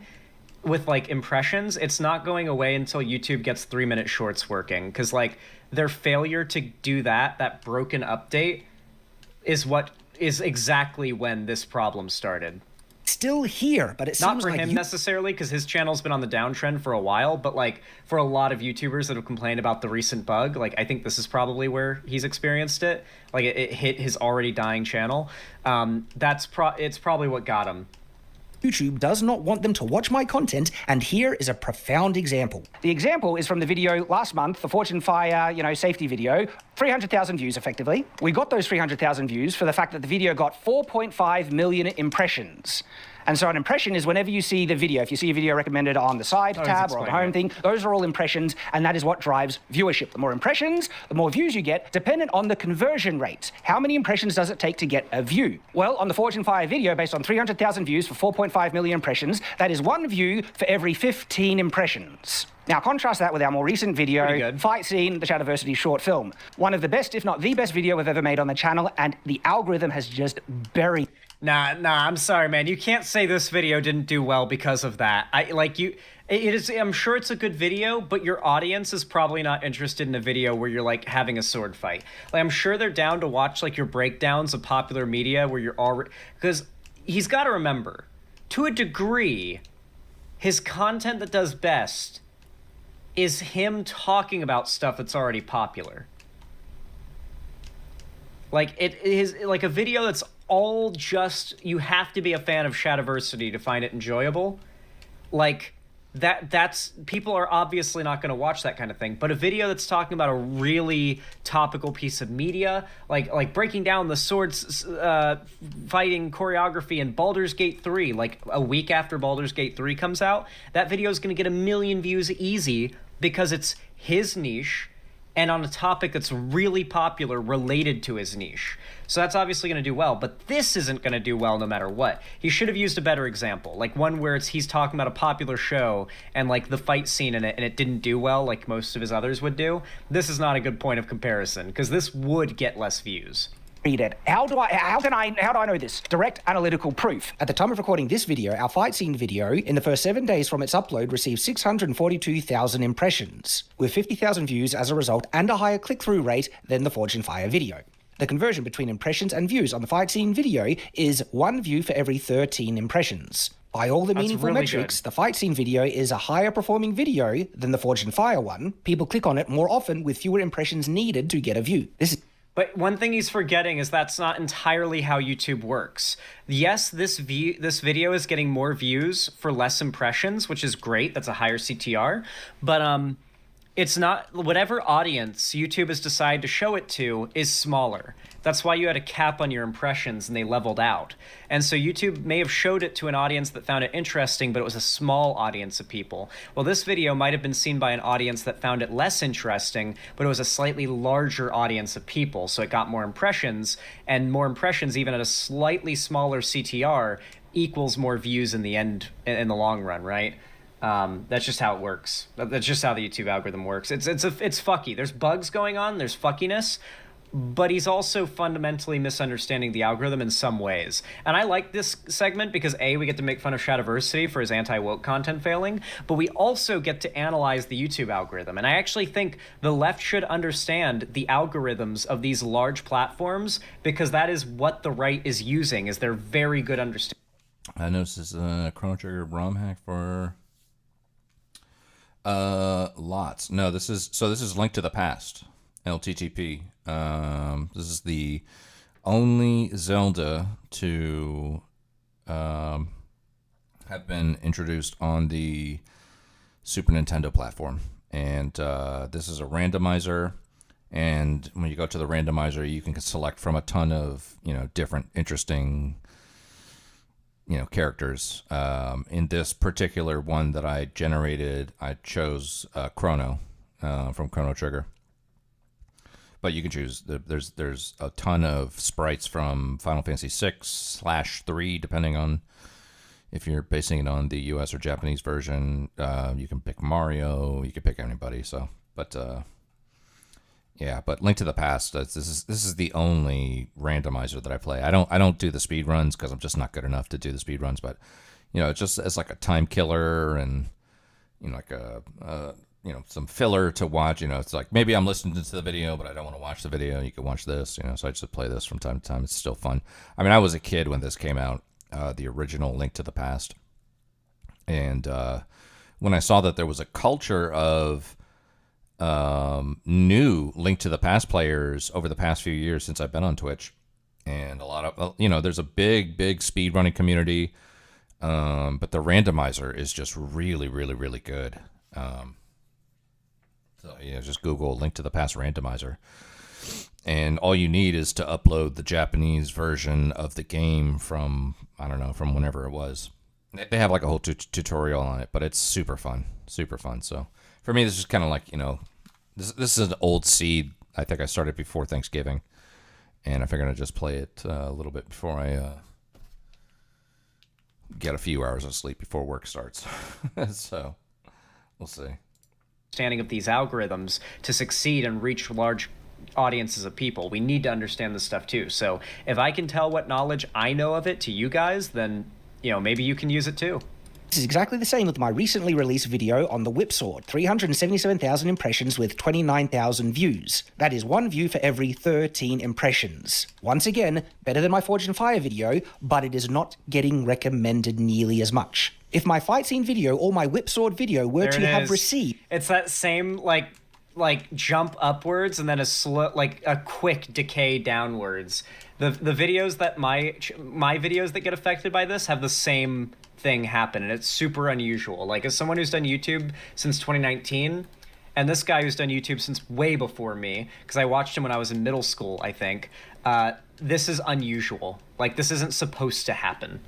Speaker 18: with, like, impressions, it's not going away until YouTube gets 3-minute shorts working. Because, like, their failure to do that broken update, is exactly when this problem started.
Speaker 19: still here, but it
Speaker 18: Not
Speaker 19: seems
Speaker 18: for
Speaker 19: like
Speaker 18: him necessarily, because his channel's been on the downtrend for a while, but like for a lot of YouTubers that have complained about the recent bug, like I think this is probably where he's experienced it. Like it hit his already dying channel. It's probably what got him.
Speaker 19: YouTube does not want them to watch my content, and here is a profound example. The example is from the video last month, the Fortune Fire, safety video, 300,000 views effectively. We got those 300,000 views for the fact that the video got 4.5 million impressions. And so an impression is whenever you see the video, if you see a video recommended on the side tab or on the home thing, those are all impressions, and that is what drives viewership. The more impressions, the more views you get, dependent on the conversion rate. How many impressions does it take to get a view? Well, on the Fortune Fire video, based on 300,000 views for 4.5 million impressions, that is 1 view for every 15 impressions. Now, contrast that with our more recent video, Fight Scene, the Shadiversity short film. One of the best, if not the best video we've ever made on the channel, and the algorithm has just buried.
Speaker 18: Nah, I'm sorry, man. You can't say this video didn't do well because of that. I'm sure it's a good video, but your audience is probably not interested in a video where you're like having a sword fight. Like, I'm sure they're down to watch like your breakdowns of popular media where you're already, because he's got to remember, to a degree, his content that does best is him talking about stuff that's already popular. Like it is like a video that's all just, you have to be a fan of Shadiversity to find it enjoyable. Like that's people are obviously not going to watch that kind of thing, but a video that's talking about a really topical piece of media, like breaking down the swords fighting choreography in Baldur's Gate 3, like a week after Baldur's Gate 3 comes out, that video is going to get 1 million views easy because it's his niche and on a topic that's really popular related to his niche. So that's obviously going to do well, but this isn't going to do well no matter what. He should have used a better example, like one where he's talking about a popular show and like the fight scene in it, and it didn't do well like most of his others would do. This is not a good point of comparison, because this would get less views.
Speaker 19: Read it. How do I know this? Direct analytical proof. At the time of recording this video, our fight scene video, in the first 7 days from its upload, received 642,000 impressions, with 50,000 views as a result, and a higher click-through rate than the Fortune Fire video. The conversion between impressions and views on the fight scene video is 1 view for every 13 impressions. By all the meaningful metrics, the fight scene video is a higher performing video than the Fortune Fire one. People click on it more often with fewer impressions needed to get a view.
Speaker 18: But one thing he's forgetting is that's not entirely how YouTube works. Yes, this video is getting more views for less impressions, which is great. That's a higher CTR. But it's not, whatever audience YouTube has decided to show it to is smaller. That's why you had a cap on your impressions and they leveled out. And so YouTube may have showed it to an audience that found it interesting, but it was a small audience of people. Well, this video might have been seen by an audience that found it less interesting, but it was a slightly larger audience of people. So it got more impressions, and more impressions even at a slightly smaller CTR equals more views in the end, in the long run, right? That's just how it works. That's just how the YouTube algorithm works. It's fucky. There's bugs going on. There's fuckiness, but he's also fundamentally misunderstanding the algorithm in some ways. And I like this segment because A, we get to make fun of Shadiversity for his anti-woke content failing, but we also get to analyze the YouTube algorithm. And I actually think the left should understand the algorithms of these large platforms, because that is what the right is using, is their very good understanding.
Speaker 11: I noticed this Chrono Trigger ROM hack for lots. No, this is Link to the Past, LTTP. This is the only Zelda to have been introduced on the Super Nintendo platform, and this is a randomizer. And when you go to the randomizer, you can select from a ton of different interesting characters. In this particular one that I generated, I chose Chrono from Chrono Trigger. But you can choose, there's a ton of sprites from Final Fantasy 6/3, depending on if you're basing it on the US or Japanese version. You can pick Mario, you can pick anybody. So, but yeah, but Link to the Past, this is the only randomizer that I play. I don't do the speed runs because I'm just not good enough to do the speed runs. But it's like a time killer, and like some filler to watch. It's like maybe I'm listening to the video, but I don't want to watch the video. You can watch this, so I just play this from time to time. It's still fun. I mean, I was a kid when this came out. the original Link to the Past. And when I saw that there was a culture of new Link to the Past players over the past few years since I've been on Twitch, and a lot of, there's a big speedrunning community, but the randomizer is just really, really, really good. So yeah, just Google Link to the Past randomizer, and all you need is to upload the Japanese version of the game from, I don't know, from whenever it was. They have like a whole tutorial on it, but it's super fun. So for me, this is kind of like, this is an old seed. I think I started before Thanksgiving, and I figured I'd just play it a little bit before I get a few hours of sleep before work starts. So we'll see.
Speaker 18: Understanding of these algorithms to succeed and reach large audiences of people, we need to understand this stuff too. So if I can tell what knowledge I know of it to you guys, then maybe you can use it too.
Speaker 19: This is exactly the same with my recently released video on the Whipsword. 377,000 impressions with 29,000 views. That is 1 view for every 13 impressions. Once again, better than my Forged in Fire video, but it is not getting recommended nearly as much. If my fight scene video or my Whipsword video were to have received...
Speaker 18: It's that same, like jump upwards and then a slow, a quick decay downwards. The videos that my videos that get affected by this have the same thing happen, and it's super unusual. Like, as someone who's done YouTube since 2019, and this guy who's done YouTube since way before me, because I watched him when I was in middle school, I think, this is unusual. Like, this isn't supposed to happen,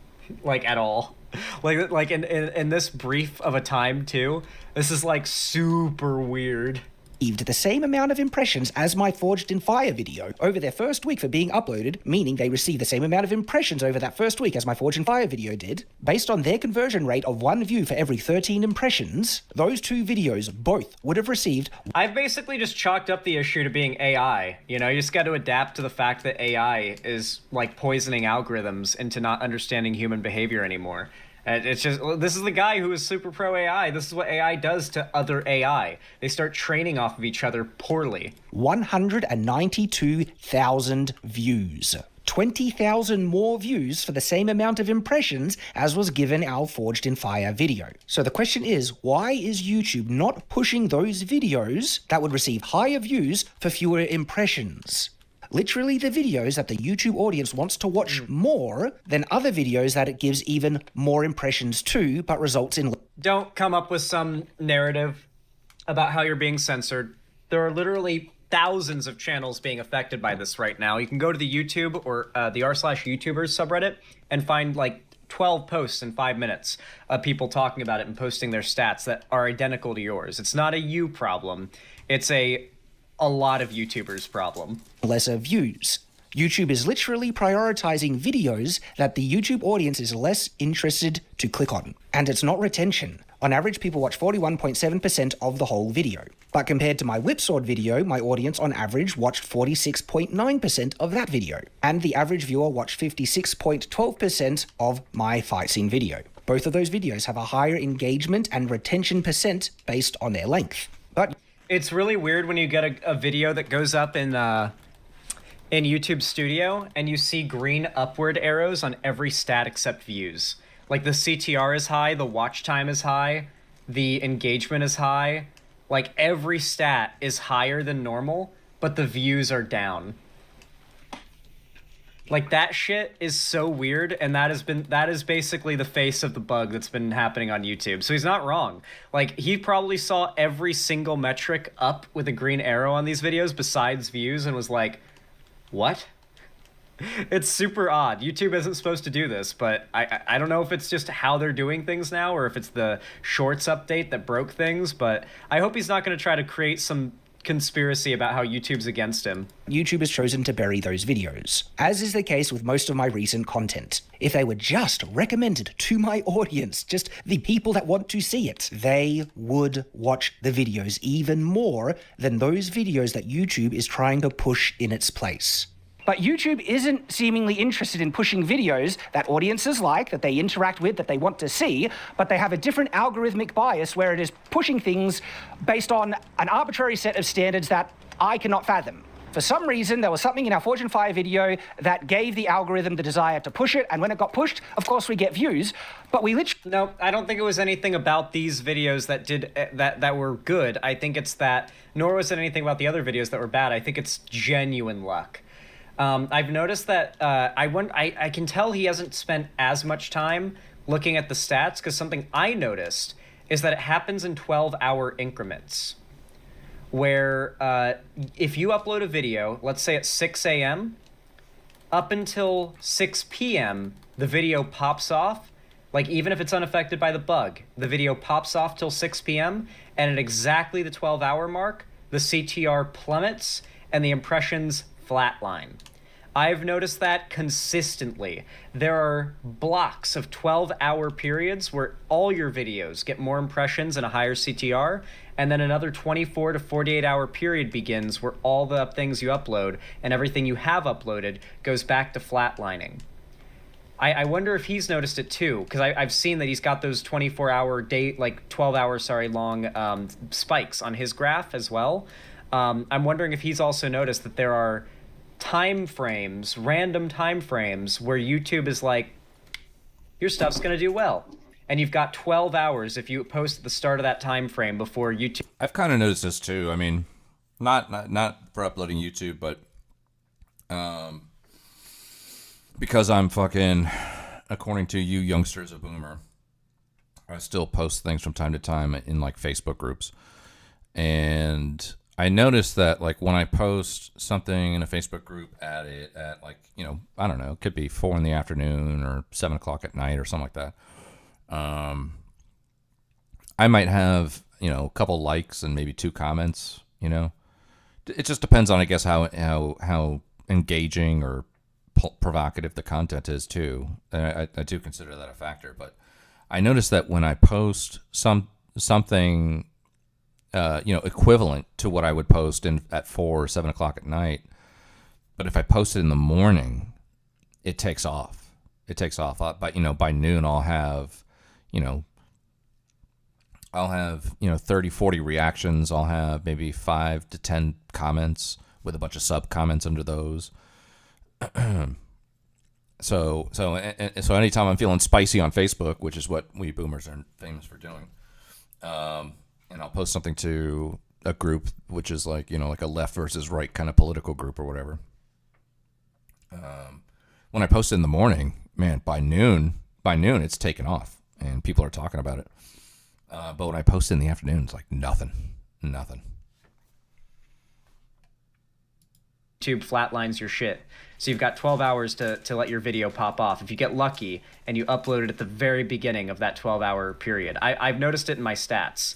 Speaker 18: at all. Like in this brief of a time too, this is super weird.
Speaker 19: The same amount of impressions as my Forged in Fire video over their first week for being uploaded, meaning they received the same amount of impressions over that first week as my Forged in Fire video did. Based on their conversion rate of 1 view for every 13 impressions, those 2 videos both would have received...
Speaker 18: I've basically just chalked up the issue to being AI. You just got to adapt to the fact that AI is poisoning algorithms into not understanding human behavior anymore. It's just, this is the guy who is super pro AI. This is what AI does to other AI. They start training off of each other poorly. 192,000 views. 20,000 more views for the same amount of impressions as was given our Forged in Fire video. So the question is, why is YouTube not pushing those videos that would receive higher views for fewer impressions? Literally the videos that the YouTube audience wants to watch more than other videos that it gives even more impressions to, but results in... Don't come up with some narrative about how you're being censored. There are literally thousands of channels being affected by this right now. You can go to the YouTube or the r/YouTubers subreddit and find 12 posts in 5 minutes of people talking about it and posting their stats that are identical to yours. It's not a you problem. It's a lot of YouTubers' problem.
Speaker 19: Lesser views. YouTube is literally prioritizing videos that the YouTube audience is less interested to click on. And it's not retention. On average, people watch 41.7% of the whole video. But compared to my Whipsword video, my audience on average watched 46.9% of that video. And the average viewer watched 56.12% of my fight scene video. Both of those videos have a higher engagement and retention percent based on their length. But
Speaker 18: it's really weird when you get a video that goes up in YouTube Studio and you see green upward arrows on every stat except views. The CTR is high, the watch time is high, the engagement is high. Every stat is higher than normal, but the views are down. That shit is so weird, and that is basically the face of the bug that's been happening on YouTube. So he's not wrong. He probably saw every single metric up with a green arrow on these videos besides views and was like, what? It's super odd. YouTube isn't supposed to do this, but I don't know if it's just how they're doing things now or if it's the Shorts update that broke things, but I hope he's not going to try to create some conspiracy about how YouTube's against him.
Speaker 19: YouTube has chosen to bury those videos, as is the case with most of my recent content. If they were just recommended to my audience, just the people that want to see it, they would watch the videos even more than those videos that YouTube is trying to push in its place. But YouTube isn't seemingly interested in pushing videos that audiences like, that they interact with, that they want to see, but they have a different algorithmic bias where it is pushing things based on an arbitrary set of standards that I cannot fathom. For some reason, there was something in our Forge and Fire video that gave the algorithm the desire to push it, and when it got pushed, of course we get views, but we literally...
Speaker 18: No, I don't think it was anything about these videos that did that were good. I think it's that, nor was it anything about the other videos that were bad. I think it's genuine luck. I've noticed that I can tell he hasn't spent as much time looking at the stats, because something I noticed is that it happens in 12-hour increments, where if you upload a video, let's say at 6 a.m., up until 6 p.m., the video pops off. Like, even if it's unaffected by the bug, the video pops off till 6 p.m., and at exactly the 12-hour mark, the CTR plummets and the impressions flatline. I've noticed that consistently. There are blocks of 12-hour periods where all your videos get more impressions and a higher CTR, and then another 24 to 48-hour period begins where all the things you upload and everything you have uploaded goes back to flatlining. I wonder if he's noticed it too, because I've seen that he's got those 24-hour like 12-hour, long spikes on his graph as well. I'm wondering if he's also noticed that there are time frames, random time frames, where YouTube is like, your stuff's gonna do well, and you've got 12 hours if you post at the start of that time frame before YouTube.
Speaker 11: I've kind of noticed this too. I mean, not for uploading YouTube, but because I'm fucking, according to you youngsters of Boomer, I still post things from time to time in like Facebook groups, and I noticed that, like, when I post something in a Facebook group at like, I don't know, it could be 4 in the afternoon or 7 o'clock at night or something like that. I might have, a couple likes and maybe 2 comments, It just depends on, I guess, how engaging or provocative the content is too. I do consider that a factor, but I noticed that when I post something equivalent to what I would post at 4 or 7 o'clock at night, but if I post it in the morning, it takes off. It takes off. But by noon, I'll have 30, 40 reactions. I'll have maybe 5 to 10 comments with a bunch of sub comments under those. So anytime I'm feeling spicy on Facebook, which is what we boomers are famous for doing, and I'll post something to a group, which is like, like a left versus right kind of political group or whatever. When I post it in the morning, man, by noon, it's taken off and people are talking about it. But when I post it in the afternoon, it's like nothing.
Speaker 18: YouTube flatlines your shit. So you've got 12 hours to let your video pop off. If you get lucky and you upload it at the very beginning of that 12-hour period. I've noticed it in my stats.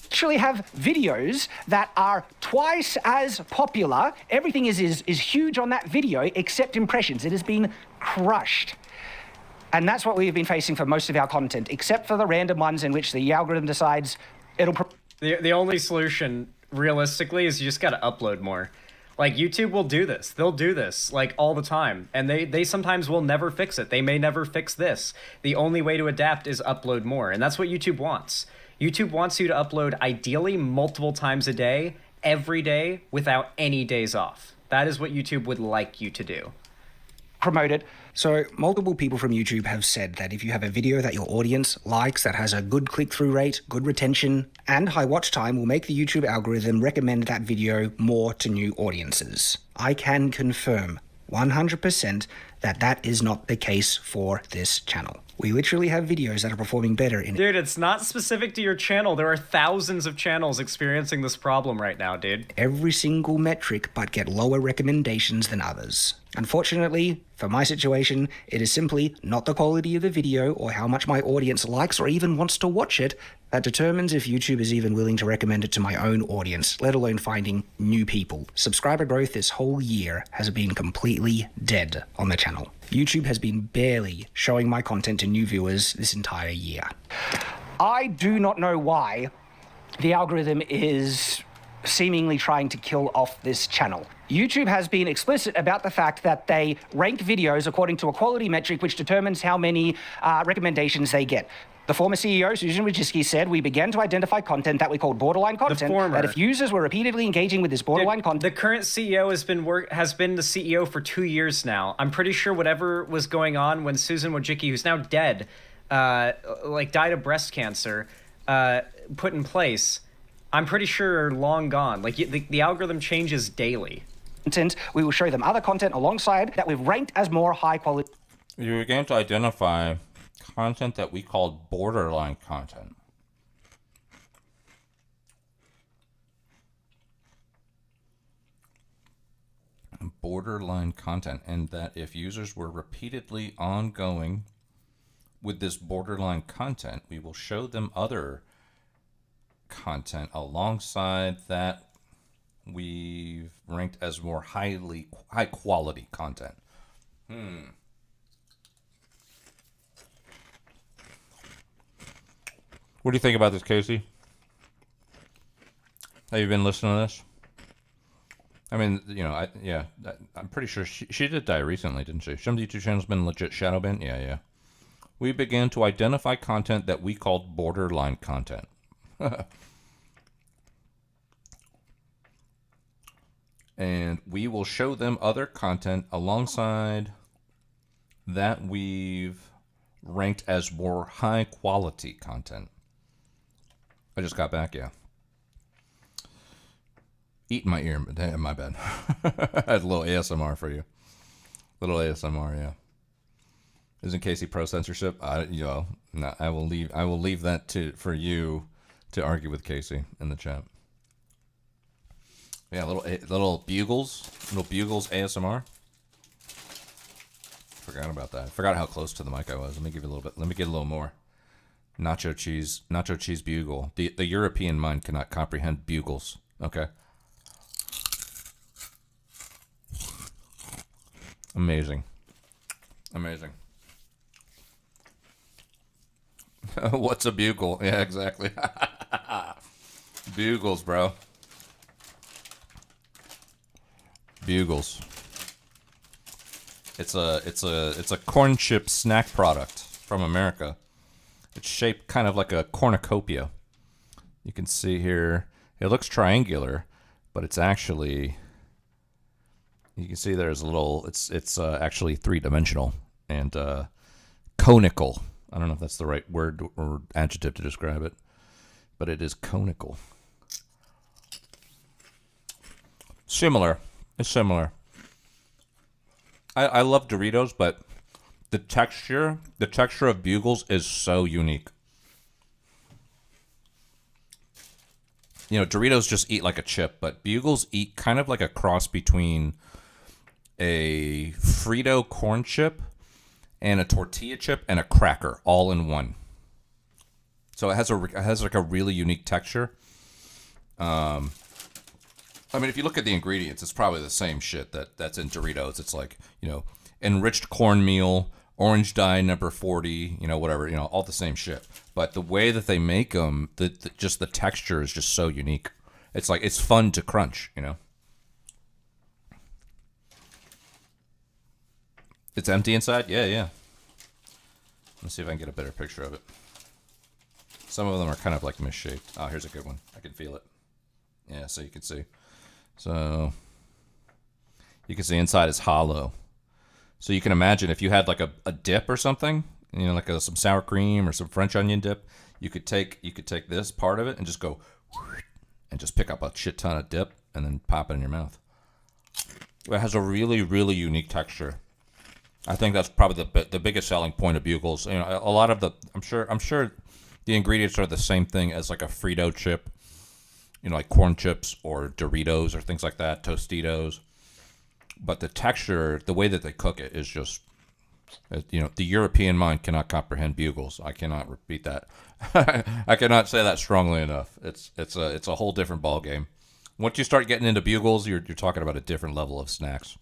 Speaker 19: Actually have videos that are twice as popular. Everything is huge on that video except impressions. It has been crushed. And that's what we've been facing for most of our content, except for the random ones in which the algorithm decides it'll...
Speaker 18: The only solution, realistically, is you just gotta upload more. Like, YouTube will do this. They'll do this, like, all the time. And they sometimes will never fix it. They may never fix this. The only way to adapt is upload more. And that's what YouTube wants. YouTube wants you to upload, ideally, multiple times a day, every day, without any days off. That is what YouTube would like you to do.
Speaker 19: Promoted. So multiple people from YouTube have said that if you have a video that your audience likes that has a good click-through rate, good retention, and high watch time, will make the YouTube algorithm recommend that video more to new audiences. I can confirm 100% that that is not the case for this channel. We literally have videos that are performing better in...
Speaker 18: Dude, it's not specific to your channel. There are thousands of channels experiencing this problem right now, dude.
Speaker 19: Every single metric, but get lower recommendations than others. Unfortunately, for my situation, it is simply not the quality of the video or how much my audience likes or even wants to watch it that determines if YouTube is even willing to recommend it to my own audience, let alone finding new people. Subscriber growth this whole year has been completely dead on the channel. YouTube has been barely showing my content to new viewers this entire year. I do not know why the algorithm is seemingly trying to kill off this channel. YouTube has been explicit about the fact that they rank videos according to a quality metric which determines how many recommendations they get. The former CEO, Susan Wojcicki, said we began to identify content that we called borderline content.
Speaker 18: former.
Speaker 19: That if users were repeatedly engaging with this borderline content...
Speaker 18: The current CEO has been the CEO for 2 years now. I'm pretty sure whatever was going on when Susan Wojcicki, who's now dead, died of breast cancer, put in place, I'm pretty sure are long gone. Like, the algorithm changes daily.
Speaker 19: We will show them other content alongside that we've ranked as more high quality.
Speaker 1: You began to identify content that we called borderline content. Borderline content, and that if users were repeatedly ongoing with this borderline content, we will show them other content alongside that we've ranked as more high quality content. What do you think about this, Casey? Have you been listening to this? I mean, you know, I'm pretty sure she did die recently, didn't she? Some YouTube channel's been legit shadow banned. Yeah. We began to identify content that we called borderline content. And we will show them other content alongside that we've ranked as more high quality content. I just got back, yeah. Eating my ear, my bad. I had a little ASMR for you. Little ASMR, yeah. Isn't Casey pro censorship? No, I will leave that for you to argue with Casey in the chat. Yeah, little bugles ASMR. Forgot about that. Forgot how close to the mic I was. Let me give you a little bit. Let me get a little more. Nacho cheese bugle. The European mind cannot comprehend bugles. Okay. Amazing. What's a bugle? Yeah, exactly. Bugles, bro. Bugles. It's a corn chip snack product from America. It's shaped kind of like a cornucopia. You can see here, it looks triangular, but it's actually, you can see there's a little, it's actually three-dimensional and conical. I don't know if that's the right word or adjective to describe it, but it is conical. Similar. It's similar. I love Doritos, but the texture of Bugles is so unique. You know, Doritos just eat like a chip, but Bugles eat kind of like a cross between a Frito corn chip and a tortilla chip and a cracker all in one. So it has like a really unique texture. I mean, if you look at the ingredients, it's probably the same shit that's in Doritos. It's like, you know, enriched cornmeal, orange dye number 40, you know, whatever, you know, all the same shit. But the way that they make them, just the texture is just so unique. It's like, it's fun to crunch, you know. It's empty inside? Yeah. Let's see if I can get a better picture of it. Some of them are kind of like misshaped. Oh, here's a good one. I can feel it. Yeah, so you can see. So you can see inside is hollow. So you can imagine if you had like a dip or something, you know, like some sour cream or some French onion dip, you could take this part of it and just go and just pick up a shit ton of dip and then pop it in your mouth. It has a really, really unique texture. I think that's probably the biggest selling point of Bugles. You know, a lot of the I'm sure the ingredients are the same thing as like a Frito chip, you know, like corn chips or Doritos or things like that, Tostitos. But the texture, the way that they cook it is just, you know, the European mind cannot comprehend Bugles. I cannot repeat that. I cannot say that strongly enough. It's a whole different ball game. Once you start getting into Bugles, you're talking about a different level of snacks.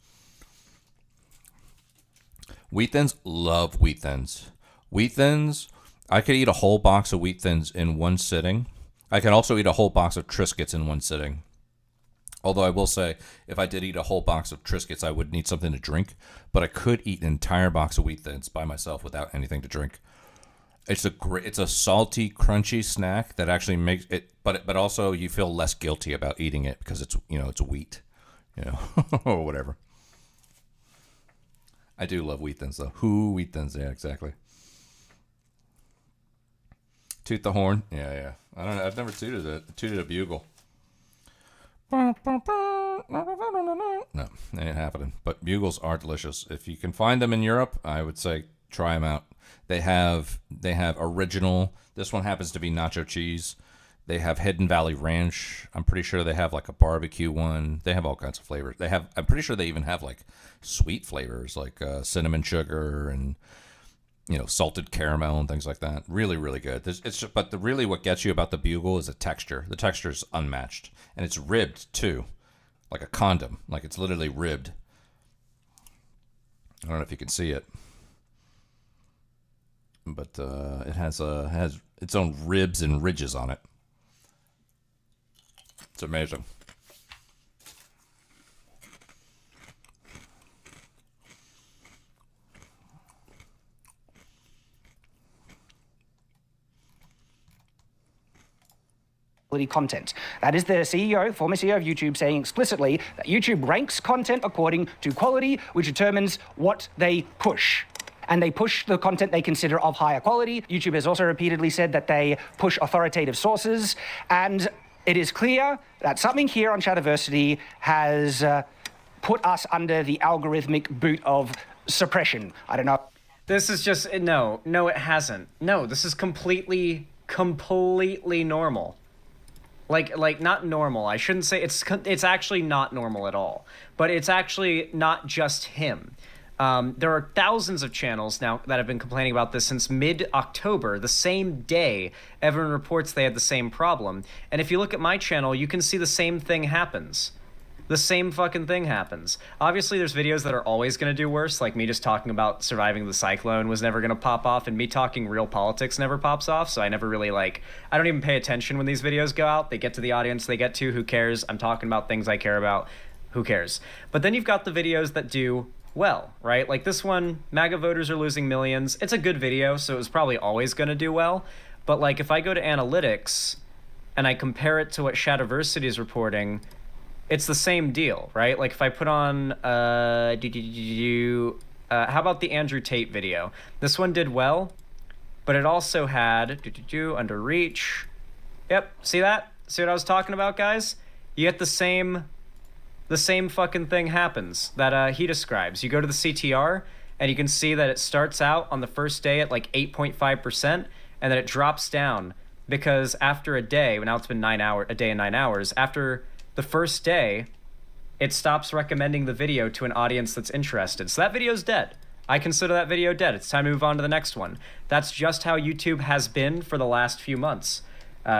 Speaker 1: Wheat Thins, love Wheat Thins. Wheat Thins, I could eat a whole box of Wheat Thins in one sitting. I can also eat a whole box of Triscuits in one sitting. Although I will say, if I did eat a whole box of Triscuits, I would need something to drink. But I could eat an entire box of Wheat Thins by myself without anything to drink. It's a salty, crunchy snack that actually makes it, but also you feel less guilty about eating it because it's it's wheat, or whatever. I do love wheat thins though. Wheat thins? Yeah, exactly. Toot the horn? Yeah. I don't know. I've never tooted a bugle. No, it ain't happening. But bugles are delicious. If you can find them in Europe, I would say try them out. They have original. This one happens to be nacho cheese. They have Hidden Valley Ranch. I'm pretty sure they have like a barbecue one. They have all kinds of flavors. I'm pretty sure they even have like sweet flavors like cinnamon sugar and salted caramel and things like that. Really, really good. But really what gets you about the bugle is the texture. The texture is unmatched, and it's ribbed too, like a condom. Like it's literally ribbed. I don't know if you can see it, but it has its own ribs and ridges on it. It's amazing.
Speaker 19: Content. That is the former CEO of YouTube, saying explicitly that YouTube ranks content according to quality, which determines what they push. And they push the content they consider of higher quality. YouTube has also repeatedly said that they push authoritative sources. And it is clear that something here on Shadiversity has put us under the algorithmic boot of suppression. I don't know.
Speaker 18: This is just, no, it hasn't. No, this is completely normal. Like not normal. I shouldn't say it's actually not normal at all. But it's actually not just him. There are thousands of channels now that have been complaining about this since mid-October, the same day everyone reports they had the same problem. And if you look at my channel, you can see the same thing happens. The same fucking thing happens. Obviously, there's videos that are always going to do worse, like me just talking about surviving the cyclone was never going to pop off, and me talking real politics never pops off, so I never really, I don't even pay attention when these videos go out. They get to the audience they get to, who cares? I'm talking about things I care about, who cares? But then you've got the videos that do well, right? Like this one, MAGA voters are losing millions. It's a good video, so it was probably always going to do well. But if I go to analytics and I compare it to what Shadiversity is reporting, it's the same deal, right? Like if I put on, how about the Andrew Tate video? This one did well, but it also had, under reach. Yep, see that? See what I was talking about, guys? You get the same fucking thing happens that he describes. You go to the CTR, and you can see that it starts out on the first day at 8.5%, and then it drops down because after a day, now it's been a day and 9 hours, after the first day, it stops recommending the video to an audience that's interested. So that video's dead. I consider that video dead. It's time to move on to the next one. That's just how YouTube has been for the last few months.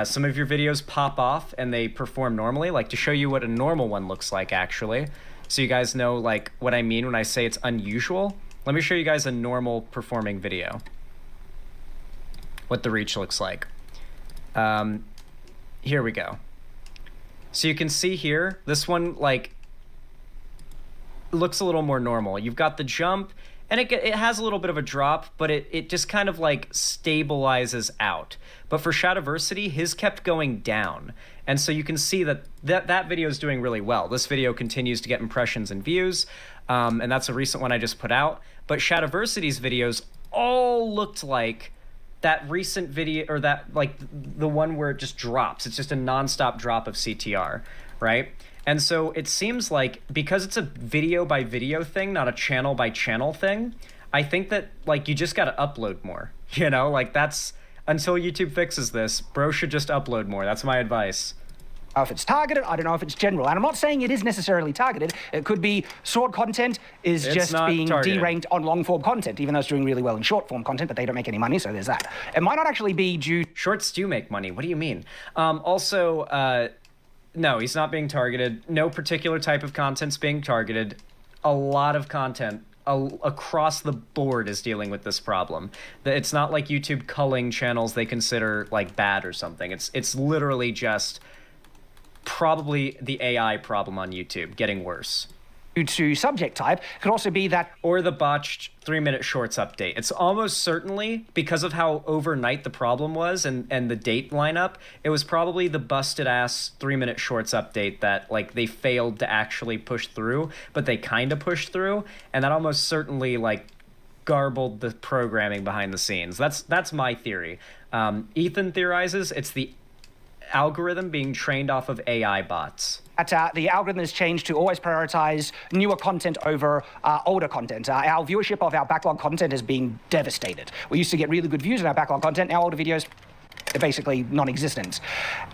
Speaker 18: Some of your videos pop off and they perform normally, to show you what a normal one looks like, actually. So you guys know, what I mean when I say it's unusual. Let me show you guys a normal performing video. What the reach looks like. Here we go. So you can see here, this one, looks a little more normal. You've got the jump, and it has a little bit of a drop, but it just kind of, stabilizes out. But for Shadiversity, his kept going down. And so you can see that video is doing really well. This video continues to get impressions and views, and that's a recent one I just put out. But Shadiversity's videos all looked like that recent video, or that, the one where it just drops. It's just a nonstop drop of CTR, right? And so it seems like, because it's a video by video thing, not a channel by channel thing, I think that, you just gotta upload more, that's, until YouTube fixes this, bro should just upload more. That's my advice.
Speaker 19: If it's targeted, I don't know if it's general. And I'm not saying it is necessarily targeted. It could be short content is just being deranked on long-form content, even though it's doing really well in short-form content, but they don't make any money, so there's that. It might not actually be due...
Speaker 18: Shorts do make money. What do you mean? No, he's not being targeted. No particular type of content's being targeted. A lot of content across the board is dealing with this problem. It's not like YouTube culling channels they consider, bad or something. It's literally just... probably the AI problem on YouTube getting worse.
Speaker 19: to subject type. It could also be that...
Speaker 18: Or the botched 3-minute shorts update. It's almost certainly, because of how overnight the problem was and the date lineup, it was probably the busted-ass 3-minute shorts update that, like, they failed to actually push through, but they kind of pushed through, and that almost certainly, like, garbled the programming behind the scenes. That's my theory. Ethan theorizes it's the algorithm being trained off of AI bots.
Speaker 19: The algorithm has changed to always prioritize newer content over older content. Our viewership of our backlog content is being devastated. We used to get really good views on our backlog content. Now older videos are basically non-existent.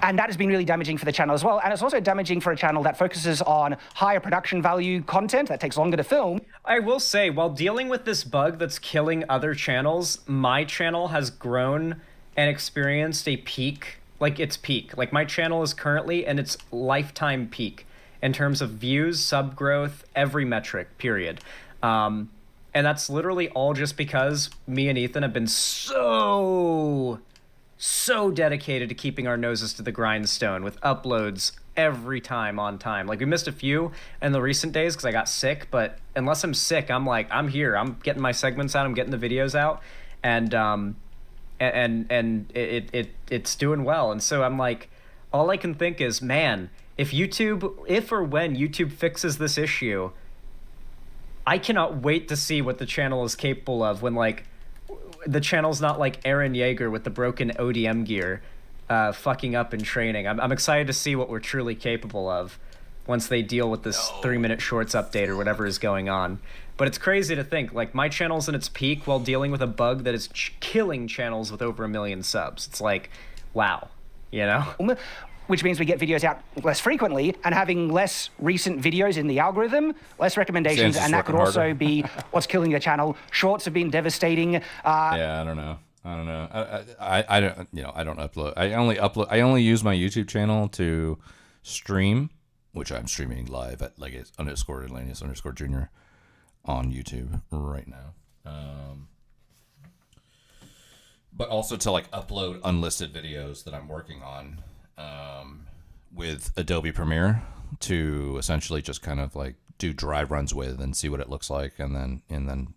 Speaker 19: And that has been really damaging for the channel as well. And it's also damaging for a channel that focuses on higher production value content that takes longer to film.
Speaker 18: I will say, while dealing with this bug that's killing other channels, my channel has grown and experienced a peak. Like, its peak. Like, my channel is currently in its lifetime peak in terms of views, sub growth, every metric, period. And that's literally all just because me and Ethan have been so dedicated to keeping our noses to the grindstone with uploads every time on time. Like, we missed a few in the recent days because I got sick, but unless I'm sick, I'm like, I'm here. I'm getting my segments out. I'm getting the videos out. And it's doing well. And so I'm like, all I can think is, man, if or when YouTube fixes this issue, I cannot wait to see what the channel is capable of when, like, the channel's not like Aaron Yeager with the broken ODM gear fucking up in training. I'm excited to see what we're truly capable of once they deal with this 3-minute shorts update or whatever is going on. But it's crazy to think, like, my channel's in its peak while dealing with a bug that is killing channels with over 1 million subs. It's like, wow, you know?
Speaker 19: Which means we get videos out less frequently, and having less recent videos in the algorithm, less recommendations, and that could also be what's killing the channel. Shorts have been devastating.
Speaker 1: Yeah, I don't know. I don't, you know, I don't upload. I only use my YouTube channel to stream, which I'm streaming live at, like, it's _Atlantis_Jr. on YouTube right now. But also to, like, upload unlisted videos that I'm working on with Adobe Premiere to essentially just kind of, like, do dry runs with and see what it looks like, and then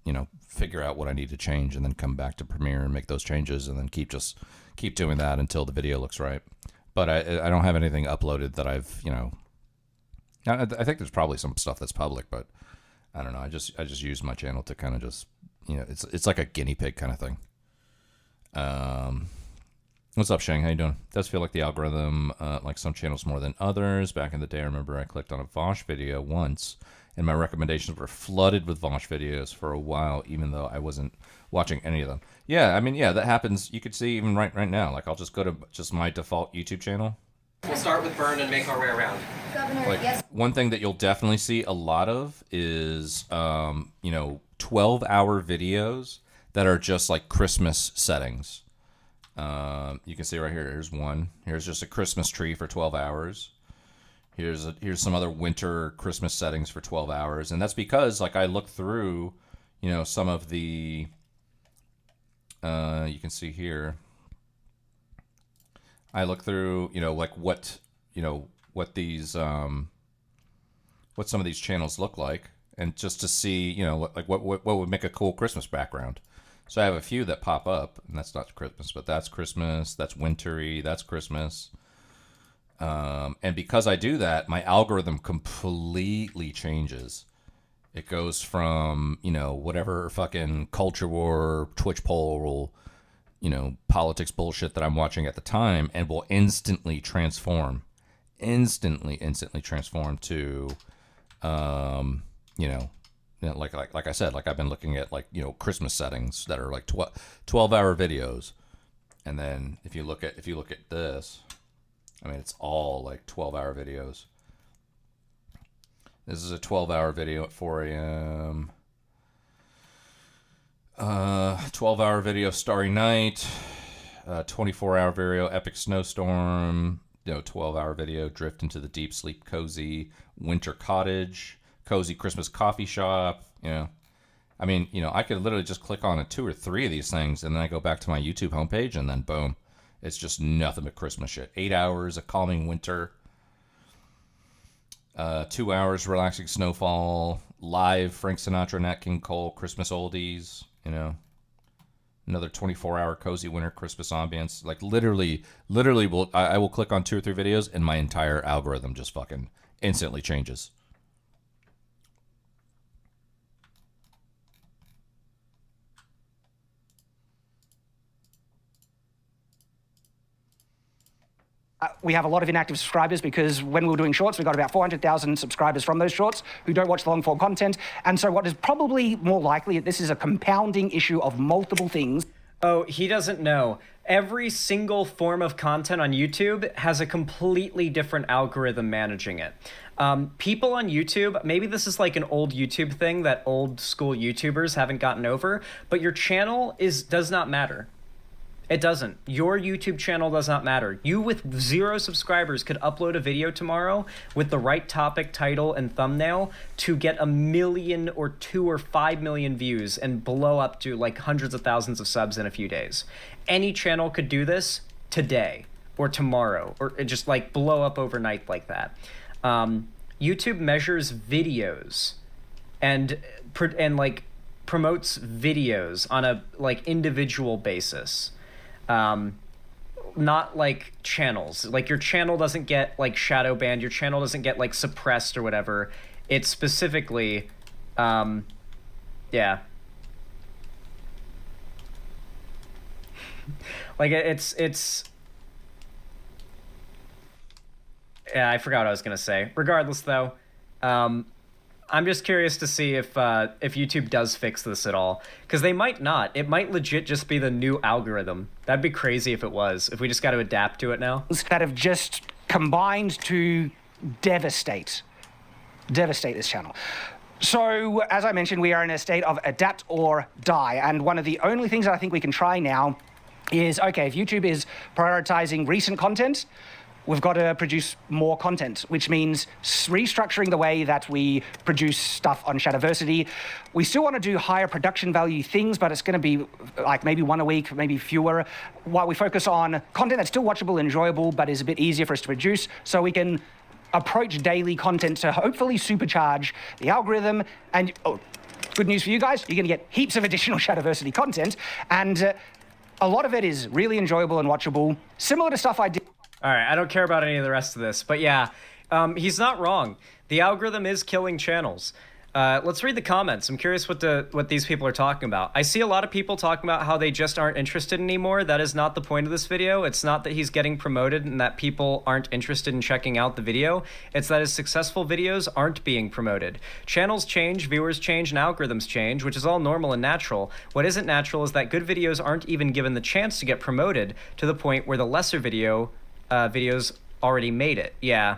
Speaker 1: you know, figure out what I need to change, and then come back to Premiere and make those changes, and then keep doing that until the video looks right. But I don't have anything uploaded that I've, you know, I think there's probably some stuff that's public, but I don't know. I just use my channel to kind of just, you know, it's like a guinea pig kind of thing. What's up, Shang? How you doing? It does feel like the algorithm, like some channels more than others. Back in the day, I remember I clicked on a Vosh video once, and my recommendations were flooded with Vosh videos for a while, even though I wasn't watching any of them. Yeah, I mean, yeah, that happens. You could see even right now. Like, I'll just go to just my default YouTube channel.
Speaker 9: We'll start with Burn and make our way around.
Speaker 8: Governor,
Speaker 1: Like,
Speaker 8: yes.
Speaker 1: one thing that you'll definitely see a lot of is, you know, 12-hour videos that are just like Christmas settings. You can see right here. Here's one. Here's just a Christmas tree for 12 hours. Here's some other winter Christmas settings for 12 hours, and that's because, like, I look through, you know, some of the. You can see here. I look through, you know, like what these what some of these channels look like, and just to see, you know, like what would make a cool Christmas background. So I have a few that pop up, and that's not Christmas, but that's Christmas, that's wintry, that's Christmas. And because I do that, my algorithm completely changes. It goes from, you know, whatever fucking culture war, Twitch poll, you know, politics bullshit that I'm watching at the time, and will instantly transform to, you know, like I said, like I've been looking at, like, you know, Christmas settings that are like 12-hour videos, and then if you look at this, I mean, it's all like 12-hour videos. This is a 12-hour video at 4 a.m. 12-hour video, Starry Night. 24-hour video, Epic Snowstorm. You know, 12-hour video, Drift into the Deep Sleep, Cozy Winter Cottage. Cozy Christmas Coffee Shop. You know, I mean, you know, I could literally just click on 2 or 3 of these things, and then I go back to my YouTube homepage, and then boom, it's just nothing but Christmas shit. 8 hours, A Calming Winter. 2 hours relaxing snowfall, live Frank Sinatra, Nat King Cole, Christmas oldies, you know. Another 24-hour cozy winter Christmas ambience. Like literally, I will click on 2 or 3 videos and my entire algorithm just fucking instantly changes.
Speaker 19: We have a lot of inactive subscribers because when we were doing shorts, we got about 400,000 subscribers from those shorts who don't watch the long form content. And so what is probably more likely, this is a compounding issue of multiple things.
Speaker 18: Oh, he doesn't know. Every single form of content on YouTube has a completely different algorithm managing it. People on YouTube, maybe this is like an old YouTube thing that old school YouTubers haven't gotten over, but your channel does not matter. It doesn't. Your YouTube channel does not matter. You with 0 subscribers could upload a video tomorrow with the right topic, title, and thumbnail to get 1 million or 2 or 5 million views and blow up to like hundreds of thousands of subs in a few days. Any channel could do this today or tomorrow or just like blow up overnight like that. YouTube measures videos and like promotes videos on a like individual basis. Not like channels. Like your channel doesn't get like shadow banned. Your channel doesn't get like suppressed or whatever. It's specifically, yeah. Like it's. Yeah, I forgot what I was gonna say. Regardless, though, I'm just curious to see if YouTube does fix this at all, because they might not. It might legit just be the new algorithm. That'd be crazy if it was. If we just got to adapt to it now.
Speaker 19: That have just combined to devastate this channel. So, as I mentioned, we are in a state of adapt or die, and one of the only things that I think we can try now is, okay, if YouTube is prioritizing recent content, we've got to produce more content, which means restructuring the way that we produce stuff on Shadiversity. We still want to do higher production value things, but it's going to be like maybe 1 a week, maybe fewer, while we focus on content that's still watchable and enjoyable, but is a bit easier for us to produce, so we can approach daily content to hopefully supercharge the algorithm. And good news for you guys, you're going to get heaps of additional Shadiversity content, and a lot of it is really enjoyable and watchable, similar to stuff I did.
Speaker 18: All right, I don't care about any of the rest of this, but yeah, he's not wrong. The algorithm is killing channels. Let's read the comments. I'm curious what these people are talking about. I see a lot of people talking about how they just aren't interested anymore. That is not the point of this video. It's not that he's getting promoted and that people aren't interested in checking out the video. It's that his successful videos aren't being promoted. Channels change, viewers change, and algorithms change, which is all normal and natural. What isn't natural is that good videos aren't even given the chance to get promoted to the point where the lesser videos already made it. Yeah,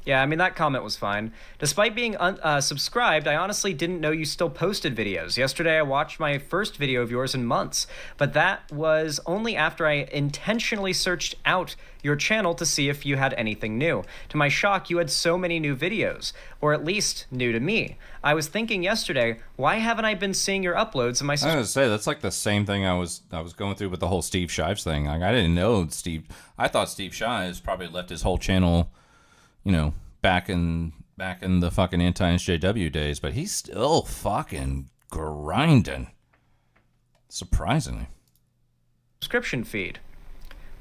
Speaker 18: I mean, that comment was fine. Despite being subscribed, I honestly didn't know you still posted videos. Yesterday, I watched my first video of yours in months, but that was only after I intentionally searched out your channel to see if you had anything new. To my shock, you had so many new videos, or at least new to me. I was thinking yesterday, why haven't I been seeing your uploads in my...
Speaker 1: I was gonna say, that's like the same thing I was going through with the whole Steve Shives thing. Like, I didn't know Steve... I thought Steve Shives probably left his whole channel, you know, back in the fucking anti-NJW days, but he's still fucking grinding. Surprisingly.
Speaker 18: Subscription feed.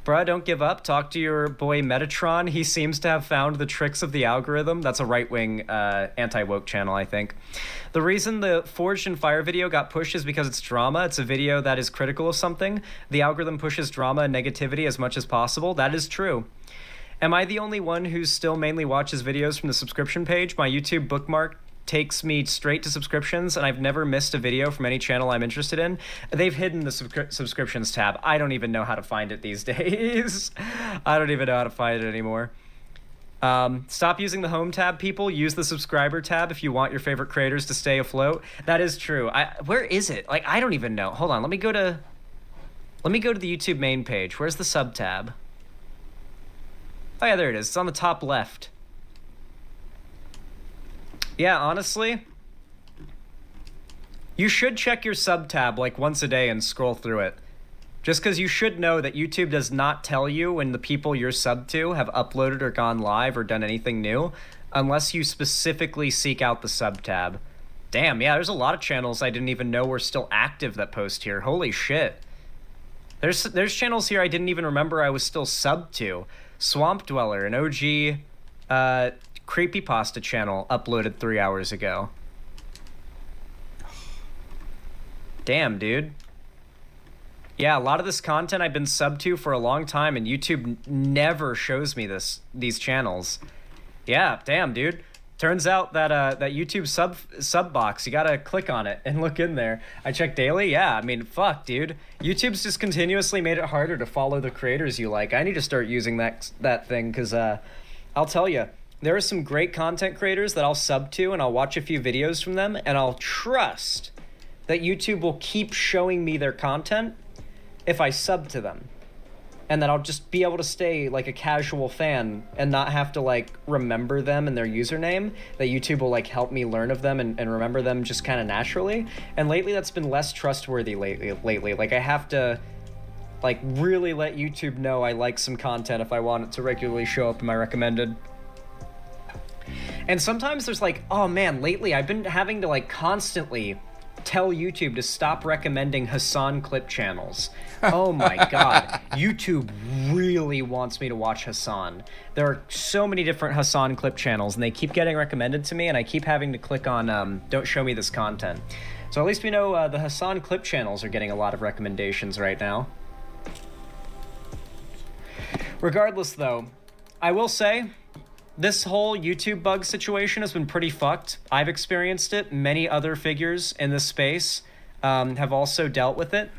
Speaker 18: Bruh, don't give up. Talk to your boy Metatron. He seems to have found the tricks of the algorithm. That's a right-wing anti-woke channel, I think. The reason the Forged in Fire video got pushed is because it's drama. It's a video that is critical of something. The algorithm pushes drama and negativity as much as possible. That is true. Am I the only one who still mainly watches videos from the subscription page? My YouTube bookmark takes me straight to subscriptions, and I've never missed a video from any channel I'm interested in. They've hidden the subscriptions tab. I don't even know how to find it these days. I don't even know how to find it anymore. Stop using the home tab, people. Use the subscriber tab if you want your favorite creators to stay afloat. That is true. Where is it? Like, I don't even know. Hold on. Let me go to the YouTube main page. Where's the sub tab? Oh yeah, there it is. It's on the top left. Yeah, honestly, you should check your sub tab like once a day and scroll through it. Just because you should know that YouTube does not tell you when the people you're subbed to have uploaded or gone live or done anything new. unless you specifically seek out the sub tab. Damn, yeah, there's a lot of channels I didn't even know were still active that post here. Holy shit. There's channels here I didn't even remember I was still subbed to. Swamp Dweller, an OG creepypasta channel, uploaded 3 hours ago. Damn, dude. Yeah, a lot of this content I've been subbed to for a long time, and YouTube never shows me these channels. Yeah, damn, dude. Turns out that that YouTube sub box, you gotta click on it and look in there. I check daily. Yeah, I mean, fuck, dude. YouTube's just continuously made it harder to follow the creators you like. I need to start using that thing, because I'll tell you, there are some great content creators that I'll sub to, and I'll watch a few videos from them, and I'll trust that YouTube will keep showing me their content if I sub to them. And that I'll just be able to stay like a casual fan and not have to like remember them and their username, that YouTube will like help me learn of them and remember them just kind of naturally. And lately that's been less trustworthy lately. Like I have to like really let YouTube know I like some content if I want it to regularly show up in my recommended. And sometimes there's like, oh man, lately I've been having to like constantly tell YouTube to stop recommending Hassan clip channels. Oh my god. YouTube really wants me to watch Hassan. There are so many different Hassan clip channels and they keep getting recommended to me, and I keep having to click on don't show me this content. So at least we know the Hassan clip channels are getting a lot of recommendations right now. Regardless though, I will say this whole YouTube bug situation has been pretty fucked. I've experienced it. Many other figures in this space have also dealt with it.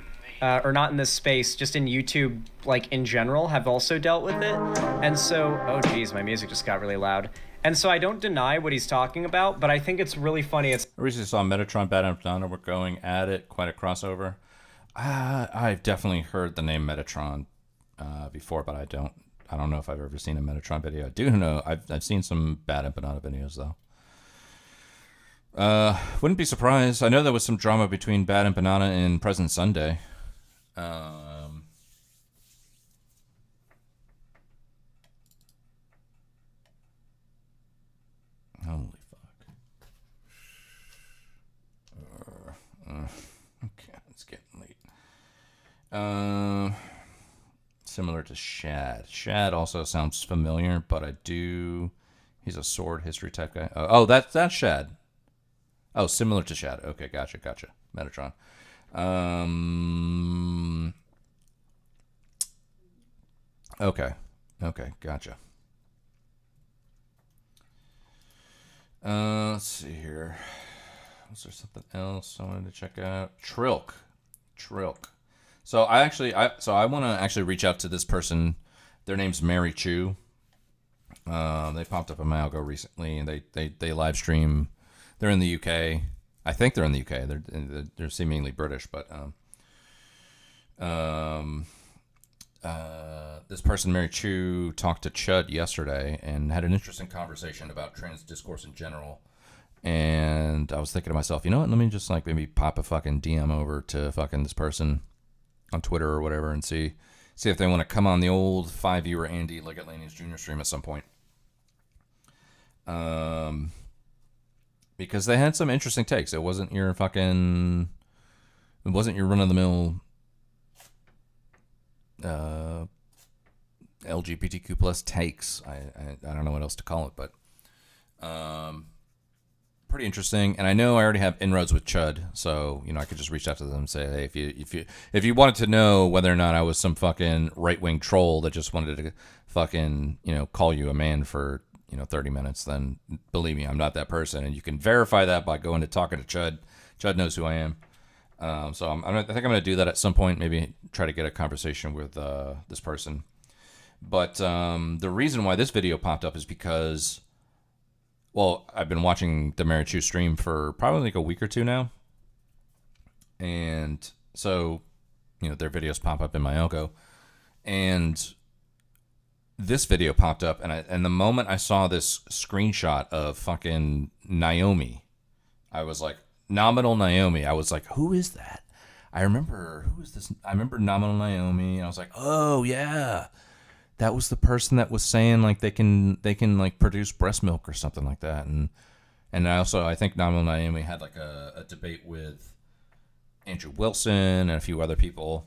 Speaker 18: Or not in this space, just in YouTube, like in general, have also dealt with it. And so, oh geez, my music just got really loud. And so I don't deny what he's talking about, but I think it's really funny. I
Speaker 1: recently saw Metatron, Bad and Banana were going at it, quite a crossover. I've definitely heard the name Metatron before, but I don't know if I've ever seen a Metatron video. I do know I've seen some Bad and Banana videos though. Wouldn't be surprised. I know there was some drama between Bad and Banana and President Sunday. Holy fuck. Okay, it's getting late. Similar to Shad. Shad also sounds familiar, but he's a sword history type guy. Oh, that's Shad. Oh, similar to Shad. Okay, gotcha. Metatron. Okay, gotcha. Let's see here. Was there something else I wanted to check out? Trilk. So I want to actually reach out to this person. Their name's Mary Chu. They popped up on my algo recently, and they live stream. They're in the UK. I think they're in the UK. They're seemingly British, but this person, Mary Chu, talked to Chud yesterday and had an interesting conversation about trans discourse in general. And I was thinking to myself, you know what? Let me just like maybe pop a fucking DM over to fucking this person on Twitter or whatever and see if they want to come on the old 5-viewer Andy Leggett-Lanius Jr. stream at some point. Because they had some interesting takes. It wasn't your run-of-the-mill LGBTQ plus takes. I don't know what else to call it, but pretty interesting. And I know I already have inroads with Chud, so I could just reach out to them and say, hey, if you wanted to know whether or not I was some fucking right-wing troll that just wanted to fucking call you a man for 30 minutes, then believe me, I'm not that person, and you can verify that by going to talking to Chud. Chud knows who I am. So I think I'm going to do that at some point. Maybe try to get a conversation with this person. But the reason why this video popped up is because, well, I've been watching the Mary Chu stream for probably like a week or two now, and so their videos pop up in my algo, and this video popped up, and the moment I saw this screenshot of fucking Naomi, I was like, Nominal Naomi. I was like, who is that? Who is this? I remember Nominal Naomi, and I was like, oh yeah, that was the person that was saying like they can like produce breast milk or something like that. And I think Nominal Naomi had like a debate with Andrew Wilson and a few other people.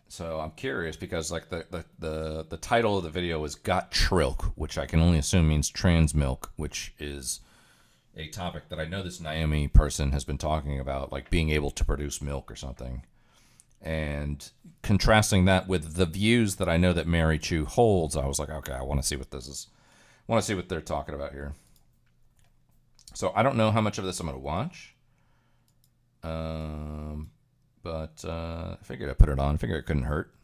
Speaker 1: So I'm curious because like the title of the video is Got Trilk, which I can only assume means trans milk, which is a topic that I know this Naomi person has been talking about, like being able to produce milk or something. And contrasting that with the views that I know that Mary Chu holds, I was like, okay, I want to see what this is. I want to see what they're talking about here. So I don't know how much of this I'm going to watch. But I figured I'd put it on. I figured it couldn't hurt.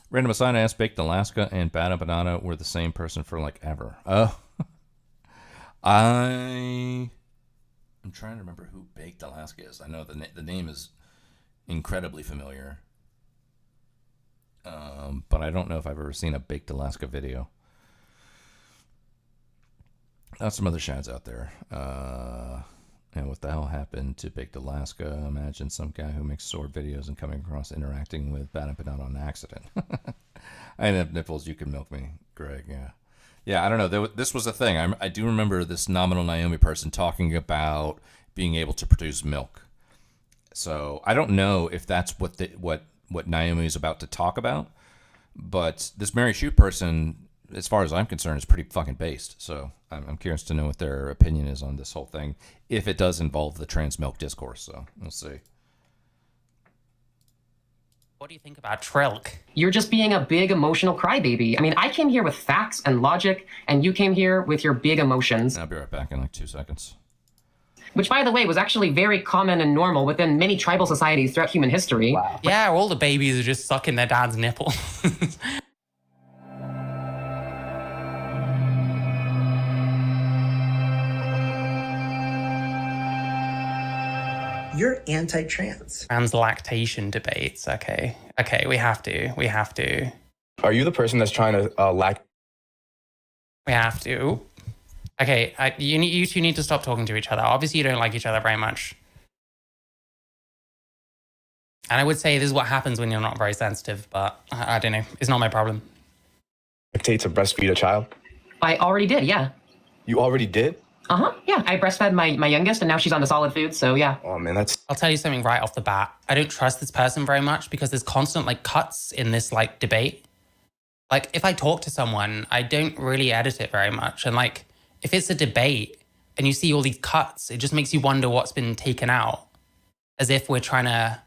Speaker 1: Random aside, I asked Baked Alaska and Bada Banana were the same person for like ever. Oh. I'm trying to remember who Baked Alaska is. I know the name is incredibly familiar. But I don't know if I've ever seen a Baked Alaska video. That's some other shads out there. And what the hell happened to Baked Alaska? Imagine some guy who makes sword videos and coming across interacting with Bada Banana on accident. I didn't have nipples. You can milk me, Greg. Yeah. Yeah, I don't know. This was a thing. I do remember this Nominal Naomi person talking about being able to produce milk. So I don't know if that's what Naomi is about to talk about. But this Mary Chu person, as far as I'm concerned, is pretty fucking based. So I'm curious to know what their opinion is on this whole thing, if it does involve the trans milk discourse. So we'll see.
Speaker 15: What do you think about Trilk? You're just being a big emotional crybaby. I mean, I came here with facts and logic, and you came here with your big emotions.
Speaker 1: I'll be right back in like 2 seconds.
Speaker 15: Which, by the way, was actually very common and normal within many tribal societies throughout human history.
Speaker 12: Wow.
Speaker 15: Yeah, all the babies are just sucking their dad's nipple.
Speaker 20: You're anti-trans.
Speaker 15: Trans lactation debates. Okay, we have to.
Speaker 2: Are you the person that's trying to
Speaker 15: We have to. Okay, you two need to stop talking to each other. Obviously, you don't like each other very much. And I would say this is what happens when you're not very sensitive, but I don't know. It's not my problem.
Speaker 2: lactate to breastfeed a child?
Speaker 15: I already did, yeah.
Speaker 2: You already did?
Speaker 15: Uh-huh, yeah. I breastfed my youngest, and now she's on the solid food, so yeah.
Speaker 2: Oh, man, that's...
Speaker 15: I'll tell you something right off the bat. I don't trust this person very much because there's constant, cuts in this, debate. If I talk to someone, I don't really edit it very much. And, if it's a debate and you see all these cuts, it just makes you wonder what's been taken out. As if we're trying to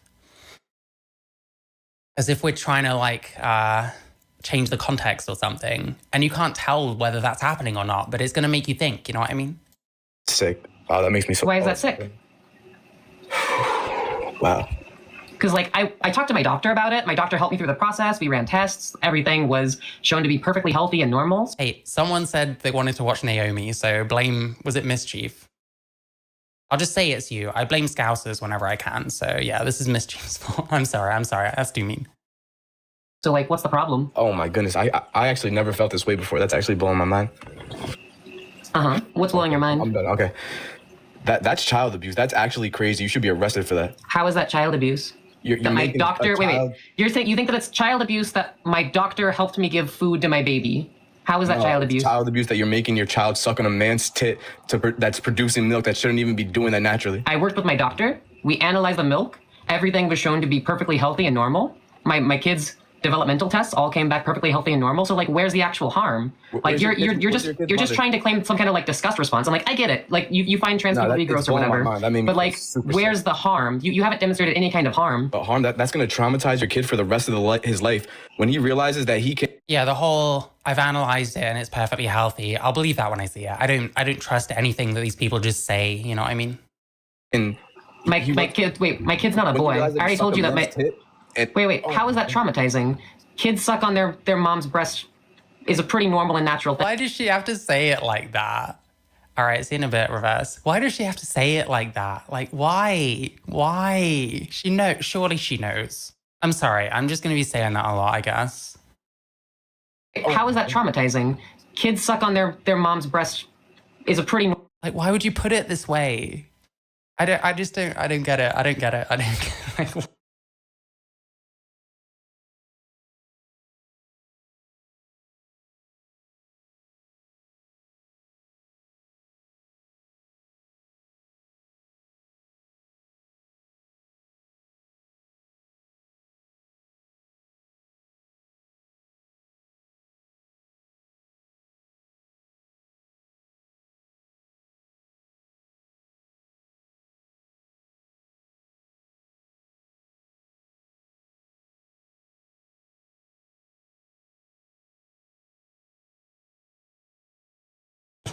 Speaker 15: change the context or something. And you can't tell whether that's happening or not, but it's going to make you think, you know what I mean?
Speaker 2: Sick. Wow, that makes me so...
Speaker 15: Why is that sick?
Speaker 2: Wow.
Speaker 15: Because, I talked to my doctor about it. My doctor helped me through the process. We ran tests. Everything was shown to be perfectly healthy and normal. Hey, someone said they wanted to watch Naomi, so was it Mischief? I'll just say it's you. I blame Scousers whenever I can. So, yeah, this is Mischief's fault. I'm sorry. That's too mean. So, what's the problem?
Speaker 2: Oh, my goodness. I actually never felt this way before. That's actually blowing my mind.
Speaker 15: Uh-huh. What's blowing your mind?
Speaker 2: I'm done. Okay. That's child abuse. That's actually crazy. You should be arrested for that.
Speaker 15: How is that child abuse?
Speaker 2: You're
Speaker 15: my doctor... Wait. You think that it's child abuse that my doctor helped me give food to my baby? How is that child abuse?
Speaker 2: Child abuse that you're making your child suck on a man's tit that's producing milk that shouldn't even be doing that naturally.
Speaker 15: I worked with my doctor. We analyzed the milk. Everything was shown to be perfectly healthy and normal. My kids' developmental tests all came back perfectly healthy and normal. So where's the actual harm? You're just trying to claim some kind of disgust response. I'm I get it. You find trans people to be gross or whatever. But where's the harm? You haven't demonstrated any kind of harm.
Speaker 2: But harm that's going to traumatize your kid for the rest of his life when he realizes that he can.
Speaker 15: Yeah, the whole I've analyzed it and it's perfectly healthy. I'll believe that when I see it. I don't trust anything that these people just say. You know what I mean?
Speaker 2: And
Speaker 15: my kid's not a boy. I already told you that Wait, how is that traumatizing? Kids suck on their mom's breast is a pretty normal and natural thing. Why does she have to say it like that? All right, it's in a bit reverse. Why does she have to say it like that? Why? Why? Surely she knows. I'm sorry, I'm just gonna be saying that a lot, I guess. How is that traumatizing? Kids suck on their mom's breast is a pretty... why would you put it this way? I don't get it. I don't get it.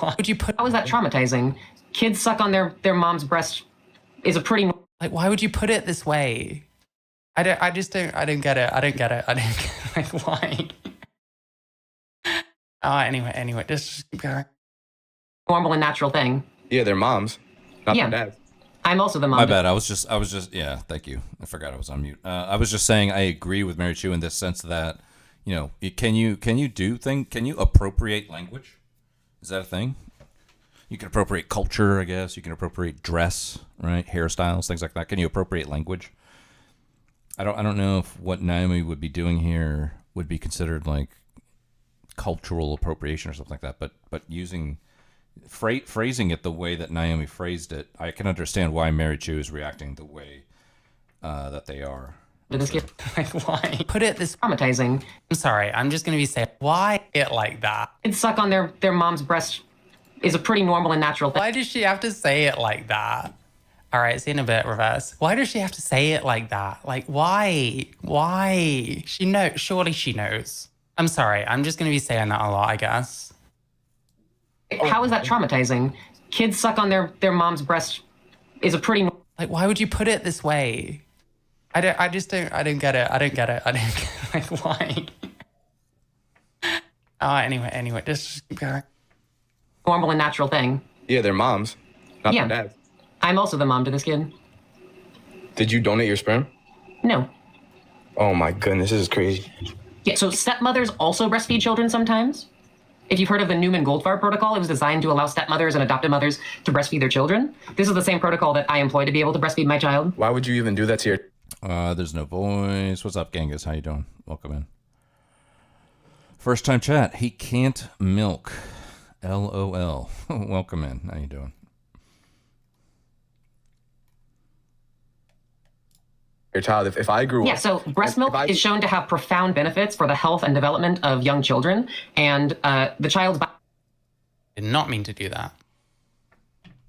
Speaker 15: why would you put? How is that traumatizing? Kids suck on their mom's breast is a pretty.
Speaker 4: Like, why would you put it this way? I don't get it. I don't get it. Like, why? Anyway, just keep going.
Speaker 15: Normal and natural thing.
Speaker 20: Yeah, they're moms, not
Speaker 15: Yeah.
Speaker 20: their dads.
Speaker 15: I'm also the mom.
Speaker 1: My bad. I was just. Yeah. Thank you. I forgot I was on mute. I was just saying I agree with Mary Chu in this sense that, you know, can you appropriate language? Is that a thing? You can appropriate culture, I guess. You can appropriate dress, right? Hairstyles, things like that. Can you appropriate language? I don't know if what Naomi would be doing here would be considered like cultural appropriation or something like that. But using phrasing it the way that Naomi phrased it, I can understand why Mary Chu is reacting the way that they are.
Speaker 4: Like, why? Put it this
Speaker 15: traumatizing.
Speaker 4: I'm sorry. I'm just gonna be saying, why it like that?
Speaker 15: Kids suck on their mom's breast is a pretty normal and natural thing.
Speaker 4: Why does she have to say it like that? All right, see in a bit, reverse. Why does she have to say it like that? Like, why? Why? She knows. Surely she knows. I'm sorry. I'm just gonna be saying that a lot, I guess.
Speaker 15: How is that traumatizing? Kids suck on their mom's breast is a pretty.
Speaker 4: Like, why would you put it this way? I don't get it. Like, why? Anyway, just keep going.
Speaker 15: Normal and natural thing.
Speaker 20: Yeah, they're moms, not
Speaker 15: Yeah.
Speaker 20: their dads.
Speaker 15: I'm also the mom to this kid.
Speaker 20: Did you donate your sperm?
Speaker 15: No.
Speaker 20: Oh my goodness, this is crazy.
Speaker 15: Yeah, so stepmothers also breastfeed children sometimes. If you've heard of the Newman-Goldfarb protocol, it was designed to allow stepmothers and adopted mothers to breastfeed their children. This is the same protocol that I employ to be able to breastfeed my child.
Speaker 20: Why would you even do that to your...
Speaker 1: There's no voice. What's up, Genghis? How you doing? Welcome in. First time chat. He can't milk. LOL. Welcome in. How you doing?
Speaker 20: Your child, if I grew up...
Speaker 15: Yeah, so breast milk is shown to have profound benefits for the health and development of young children, and the child's...
Speaker 4: Did not mean to do that.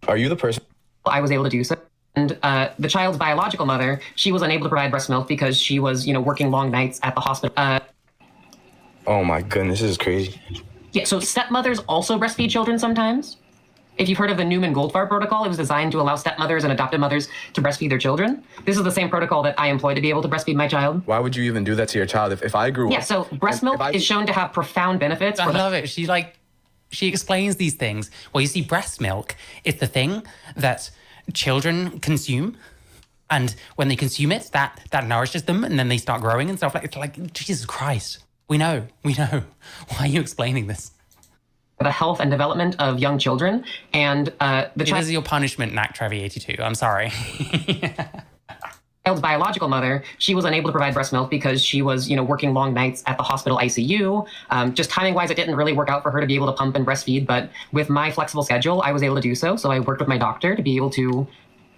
Speaker 20: Are you the person...
Speaker 15: I was able to do so. And the child's biological mother, she was unable to provide breast milk because she was, working long nights at the hospital.
Speaker 20: Oh my goodness, this is crazy.
Speaker 15: Yeah, so stepmothers also breastfeed children sometimes. If you've heard of the Newman-Goldfarb protocol, it was designed to allow stepmothers and adopted mothers to breastfeed their children. This is the same protocol that I employ to be able to breastfeed my child.
Speaker 20: Why would you even do that to your child? If I grew up...
Speaker 15: Yeah, so breast milk is shown to have profound benefits.
Speaker 4: I love it. She explains these things. Well, you see, breast milk is the thing that children consume. And when they consume it, that nourishes them, and then they start growing and stuff. It's like, Jesus Christ. We know. Why are you explaining this?
Speaker 15: The health and development of young children, and
Speaker 4: This is your punishment, Knack Trevi 82. I'm sorry.
Speaker 15: Child's biological mother, she was unable to provide breast milk because she was, working long nights at the hospital ICU. Just timing-wise, it didn't really work out for her to be able to pump and breastfeed, but with my flexible schedule, I was able to do so. So I worked with my doctor to be able to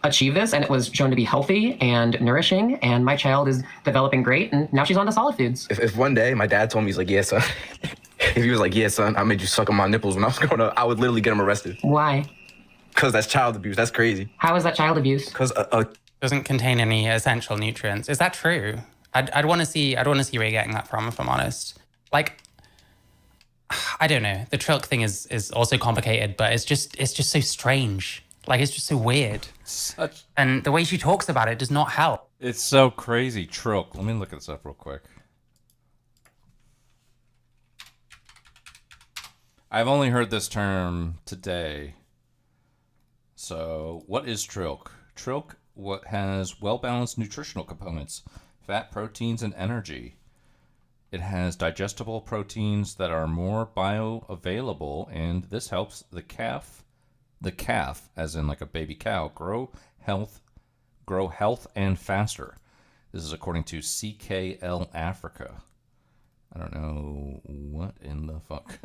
Speaker 15: achieve this, and it was shown to be healthy and nourishing, and my child is developing great, and now she's on to solid foods.
Speaker 20: If one day my dad told me, he's like, yeah, son. If he was like, yeah, son, I made you suck on my nipples when I was growing up, I would literally get him arrested.
Speaker 15: Why?
Speaker 20: Because that's child abuse. That's crazy.
Speaker 15: How is that child abuse?
Speaker 20: Because
Speaker 4: doesn't contain any essential nutrients. Is that true? I'd want to see where you're getting that from, if I'm honest. Like, I don't know. The Trilk thing is also complicated, but it's just so strange. Like, it's just so weird. And the way she talks about it does not help.
Speaker 1: It's so crazy. Trilk. Let me look this up real quick. I've only heard this term today. So, what is Trilk? Trilk has well-balanced nutritional components, fat, proteins, and energy. It has digestible proteins that are more bioavailable, and this helps the calf, as in like a baby cow, grow health and faster. This is according to CKL Africa. I don't know what in the fuck.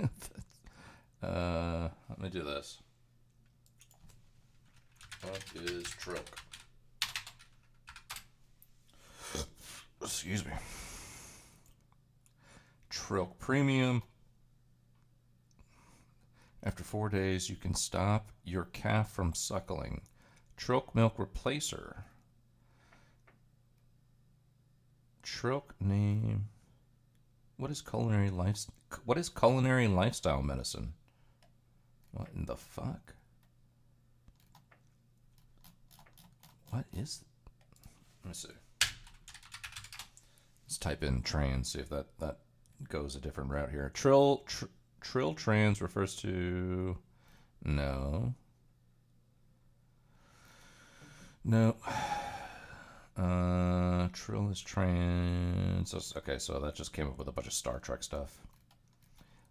Speaker 1: Let me do this. What is Trilk? Excuse me. Trilk Premium. After 4 days, you can stop your calf from suckling. Trilk Milk Replacer. Trilk name. What is culinary lifestyle medicine? What in the fuck? What is... Let me see. Let's type in trans, see if that goes a different route here. Trill trans refers to... No. No. Trill is trans. Okay, so that just came up with a bunch of Star Trek stuff.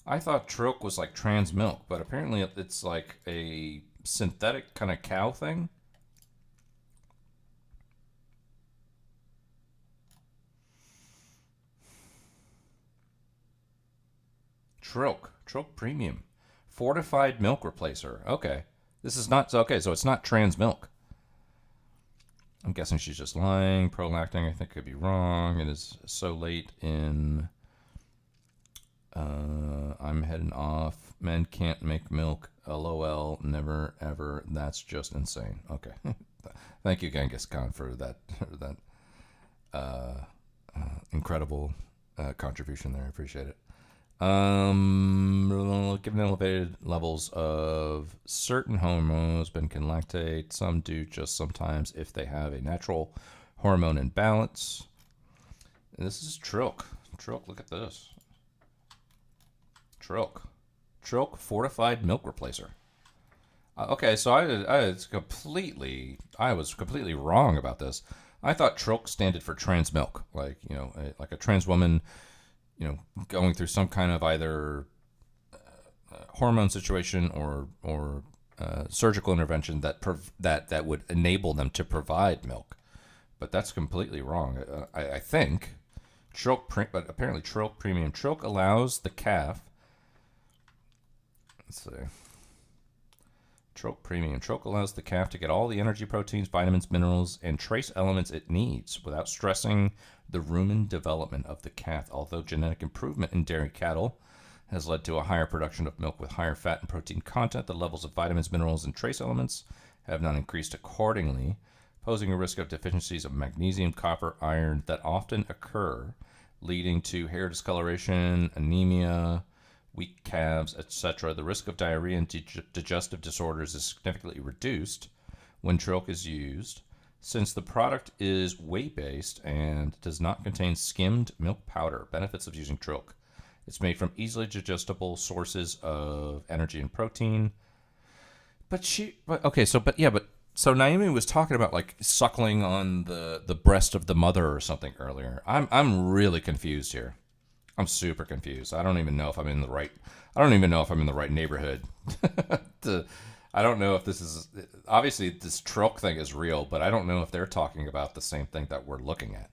Speaker 1: I thought Trilk was like trans milk, but apparently it's like a synthetic kind of cow thing. Trilk Premium. Fortified milk replacer. Okay. This is not... Okay, so it's not trans milk. I'm guessing she's just lying. Prolacting, I think, could be wrong. It is so late in... I'm heading off. Men can't make milk. LOL. Never, ever. That's just insane. Okay. Thank you, Genghis Khan, for that incredible contribution there. I appreciate it. Given elevated levels of certain hormones, men can lactate. Some do just sometimes if they have a natural hormone imbalance. And this is Trilk. Look at this. Trilk fortified milk replacer. Okay, so I was completely wrong about this. I thought Trilk stood for trans milk, like, you know, like a trans woman, you know, going through some kind of either hormone situation or surgical intervention that would enable them to provide milk. But that's completely wrong. I think but apparently Trilk Premium. Trilk allows the calf. Let's see. Trilk Premium. Trilk allows the calf to get all the energy, proteins, vitamins, minerals, and trace elements it needs without stressing the rumen development of the calf. Although genetic improvement in dairy cattle has led to a higher production of milk with higher fat and protein content, the levels of vitamins, minerals, and trace elements have not increased accordingly, posing a risk of deficiencies of magnesium, copper, iron that often occur, leading to hair discoloration, anemia, weak calves, etc. The risk of diarrhea and digestive disorders is significantly reduced when Trilk is used, since the product is whey-based and does not contain skimmed milk powder. Benefits of using Trilk. It's made from easily digestible sources of energy and protein. So Naomi was talking about like suckling on the breast of the mother or something earlier. I'm really confused here. I'm super confused. I don't even know if I'm in the right neighborhood. I don't know if this is, obviously this Trilk thing is real, but I don't know if they're talking about the same thing that we're looking at.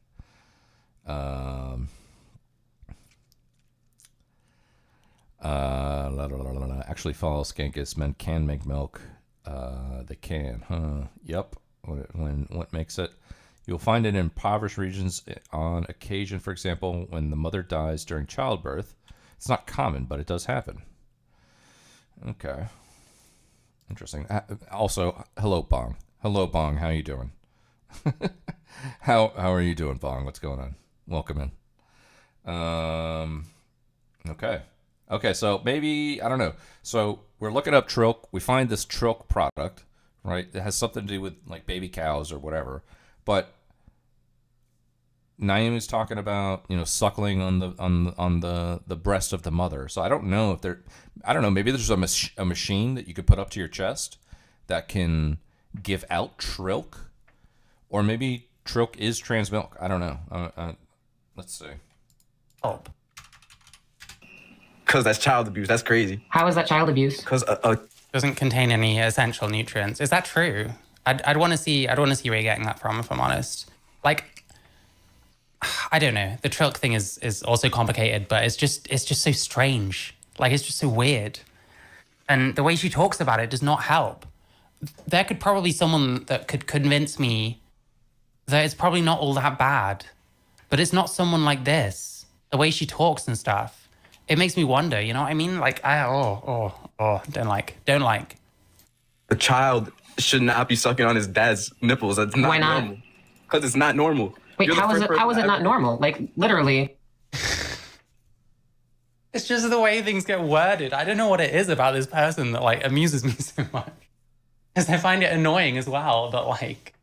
Speaker 1: Actually follow Skankus. Men can make milk. They can, huh? Yep. What makes it? You'll find it in impoverished regions on occasion, for example, when the mother dies during childbirth. It's not common, but it does happen. Okay. Interesting. Also, hello, Bong. Hello, Bong. How you doing? How are you doing, Bong? What's going on? Welcome in. Okay, so maybe, I don't know. So we're looking up Trilk. We find this Trilk product, right? It has something to do with like baby cows or whatever. But Naomi's talking about, you know, suckling on the breast of the mother. So I don't know if maybe there's a machine that you could put up to your chest that can give out Trilk, or maybe Trilk is trans milk. I don't know. Let's see.
Speaker 15: Oh.
Speaker 20: Because that's child abuse. That's crazy.
Speaker 15: How is that child abuse?
Speaker 20: Because
Speaker 4: doesn't contain any essential nutrients. Is that true? I'd want to see where you're getting that from, if I'm honest. Like, I don't know. The Trilk thing is also complicated, but it's just so strange. Like, it's just so weird. And the way she talks about it does not help. There could probably someone that could convince me that it's probably not all that bad, but it's not someone like this. The way she talks and stuff, it makes me wonder. You know what I mean? Like, don't like.
Speaker 20: The child should not be sucking on his dad's nipples. That's not normal. Because it's not normal.
Speaker 15: Wait, how is it not normal? Like, literally.
Speaker 4: It's just the way things get worded. I don't know what it is about this person that like amuses me so much. Because I find it annoying as well, but like,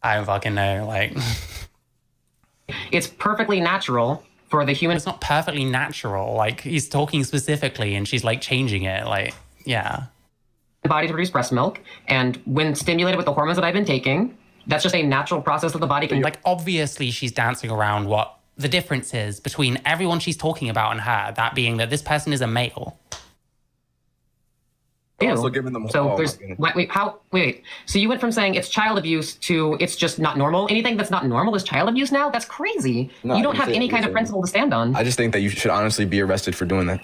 Speaker 4: I don't fucking know, like.
Speaker 15: It's perfectly natural for the human.
Speaker 4: It's not perfectly natural. Like, he's talking specifically and she's like changing it. Like, yeah.
Speaker 15: Body to produce breast milk. And when stimulated with the hormones that I've been taking, that's just a natural process that the body can.
Speaker 4: Like, obviously she's dancing around what the difference is between everyone she's talking about and her, that being that this person is a male.
Speaker 20: Also giving them
Speaker 15: so there's wait. So you went from saying it's child abuse to it's just not normal. Anything that's not normal is child abuse now? That's crazy.
Speaker 20: No,
Speaker 15: you don't have any kind of principle to stand on.
Speaker 20: I just think that you should honestly be arrested for doing that.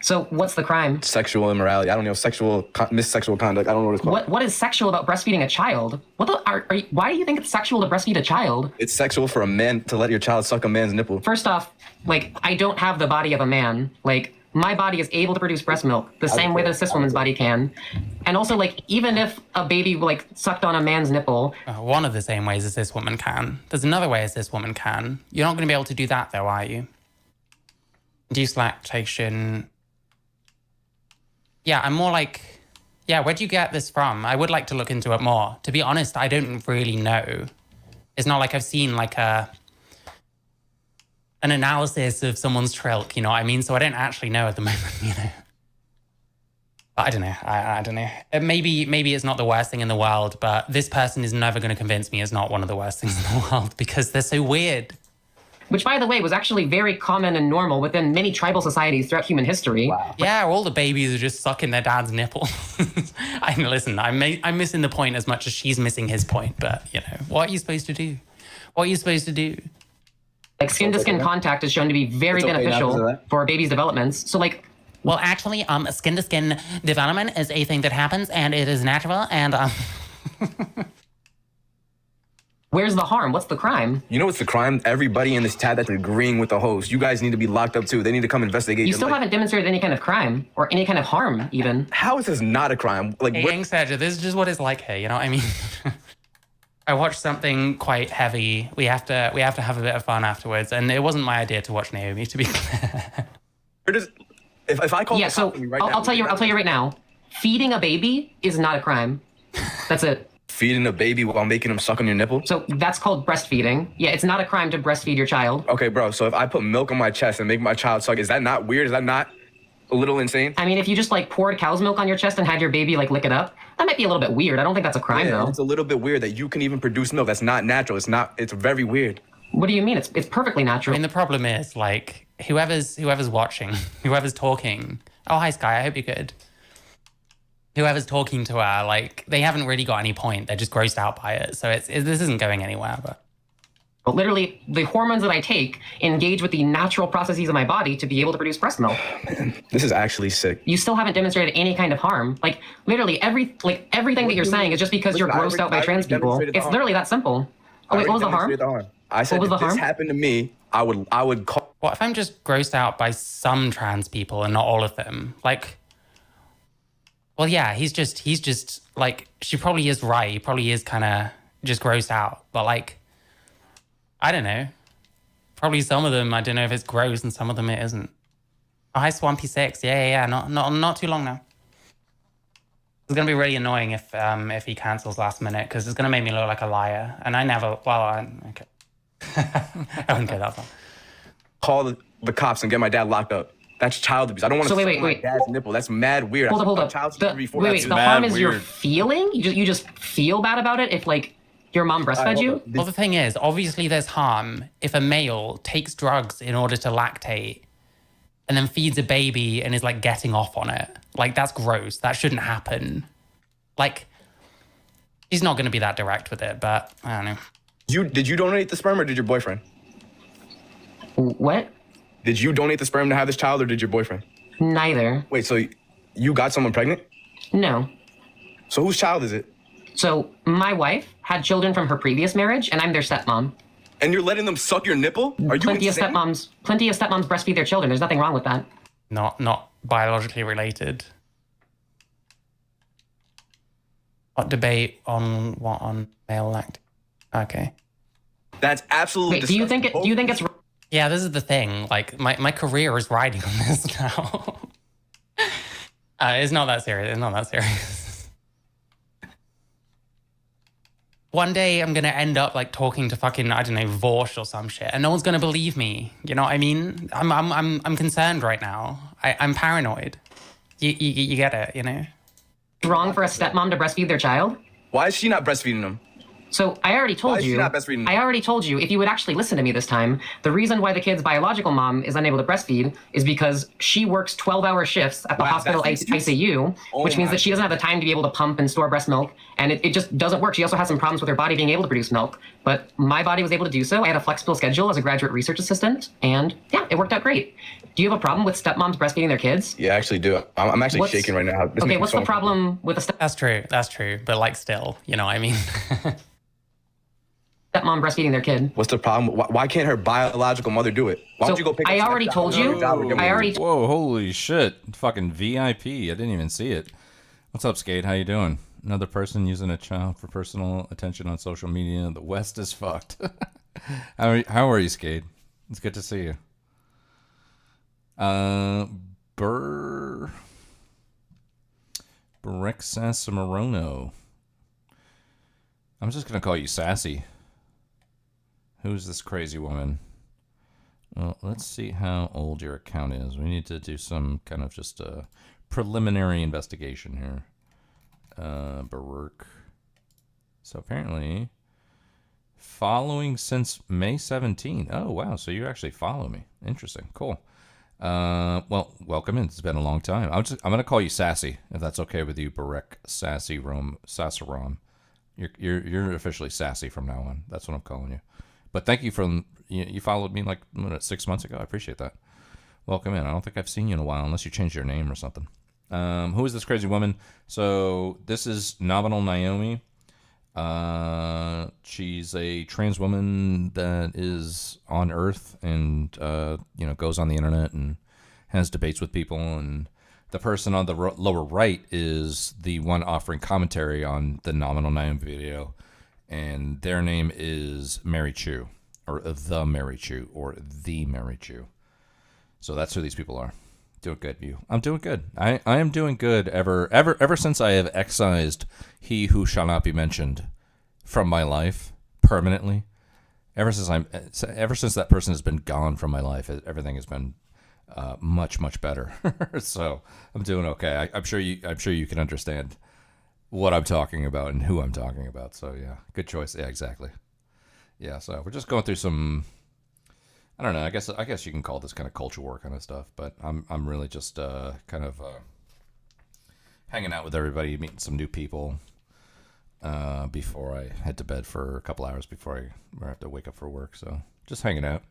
Speaker 15: So what's the crime?
Speaker 20: Sexual immorality. I don't know, sexual conduct. I don't know what it's called.
Speaker 15: What is sexual about breastfeeding a child? Why do you think it's sexual to breastfeed a child?
Speaker 20: It's sexual for a man to let your child suck a man's nipple.
Speaker 15: First off, like, I don't have the body of a man. Like, my body is able to produce breast milk the same way that a cis woman's body can. And also, like, even if a baby, like, sucked on a man's nipple.
Speaker 4: One of the same ways a cis woman can. There's another way a cis woman can. You're not going to be able to do that, though, are you? Induced lactation. Yeah, I'm more like, yeah, where do you get this from? I would like to look into it more. To be honest, I don't really know. It's not like I've seen like an analysis of someone's trilk, you know what I mean? So I don't actually know at the moment, you know. But I don't know. I don't know. Maybe it's not the worst thing in the world, but this person is never going to convince me it's not one of the worst things in the world because they're so weird.
Speaker 15: Which, by the way, was actually very common and normal within many tribal societies throughout human history.
Speaker 4: Wow. Yeah, all the babies are just sucking their dad's nipple. I mean, listen, I'm missing the point as much as she's missing his point, but, you know, what are you supposed to do? What are you supposed to do?
Speaker 15: Like, skin-to-skin contact is shown to be very beneficial for a baby's developments. So, like...
Speaker 4: Well, actually, skin-to-skin development is a thing that happens, and it is natural, and...
Speaker 15: Where's the harm? What's the crime?
Speaker 20: You know what's the crime? Everybody in this chat that's agreeing with the host. You guys need to be locked up too. They need to come investigate.
Speaker 15: You still haven't demonstrated any kind of crime or any kind of harm, even.
Speaker 20: How is this not a crime? Like,
Speaker 4: hey, Young Sergio, this is just what it's like here. You know what I mean? I watched something quite heavy. We have to have a bit of fun afterwards, and it wasn't my idea to watch Naomi, to be clear.
Speaker 20: If I call,
Speaker 15: yeah, so I'll tell you right now. Feeding a baby is not a crime. That's it.
Speaker 20: Feeding a baby while making him suck on your nipple?
Speaker 15: So that's called breastfeeding. Yeah, it's not a crime to breastfeed your child.
Speaker 20: Okay, bro, so if I put milk on my chest and make my child suck, is that not weird? Is that not a little insane?
Speaker 15: I mean, if you just like poured cow's milk on your chest and had your baby like lick it up, that might be a little bit weird. I don't think that's a crime though.
Speaker 20: It's a little bit weird that you can even produce milk. That's not natural. It's very weird.
Speaker 15: What do you mean? It's perfectly natural.
Speaker 4: I mean, the problem is like whoever's watching, whoever's talking. Oh, hi Sky, I hope you're good. Whoever's talking to her, like, they haven't really got any point. They're just grossed out by it. So this isn't going anywhere.
Speaker 15: But literally, the hormones that I take engage with the natural processes of my body to be able to produce breast milk.
Speaker 20: Man, this is actually sick.
Speaker 15: You still haven't demonstrated any kind of harm. Like, literally, everything that you're saying is just because you're grossed out by trans people. It's literally that simple. Oh, wait, what was the harm?
Speaker 20: I said if this happened to me, I would call.
Speaker 4: What if I'm just grossed out by some trans people and not all of them? Like... Well, yeah, he's just, like, she probably is right. He probably is kind of just grossed out. But, like, I don't know. Probably some of them, I don't know if it's gross and some of them it isn't. Oh, hi, Swampy6. Yeah. Not too long now. It's going to be really annoying if he cancels last minute because it's going to make me look like a liar. And I never, okay. I wouldn't go that far.
Speaker 20: Call the cops and get my dad locked up. That's child abuse. I don't want to suck my dad's nipple. That's mad weird.
Speaker 15: Hold up. The harm is your feeling? You just feel bad about it if, like, your mom breastfed you?
Speaker 4: Well, the thing is, obviously there's harm if a male takes drugs in order to lactate and then feeds a baby and is, like, getting off on it. Like, that's gross. That shouldn't happen. Like, he's not going to be that direct with it, but I don't know.
Speaker 20: Did you donate the sperm or did your boyfriend?
Speaker 15: What?
Speaker 20: Did you donate the sperm to have this child or did your boyfriend?
Speaker 15: Neither.
Speaker 20: Wait, so you got someone pregnant?
Speaker 15: No.
Speaker 20: So whose child is it?
Speaker 15: So my wife had children from her previous marriage and I'm their stepmom.
Speaker 20: And you're letting them suck your nipple? Are you insane?
Speaker 15: Plenty of stepmoms breastfeed their children. There's nothing wrong with that.
Speaker 4: Not biologically related. What debate on male lactation? Okay.
Speaker 20: That's absolutely
Speaker 15: disgusting. Do you think it's
Speaker 4: Yeah, this is the thing. Like, my career is riding on this now. It's not that serious. It's not that serious. One day I'm gonna end up like talking to fucking, I don't know, Vorsh or some shit, and no one's gonna believe me. You know what I mean? I'm concerned right now. I'm paranoid. You get it, you know?
Speaker 15: Wrong for a stepmom to breastfeed their child?
Speaker 20: Why is she not breastfeeding them?
Speaker 15: So I already told
Speaker 20: Why is she
Speaker 15: you.
Speaker 20: not breastfeeding them?
Speaker 15: I already told you. If you would actually listen to me this time, the reason why the kid's biological mom is unable to breastfeed is because she works 12-hour shifts at the hospital ICU, which means that she doesn't have the time to be able to pump and store breast milk, and it just doesn't work. She also has some problems with her body being able to produce milk, but my body was able to do so. I had a flexible schedule as a graduate research assistant, and yeah, it worked out great. Do you have a problem with stepmoms breastfeeding their kids?
Speaker 20: Yeah, I actually do. I'm actually shaking right now. This
Speaker 15: Okay,
Speaker 20: makes me
Speaker 15: what's
Speaker 20: so
Speaker 15: the problem with a
Speaker 4: That's true. But like, still, you know what I mean?
Speaker 15: stepmom breastfeeding their kid?
Speaker 20: What's the problem? Why can't her biological mother do it? Why don't you go pick
Speaker 15: I
Speaker 20: up
Speaker 15: already told you.
Speaker 1: Whoa, holy shit. Fucking VIP. I didn't even see it. What's up, Skate? How you doing? Another person using a child for personal attention on social media. The West is fucked. How are you, Skate? It's good to see you. Breck Sassamorono. I'm just gonna call you Sassy. Who's this crazy woman? Well, let's see how old your account is. We need to do some kind of just a preliminary investigation here. Baruch. So apparently, following since May 17. Oh, wow. So you actually follow me. Interesting. Cool. Well, welcome in. It's been a long time. I'm going to call you Sassy, if that's okay with you, Baruch Sassaram. You're officially Sassy from now on. That's what I'm calling you. But thank you for you followed me like 6 months ago. I appreciate that. Welcome in. I don't think I've seen you in a while unless you changed your name or something. Who is this crazy woman? So this is Nominal Naomi. She's a trans woman that is on Earth and goes on the internet and has debates with people. And the person on the lower right is the one offering commentary on the Nominal Naomi video. And their name is Mary Chu, or the Mary Chu, or the Mary Chu. So that's who these people are. Doing good, you. I'm doing good. I am doing good ever since I have excised he who shall not be mentioned from my life permanently. Ever since that person has been gone from my life, everything has been much better. So I'm doing okay. I'm sure you can understand what I'm talking about and who I'm talking about. So yeah, good choice. Yeah, exactly. Yeah, so we're just going through some, I don't know, I guess you can call this kind of culture war kind of stuff, but I'm really just kind of hanging out with everybody, meeting some new people before I head to bed for a couple hours before I have to wake up for work. So just hanging out.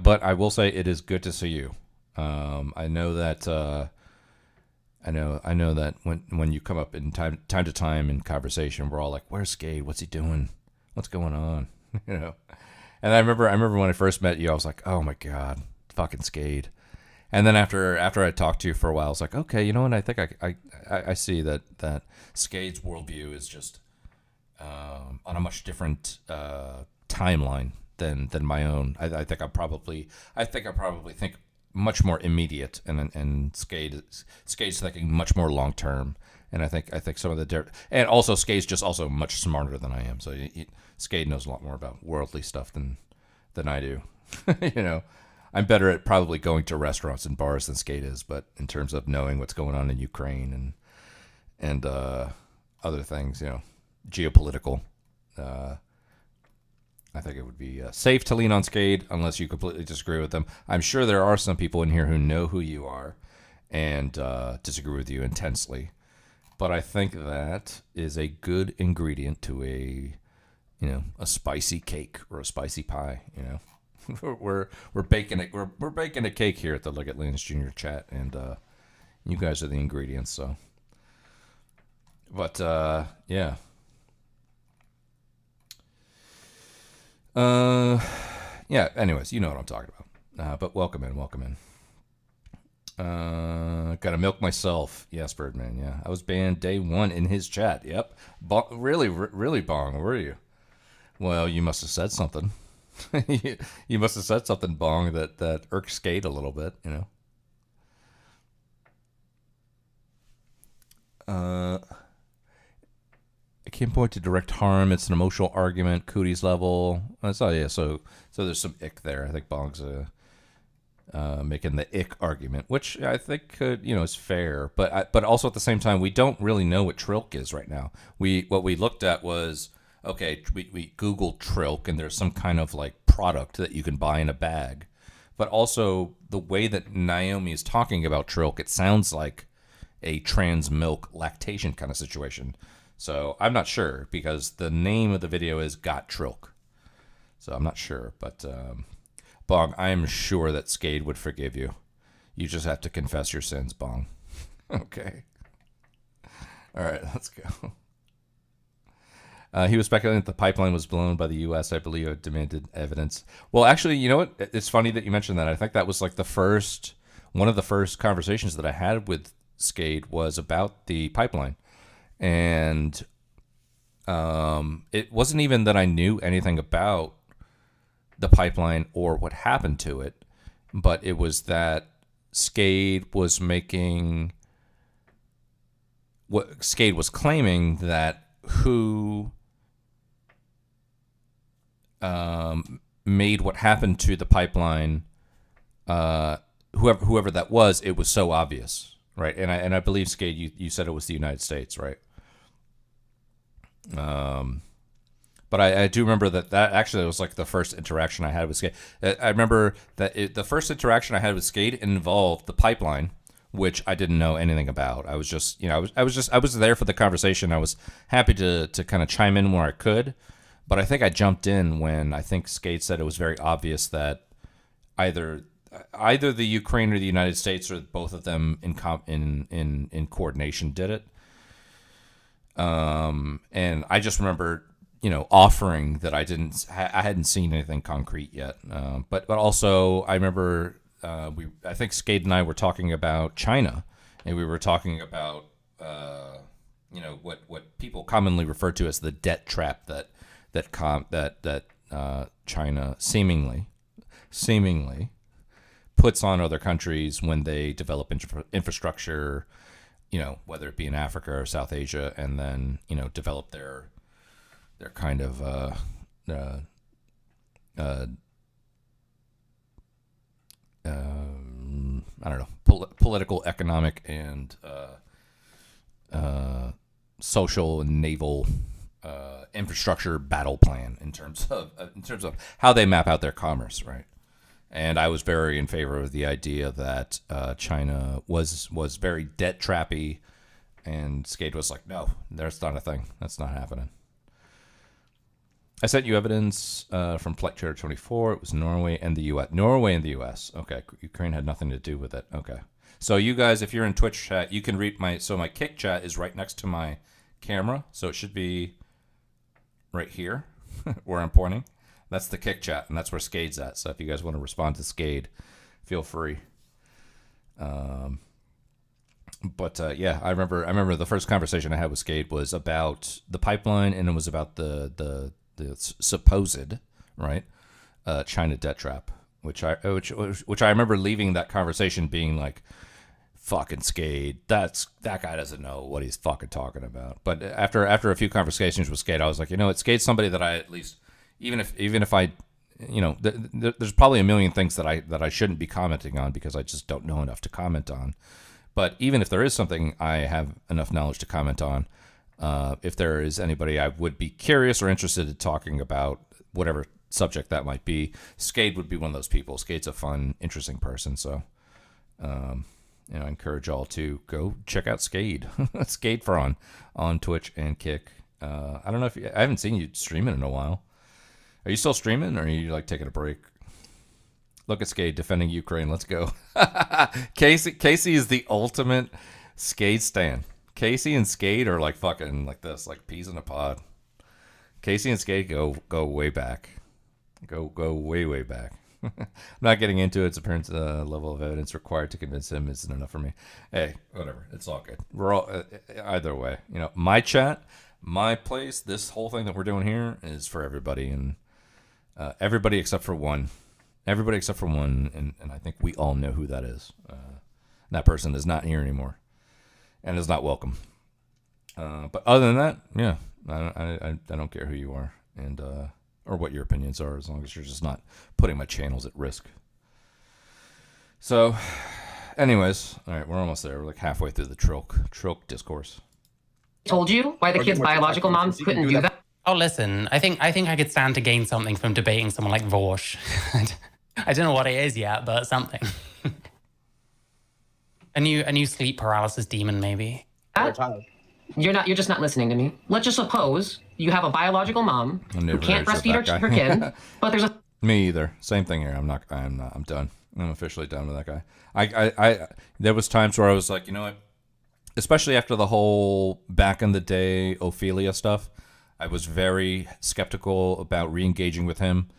Speaker 1: But I will say it is good to see you. I know that when you come up in time to time in conversation, we're all like, "Where's Skade? What's he doing? What's going on?" You know. And I remember when I first met you, I was like, "Oh my god, fucking Skade." And then after I talked to you for a while, I was like, "Okay, you know what? I think I see that Skade's worldview is just on a much different timeline than my own. I think I probably think much more immediate, and Skade's thinking much more long term. And I think some of the and also Skade's just also much smarter than I am. So Skade knows a lot more about worldly stuff than I do. You know, I'm better at probably going to restaurants and bars than Skade is, but in terms of knowing what's going on in Ukraine and other things, you know, geopolitical. I think it would be safe to lean on Skade unless you completely disagree with them. I'm sure there are some people in here who know who you are and disagree with you intensely. But I think that is a good ingredient to a spicy cake or a spicy pie. You know, we're baking it. We're baking a cake here at the Look at Lance Jr. chat, and you guys are the ingredients. So, but yeah. Yeah. Anyways, you know what I'm talking about. But welcome in. Gotta milk myself. Yes, Birdman. Yeah, I was banned day one in his chat. Yep. Really bong. Were you? Well, you must have said something. You must have said something, Bong, that irked Skate a little bit, you know. It can point to direct harm. It's an emotional argument, cooties level. So there's some ick there. I think Bong's making the ick argument, which I think could, is fair. But also at the same time, we don't really know what Trilk is right now. What we looked at was, okay, we Googled Trilk, and there's some kind of like product that you can buy in a bag. But also the way that Naomi is talking about Trilk, it sounds like a trans milk lactation kind of situation. So I'm not sure, because the name of the video is Got Trilk. So I'm not sure, but Bong, I am sure that Skade would forgive you. You just have to confess your sins, Bong. Okay. All right, let's go. He was speculating that the pipeline was blown by the U.S. I believe it demanded evidence. Well, actually, you know what? It's funny that you mentioned that. I think that was like one of the first conversations that I had with Skade was about the pipeline. And it wasn't even that I knew anything about the pipeline or what happened to it, but it was that Skade was claiming that who made what happened to the pipeline, whoever that was, it was so obvious, right? And I believe, Skade, you said it was the United States, right? But I do remember that actually was like the first interaction I had with Skade. I remember that the first interaction I had with Skade involved the pipeline, which I didn't know anything about. I was just, I was there for the conversation. I was happy to kind of chime in where I could, but I think I jumped in when I think Skade said it was very obvious that either the Ukraine or the United States, or both of them in coordination, did it. And I just remember, offering that I hadn't seen anything concrete yet. But also I remember, I think Skade and I were talking about China, and we were talking about, what people commonly refer to as the debt trap that China seemingly puts on other countries when they develop infrastructure, whether it be in Africa or South Asia, and then, develop their kind of, I don't know, political, economic, and social and naval infrastructure battle plan in terms of how they map out their commerce, right? And I was very in favor of the idea that China was very debt trappy, and Skade was like, no, that's not a thing. That's not happening. I sent you evidence from Flight Trader 24. It was Norway and the U.S. Norway and the U.S. Okay, Ukraine had nothing to do with it. Okay, so you guys, if you're in Twitch chat, you can read my Kick chat is right next to my camera, so it should be right here where I'm pointing. That's the Kick chat, and that's where Skade's at. So if you guys want to respond to Skade, feel free. Yeah, I remember the first conversation I had with Skade was about the pipeline, and it was about the supposed China debt trap, which I remember leaving that conversation being like, fucking Skade, that guy doesn't know what he's fucking talking about. But after a few conversations with Skade, I was like, Skade's somebody that I at least, even if I, there's probably a million things that I shouldn't be commenting on because I just don't know enough to comment on. But even if there is something I have enough knowledge to comment on, if there is anybody I would be curious or interested in talking about, whatever subject that might be, Skade would be one of those people. Skade's a fun, interesting person. So, I encourage y'all to go check out Skade, Skade Fron on Twitch and Kick. I don't know I haven't seen you streaming in a while. Are you still streaming, or are you like taking a break? Look at Skade defending Ukraine. Let's go. Casey is the ultimate Skade stan. Casey and Skade are like fucking like this, like peas in a pod. Casey and Skade go way back. Go way back. I'm not getting into its apparent level of evidence required to convince him isn't enough for me. Hey, whatever. It's all good. We're all either way. My chat, my place, this whole thing that we're doing here is for everybody, and Everybody except for one. Everybody except for one, and I think we all know who that is. That person is not here anymore, and is not welcome. But other than that, yeah, I don't care who you are, and or what your opinions are, as long as you're just not putting my channels at risk. So, anyways, all right, we're almost there. We're like halfway through the Trilk discourse.
Speaker 15: Told you why the kid's biological mom couldn't do that?
Speaker 4: Oh, listen, I think I could stand to gain something from debating someone like Vorsh. I don't know what it is yet, but something. a new sleep paralysis demon, maybe.
Speaker 15: You're just not listening to me. Let's just suppose you have a biological mom who can't breastfeed her kid, but there's a...
Speaker 1: Me either. Same thing here. I'm done. I'm officially done with that guy. I there was times where I was like, you know what? Especially after the whole back in the day Ophelia stuff, I was very skeptical about re-engaging with him.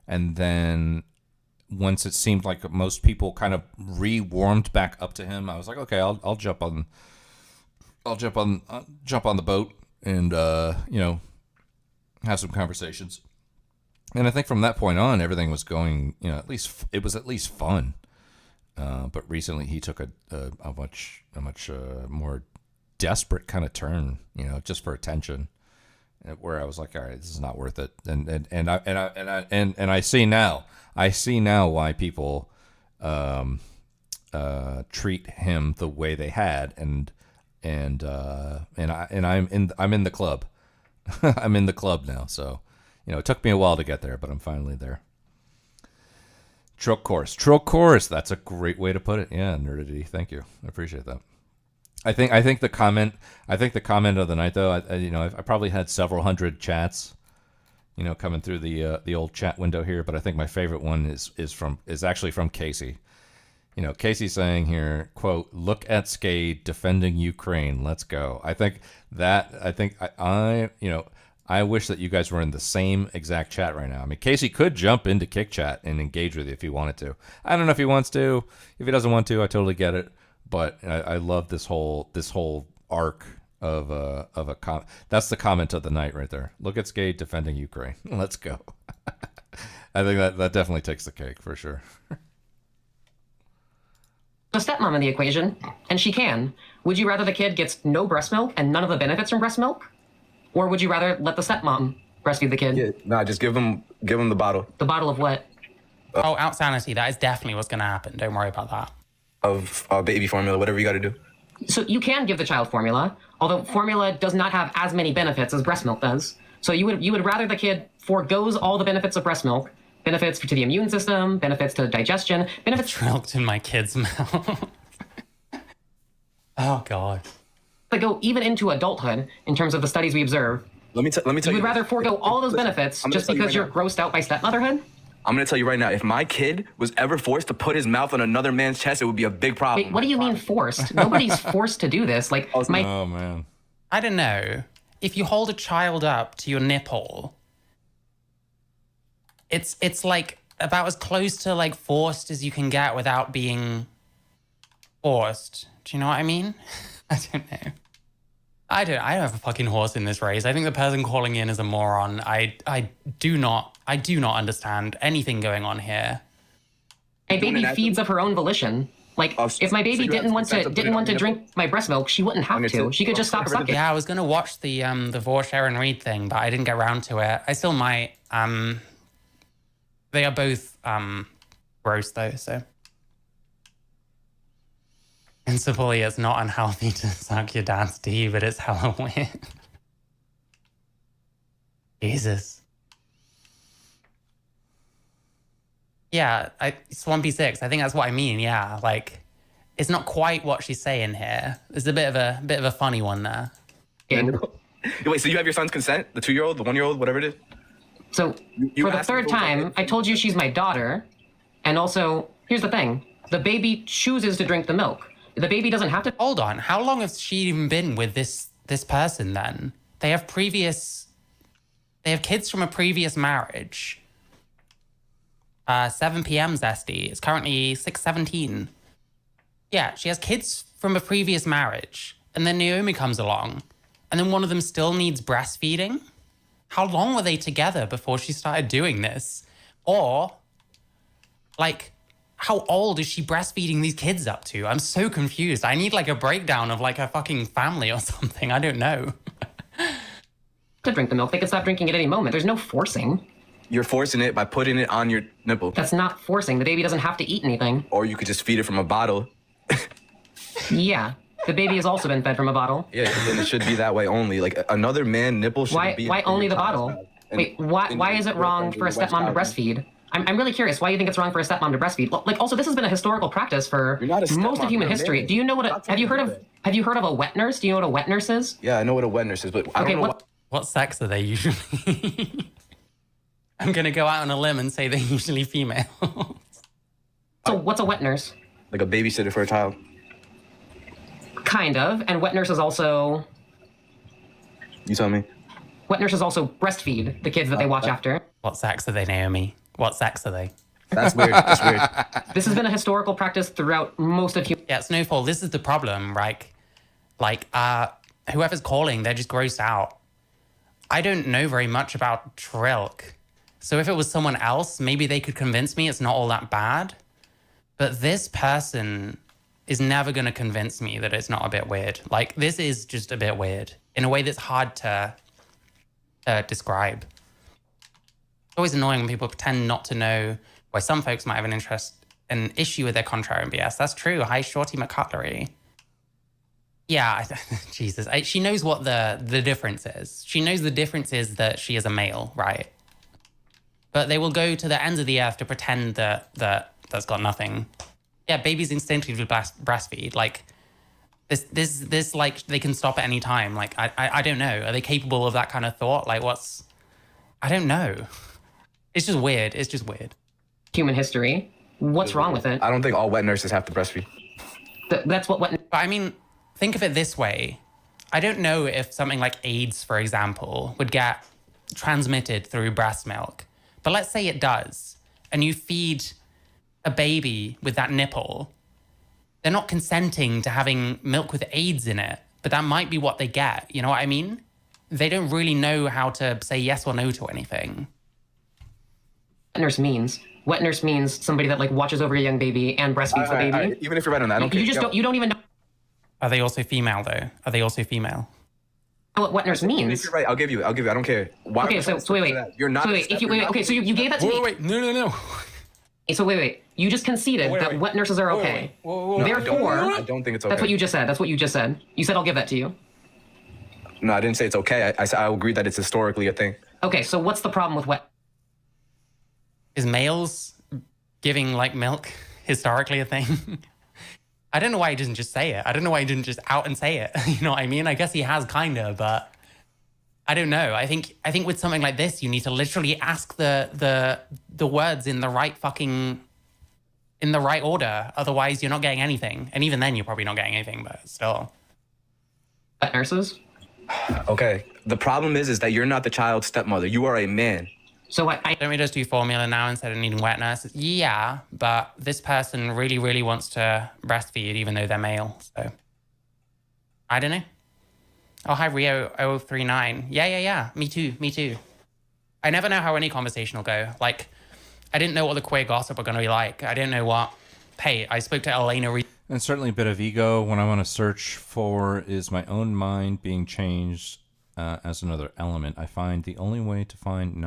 Speaker 1: And then once it seemed like most people kind of re-warmed back up to him, I was like, okay, I'll jump on the boat and have some conversations. And I think from that point on, everything was going, at least fun. But recently he took a much more desperate kind of turn, just for attention, where I was like, all right, this is not worth it. And I see now why people treat him the way they had, and I'm in the club. I'm in the club now, so it took me a while to get there, but I'm finally there. Trilk course. That's a great way to put it. Yeah, Nerdity. Thank you. I appreciate that. I think the comment of the night, though, I probably had several hundred chats, coming through the old chat window here, but I think my favorite one is actually from Casey. Casey saying here, quote, "Look at Skade defending Ukraine. Let's go." I wish that you guys were in the same exact chat right now. I mean, Casey could jump into Kick Chat and engage with you if he wanted to. I don't know if he wants to. If he doesn't want to, I totally get it. But I love this whole arc of a comment. That's the comment of the night right there. Look at Skade defending Ukraine. Let's go. I think that definitely takes the cake for sure.
Speaker 15: a stepmom in the equation, and she can. Would you rather the kid gets no breast milk and none of the benefits from breast milk? Or would you rather let the stepmom breastfeed the kid?
Speaker 20: Yeah, nah, just give him the bottle.
Speaker 15: The bottle of what?
Speaker 4: Oh, out sanity. That is definitely what's going to happen. Don't worry about that.
Speaker 20: Of baby formula, whatever you got to do.
Speaker 15: So you can give the child formula, although formula does not have as many benefits as breast milk does. So you would rather the kid forgoes all the benefits of breast milk, benefits to the immune system, benefits to digestion, benefits...
Speaker 4: Drilled in my kid's mouth. Oh, God.
Speaker 15: That go even into adulthood in terms of the studies we observe.
Speaker 20: Let me tell you.
Speaker 15: You would rather forego all those benefits just because you're grossed out by stepmotherhood?
Speaker 20: I'm going to tell you right now, if my kid was ever forced to put his mouth on another man's chest, it would be a big problem.
Speaker 15: Wait, what do you mean forced? Nobody's forced to do this. Like,
Speaker 1: oh, man.
Speaker 4: I don't know. If you hold a child up to your nipple, it's like about as close to like forced as you can get without being forced. Do you know what I mean? I don't know. I don't have a fucking horse in this race. I think the person calling in is a moron. I do not understand anything going on here.
Speaker 15: My baby feeds of her own volition. Like, if my baby didn't want to drink my breast milk, she wouldn't have to. She could just stop sucking.
Speaker 4: Yeah, I was gonna watch the Vorsh Aaron Reed thing, but I didn't get around to it. I still might. They are both gross though, so. Principally, it's not unhealthy to suck your dad's tea, but it's hella weird. Jesus. Yeah, Swampy6. I think that's what I mean. Yeah, like it's not quite what she's saying here. There's a bit of a funny one there.
Speaker 20: Wait, so you have your son's consent? The 2-year-old, the 1-year-old, whatever it is?
Speaker 15: So for the third time, I told you she's my daughter, and also here's the thing: the baby chooses to drink the milk. The baby doesn't have to.
Speaker 4: Hold on. How long has she even been with this person then? They have kids from a previous marriage. 7 p.m. Zesty. It's currently 6:17. Yeah, she has kids from a previous marriage. And then Naomi comes along. And then one of them still needs breastfeeding. How long were they together before she started doing this? Or, like, how old is she breastfeeding these kids up to? I'm so confused. I need, like, a breakdown of, like, her fucking family or something. I don't know.
Speaker 15: To drink the milk, they could stop drinking at any moment. There's no forcing.
Speaker 20: You're forcing it by putting it on your nipple.
Speaker 15: That's not forcing. The baby doesn't have to eat anything.
Speaker 20: Or you could just feed it from a bottle.
Speaker 15: Yeah. The baby has also been fed from a bottle.
Speaker 20: Yeah, then it should be that way only. Like another man nipple should be.
Speaker 15: Why only the bottle? Wait, why is it wrong for a stepmom to breastfeed? I'm really curious. Why do you think it's wrong for a stepmom to breastfeed? Like, also, this has been a historical practice for most of human history. Do you know what? Have you heard of a wet nurse? Do you know what a wet nurse is?
Speaker 20: Yeah, I know what a wet nurse is, but I don't know
Speaker 4: what sex are they usually? I'm gonna go out on a limb and say they're usually female.
Speaker 15: So what's a wet nurse?
Speaker 20: Like a babysitter for a child.
Speaker 15: Kind of, and wet nurses also.
Speaker 20: You tell me.
Speaker 15: Wet nurses also breastfeed the kids that they watch after.
Speaker 4: What sex are they, Naomi? What sex are they?
Speaker 20: That's weird. That's weird.
Speaker 15: This has been a historical practice throughout most of human.
Speaker 4: Yeah, Snowfall. This is the problem, right? Like, whoever's calling, they're just grossed out. I don't know very much about Trilk. So if it was someone else, maybe they could convince me it's not all that bad. But this person is never going to convince me that it's not a bit weird. Like, this is just a bit weird in a way that's hard to describe. It's always annoying when people pretend not to know why some folks might have an issue with their contrarian BS. That's true. Hi, Shorty McCutlery. Yeah, Jesus. She knows what the difference is. She knows the difference is that she is a male, right? But they will go to the ends of the earth to pretend that that's got nothing. Yeah, babies instinctively breastfeed. Like, this, like, they can stop at any time. Like, I don't know. Are they capable of that kind of thought? Like, I don't know. It's just weird. It's just weird.
Speaker 15: Human history. What's wrong with it?
Speaker 20: I don't think all wet nurses have to breastfeed.
Speaker 15: That's what wet.
Speaker 4: But I mean, think of it this way. I don't know if something like AIDS, for example, would get transmitted through breast milk. But let's say it does, and you feed a baby with that nipple. They're not consenting to having milk with AIDS in it, but that might be what they get. You know what I mean? They don't really know how to say yes or no to anything.
Speaker 15: Wet nurse means? Wet nurse means somebody that, like, watches over a young baby and breastfeeds the baby.
Speaker 20: Even if you're right on that, I don't care.
Speaker 15: You don't even know.
Speaker 4: Are they also female though? Are they also female?
Speaker 15: What wet nurse means?
Speaker 20: If you're right, I'll give you. I don't care. Why
Speaker 15: okay, so wait.
Speaker 20: You're not.
Speaker 15: So wait, okay, so you gave that to me.
Speaker 4: Wait, no.
Speaker 15: So wait. You just conceded that wet nurses are okay. Therefore,
Speaker 20: I don't think it's okay.
Speaker 15: That's what you just said. You said I'll give that to you.
Speaker 20: No, I didn't say it's okay. I said I agree that it's historically a thing.
Speaker 15: Okay, so what's the problem with wet?
Speaker 4: Is males giving, like, milk historically a thing? I don't know why he doesn't just say it. I don't know why he didn't just out and say it. You know what I mean? I guess he has kinda, but I don't know. I think with something like this, you need to literally ask the words in the right order. Otherwise, you're not getting anything. And even then, you're probably not getting anything. But still,
Speaker 15: wet nurses.
Speaker 20: Okay. The problem is that you're not the child's stepmother. You are a man.
Speaker 15: So
Speaker 4: don't we just do formula now instead of needing wet nurses? Yeah, but this person really, really wants to breastfeed even though they're male. So I don't know. Oh, hi, Rio 039. Yeah. Me too. I never know how any conversation will go. Like, I didn't know what the queer gossip were going to be like. I didn't know what. Hey, I spoke to Elena.
Speaker 1: And certainly a bit of ego when I want to search for is my own mind being changed as another element. I find the only way to find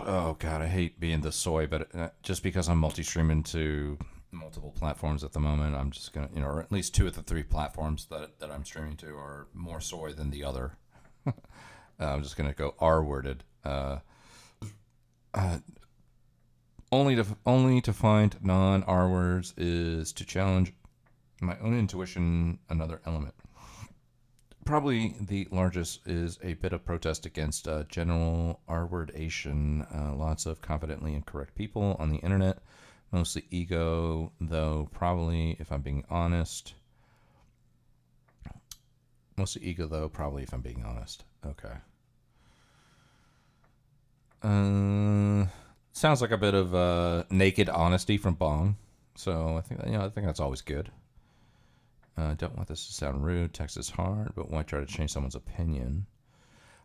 Speaker 1: oh God, I hate being the soy, but just because I'm multi-streaming to multiple platforms at the moment, I'm just gonna, or at least 2 of the 3 platforms that I'm streaming to are more soy than the other. I'm just gonna go R-worded. Only to find non-R words is to challenge my own intuition, another element. Probably the largest is a bit of protest against general R-wordation. Lots of confidently incorrect people on the internet. Mostly ego, though probably, if I'm being honest. Okay. Sounds like a bit of naked honesty from Bong. So I think that's always good. Don't want this to sound rude. Text is hard, but why try to change someone's opinion?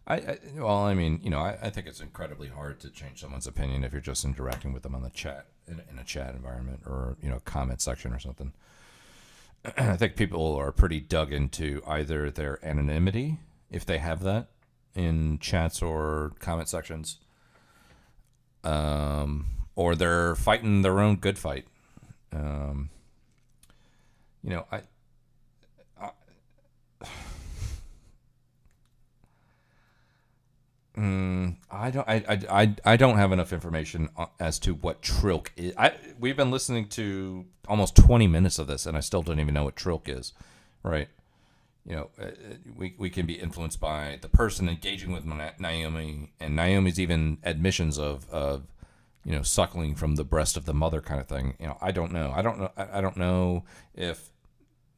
Speaker 1: Well, I mean, you know, I think it's incredibly hard to change someone's opinion if you're just interacting with them on the chat, in a chat environment or, you know, comment section or something. I think people are pretty dug into either their anonymity, if they have that, in chats or comment sections, or they're fighting their own good fight. You know, I don't have enough information as to what Trilk is. We've been listening to almost 20 minutes of this, and I still don't even know what Trilk is, right? You know, we can be influenced by the person engaging with Naomi, and Naomi's even admissions of you know, suckling from the breast of the mother kind of thing. You know, I don't know. I don't know if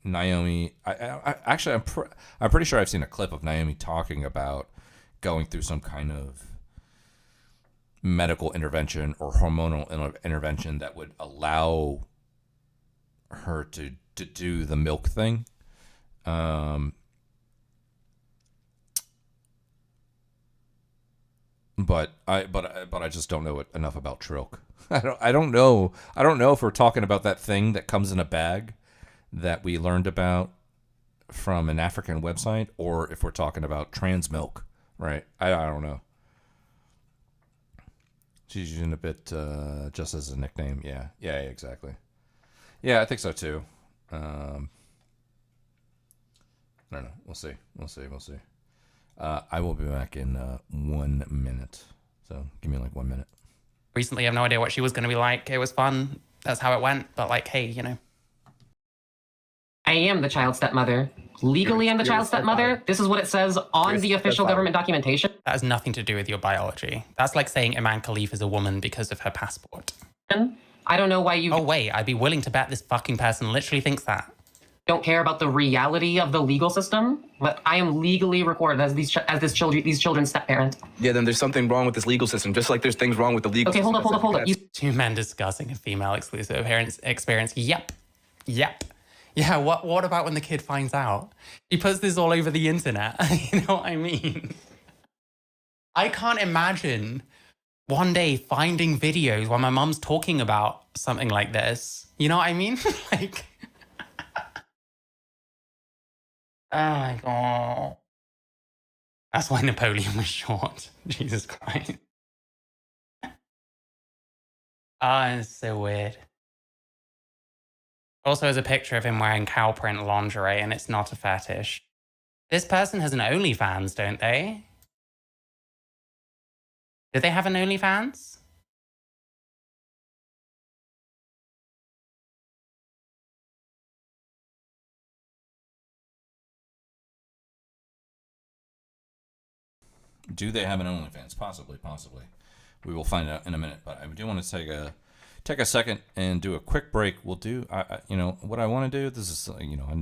Speaker 1: Naomi. I'm pretty sure I've seen a clip of Naomi talking about going through some kind of medical intervention or hormonal intervention that would allow her to do the milk thing. But I just don't know enough about Trilk. I don't know if we're talking about that thing that comes in a bag that we learned about from an African website, or if we're talking about trans milk. Right. I don't know. She's using a bit just as a nickname. Yeah, exactly. Yeah, I think so too. I don't know. We'll see. I will be back in 1 minute. So give me like 1 minute.
Speaker 4: Recently, I have no idea what she was going to be like. It was fun. That's how it went. But like, hey, you know.
Speaker 15: I am the child stepmother. Legally, I'm the child stepmother. This is what it says on the official government documentation.
Speaker 4: That has nothing to do with your biology. That's like saying Iman Khalif is a woman because of her passport.
Speaker 15: I don't know why you...
Speaker 4: Oh, wait. I'd be willing to bet this fucking person literally thinks that.
Speaker 15: Don't care about the reality of the legal system, but I am legally recorded as these children's step-parent.
Speaker 20: Yeah, then there's something wrong with this legal system, just like there's things wrong with the legal system.
Speaker 15: Okay, hold up.
Speaker 4: Two men discussing a female exclusive experience. Yep. Yeah, what about when the kid finds out? He puts this all over the internet. You know what I mean? I can't imagine one day finding videos where my mum's talking about something like this. You know what I mean? Like, oh my God. That's why Napoleon was short. Jesus Christ. It's so weird. Also, there's a picture of him wearing cow print lingerie, and it's not a fetish. This person has an OnlyFans, don't they? Do they have an OnlyFans?
Speaker 1: Do they have an OnlyFans? Possibly. We will find out in a minute. But I do want to take a second and do a quick break. We'll do, you know, what I want to do. This is, you know, I've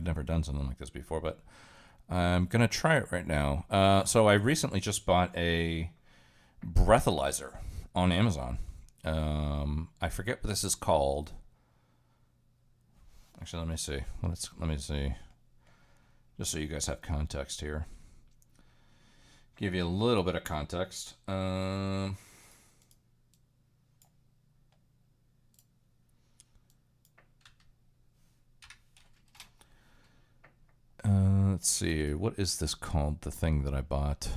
Speaker 1: never done something like this before, but I'm gonna try it right now. So I recently just bought a breathalyzer on Amazon. I forget what this is called. Actually, let me see. Let me see. Just so you guys have context here. Give you a little bit of context. Let's see. What is this called? The thing that I bought.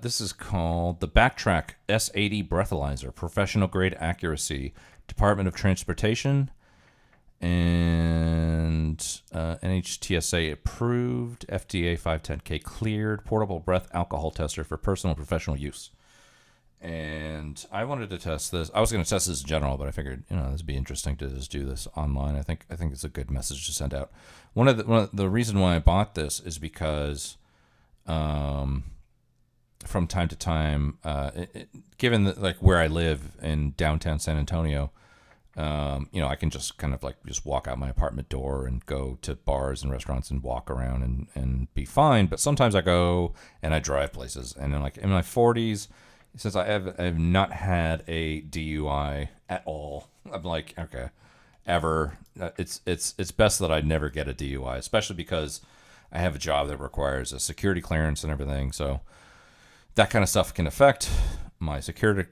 Speaker 1: This is called the Backtrack S80 Breathalyzer, professional grade accuracy, Department of Transportation, and NHTSA approved, FDA 510K cleared, portable breath alcohol tester for personal and professional use. And I wanted to test this. I was going to test this in general, but I figured, you know, this would be interesting to just do this online. I think it's a good message to send out. One of the reason why I bought this is because, from time to time, given that, like, where I live in downtown San Antonio, you know, I can just kind of like just walk out my apartment door and go to bars and restaurants and walk around and be fine. But sometimes I go and I drive places, and then, like, in my 40s. Since I have not had a DUI at all, I'm like, okay, ever. It's best that I never get a DUI, especially because I have a job that requires a security clearance and everything, so that kind of stuff can affect my security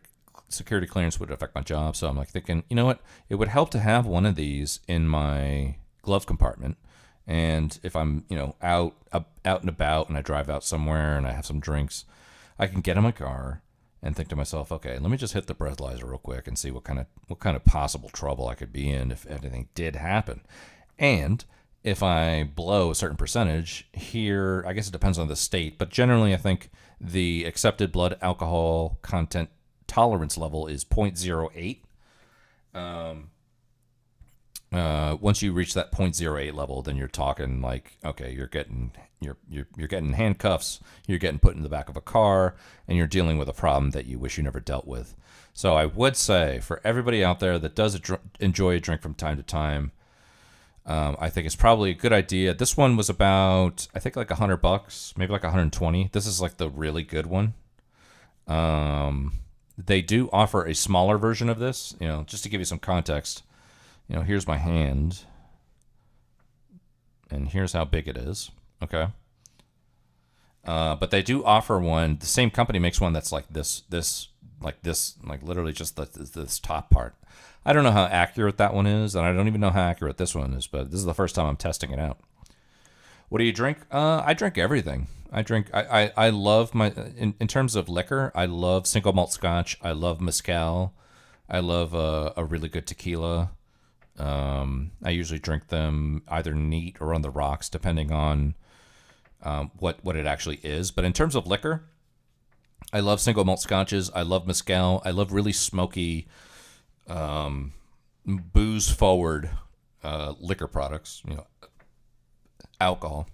Speaker 1: clearance, would affect my job. So I'm like thinking, you know what, it would help to have one of these in my glove compartment. And if I'm, you know, out and about and I drive out somewhere and I have some drinks, I can get in my car and think to myself, okay, let me just hit the breathalyzer real quick and see what kind of possible trouble I could be in if anything did happen. And if I blow a certain percentage here, I guess it depends on the state, but generally I think the accepted blood alcohol content tolerance level is 0.08. Once you reach that 0.08 level, then you're talking like, okay, you're getting handcuffs, you're getting put in the back of a car, and you're dealing with a problem that you wish you never dealt with. So I would say for everybody out there that does enjoy a drink from time to time, I think it's probably a good idea. This one was about, I think, like $100, maybe like 120. This is like the really good one. They do offer a smaller version of this, you know, just to give you some context. You know, here's my hand, and here's how big it is. Okay. But they do offer one. The same company makes one that's like this, like literally just this top part. I don't know how accurate that one is, and I don't even know how accurate this one is, but this is the first time I'm testing it out. What do you drink? I drink everything. I love in terms of liquor, I love single malt scotch. I love mezcal. I love a really good tequila. I usually drink them either neat or on the rocks, depending on what it actually is. But in terms of liquor, I love single malt scotches. I love mezcal. I love really smoky, booze forward liquor products. You know, alcohol.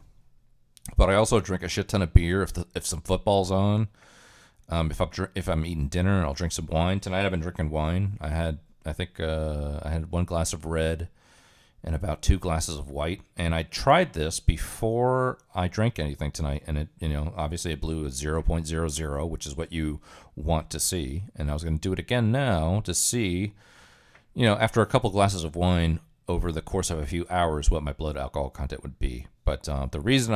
Speaker 1: But I also drink a shit ton of beer if some football's on. If I'm eating dinner, I'll drink some wine. Tonight I've been drinking wine. I had 1 glass of red and about 2 glasses of white. And I tried this before I drank anything tonight. And it, you know, obviously it blew a 0.00, which is what you want to see. And I was going to do it again now to see, you know, after a couple glasses of wine over the course of a few hours, what my blood alcohol content would be. But the reason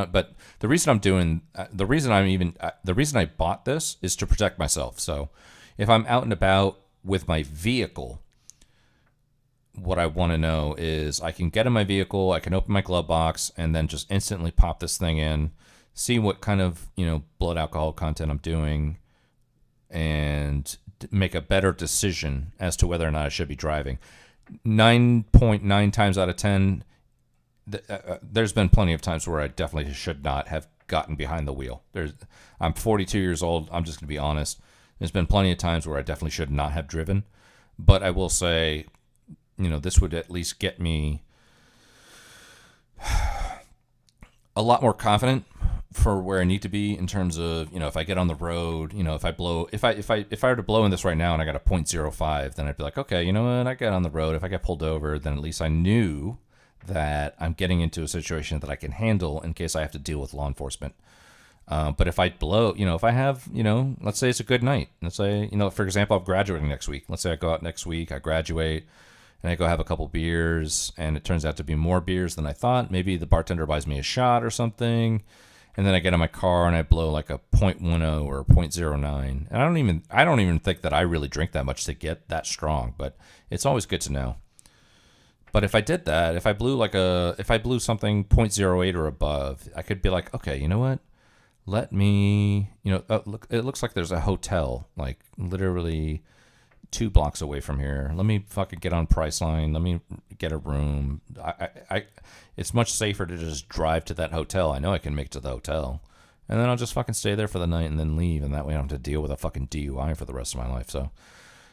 Speaker 1: I bought this is to protect myself. So if I'm out and about with my vehicle, what I want to know is I can get in my vehicle, I can open my glove box, and then just instantly pop this thing in, see what kind of, you know, blood alcohol content I'm doing, and make a better decision as to whether or not I should be driving. 9.9 times out of 10, there's been plenty of times where I definitely should not have gotten behind the wheel. I'm 42 years old. I'm just going to be honest. There's been plenty of times where I definitely should not have driven. But I will say, you know, this would at least get me a lot more confident for where I need to be in terms of, you know, if I get on the road, you know, if I were to blow in this right now and I got a 0.05, then I'd be like, okay, you know what, I get on the road. If I get pulled over, then at least I knew that I'm getting into a situation that I can handle in case I have to deal with law enforcement. But if I blow, you know, if I have, you know, let's say it's a good night. Let's say, you know, for example, I'm graduating next week. Let's say I go out next week, I graduate, and I go have a couple beers, and it turns out to be more beers than I thought. Maybe the bartender buys me a shot or something, and then I get in my car and I blow like a 0.10 or 0.09. And I don't even think that I really drink that much to get that strong, but it's always good to know. But if I did that, if I blew something 0.08 or above, I could be like, okay, you know what? Let me, you know, look, it looks like there's a hotel, like literally 2 blocks away from here. Let me fucking get on Priceline. Let me get a room. It's much safer to just drive to that hotel. I know I can make it to the hotel. And then I'll just fucking stay there for the night and then leave. And that way I don't have to deal with a fucking DUI for the rest of my life. So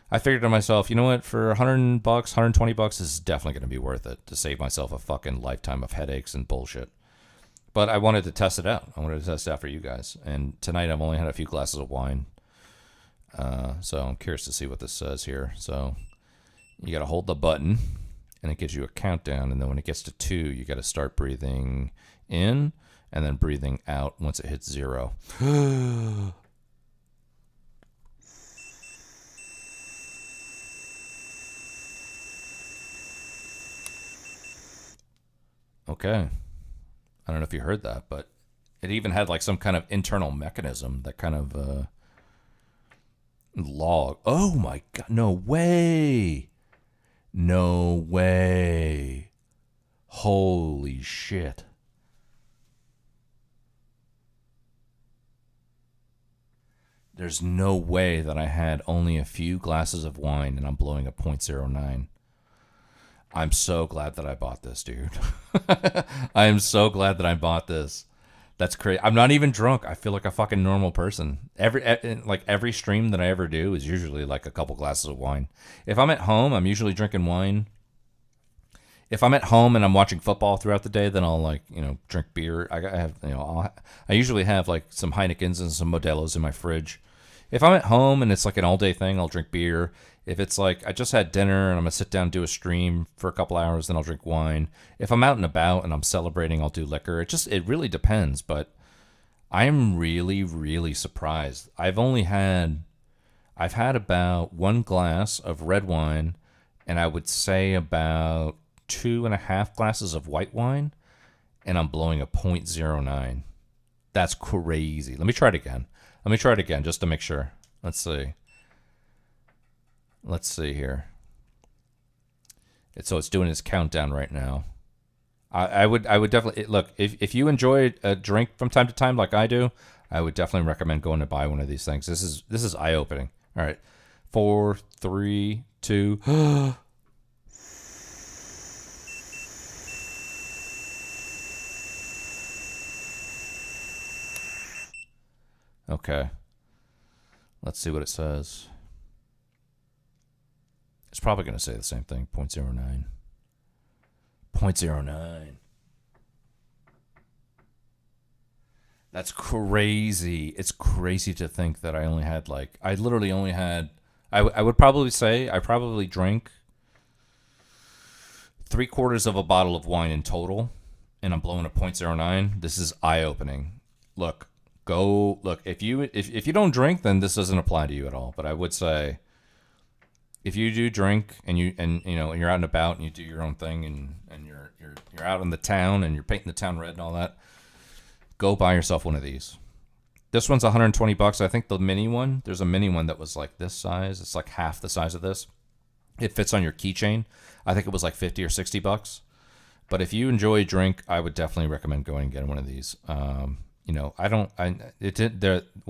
Speaker 1: I figured to myself, you know what? For $100, $120, this is definitely going to be worth it to save myself a fucking lifetime of headaches and bullshit. But I wanted to test it out. I wanted to test it out for you guys. And tonight I've only had a few glasses of wine. So I'm curious to see what this says here. So you got to hold the button and it gives you a countdown. And then when it gets to 2, you got to start breathing in and then breathing out once it hits 0. Okay. I don't know if you heard that, but it even had like some kind of internal mechanism that kind of log. Oh my God. No way. No way. Holy shit. There's no way that I had only a few glasses of wine and I'm blowing a 0.09. I'm so glad that I bought this, dude. I am so glad that I bought this. That's crazy. I'm not even drunk. I feel like a fucking normal person. Every stream that I ever do is usually like a couple glasses of wine. If I'm at home, I'm usually drinking wine. If I'm at home and I'm watching football throughout the day, then I'll drink beer. I usually have like some Heinekens and some Modelo's in my fridge. If I'm at home and it's like an all day thing, I'll drink beer. If it's like I just had dinner and I'm gonna sit down and do a stream for a couple hours, then I'll drink wine. If I'm out and about and I'm celebrating, I'll do liquor. It really depends, but I'm really, really surprised. I've had about 1 glass of red wine, and I would say about 2.5 glasses of white wine, and I'm blowing a 0.09. That's crazy. Let me try it again just to make sure. Let's see here. So it's doing its countdown right now. I would definitely look if you enjoy a drink from time to time like I do. I would definitely recommend going to buy one of these things. This is eye opening. All right, 4, 3, 2. Okay. Let's see what it says. It's probably going to say the same thing, 0.09. 0.09. That's crazy. It's crazy to think that I literally only had, I would probably say I probably drank 3/4 of a bottle of wine in total, and I'm blowing a 0.09. This is eye-opening. Look, if you don't drink, then this doesn't apply to you at all. But I would say, if you do drink and you're out and about and you do your own thing and you're out in the town and you're painting the town red and all that, go buy yourself one of these. This one's $120. I think the mini one, there's a mini one that was like this size. It's like half the size of this. It fits on your keychain. I think it was like $50 or $60. But if you enjoy a drink, I would definitely recommend going and getting one of these. When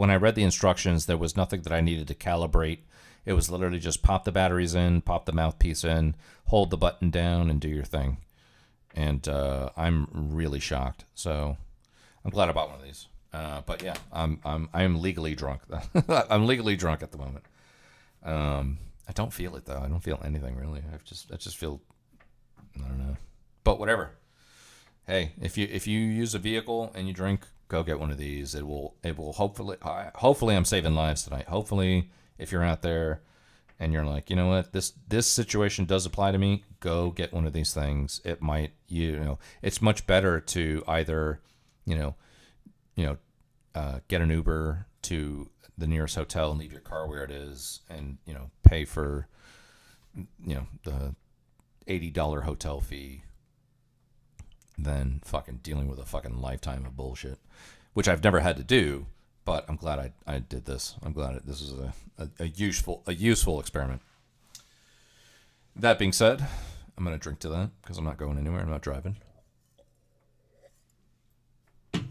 Speaker 1: I read the instructions, there was nothing that I needed to calibrate. It was literally just pop the batteries in, pop the mouthpiece in, hold the button down, and do your thing. And I'm really shocked. So I'm glad I bought one of these. But yeah, I'm legally drunk. I'm legally drunk at the moment. I don't feel it though. I don't feel anything really. I just feel, I don't know. But whatever. Hey, if you use a vehicle and you drink, go get one of these. It will hopefully I'm saving lives tonight. Hopefully, if you're out there and you're like, you know what, this situation does apply to me, go get one of these things. It might, it's much better to either, get an Uber to the nearest hotel and leave your car where it is and, pay for, the $80 hotel fee than fucking dealing with a fucking lifetime of bullshit, which I've never had to do. But I'm glad I did this. I'm glad this is a useful experiment. That being said, I'm going to drink to that because I'm not going anywhere. I'm not driving. And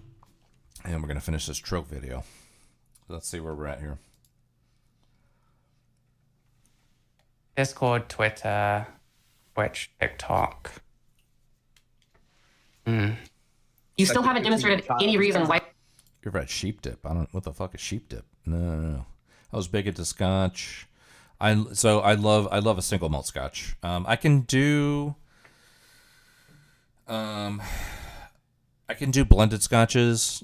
Speaker 1: we're going to finish this trope video. Let's see where we're at here.
Speaker 4: Discord, Twitter, Twitch, TikTok.
Speaker 15: You still haven't demonstrated any reason why.
Speaker 1: You ever had sheep dip? What the fuck is sheep dip? No. I was big into scotch. I love a single malt scotch. I can do blended scotches,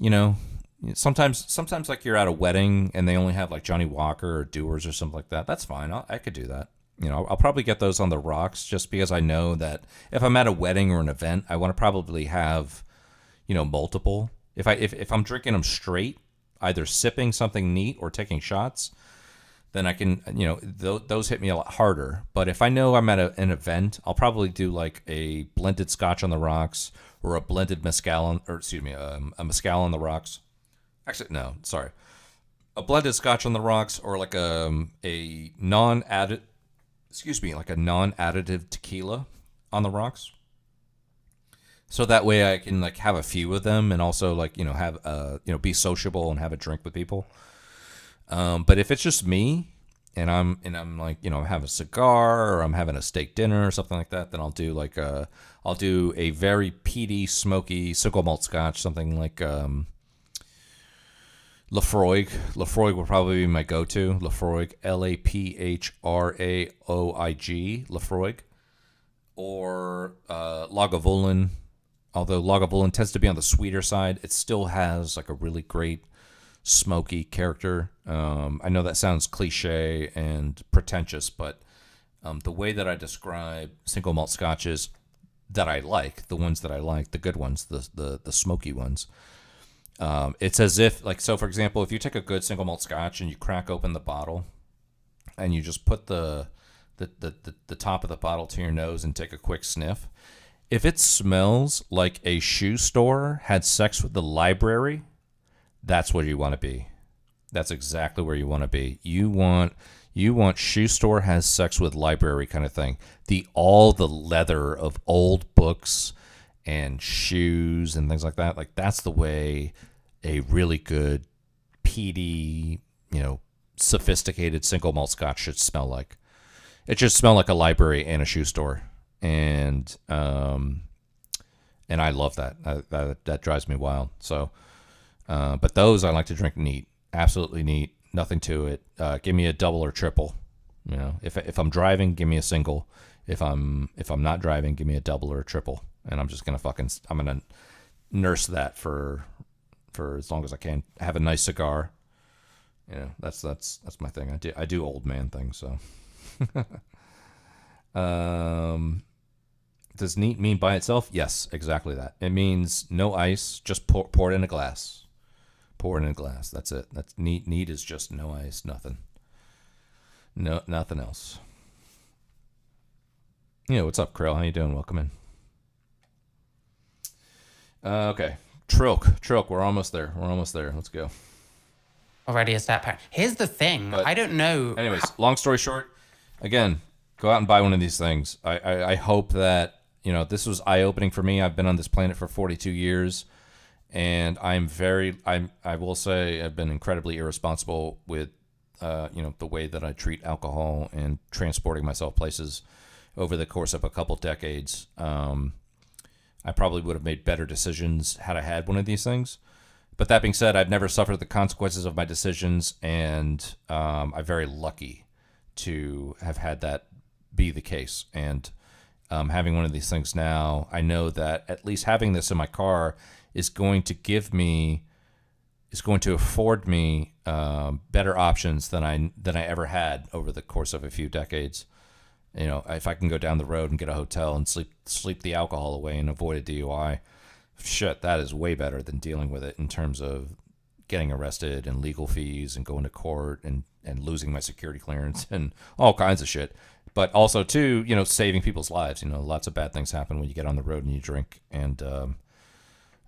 Speaker 1: Sometimes like you're at a wedding and they only have like Johnny Walker or Dewar's or something like that. That's fine. I could do that. I'll probably get those on the rocks just because I know that if I'm at a wedding or an event, I want to probably have, multiple. If I'm drinking them straight, either sipping something neat or taking shots, then I can, those hit me a lot harder. But if I know I'm at an event, I'll probably do like a blended scotch on the rocks or a blended mezcal on, or excuse me, a mezcal on the rocks. Actually, no, sorry, a blended Scotch on the rocks, or like a non-added, like a non-additive tequila on the rocks. So that way I can like have a few of them and also like, have, be sociable and have a drink with people. But if it's just me and I'm like, have a cigar or I'm having a steak dinner or something like that, then I'll do like I'll do a very peaty, smoky single malt Scotch, something like Laphroaig. Laphroaig will probably be my go-to. Laphroaig, Laphroaig, Laphroaig, or Lagavulin. Although Lagavulin tends to be on the sweeter side, it still has like a really great smoky character. I know that sounds cliche and pretentious, but the way that I describe single malt scotches that I like, the ones that I like, the good ones, the smoky ones, it's as if, like, so for example, if you take a good single malt scotch and you crack open the bottle and you just put the top of the bottle to your nose and take a quick sniff, if it smells like a shoe store had sex with the library, that's where you want to be. That's exactly where you want to be. You want shoe store has sex with library kind of thing. All the leather of old books and shoes and things like that. Like, that's the way a really good peaty, sophisticated single malt Scotch should smell like. It should smell like a library and a shoe store. And I love that. That drives me wild. So, but those I like to drink neat, absolutely neat, nothing to it. Give me a double or triple. If I'm driving, give me a single. If I'm not driving, give me a double or a triple. And I'm just gonna I'm gonna nurse that for as long as I can. Have a nice cigar. That's my thing. I do old man things. So. Does neat mean by itself? Yes, exactly that. It means no ice, just pour it in a glass. Pour it in a glass. That's it. That's neat. Neat is just no ice, nothing. No, nothing else. What's up, Krill? How you doing? Welcome in. Okay. Trilk, we're almost there. Let's go.
Speaker 4: Already a stat pack. Here's the thing. I don't know.
Speaker 1: Anyways, long story short, again, go out and buy one of these things. I hope that, this was eye-opening for me. I've been on this planet for 42 years, and I will say I've been incredibly irresponsible with, the way that I treat alcohol and transporting myself places over the course of a couple decades. I probably would have made better decisions had I had one of these things. But that being said, I've never suffered the consequences of my decisions, and I'm very lucky to have had that be the case. And having one of these things now, I know that at least having this in my car is going to afford me better options than I ever had over the course of a few decades. If I can go down the road and get a hotel and sleep the alcohol away and avoid a DUI, shit, that is way better than dealing with it in terms of getting arrested and legal fees and going to court and losing my security clearance and all kinds of shit. But also, too, saving people's lives. Lots of bad things happen when you get on the road and you drink. And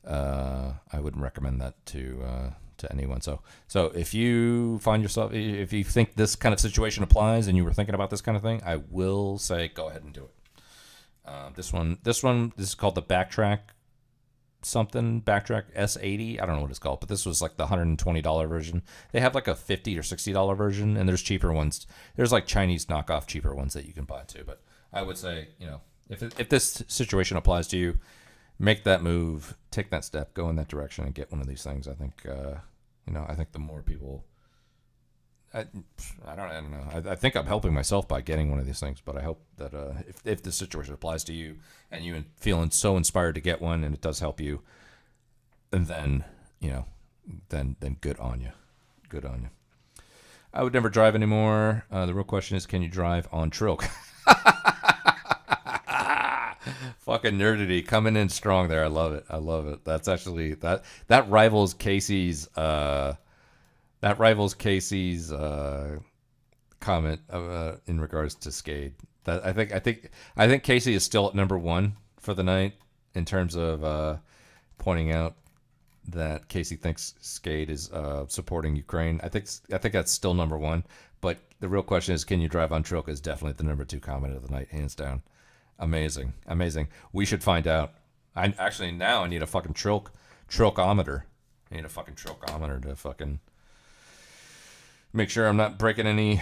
Speaker 1: I wouldn't recommend that to anyone. So if you find yourself, if you think this kind of situation applies and you were thinking about this kind of thing, I will say go ahead and do it. This is called the Backtrack S80. I don't know what it's called, but this was like the $120 version. They have like a $50 or $60 version, and there's cheaper ones. There's like Chinese knockoff cheaper ones that you can buy too. But I would say, if this situation applies to you, make that move, take that step, go in that direction, and get one of these things. I think, I think the more people, I don't know. I think I'm helping myself by getting one of these things, but I hope that if this situation applies to you and you feeling so inspired to get one and it does help you, and then then good on you. Good on you. I would never drive anymore. The real question is, can you drive on Trilk? Fucking nerdity coming in strong there. I love it. That's actually that rivals Casey's. That rivals Casey's comment in regards to Skade. That I think Casey is still at number one for the night in terms of pointing out that Casey thinks Skade is supporting Ukraine. I think that's still number one. But the real question is, can you drive on Trilk? Is definitely the number 2 comment of the night, hands down. Amazing. We should find out. I need a fucking Trilkometer. I need a fucking Trilkometer to fucking make sure I'm not breaking any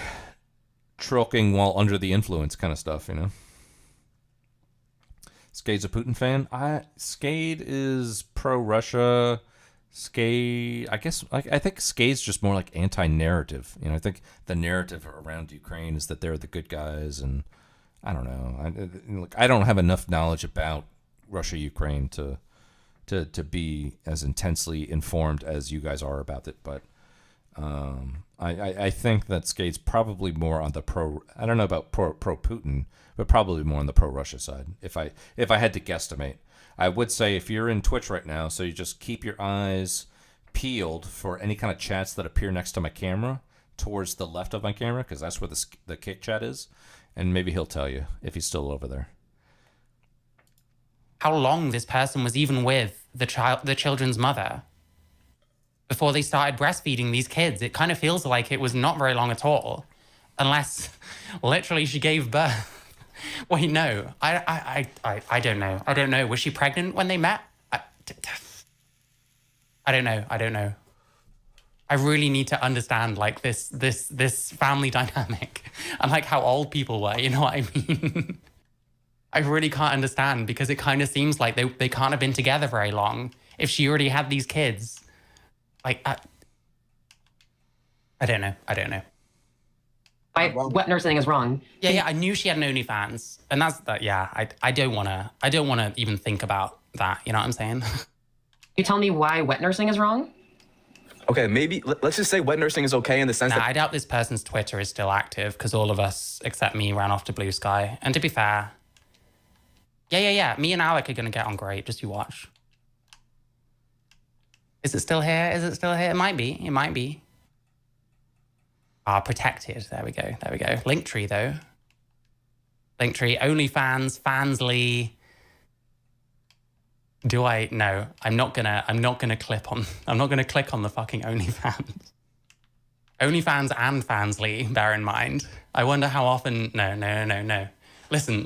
Speaker 1: trilking while under the influence kind of stuff, you know. Skade's a Putin fan. Skade is pro-Russia. Skade, I guess, I think Skade's just more like anti-narrative. You know, I think the narrative around Ukraine is that they're the good guys, and I don't know. I don't have enough knowledge about Russia, Ukraine to be as intensely informed as you guys are about it, but I think that Skade's probably more on the I don't know about pro Putin, but probably more on the pro Russia side. If I had to guesstimate, I would say if you're in Twitch right now, so you just keep your eyes peeled for any kind of chats that appear next to my camera, towards the left of my camera, because that's where the kick chat is, and maybe he'll tell you if he's still over there.
Speaker 4: How long this person was even with the children's mother before they started breastfeeding these kids. It kind of feels like it was not very long at all, unless literally she gave birth. Wait, no, I don't know. I don't know. Was she pregnant when they met? I don't know. I really need to understand like this family dynamic and like how old people were. You know what I mean? I really can't understand, because it kind of seems like they can't have been together very long if she already had these kids. Like, I don't know.
Speaker 15: Wet nursing is wrong.
Speaker 4: Yeah, I knew she had an OnlyFans, and that's that. Yeah, I don't wanna even think about that. You know what I'm saying?
Speaker 15: You tell me why wet nursing is wrong?
Speaker 20: Okay, maybe let's just say wet nursing is okay in the sense that
Speaker 4: I doubt this person's Twitter is still active, because all of us except me ran off to Blue Sky. And to be fair, yeah. Me and Alec are gonna get on great. Just you watch. Is it still here? It might be. Protected. There we go. Linktree though. Linktree, OnlyFans, Fansly. Do I? No, I'm not gonna click on the fucking OnlyFans. OnlyFans and Fansly, bear in mind. I wonder how often. No. Listen.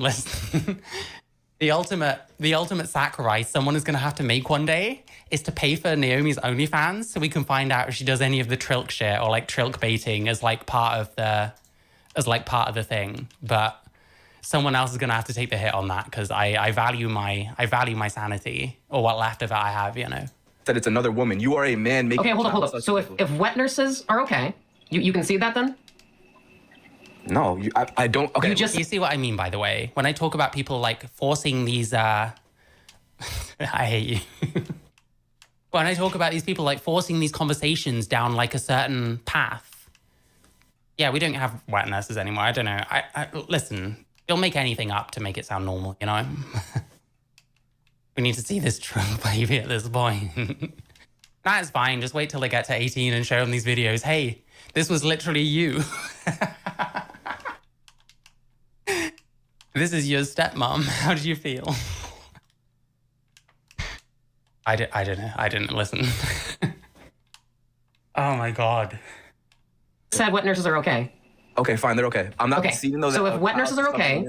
Speaker 4: The ultimate sacrifice someone is going to have to make one day is to pay for Naomi's OnlyFans so we can find out if she does any of the Trilk shit or like Trilk baiting as part of the thing. But someone else is going to have to take the hit on that, because I value my sanity, or what left of it I have, you know.
Speaker 20: that it's another woman. You are a man making.
Speaker 15: Okay, hold up. So if wet nurses are okay, you can see that then?
Speaker 20: No, I don't. Okay,
Speaker 4: you see what I mean, by the way, when I talk about people like forcing these. I hate you. When I talk about these people like forcing these conversations down like a certain path. Yeah, we don't have wet nurses anymore. I don't know. I listen. You'll make anything up to make it sound normal, you know. We need to see this Trump baby at this point. That's fine. Just wait till they get to 18 and show them these videos. Hey, this was literally you. This is your stepmom. How did you feel? I don't know. I didn't listen. Oh my God.
Speaker 15: Said wet nurses are okay.
Speaker 20: Okay, fine. They're okay. I'm not conceding though.
Speaker 15: So if wet nurses are okay,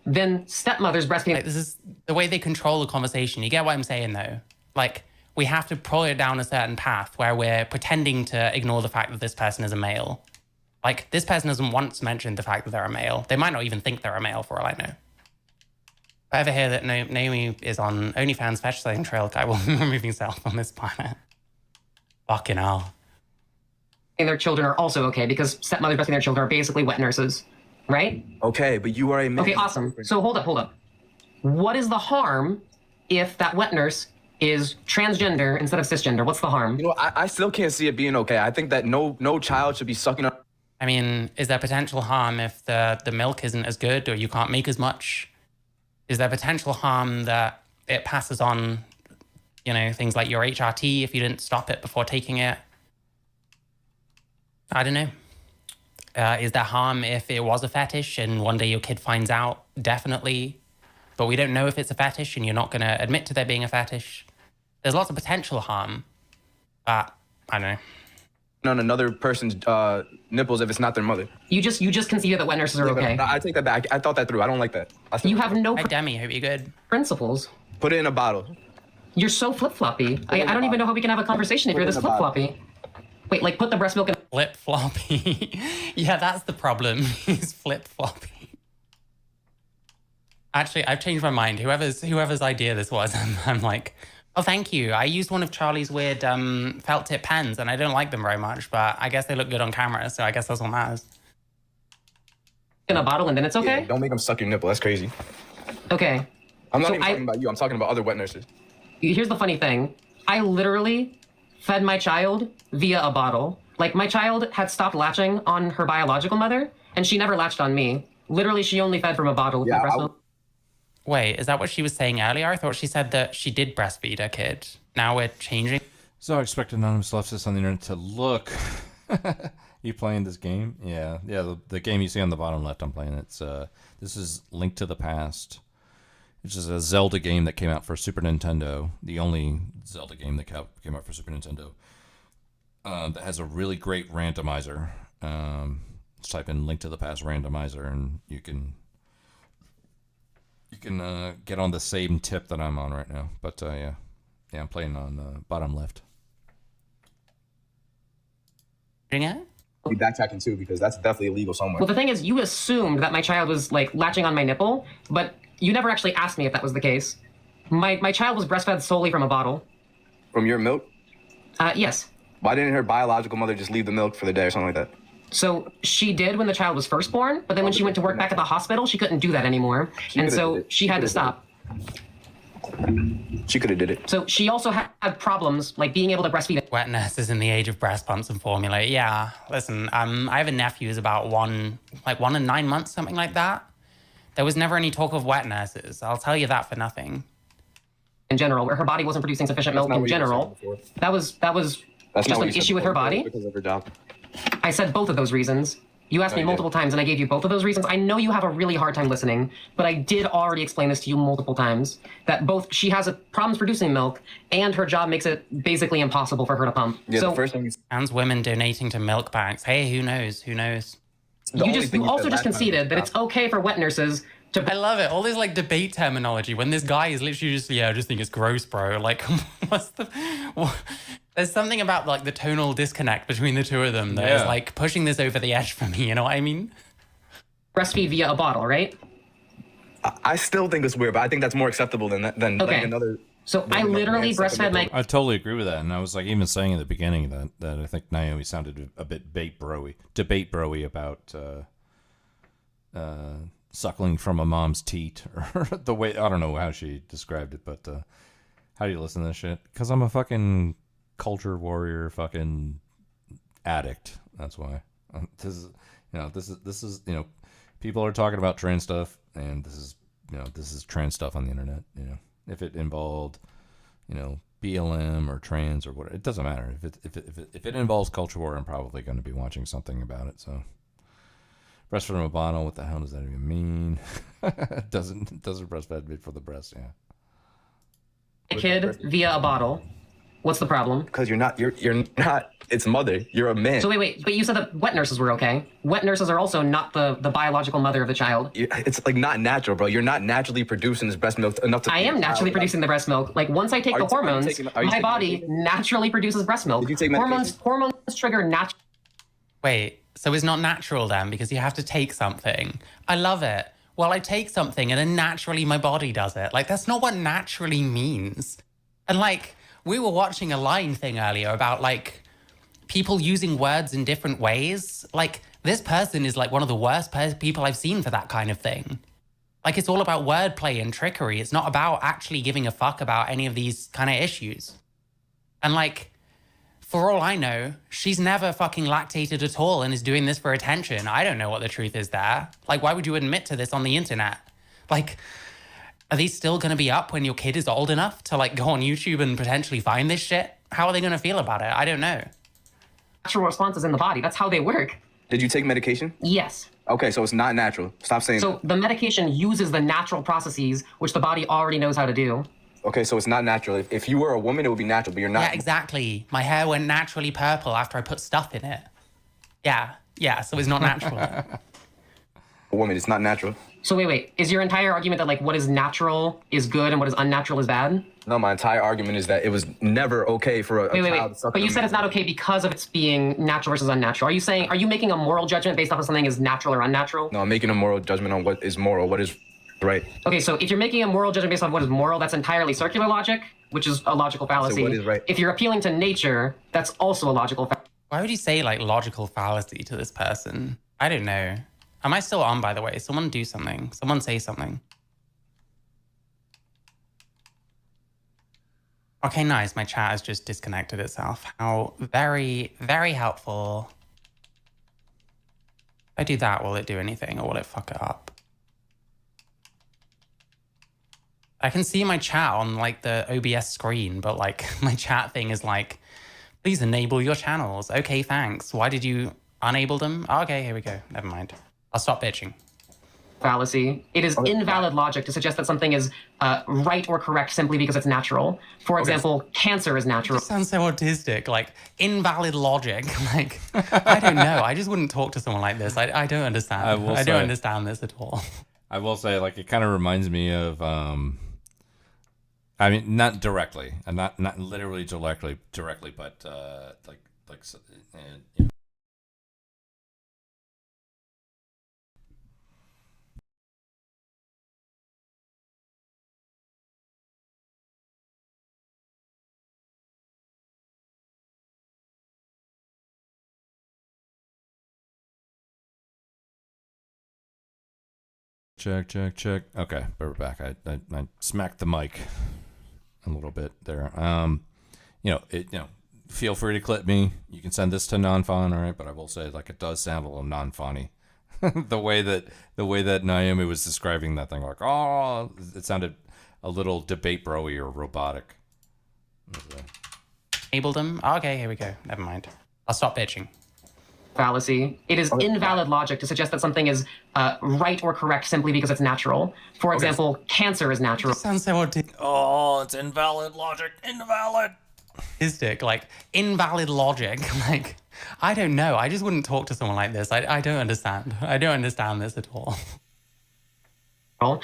Speaker 15: then stepmother's breastfeeding.
Speaker 4: Like, this is the way they control the conversation. You get what I'm saying, though? Like, we have to pull it down a certain path where we're pretending to ignore the fact that this person is a male. Like, this person hasn't once mentioned the fact that they're a male. They might not even think they're a male, for all I know. If I ever hear that Naomi is on OnlyFans fetishizing Trilk, I will be removing self on this planet. Fucking hell.
Speaker 15: And their children are also okay because stepmothers breastfeeding their children are basically wet nurses, right?
Speaker 20: Okay, but you are a man.
Speaker 15: Okay, awesome. So hold up. What is the harm if that wet nurse is transgender instead of cisgender? What's the harm?
Speaker 20: You know, I still can't see it being okay. I think that no child should be sucking up.
Speaker 4: I mean, is there potential harm if the milk isn't as good or you can't make as much? Is there potential harm that it passes on, you know, things like your HRT if you didn't stop it before taking it? I don't know. Is there harm if it was a fetish and one day your kid finds out? Definitely. but we don't know if it's a fetish, and you're not going to admit to there being a fetish. There's lots of potential harm, but I don't know.
Speaker 20: On another person's nipples if it's not their mother.
Speaker 15: You just conceded that wet nurses are okay.
Speaker 20: No, I take that back. I thought that through. I don't like that.
Speaker 15: You have no
Speaker 4: Hi, Demi. Hope you're good.
Speaker 15: Principles.
Speaker 20: Put it in a bottle.
Speaker 15: You're so flip-floppy. I don't even know how we can have a conversation if you're this flip-floppy. Wait, like put the breast milk in...
Speaker 4: Flip-floppy. Yeah, that's the problem. He's flip-floppy. Actually, I've changed my mind. Whoever's idea this was, I'm like... Oh, thank you. I used one of Charlie's weird felt tip pens, and I don't like them very much, but I guess they look good on camera, so I guess that's what matters.
Speaker 15: In a bottle, and then it's okay?
Speaker 20: Yeah, don't make them suck your nipple. That's crazy.
Speaker 15: Okay.
Speaker 20: I'm not even talking about you. I'm talking about other wet nurses.
Speaker 15: Here's the funny thing. I literally fed my child via a bottle. Like, my child had stopped latching on her biological mother, and she never latched on me. Literally, she only fed from a bottle with my breast milk.
Speaker 4: Wait, is that what she was saying earlier? I thought she said that she did breastfeed her kid. Now we're changing.
Speaker 1: So I expect anonymous leftists on the internet to look. You playing this game? Yeah. The game you see on the bottom left, I'm playing. It's this is Link to the Past, which is a Zelda game that came out for Super Nintendo. The only Zelda game that came out for Super Nintendo. That has a really great randomizer. Just type in Link to the Past randomizer, and you can get on the same tip that I'm on right now. But yeah, I'm playing on the bottom left.
Speaker 20: Be backtracking too, because that's definitely illegal somewhere.
Speaker 15: Well, the thing is, you assumed that my child was like latching on my nipple, but you never actually asked me if that was the case. My child was breastfed solely from a bottle.
Speaker 20: From your milk?
Speaker 15: Yes.
Speaker 20: Why didn't her biological mother just leave the milk for the day or something like that?
Speaker 15: So she did when the child was first born, but then when she went to work back at the hospital, she couldn't do that anymore. And so she had to stop.
Speaker 20: She could have did it.
Speaker 15: So she also had problems like being able to breastfeed.
Speaker 4: Wet nurses in the age of breast pumps and formula. Yeah, listen, I have a nephew who's about 1 and 9 months, something like that. There was never any talk of wet nurses. I'll tell you that for nothing.
Speaker 15: In general, where her body wasn't producing sufficient milk in general. That was just an issue with her body.
Speaker 20: Because of her job.
Speaker 15: I said both of those reasons. You asked me multiple times, and I gave you both of those reasons. I know you have a really hard time listening, but I did already explain this to you multiple times, that both she has problems producing milk, and her job makes it basically impossible for her to pump.
Speaker 20: Yeah,
Speaker 15: so,
Speaker 20: the first thing
Speaker 4: and women donating to milk banks. Hey, who knows? Who knows?
Speaker 15: You also just conceded that it's okay for wet nurses to...
Speaker 4: I love it. All this like debate terminology when this guy is literally just, I just think it's gross, bro. Like, what's the... There's something about like the tonal disconnect between the two of them that is like pushing this over the edge for me. You know what I mean?
Speaker 15: Breastfeed via a bottle, right?
Speaker 20: I still think it's weird, but I think that's more acceptable than like another.
Speaker 15: So I literally breastfed my...
Speaker 1: I totally agree with that, and I was like even saying in the beginning that I think Naomi sounded a bit debate broy about suckling from a mom's teat, or the way, I don't know how she described it, but how do you listen to this shit? Because I'm a fucking culture warrior, fucking addict. That's why. This is people are talking about trans stuff, and this is trans stuff on the internet. If it involved, BLM or trans or whatever, it doesn't matter. If it involves culture war, I'm probably going to be watching something about it. So, breast from a bottle. What the hell does that even mean? doesn't breastfed for the breast? Yeah.
Speaker 15: A kid via a bottle. What's the problem?
Speaker 20: Because you're not its mother. You're a man.
Speaker 15: So wait, but you said that wet nurses were okay. Wet nurses are also not the biological mother of the child.
Speaker 20: It's like not natural, bro. You're not naturally producing this breast milk enough to...
Speaker 15: I am naturally producing the breast milk. Like once I take the hormones, my body naturally produces breast milk.
Speaker 20: Did you take
Speaker 15: hormones trigger natural...
Speaker 4: Wait, so it's not natural then because you have to take something. I love it. Well, I take something and then naturally my body does it. Like that's not what naturally means. And like... We were watching a Line thing earlier about like people using words in different ways. Like this person is like one of the worst people I've seen for that kind of thing. Like it's all about wordplay and trickery. It's not about actually giving a fuck about any of these kind of issues. And like, for all I know, she's never fucking lactated at all and is doing this for attention. I don't know what the truth is there. Like, why would you admit to this on the internet? Like... Are these still going to be up when your kid is old enough to like go on YouTube and potentially find this shit? How are they going to feel about it? I don't know.
Speaker 15: Natural responses in the body. That's how they work.
Speaker 20: Did you take medication?
Speaker 15: Yes.
Speaker 20: Okay, so it's not natural. Stop saying
Speaker 15: So the medication uses the natural processes which the body already knows how to do.
Speaker 20: Okay, so it's not natural. If you were a woman, it would be natural, but you're not.
Speaker 4: Yeah, exactly. My hair went naturally purple after I put stuff in it. Yeah, so it's not natural.
Speaker 20: A woman, it's not natural.
Speaker 15: So wait. Is your entire argument that like what is natural is good and what is unnatural is bad?
Speaker 20: No, my entire argument is that it was never okay for a child to suck.
Speaker 15: But you said it's not okay because of its being natural versus unnatural. Are you making a moral judgment based off of something as natural or unnatural?
Speaker 20: No, I'm making a moral judgment on what is moral, what is right.
Speaker 15: Okay, so if you're making a moral judgment based on what is moral, that's entirely circular logic, which is a logical fallacy.
Speaker 20: So what is right?
Speaker 15: If you're appealing to nature, that's also a logical fallacy.
Speaker 4: Why would you say like logical fallacy to this person? I don't know. Am I still on, by the way? Someone do something. Someone say something. Okay, nice. My chat has just disconnected itself. How very, very helpful. If I do that, will it do anything or will it fuck it up? I can see my chat on like the OBS screen, but like my chat thing is like, please enable your channels. Okay, thanks. Why did you enable them? Okay, here we go. Never mind. I'll stop bitching.
Speaker 15: Fallacy. It is invalid logic to suggest that something is right or correct simply because it's natural. For example, cancer is natural.
Speaker 4: It sounds so autistic, like invalid logic. Like, I don't know. I just wouldn't talk to someone like this. I don't understand. I don't understand this at all.
Speaker 1: I will say, like, it kind of reminds me of, I mean, not directly, and not literally directly, but like. Check. Okay, but we're back. I smacked the mic a little bit there. Feel free to clip me. You can send this to non-fawn, all right? But I will say, like, it does sound a little non-fawny. the way that Naomi was describing that thing, like, oh, it sounded a little debate bro-y or robotic.
Speaker 4: Enabled them? Okay, here we go. Never mind. I'll stop bitching.
Speaker 15: Fallacy. It is invalid logic to suggest that something is right or correct simply because it's natural. For example, cancer is natural.
Speaker 4: It sounds so autistic. Oh, it's invalid logic. Invalid. Autistic, like invalid logic. Like, I don't know. I just wouldn't talk to someone like this. I don't understand. I don't understand this at all.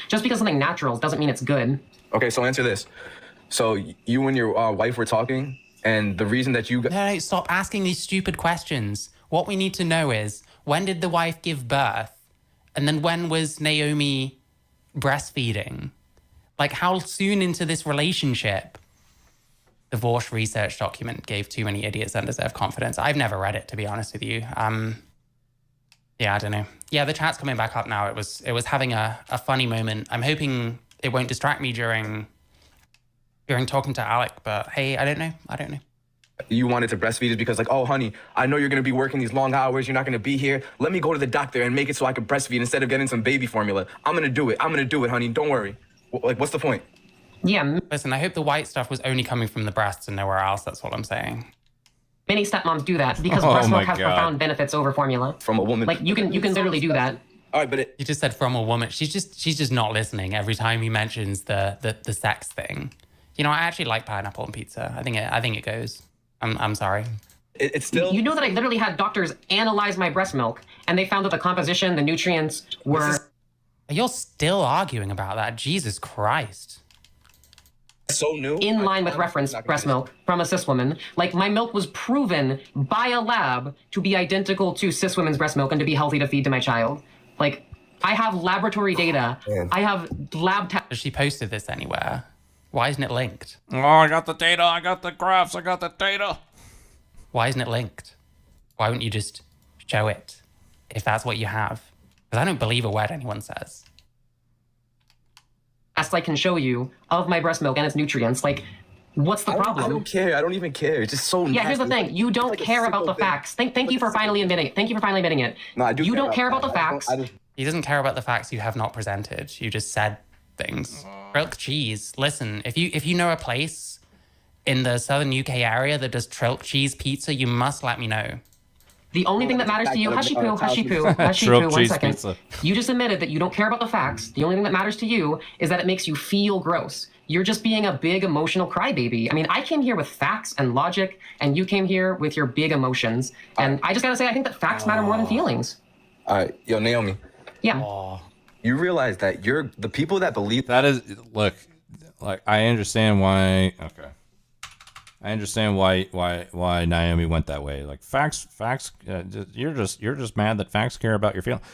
Speaker 15: Just because something natural doesn't mean it's good.
Speaker 20: Okay, so answer this. So you and your wife were talking, and the reason that you...
Speaker 4: No, stop asking these stupid questions. What we need to know is, when did the wife give birth? And then when was Naomi breastfeeding? Like, how soon into this relationship? Divorce research document gave too many idiots undeserved confidence. I've never read it, to be honest with you. Yeah, I don't know. Yeah, the chat's coming back up now. It was having a funny moment. I'm hoping it won't distract me during talking to Alec, but hey, I don't know.
Speaker 20: You wanted to breastfeed is because, like, oh, honey, I know you're going to be working these long hours. You're not going to be here. Let me go to the doctor and make it so I can breastfeed instead of getting some baby formula. I'm going to do it. Honey. Don't worry. Like, what's the point?
Speaker 15: Yeah.
Speaker 4: Listen, I hope the white stuff was only coming from the breasts and nowhere else. That's all I'm saying.
Speaker 15: Many stepmoms do that because breast milk has profound benefits over formula.
Speaker 20: From a woman.
Speaker 15: Like, you can literally do that.
Speaker 20: All right, but
Speaker 4: you just said from a woman. She's just not listening every time he mentions the sex thing. You know, I actually like pineapple on pizza. I think it goes. I'm sorry.
Speaker 20: It's still...
Speaker 15: You know that I literally had doctors analyze my breast milk, and they found that the composition, the nutrients were...
Speaker 4: You're still arguing about that? Jesus Christ.
Speaker 20: So new?
Speaker 15: In line with reference breast milk from a cis woman. Like, my milk was proven by a lab to be identical to cis women's breast milk and to be healthy to feed to my child. Like, I have laboratory data. I have lab tests.
Speaker 4: She posted this anywhere. Why isn't it linked?
Speaker 1: Oh, I got the data. I got the graphs. I got the data.
Speaker 4: Why isn't it linked? Why wouldn't you just show it if that's what you have? Because I don't believe a word anyone says.
Speaker 15: I can show you of my breast milk and its nutrients. Like, what's the problem?
Speaker 20: I don't care. I don't even care. It's just so nasty.
Speaker 15: Yeah, here's the thing. You don't care about the facts. Thank you for finally admitting it. Thank you for finally admitting it.
Speaker 20: No, I do.
Speaker 15: You don't care about the facts.
Speaker 4: He doesn't care about the facts you have not presented. You just said things. Trilk cheese. Listen, if you know a place in the southern UK area that does Trilk cheese pizza, you must let me know.
Speaker 15: The only thing that matters to you, hushy poo, hushy poo, hushy
Speaker 1: Grilled
Speaker 15: poo, 1
Speaker 1: cheese
Speaker 15: second.
Speaker 1: pizza.
Speaker 15: You just admitted that you don't care about the facts. The only thing that matters to you is that it makes you feel gross. You're just being a big emotional crybaby. I mean, I came here with facts and logic, and you came here with your big emotions. And I just gotta say, I think that facts matter more than feelings.
Speaker 20: All right, yo, Naomi.
Speaker 15: Yeah.
Speaker 20: You realize that you're the people that believe
Speaker 1: that is look, like I understand why. Okay, I understand why Naomi went that way. Like facts. You're just mad that facts care about your feelings.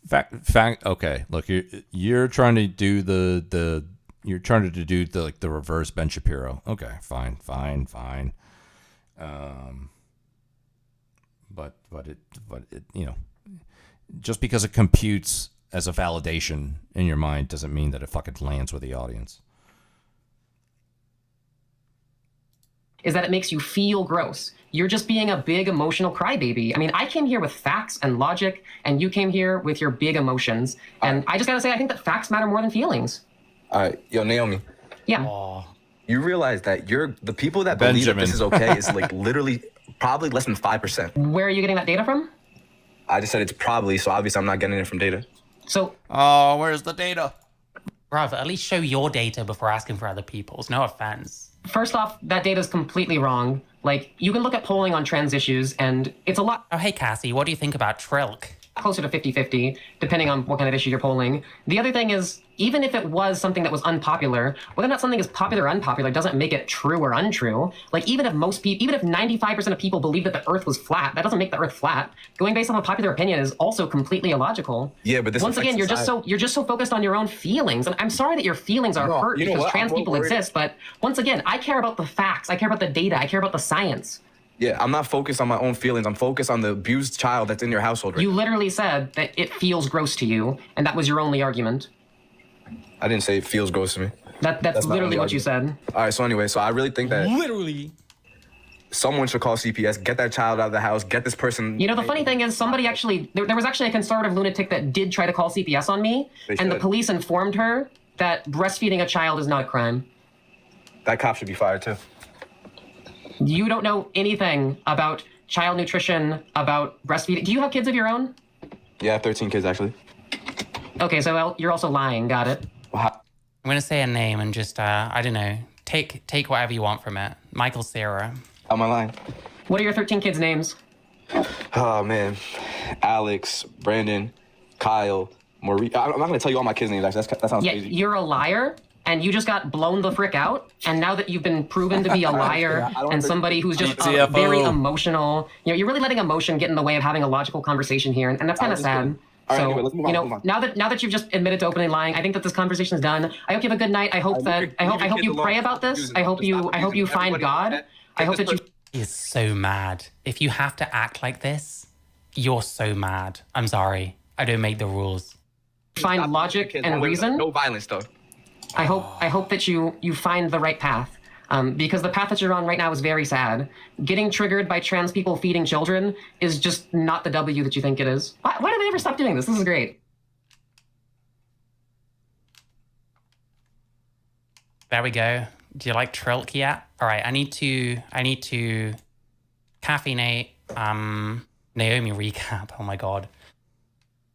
Speaker 1: Fact. Okay, look, you're trying to do the you're trying to do the reverse Ben Shapiro. Okay, fine. But it just because it computes as a validation in your mind doesn't mean that it fucking lands with the audience.
Speaker 15: Is that it makes you feel gross. You're just being a big emotional crybaby. I mean, I came here with facts and logic, and you came here with your big emotions. And I just gotta say, I think that facts matter more than feelings.
Speaker 20: All right, yo, Naomi.
Speaker 15: Yeah.
Speaker 20: You realize that the people that believe that this is okay is like literally probably less than 5%.
Speaker 15: Where are you getting that data from?
Speaker 20: I just said it's probably, so obviously I'm not getting it from data.
Speaker 15: So.
Speaker 1: Oh, where's the data?
Speaker 4: Bruv, at least show your data before asking for other people's. No offense.
Speaker 15: First off, that data is completely wrong. Like, you can look at polling on trans issues, and it's a lot.
Speaker 4: Oh, hey, Cassie, what do you think about Trilk?
Speaker 15: Closer to 50-50, depending on what kind of issue you're polling. The other thing is, even if it was something that was unpopular, whether or not something is popular or unpopular doesn't make it true or untrue. Like, even if 95% of people believe that the Earth was flat, that doesn't make the Earth flat. Going based on a popular opinion is also completely illogical.
Speaker 20: Yeah, but this
Speaker 15: once again, you're just so focused on your own feelings, and I'm sorry that your feelings are hurt because trans people exist. But once again, I care about the facts. I care about the data. I care about the science.
Speaker 20: Yeah, I'm not focused on my own feelings. I'm focused on the abused child that's in your household right
Speaker 15: You literally said that it feels gross to you, and that was your only argument.
Speaker 20: I didn't say it feels gross to me.
Speaker 15: That's literally what you said.
Speaker 20: All right, so anyway, I really think that someone should call CPS, get that child out of the house, get this person.
Speaker 15: You know, the funny thing is, somebody actually, there was actually a conservative lunatic that did try to call CPS on me, and the police informed her that breastfeeding a child is not a crime.
Speaker 20: That cop should be fired too.
Speaker 15: You don't know anything about child nutrition, about breastfeeding. Do you have kids of your own?
Speaker 20: Yeah, I have 13 kids actually.
Speaker 15: Okay, so you're also lying. Got it.
Speaker 4: I'm gonna say a name and just I don't know. Take whatever you want from it. Michael Cera.
Speaker 20: Am I lying?
Speaker 15: What are your 13 kids' names?
Speaker 20: Oh man, Alex, Brandon, Kyle, Maurice. I'm not gonna tell you all my kids' names. Actually, that sounds crazy.
Speaker 15: You're a liar. And you just got blown the frick out. And now that you've been proven to be a liar and somebody who's just very emotional, you're really letting emotion get in the way of having a logical conversation here, and that's kind of sad. So,
Speaker 20: anyway, let's move on.
Speaker 15: now that you've just admitted to openly lying, I think that this conversation is done. I hope you have a good night. I hope you pray about this. I hope you find God. I hope that you.
Speaker 4: He is so mad. If you have to act like this, you're so mad. I'm sorry. I don't make the rules.
Speaker 15: Find logic and reason.
Speaker 20: No violence, though.
Speaker 15: I hope that you find the right path, because the path that you're on right now is very sad. Getting triggered by trans people feeding children is just not the W that you think it is. Why did they ever stop doing this? This is great.
Speaker 4: There we go. Do you like Trilk yet? All right, I need to caffeinate Naomi recap. Oh my god.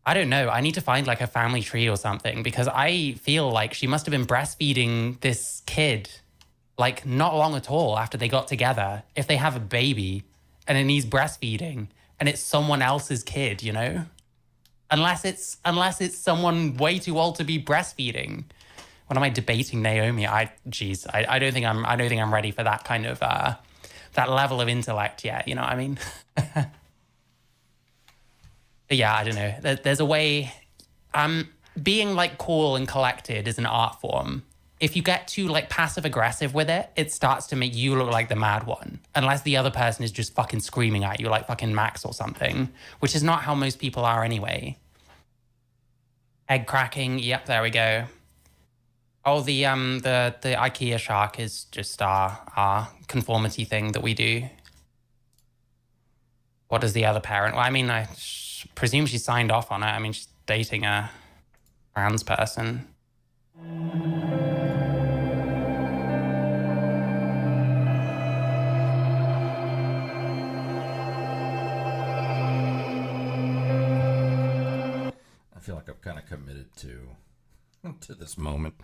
Speaker 4: I don't know. I need to find like a family tree or something, because I feel like she must have been breastfeeding this kid like not long at all after they got together. If they have a baby and it needs breastfeeding and it's someone else's kid, you know? Unless it's someone way too old to be breastfeeding. When am I debating Naomi? I don't think I'm ready for that kind of that level of intellect yet, you know what I mean? But yeah, I don't know. There's a way. Being like cool and collected is an art form. If you get too like passive aggressive with it, it starts to make you look like the mad one. Unless the other person is just fucking screaming at you like fucking Max or something, which is not how most people are anyway. Egg cracking. Yep, there we go. Oh, the IKEA shark is just our conformity thing that we do. What does the other parent? Well, I mean, I presume she signed off on it. I mean, she's dating a trans person.
Speaker 1: feel like I'm kind of committed to this moment.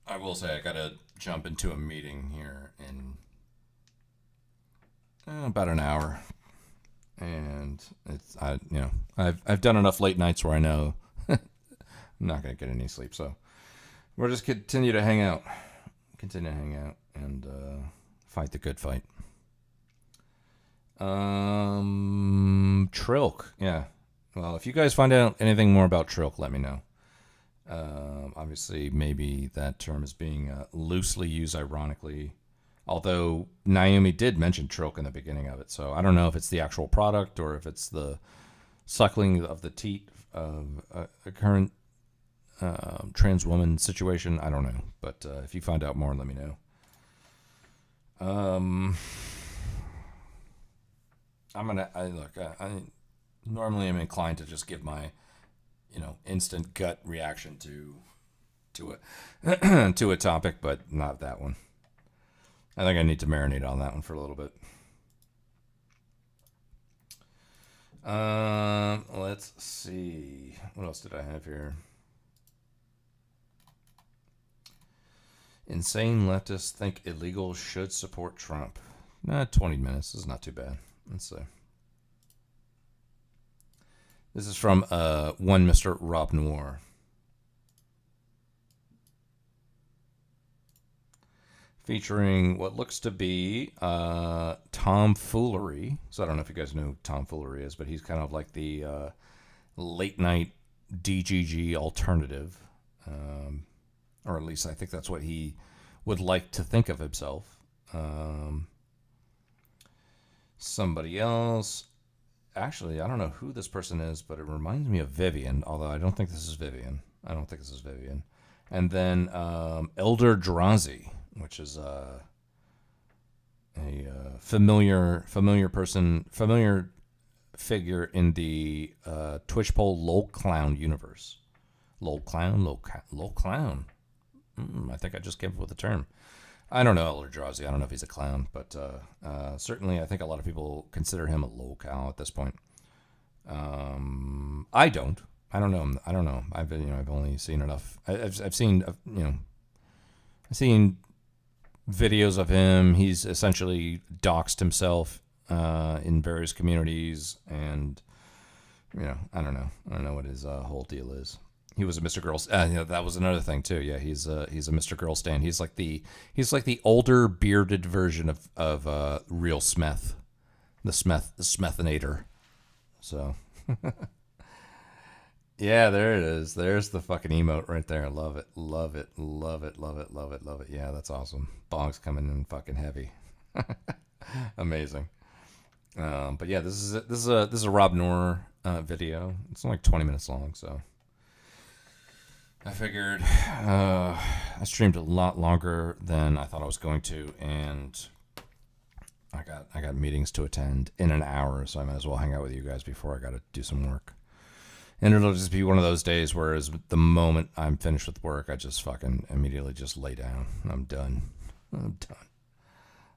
Speaker 1: I will say I gotta jump into a meeting here in about an hour, and I've done enough late nights where I know I'm not gonna get any sleep. So we'll just continue to hang out, and fight the good fight. Trilk, yeah. Well, if you guys find out anything more about Trilk, let me know. Obviously, maybe that term is being loosely used ironically, although Naomi did mention Trilk in the beginning of it, so I don't know if it's the actual product or if it's the suckling of the teat of a current trans woman situation. I don't know, but if you find out more, let me know. I normally am inclined to just give my, instant gut reaction to a topic, but not that one. I think I need to marinate on that one for a little bit. Let's see. What else did I have here? Insane leftists think illegals should support Trump. 20 minutes. This is not too bad. Let's see. This is from one Mr. Rob Noir. Featuring what looks to be tomfoolery. So I don't know if you guys know who tomfoolery is, but he's kind of like the late night DGG alternative. Or at least I think that's what he would like to think of himself. Somebody else. Actually, I don't know who this person is, but it reminds me of Vivian, although I don't think this is Vivian. And then Elder Drazi, which is a familiar figure in the Twitch poll LOL Clown universe. LOL Clown. I think I just came up with the term. I don't know Elder Drazi. I don't know if he's a clown, but certainly I think a lot of people consider him a locale at this point. I don't. I don't know. I've only seen enough. I've seen videos of him. He's essentially doxed himself in various communities, and I don't know what his whole deal is. He was a Mr. Girl. That was another thing too. Yeah, he's a Mr. Girl stan. He's like the older bearded version of real Smeth, the Smethinator. So, yeah, there it is. There's the fucking emote right there. Love it. Yeah, that's awesome. Bong's coming in fucking heavy. Amazing. But yeah, this is a Rob Noir video. It's only like 20 minutes long, so. I figured I streamed a lot longer than I thought I was going to, and I got meetings to attend in an hour, so I might as well hang out with you guys before I got to do some work. And it'll just be one of those days where the moment I'm finished with work, I just fucking immediately just lay down. I'm done.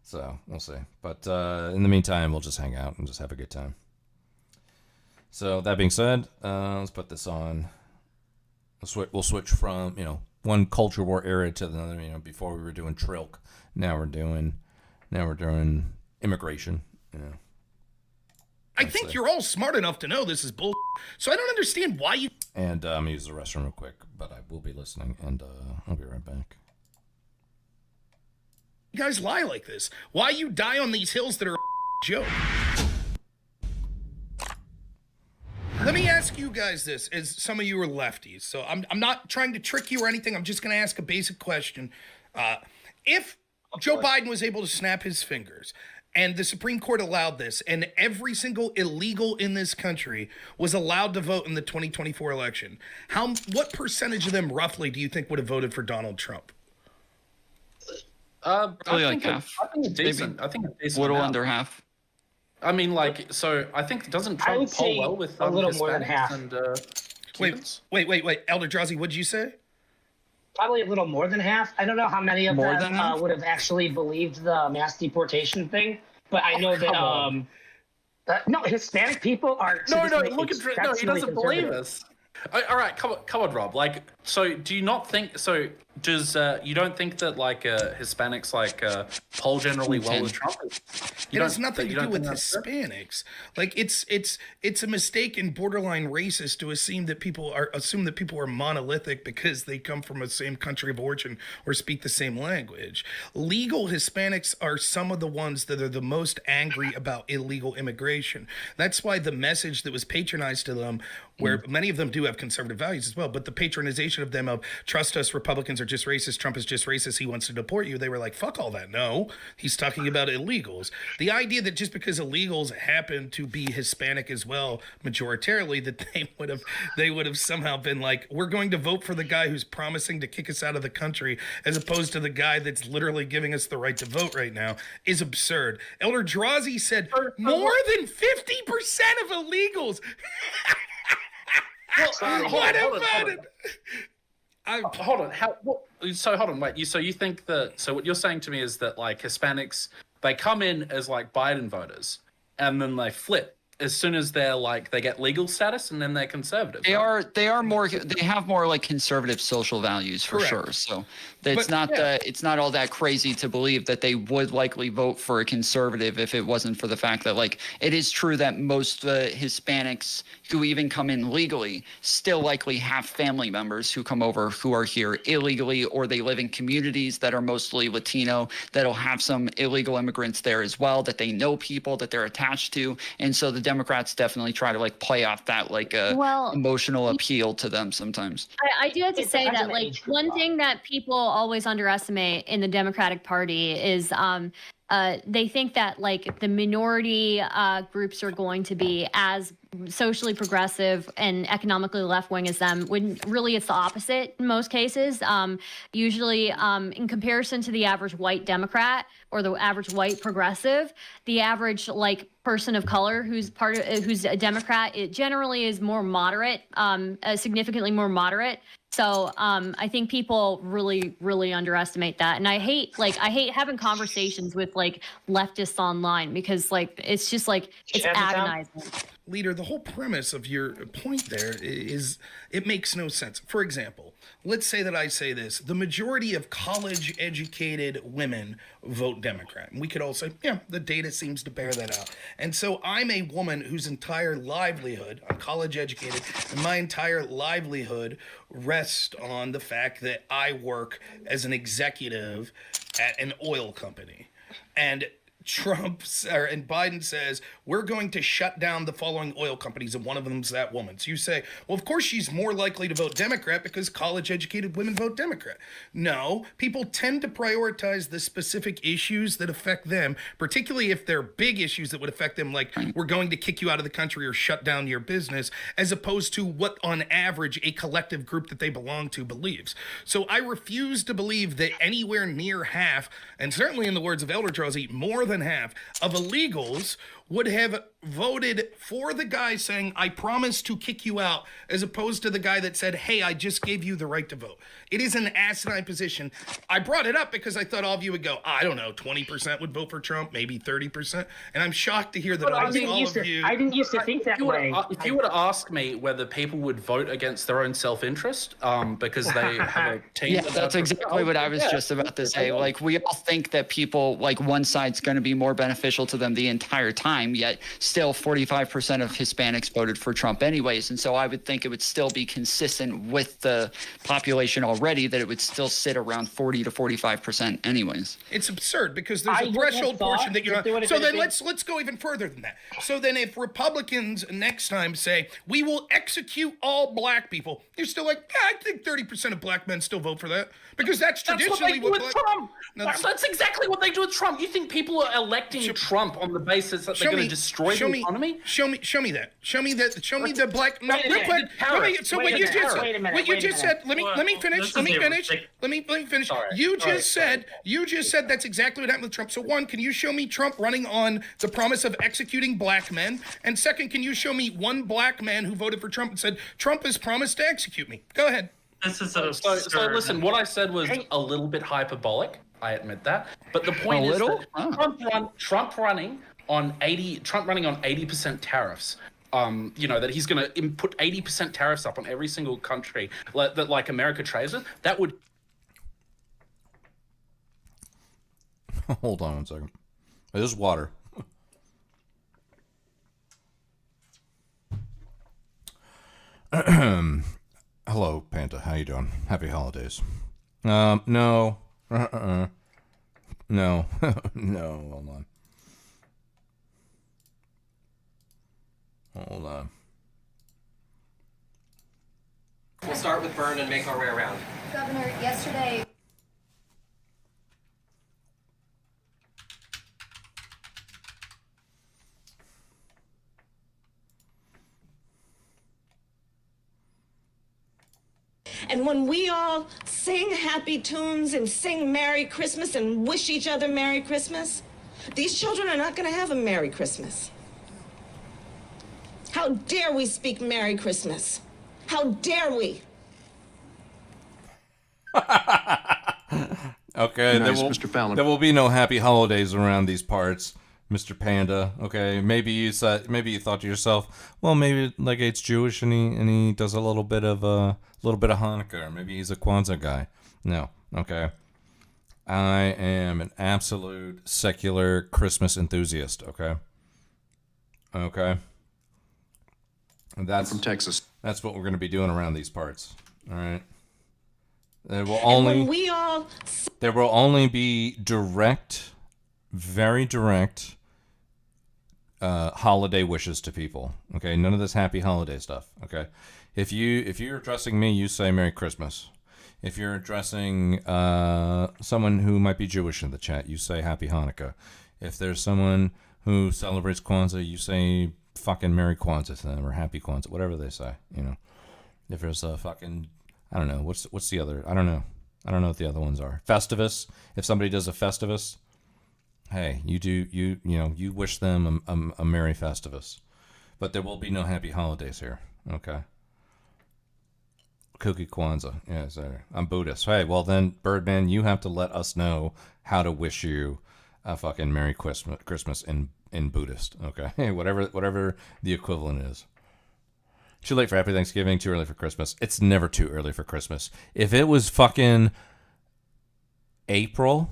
Speaker 1: So we'll see. But in the meantime, we'll just hang out and just have a good time. So that being said, let's put this on. We'll switch from one culture war era to the other. Before we were doing Trilk, now we're doing immigration.
Speaker 6: I think you're all smart enough to know this is bull. So I don't understand why you.
Speaker 1: And I'm gonna use the restroom real quick, but I will be listening, and I'll be right back.
Speaker 6: You guys lie like this. Why you die on these hills that are a joke? Let me ask you guys this, as some of you are lefties. So I'm not trying to trick you or anything. I'm just going to ask a basic question. If Joe Biden was able to snap his fingers and the Supreme Court allowed this, and every single illegal in this country was allowed to vote in the 2024 election, what percentage of them roughly do you think would have voted for Donald Trump?
Speaker 7: Probably like half.
Speaker 21: I think it's decent. I think it's decent.
Speaker 7: A little under half.
Speaker 21: I mean, so I think doesn't Trump poll well with
Speaker 19: a little
Speaker 21: Hispanics
Speaker 19: more than half.
Speaker 21: And
Speaker 6: Wait, Elder Drazi, what did you say?
Speaker 19: Probably a little more than half. I don't know how many of them would have actually believed the mass deportation thing, but I know that no, Hispanic people are
Speaker 21: no. Look at he doesn't believe us. All right, come on, Rob. Like, so do you not think? So does you don't think that like Hispanics like poll generally well with Trump?
Speaker 6: It has nothing to do with Hispanics. Like it's a mistake and borderline racist to assume that people are monolithic because they come from the same country of origin or speak the same language. Legal Hispanics are some of the ones that are the most angry about illegal immigration. That's why the message that was patronized to them, where many of them do have conservative values as well, but the patronization of them of trust us, Republicans are just racist, Trump is just racist, he wants to deport you. They were like, fuck all that. No, he's talking about illegals. The idea that just because illegals happen to be Hispanic as well, majoritarily, that they would have somehow been like, we're going to vote for the guy who's promising to kick us out of the country as opposed to the guy that's literally giving us the right to vote right now is absurd. Elder Drazi said more than 50% of illegals. What about it?
Speaker 21: Hold on. Hold on. Wait. So you think that? So what you're saying to me is that like Hispanics, they come in as like Biden voters, and then they flip as soon as they're like they get legal status, and then they're conservative.
Speaker 7: They are more. They have more like conservative social values for sure. So it's not all that crazy to believe that they would likely vote for a conservative if it wasn't for the fact that like it is true that most Hispanics who even come in legally still likely have family members who come over who are here illegally, or they live in communities that are mostly Latino that'll have some illegal immigrants there as well, that they know people that they're attached to. And so the Democrats definitely try to like play off that like emotional appeal to them sometimes.
Speaker 10: I do have to say that like one thing that people always underestimate in the Democratic Party is they think that like the minority groups are going to be as socially progressive and economically left-wing as them, when really it's the opposite in most cases. Usually in comparison to the average white Democrat or the average white progressive, the average like person of color who's a Democrat, it generally is more moderate, significantly more moderate. So I think people really, really underestimate that. And I hate having conversations with like leftists online because like it's just like it's agonizing.
Speaker 6: Leader, the whole premise of your point there is it makes no sense. For example, let's say that I say this: the majority of college-educated women vote Democrat. And we could all say, yeah, the data seems to bear that out. And so I'm a woman whose entire livelihood, I'm college-educated, and my entire livelihood rests on the fact that I work as an executive at an oil company. And and Biden says, we're going to shut down the following oil companies, and one of them's that woman. So you say, well, of course she's more likely to vote Democrat because college-educated women vote Democrat. No, people tend to prioritize the specific issues that affect them, particularly if they're big issues that would affect them, like we're going to kick you out of the country or shut down your business, as opposed to what, on average, a collective group that they belong to believes. So I refuse to believe that anywhere near half, and certainly in the words of Elder Drazi, more than half of illegals would have voted for the guy saying, I promise to kick you out, as opposed to the guy that said, hey, I just gave you the right to vote. It is an asinine position. I brought it up because I thought all of you would go, I don't know, 20% would vote for Trump, maybe 30%. And I'm shocked to hear that
Speaker 21: I
Speaker 22: didn't used to think that way.
Speaker 21: If you were to ask me whether people would vote against their own self-interest because they have a team.
Speaker 7: Yeah, that's exactly what I was just about to say. Like, we all think that people, like, one side's going to be more beneficial to them the entire time, yet still 45% of Hispanics voted for Trump anyways. And so I would think it would still be consistent with the population already, that it would still sit around 40 to 45% anyways.
Speaker 6: It's absurd because there's a threshold portion that you're not. So then let's go even further than that. So then if Republicans next time say, we will execute all black people, you're still like, yeah, I think 30% of black men still vote for that because that's traditionally
Speaker 21: what they do with Trump. That's exactly what they do with Trump. You think people are electing Trump on the basis that they're going to destroy the economy? Show me
Speaker 6: that. Show me the black. No, real quick. So what you just said. Let me finish. You just said that's exactly what happened with Trump. So one, can you show me Trump running on the promise of executing black men? And second, can you show me one black man who voted for Trump and said Trump has promised to execute me? Go ahead.
Speaker 21: This is so listen, what I said was a little bit hyperbolic. I admit that. But the point is that Trump running on 80% tariffs you know, that he's going to put 80% tariffs up on every single country that like America trades with, that would.
Speaker 1: Hold on 1 second. This is water. Hello, Panda. How you doing? Happy holidays. No. No. No. Hold on. Hold on.
Speaker 9: We'll start with Bern and make our way around.
Speaker 8: Governor, yesterday.
Speaker 3: And when we all sing happy tunes and sing Merry Christmas and wish each other Merry Christmas, these children are not going to have a Merry Christmas. How dare we speak Merry Christmas? How dare we?
Speaker 1: Okay,
Speaker 14: Nice, Mr. Fallon.
Speaker 1: there will be no happy holidays around these parts, Mr. Panda. Okay, maybe you thought to yourself, well, maybe like it's Jewish and he does a little bit of Hanukkah, or maybe he's a Kwanzaa guy. No, okay. I am an absolute secular Christmas enthusiast. Okay. Okay. That's
Speaker 14: from Texas.
Speaker 1: That's what we're going to be doing around these parts. All right. There will only be direct, very direct holiday wishes to people. Okay, none of this happy holiday stuff. Okay, if you're addressing me, you say Merry Christmas. If you're addressing someone who might be Jewish in the chat, you say Happy Hanukkah. If there's someone who celebrates Kwanzaa, you say fucking Merry Kwanzaa to them or Happy Kwanzaa, whatever they say. You know, if there's a fucking, I don't know, what's the other? I don't know what the other ones are. Festivus. If somebody does a Festivus, hey, you wish them a Merry Festivus. But there will be no happy holidays here. Okay. Cookie Kwanzaa. Yeah, sorry. I'm Buddhist. Hey, well then, Birdman, you have to let us know how to wish you a fucking Merry Christmas in Buddhist. Okay. Hey, whatever the equivalent is. Too late for Happy Thanksgiving, too early for Christmas. It's never too early for Christmas. If it was fucking April,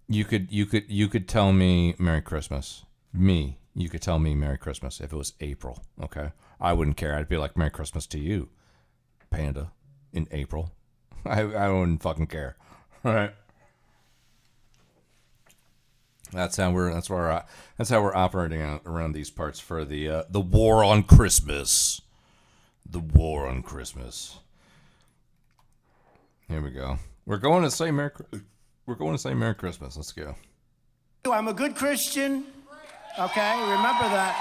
Speaker 1: you could tell me Merry Christmas. You could tell me Merry Christmas if it was April, okay? I wouldn't care. I'd be like, Merry Christmas to you, Panda, in April. I wouldn't fucking care. All right. That's how we're operating out around these parts for the war on Christmas. The war on Christmas. Here we go. We're going to say Merry Christmas. Let's go.
Speaker 23: I'm a good Christian. Okay, remember that.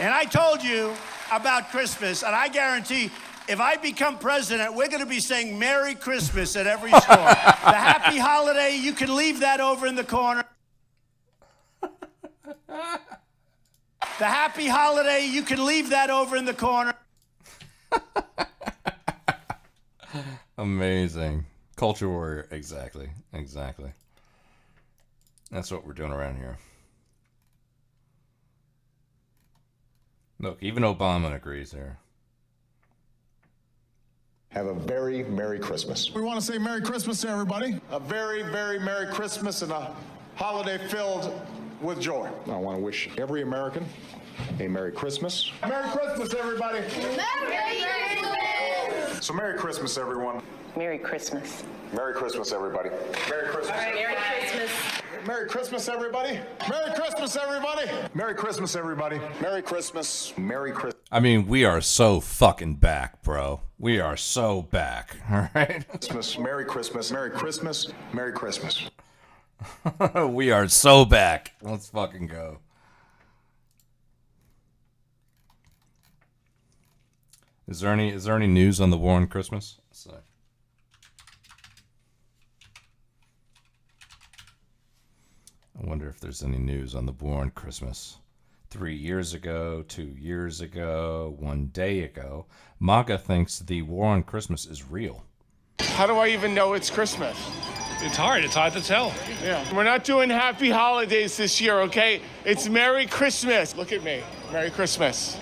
Speaker 23: And I told you about Christmas, and I guarantee if I become president, we're going to be saying Merry Christmas at every store. The happy holiday, you can leave that over in the corner. The happy holiday, you can leave that over in the corner.
Speaker 1: Amazing. Culture warrior. Exactly. That's what we're doing around here. Look, even Obama agrees there.
Speaker 24: Have a very Merry Christmas. We want to say Merry Christmas to everybody. A very, very Merry Christmas and a holiday filled with joy. I want to wish every American a Merry Christmas. Merry Christmas, everybody. Merry Christmas. So Merry Christmas, everyone.
Speaker 3: Merry Christmas.
Speaker 24: Merry Christmas, everybody. Merry Christmas.
Speaker 3: All right, Merry Christmas.
Speaker 24: Merry Christmas, everybody. Merry Christmas, everybody. Merry Christmas, everybody. Merry Christmas. Merry Christmas.
Speaker 1: I mean, we are so fucking back, bro. We are so back. All right.
Speaker 24: Christmas. Merry Christmas. Merry Christmas. Merry Christmas.
Speaker 1: We are so back. Let's fucking go. Is there any news on the war on Christmas? So. I wonder if there's any news on the war on Christmas. 3 years ago, 2 years ago, 1 day ago, MAGA thinks the war on Christmas is real.
Speaker 24: How do I even know it's Christmas?
Speaker 5: It's hard to tell.
Speaker 23: Yeah. We're not doing happy holidays this year, okay? It's Merry Christmas. Look at me. Merry Christmas.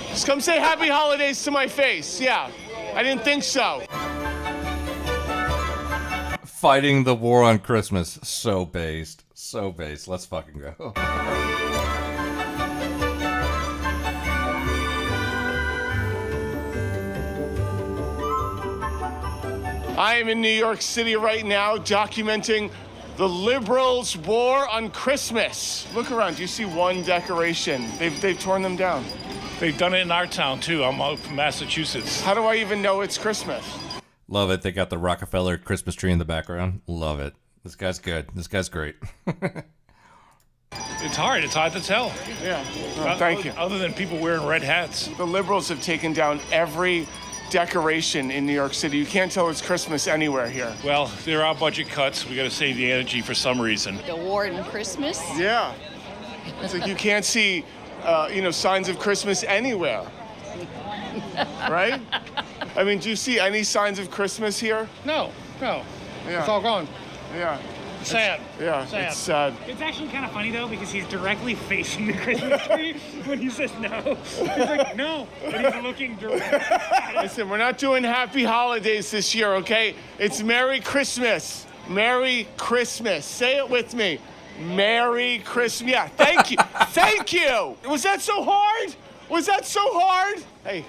Speaker 23: Just come say happy holidays to my face. Yeah. I didn't think so.
Speaker 1: Fighting the war on Christmas. So based. So based. Let's fucking go.
Speaker 23: I am in New York City right now documenting the liberals' war on Christmas. Look around. Do you see one decoration? They've torn them down.
Speaker 5: They've done it in our town, too. I'm out from Massachusetts.
Speaker 23: How do I even know it's Christmas?
Speaker 1: Love it. They got the Rockefeller Christmas tree in the background. Love it. This guy's good. This guy's great.
Speaker 5: It's hard to tell.
Speaker 23: Yeah. Thank you.
Speaker 5: Other than people wearing red hats.
Speaker 23: The liberals have taken down every decoration in New York City. You can't tell it's Christmas anywhere here.
Speaker 5: Well, there are budget cuts. We got to save the energy for some reason.
Speaker 13: The war on Christmas?
Speaker 23: Yeah. It's like you can't see, signs of Christmas anywhere. Right? I mean, do you see any signs of Christmas here?
Speaker 6: No.
Speaker 23: Yeah.
Speaker 6: It's all gone.
Speaker 23: Yeah.
Speaker 6: Sad.
Speaker 23: It's sad.
Speaker 14: It's actually kind of funny though because he's directly facing the Christmas tree when he says no. He's like no, but he's looking directly.
Speaker 23: Listen, we're not doing happy holidays this year, okay? It's Merry Christmas. Merry Christmas. Say it with me. Merry Christmas. Yeah, thank you. Thank you. Was that so hard? Was that so hard? Hey.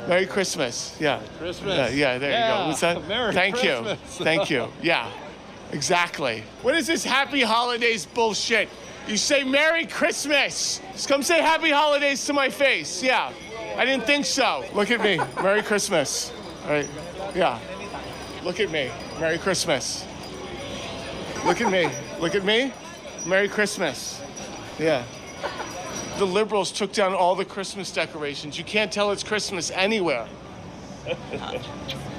Speaker 23: Merry Christmas. Yeah.
Speaker 5: Christmas.
Speaker 23: Yeah, there you go. What's that?
Speaker 5: Merry
Speaker 23: Thank
Speaker 5: Christmas.
Speaker 23: you. Thank you. Yeah. Exactly. What is this happy holidays bullshit? You say Merry Christmas. Just come say happy holidays to my face. Yeah. I didn't think so. Look at me. Merry Christmas. All right. Yeah. Look at me. Merry Christmas. Look at me. Look at me. Merry Christmas. Yeah. The liberals took down all the Christmas decorations. You can't tell it's Christmas anywhere.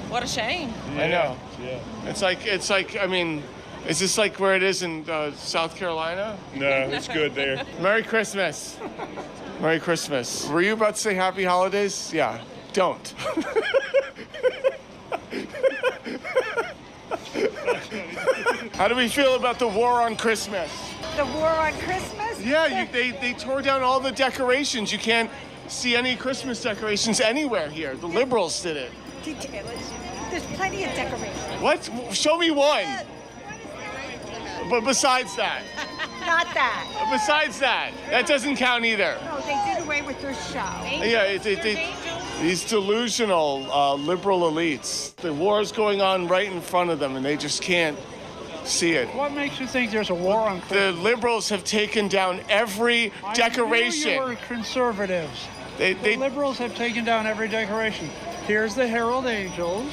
Speaker 13: What a shame.
Speaker 23: I know.
Speaker 5: Yeah.
Speaker 23: It's like, I mean, is this like where it is in South Carolina?
Speaker 5: No, it's good there.
Speaker 23: Merry Christmas. Merry Christmas. Were you about to say happy holidays? Yeah. Don't. How do we feel about the war on Christmas?
Speaker 13: The war on Christmas?
Speaker 23: Yeah, they tore down all the decorations. You can't see any Christmas decorations anywhere here. The liberals did it.
Speaker 13: There's plenty of decorations.
Speaker 23: What? Show me one. But besides that.
Speaker 13: Not that.
Speaker 23: Besides that. That doesn't count either.
Speaker 13: No, they did away with their show.
Speaker 23: Yeah, these delusional liberal elites. The war is going on right in front of them, and they just can't see it.
Speaker 14: What makes you think there's a war on Christmas?
Speaker 23: The liberals have taken down every decoration.
Speaker 14: I knew you were conservatives. The liberals have taken down every decoration. Here's the Herald Angels.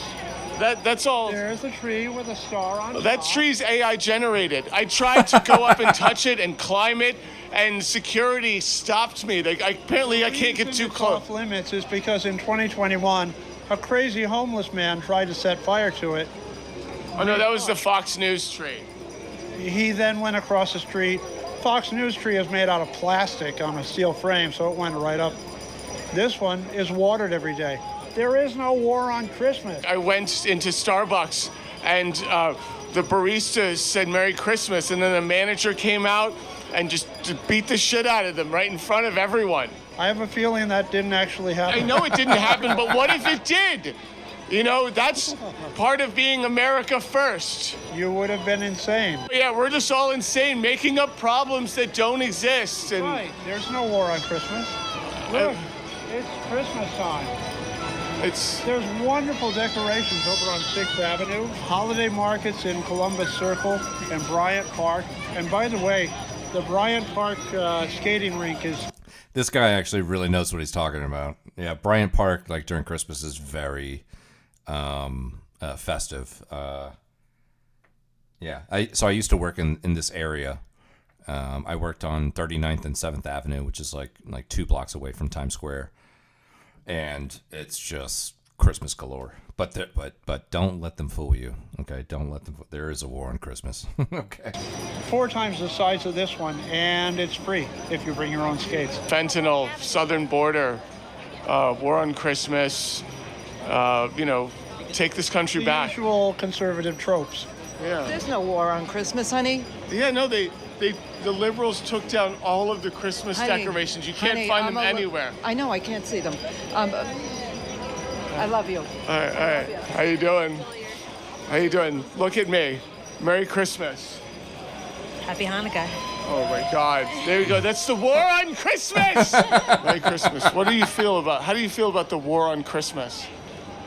Speaker 23: That's all.
Speaker 14: There's the tree with a star on top.
Speaker 23: That tree's AI generated. I tried to go up and touch it and climb it, and security stopped me. Apparently I can't get too close.
Speaker 14: Off limits is because in 2021, a crazy homeless man tried to set fire to it.
Speaker 23: Oh no, that was the Fox News tree.
Speaker 14: He then went across the street. Fox News tree is made out of plastic on a steel frame, so it went right up. This one is watered every day. There is no war on Christmas.
Speaker 23: I went into Starbucks and the barista said Merry Christmas, and then the manager came out and just beat the shit out of them right in front of everyone.
Speaker 14: I have a feeling that didn't actually happen.
Speaker 23: I know it didn't happen, but what if it did? You know, that's part of being America first.
Speaker 14: You would have been insane.
Speaker 23: Yeah, we're just all insane, making up problems that don't exist. And
Speaker 14: right, there's no war on Christmas. Look, it's Christmas time. There's wonderful decorations over on 6th Avenue, holiday markets in Columbus Circle and Bryant Park. And by the way, the Bryant Park skating rink is...
Speaker 1: This guy actually really knows what he's talking about. Yeah, Bryant Park, like during Christmas, is very festive. Yeah, I used to work in this area. I worked on 39th and 7th Avenue, which is like 2 blocks away from Times Square. And it's just Christmas galore. But don't let them fool you. Okay, don't let them. There is a war on Christmas. Okay.
Speaker 14: 4 times the size of this one, and it's free if you bring your own skates.
Speaker 23: Fentanyl, southern border, war on Christmas. Take this country back.
Speaker 14: The usual conservative tropes.
Speaker 23: Yeah.
Speaker 13: There's no war on Christmas, honey.
Speaker 23: Yeah, no, the liberals took down all of the Christmas decorations. You can't find them anywhere.
Speaker 13: I know, I can't see them. I love you.
Speaker 23: All right. How you doing? How you doing? Look at me. Merry Christmas.
Speaker 13: Happy Hanukkah.
Speaker 23: Oh my God! There you go. That's the war on Christmas. Merry Christmas. How do you feel about the war on Christmas?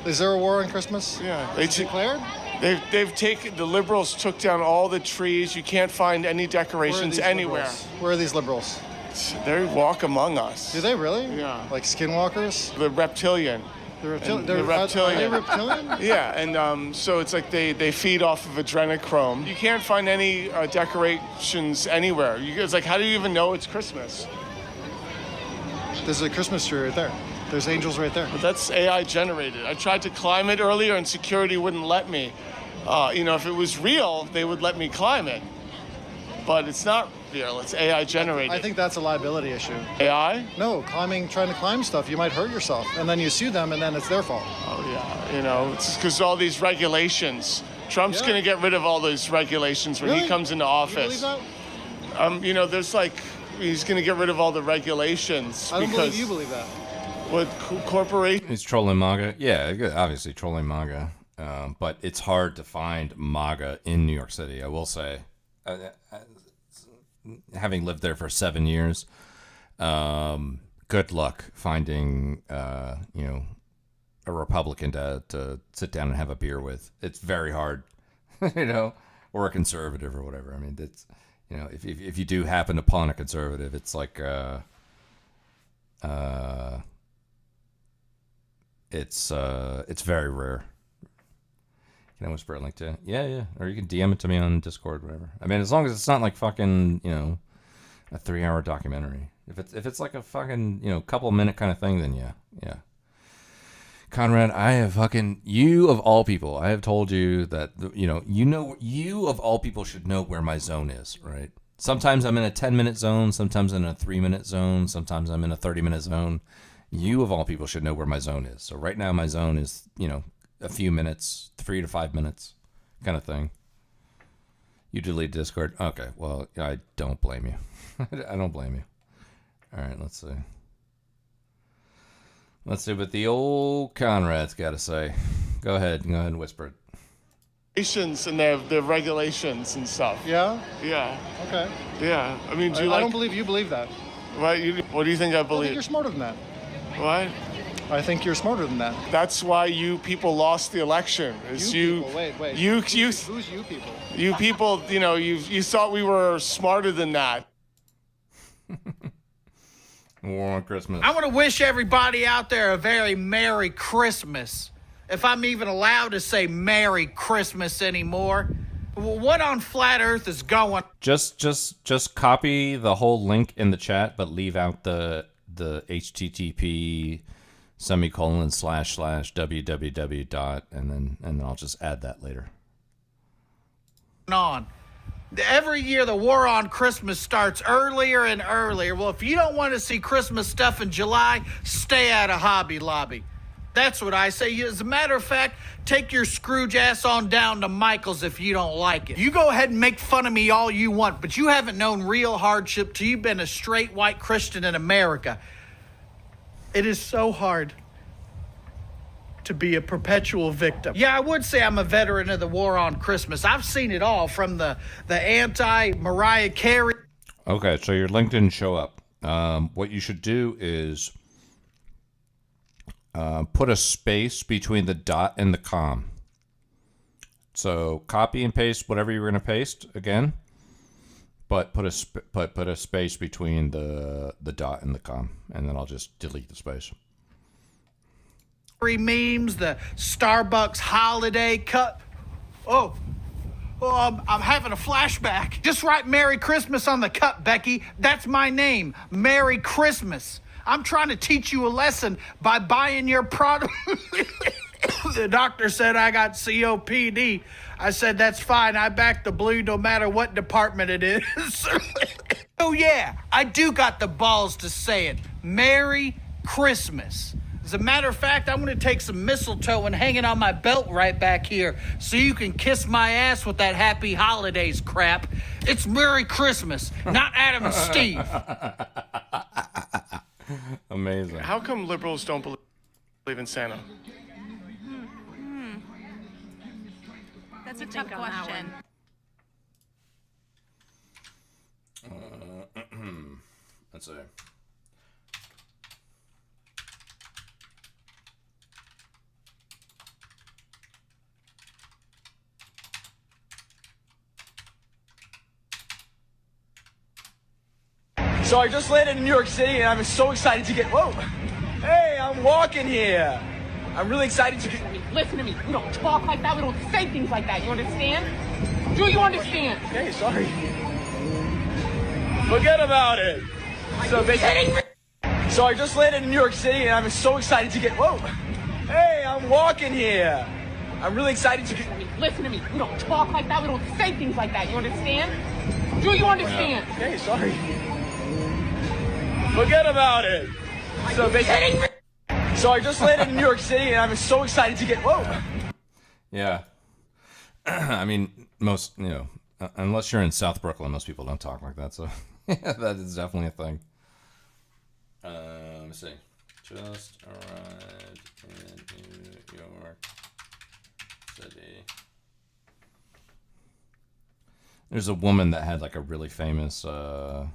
Speaker 14: Is there a war on Christmas?
Speaker 23: Yeah,
Speaker 14: they declared.
Speaker 23: The liberals took down all the trees. You can't find any decorations anywhere.
Speaker 14: Liberals? Where are these liberals?
Speaker 23: They walk among us.
Speaker 14: Do they really?
Speaker 23: Yeah.
Speaker 14: Like skinwalkers?
Speaker 23: The reptilian.
Speaker 14: The reptilian.
Speaker 23: reptilian.
Speaker 14: Are they reptilian?
Speaker 23: Yeah, and so it's like they feed off of adrenochrome. You can't find any decorations anywhere. It's like, how do you even know it's Christmas?
Speaker 14: There's a Christmas tree right there. There's angels right there.
Speaker 23: But that's AI generated. I tried to climb it earlier and security wouldn't let me. If it was real, they would let me climb it. But it's not real, it's AI generated.
Speaker 14: I think that's a liability issue.
Speaker 23: AI?
Speaker 14: No, trying to climb stuff, you might hurt yourself. And then you sue them and then it's their fault.
Speaker 23: Oh yeah, it's because all these regulations. Trump's gonna get rid of all those regulations when he comes into office.
Speaker 14: You believe that?
Speaker 23: There's he's gonna get rid of all the regulations.
Speaker 14: I don't believe you believe that.
Speaker 23: What corporation?
Speaker 1: He's trolling MAGA. Yeah, obviously trolling MAGA. But it's hard to find MAGA in New York City, I will say. Having lived there for 7 years, good luck finding, a Republican to sit down and have a beer with. It's very hard, or a conservative or whatever. I mean, it's, if you do happen upon a conservative, it's like, it's very rare. Can I whisper a link to it? Yeah. Or you can DM it to me on Discord, whatever. I mean, as long as it's not like fucking, a 3-hour documentary. If it's like a fucking, couple minute kind of thing, then yeah. Conrad, I have fucking, you of all people, I have told you that, you of all people should know where my zone is, right? Sometimes I'm in a 10-minute zone, sometimes in a 3-minute zone, sometimes I'm in a 30-minute zone. You of all people should know where my zone is. So right now my zone is, a few minutes, 3 to 5 minutes kind of thing. You delete Discord. Okay, well, I don't blame you. I don't blame you. All right, let's see. Let's see what the old Conrad's got to say. Go ahead and whisper it.
Speaker 23: And their regulations and stuff.
Speaker 14: Yeah?
Speaker 23: Yeah.
Speaker 14: Okay.
Speaker 23: Yeah. I mean,
Speaker 14: I don't believe you believe that.
Speaker 23: What do you think I
Speaker 14: I
Speaker 23: believe?
Speaker 14: think you're smarter than that.
Speaker 23: What?
Speaker 14: I think you're smarter than that.
Speaker 23: That's why you people lost the election.
Speaker 14: People, wait.
Speaker 23: Who's
Speaker 14: you people?
Speaker 23: You people, you thought we were smarter than that.
Speaker 1: War on Christmas.
Speaker 6: I want to wish everybody out there a very Merry Christmas. If I'm even allowed to say Merry Christmas anymore. What on flat Earth is going?
Speaker 1: Just copy the whole link in the chat, but leave out the HTTP / www dot and then I'll just add that later.
Speaker 6: On. Every year the war on Christmas starts earlier and earlier. Well, if you don't want to see Christmas stuff in July, stay out of Hobby Lobby. That's what I say. As a matter of fact, take your Scrooge ass on down to Michael's if you don't like it. You go ahead and make fun of me all you want, but you haven't known real hardship till you've been a straight white Christian in America. It is so hard to be a perpetual victim. Yeah, I would say I'm a veteran of the war on Christmas. I've seen it all, from the anti-Mariah Carey.
Speaker 1: Okay, so your link didn't show up. What you should do is put a space between the dot and the com. So copy and paste whatever you're going to paste again, but put a space between the dot and the com, and then I'll just delete the space.
Speaker 6: Memes, the Starbucks holiday cup. I'm having a flashback. Just write Merry Christmas on the cup, Becky. That's my name. Merry Christmas. I'm trying to teach you a lesson by buying your product. The doctor said I got COPD. I said, that's fine. I back the blue no matter what department it is. Oh, yeah, I do got the balls to say it. Merry Christmas.
Speaker 11: As a matter of fact, I'm going to take some mistletoe and hang it on my belt right back here so you can kiss my ass with that happy holidays crap. It's Merry Christmas, not Adam and Steve.
Speaker 1: Amazing.
Speaker 16: How come liberals don't believe in Santa?
Speaker 17: That's a tough question.
Speaker 1: Let's see.
Speaker 18: So I just landed in New York City and I'm so excited to get, whoa, hey, I'm walking here. I'm really excited to get.
Speaker 25: Listen to me. We don't talk like that. We don't say things like that. You understand? Do you understand?
Speaker 18: Okay, sorry. Forget about it. So I just landed in New York City and I'm so excited to get, whoa, hey, I'm walking here. I'm really excited to get.
Speaker 25: Listen to me. We don't talk like that. We don't say things like that. You understand? Do you understand?
Speaker 18: Okay, sorry. Forget about it. So I just landed in New York City and I'm so excited to get, whoa.
Speaker 1: Yeah. I mean, most, unless you're in South Brooklyn, most people don't talk like that. So yeah, that is definitely a thing. Let me see. Just arrived in New York City. There's a woman that had like a really famous, like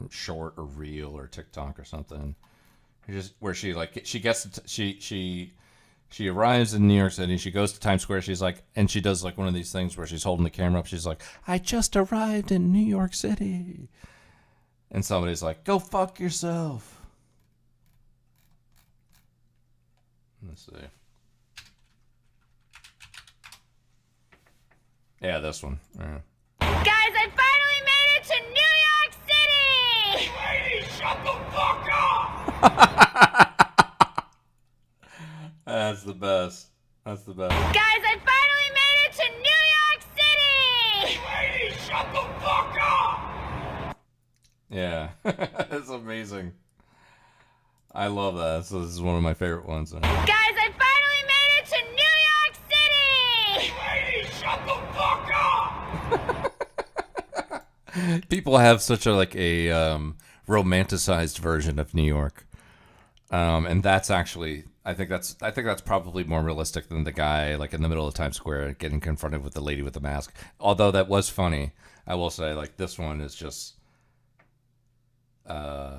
Speaker 1: short or reel or TikTok or something. Just where she arrives in New York City, she goes to Times Square, she's like, and she does like one of these things where she's holding the camera up, she's like, I just arrived in New York City. And somebody's like, go fuck yourself. Let's see. Yeah, this one. Yeah.
Speaker 17: Guys, I finally made it to New York City!
Speaker 25: Lady, shut the fuck up!
Speaker 1: That's the best. That's the best.
Speaker 17: Guys, I finally made it to New York City!
Speaker 25: Lady, shut the fuck up!
Speaker 1: Yeah. It's amazing. I love that. So this is one of my favorite ones.
Speaker 17: Guys, I finally made it to New York City!
Speaker 25: Lady, shut the fuck up!
Speaker 1: People have such a romanticized version of New York. And that's actually, I think that's probably more realistic than the guy like in the middle of Times Square getting confronted with the lady with the mask. Although that was funny, I will say, like, this one is just, I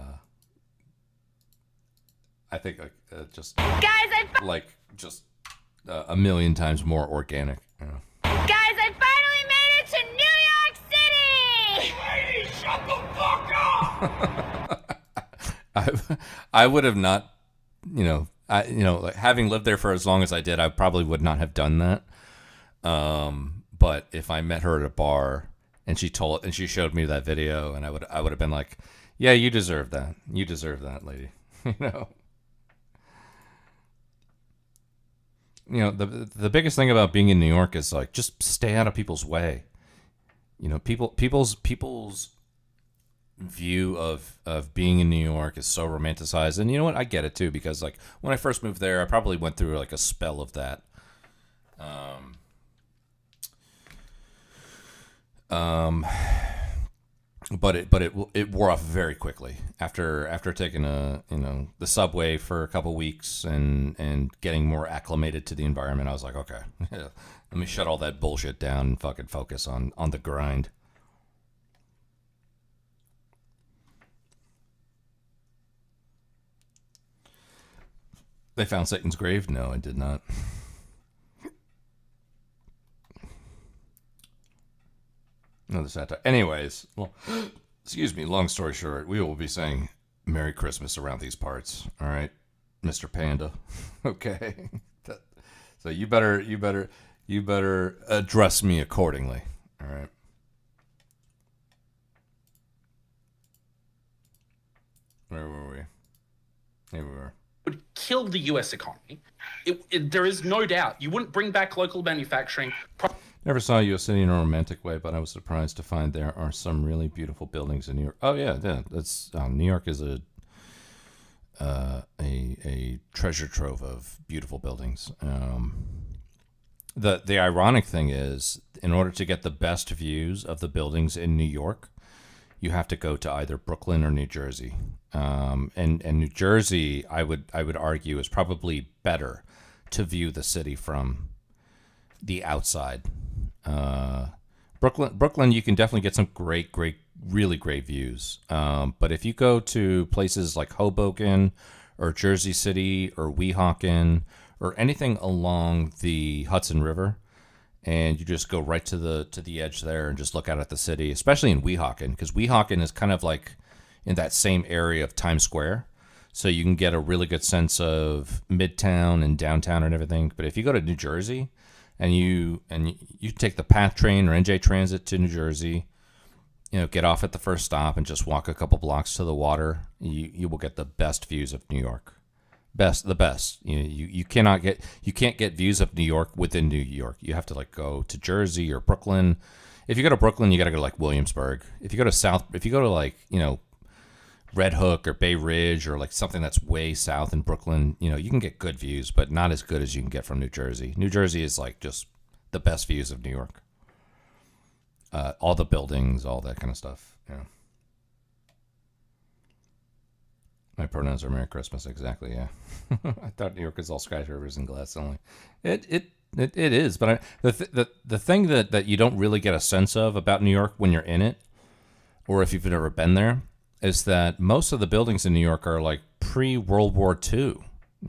Speaker 1: think just a million times more organic. You know?
Speaker 17: Guys, I finally made it to New York City!
Speaker 25: Lady, shut the fuck up!
Speaker 1: I would have not, like having lived there for as long as I did, I probably would not have done that. But if I met her at a bar and she showed me that video, and I would have been like, yeah, you deserve that. You deserve that, lady. The biggest thing about being in New York is like, just stay out of people's way. People's view of being in New York is so romanticized, and you know what? I get it too, because like when I first moved there, I probably went through like a spell of that. But it wore off very quickly after taking the subway for a couple weeks and getting more acclimated to the environment. I was like, okay, let me shut all that bullshit down and fucking focus on the grind. They found Satan's grave? No, I did not. Another satire. Anyways, well, excuse me, long story short, we will be saying Merry Christmas around these parts. All right, Mr. Panda. Okay. So you better address me accordingly. All right. Where were we? Here we were.
Speaker 21: Would kill the U.S. economy. There is no doubt. You wouldn't bring back local manufacturing.
Speaker 1: Never saw U.S. City in a romantic way, but I was surprised to find there are some really beautiful buildings in New York. Oh yeah, that's New York is a treasure trove of beautiful buildings. The ironic thing is, in order to get the best views of the buildings in New York, you have to go to either Brooklyn or New Jersey. And New Jersey, I would argue, is probably better to view the city from the outside. Brooklyn, you can definitely get some really great views. But if you go to places like Hoboken or Jersey City or Weehawken or anything along the Hudson River, and you just go right to the edge there and just look out at the city, especially in Weehawken, because Weehawken is kind of like in that same area of Times Square. So you can get a really good sense of Midtown and downtown and everything. But if you go to New Jersey and you take the PATH train or NJ Transit to New Jersey, get off at the first stop and just walk a couple blocks to the water, you will get the best views of New York. The best. You can't get views of New York within New York. You have to go to Jersey or Brooklyn. If you go to Brooklyn, you got to go to Williamsburg. If you go to Red Hook or Bay Ridge or something that's way south in Brooklyn, you can get good views, but not as good as you can get from New Jersey. New Jersey is just the best views of New York. All the buildings, all that kind of stuff. My pronouns are Merry Christmas, exactly, yeah. I thought New York is all skyscrapers and glass only. It is, but the thing that you don't really get a sense of about New York when you're in it, or if you've never been there, is that most of the buildings in New York are pre-World War II.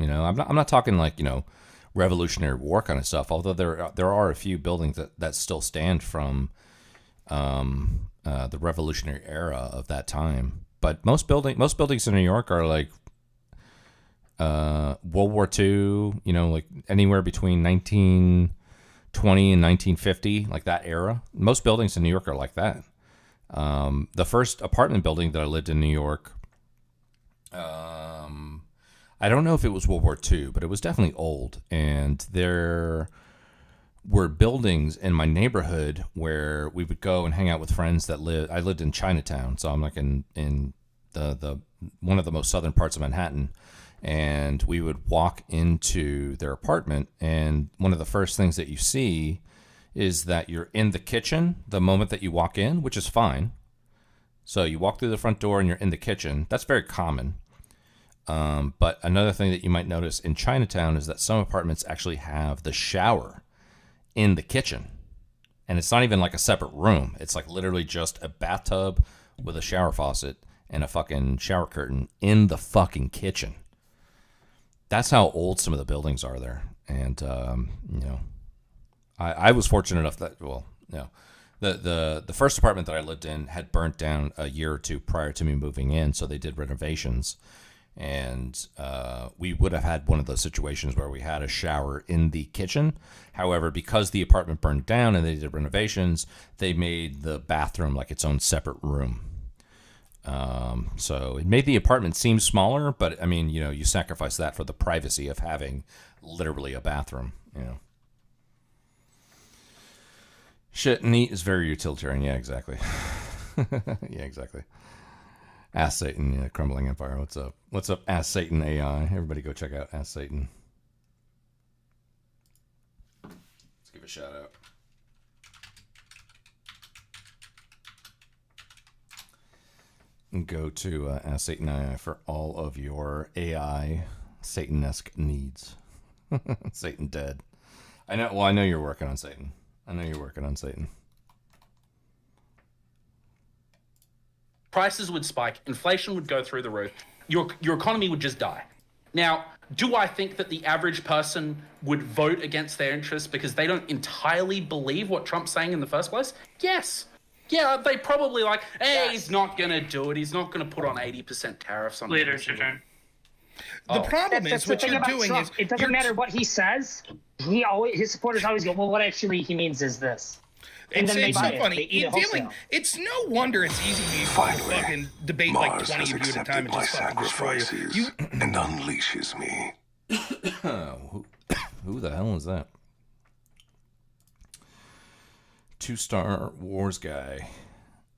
Speaker 1: I'm not talking Revolutionary War kind of stuff, although there are a few buildings that still stand from the Revolutionary era of that time. But most buildings in New York are World War II, anywhere between 1920 and 1950, that era. Most buildings in New York are like that. The first apartment building that I lived in New York, I don't know if it was World War II, but it was definitely old. And there were buildings in my neighborhood where we would go and hang out with friends that lived. I lived in Chinatown, so I'm in the one of the most southern parts of Manhattan, and we would walk into their apartment, and one of the first things that you see is that you're in the kitchen the moment that you walk in, which is fine. So you walk through the front door and you're in the kitchen. That's very common. But another thing that you might notice in Chinatown is that some apartments actually have the shower in the kitchen, and it's not even a separate room. It's literally just a bathtub with a shower faucet and a fucking shower curtain in the fucking kitchen. That's how old some of the buildings are there. And I was fortunate enough that the first apartment that I lived in had burnt down a year or two prior to me moving in, so they did renovations. And we would have had one of those situations where we had a shower in the kitchen. However, because the apartment burned down and they did renovations, they made the bathroom its own separate room. So it made the apartment seem smaller, but you sacrifice that for the privacy of having literally a bathroom. Shit, neat is very utilitarian. Yeah, exactly. Yeah, exactly. Ask Satan, Crumbling Empire. What's up? What's up, Ask Satan AI? Everybody go check out Ask Satan. Let's give a shout out. And go to Ask Satan AI for all of your AI Satan-esque needs. Satan dead. I know. Well, I know you're working on Satan.
Speaker 21: Prices would spike, inflation would go through the roof, your economy would just die. Now, do I think that the average person would vote against their interests because they don't entirely believe what Trump's saying in the first place? Yes. Yeah, they probably hey, he's not going to do it. He's not going to put on 80% tariffs on
Speaker 22: Leader, it's your turn.
Speaker 6: The problem is what you're doing is
Speaker 22: it doesn't matter what he says. His supporters always go, well, what actually he means is this.
Speaker 6: It's so funny. It's no wonder it's easy for you to fucking debate
Speaker 2: Mars
Speaker 6: 20 of you at a time and just fucking destroy you.
Speaker 2: And unleashes me.
Speaker 1: Who the hell is that? 2-star Wars Guy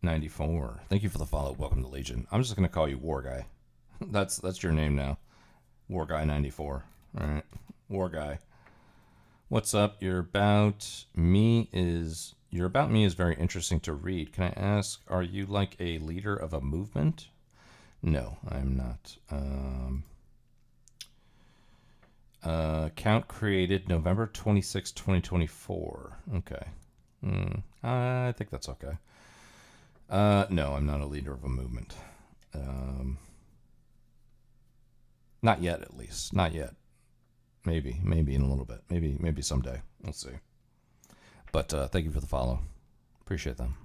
Speaker 1: 94. Thank you for the follow. Welcome to Legion. I'm just gonna call you War Guy. That's your name now. War Guy 94. All right, War Guy. What's up? Your about me is very interesting to read. Can I ask, are you like a leader of a movement? No, I'm not. Account created November 26, 2024. Okay. I think that's okay. No, I'm not a leader of a movement. Not yet, at least. Not yet. Maybe in a little bit. Maybe someday. We'll see. But thank you for the follow. Appreciate them.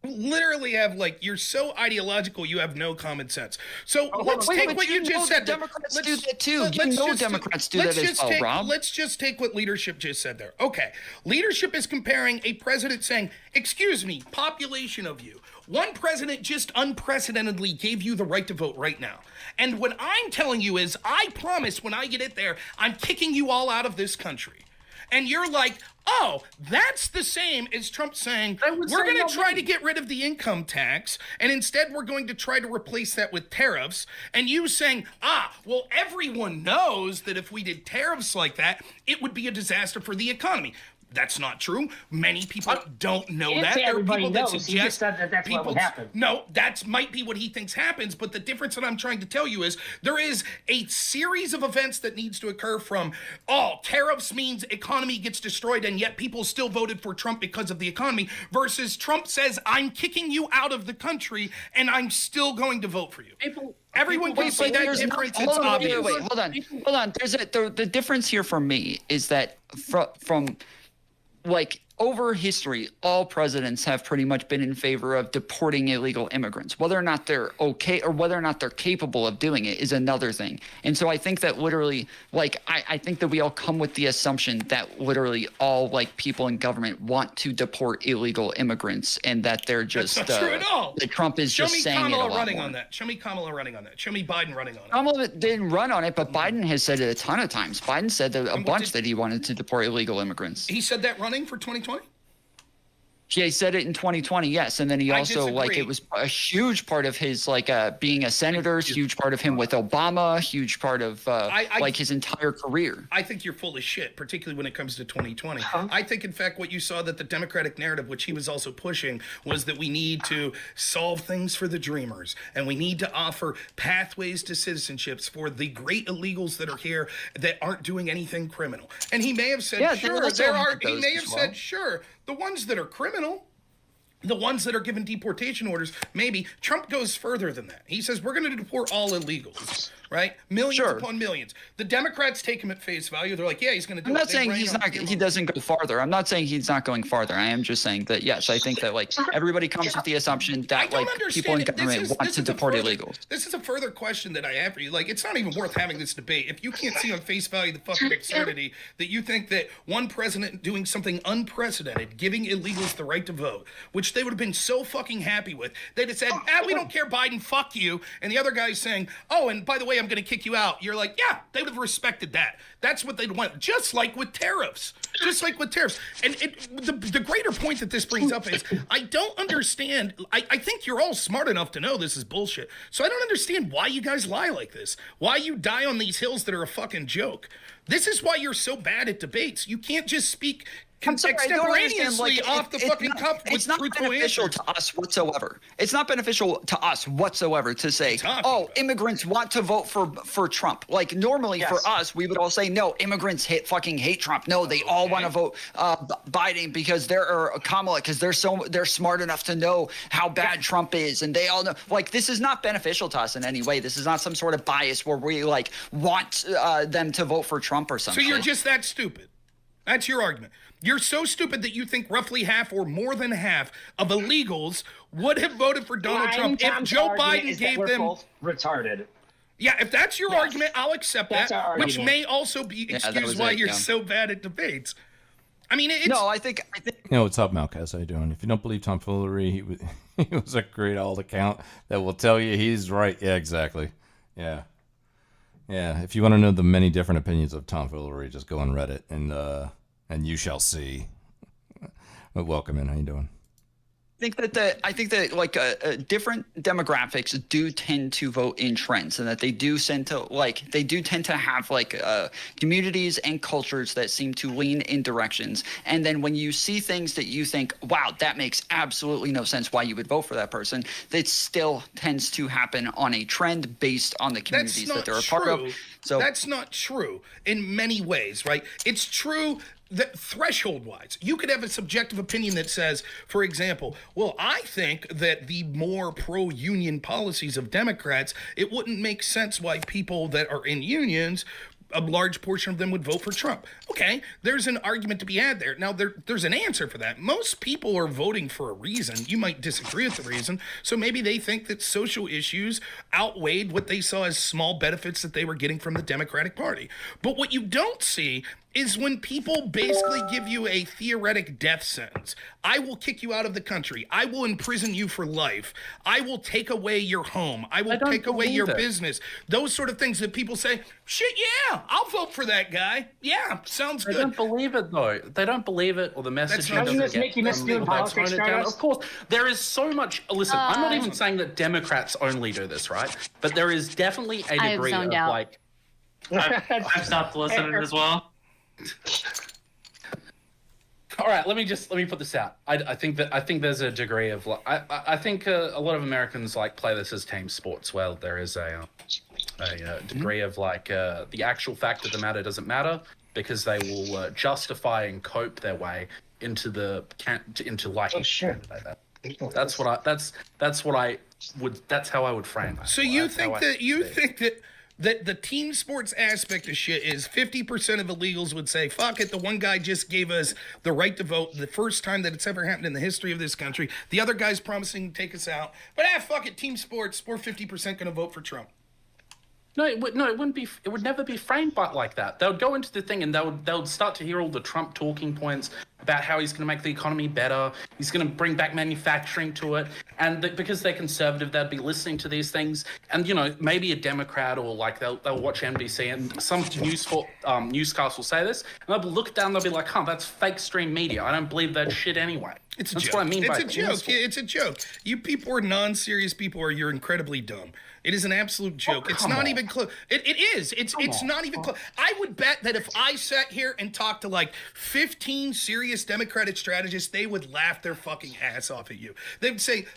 Speaker 6: Literally have you're so ideological you have no common sense. So let's take what you just said.
Speaker 7: Democrats do that too. Democrats do that as well, Rob.
Speaker 6: Let's just take what leadership just said there. Okay, leadership is comparing a president saying, "Excuse me, population of you." One president just unprecedentedly gave you the right to vote right now. And what I'm telling you is, I promise when I get it there, I'm kicking you all out of this country. And you're like, oh, that's the same as Trump saying, we're going to try to get rid of the income tax, and instead we're going to try to replace that with tariffs. And you saying, well, everyone knows that if we did tariffs like that, it would be a disaster for the economy. That's not true. Many people don't know that. There are people that suggest
Speaker 22: he just said that that's what would happen.
Speaker 6: No, that might be what he thinks happens, but the difference that I'm trying to tell you is there is a series of events that needs to occur from, tariffs means economy gets destroyed, and yet people still voted for Trump because of the economy, versus Trump says, I'm kicking you out of the country, and I'm still going to vote for you. Everyone can see that difference. It's obvious.
Speaker 7: Wait, hold on. The difference here for me is that from over history, all presidents have pretty much been in favor of deporting illegal immigrants. Whether or not they're okay or whether or not they're capable of doing it is another thing. And so I think that literally, I think that we all come with the assumption that literally all people in government want to deport illegal immigrants, and that they're just
Speaker 6: that's not true at all.
Speaker 7: That Trump is just saying it a lot more.
Speaker 6: Show me Kamala running on that. Show me Biden running on it.
Speaker 7: Kamala didn't run on it, but Biden has said it a ton of times. Biden said that a bunch that he wanted to deport illegal immigrants.
Speaker 6: He said that running for 2020?
Speaker 7: Yeah, he said it in 2020, yes. And then he also, it was a huge part of his, being a senator, huge part of him with Obama, huge part of, his entire career.
Speaker 6: I think you're full of shit, particularly when it comes to 2020. I think, in fact, what you saw that the Democratic narrative, which he was also pushing, was that we need to solve things for the dreamers, and we need to offer pathways to citizenships for the great illegals that are here that aren't doing anything criminal. And he may have said, sure, the ones that are criminal, the ones that are given deportation orders, maybe. Trump goes further than that. He says, we're going to deport all illegals, right? Millions upon millions. The Democrats take him at face value. They're like, yeah, he's going to do it.
Speaker 7: I'm not saying he doesn't go farther. I'm not saying he's not going farther. I am just saying that, yes, I think that, everybody comes with the assumption that, people in government want to deport illegals.
Speaker 6: This is a further question that I have for you. It's not even worth having this debate. If you can't see on face value the fucking absurdity that you think that one president doing something unprecedented, giving illegals the right to vote, which they would have been so fucking happy with, they'd have said, we don't care, Biden, fuck you. And the other guy's saying, and by the way, I'm going to kick you out. You're like, yeah, they would have respected that. That's what they'd want. Just like with tariffs. And the greater point that this brings up is, I don't understand. I think you're all smart enough to know this is bullshit. So I don't understand why you guys lie like this. Why you die on these hills that are a fucking joke. This is why you're so bad at debates. You can't just speak extemporaneously off the fucking cuff with truthful
Speaker 7: beneficial
Speaker 6: answers.
Speaker 7: to us whatsoever. It's not beneficial to us whatsoever to say, immigrants want to vote for Trump. Normally for us, we would all say, no, immigrants fucking hate Trump. No, they all want to vote Biden because Kamala, because they're smart enough to know how bad Trump is, and they all know. This is not beneficial to us in any way. This is not some sort of bias where we want them to vote for Trump or something.
Speaker 6: So you're just that stupid. That's your argument. You're so stupid that you think roughly half or more than half of illegals would have voted for Donald Trump if Joe Biden gave them.
Speaker 22: Both retarded.
Speaker 6: Yeah, if that's your argument, I'll accept that, which may also be excuse why you're so bad at debates. I mean,
Speaker 7: I think.
Speaker 1: What's up, Malcaz? How you doing? If you don't believe tomfoolery, he was a great old account that will tell you he's right. Yeah, exactly. Yeah. If you want to know the many different opinions of tomfoolery, just go on Reddit and you shall see. welcome in. How you doing?
Speaker 7: I think that like different demographics do tend to vote in trends, and that they do tend to have like communities and cultures that seem to lean in directions. And then when you see things that you think, wow, that makes absolutely no sense why you would vote for that person, that still tends to happen on a trend based on the communities that they're a part of. So
Speaker 6: that's not true in many ways, right? It's true that threshold-wise, you could have a subjective opinion that says, for example, well, I think that the more pro-union policies of Democrats, it wouldn't make sense why people that are in unions, a large portion of them would vote for Trump. Okay, there's an argument to be had there. Now, there's an answer for that. Most people are voting for a reason. You might disagree with the reason. So maybe they think that social issues outweighed what they saw as small benefits that they were getting from the Democratic Party. But what you don't see is when people basically give you a theoretic death sentence. I will kick you out of the country. I will imprison you for life. I will take away your home. I will take away your business. Those sort of things that people say, shit, yeah, I'll vote for that guy. Yeah, sounds good.
Speaker 21: They don't believe it, though. They don't believe it, or the message
Speaker 22: doesn't make you miss doing politics,
Speaker 21: Of course, there is so much. Listen, I'm not even saying that Democrats only do this, right? But there is definitely a degree of like.
Speaker 4: I've stopped listening as well.
Speaker 21: All right, let me put this out. I think there's a degree of I think a lot of Americans like play this as team sports. Well, there is a degree of like the actual fact of the matter doesn't matter, because they will justify and cope their way into like.
Speaker 22: Oh, sure.
Speaker 21: That's how I would frame it.
Speaker 6: So you think that the team sports aspect of shit is 50% of illegals would say, fuck it, the one guy just gave us the right to vote the first time that it's ever happened in the history of this country. The other guy's promising to take us out. But fuck it, team sports, we're 50% going to vote for Trump.
Speaker 21: No, it wouldn't be. It would never be framed like that. They would go into the thing and they would start to hear all the Trump talking points about how he's going to make the economy better. He's going to bring back manufacturing to it, and because they're conservative, they'd be listening to these things. And maybe a Democrat or like they'll watch NBC and some newscast will say this, and they'll look down. They'll be like, "Huh, that's fake stream media. I don't believe that shit anyway."
Speaker 6: That's
Speaker 21: joke.
Speaker 6: What I
Speaker 21: mean by
Speaker 6: it's a joke. It's a joke. You people are non-serious people, or you're incredibly dumb. It is an absolute joke. It's not even close. It is. It's not even close. I would bet that if I sat here and talked to like 15 serious Democratic strategists, they would laugh their fucking ass off at you. They'd say,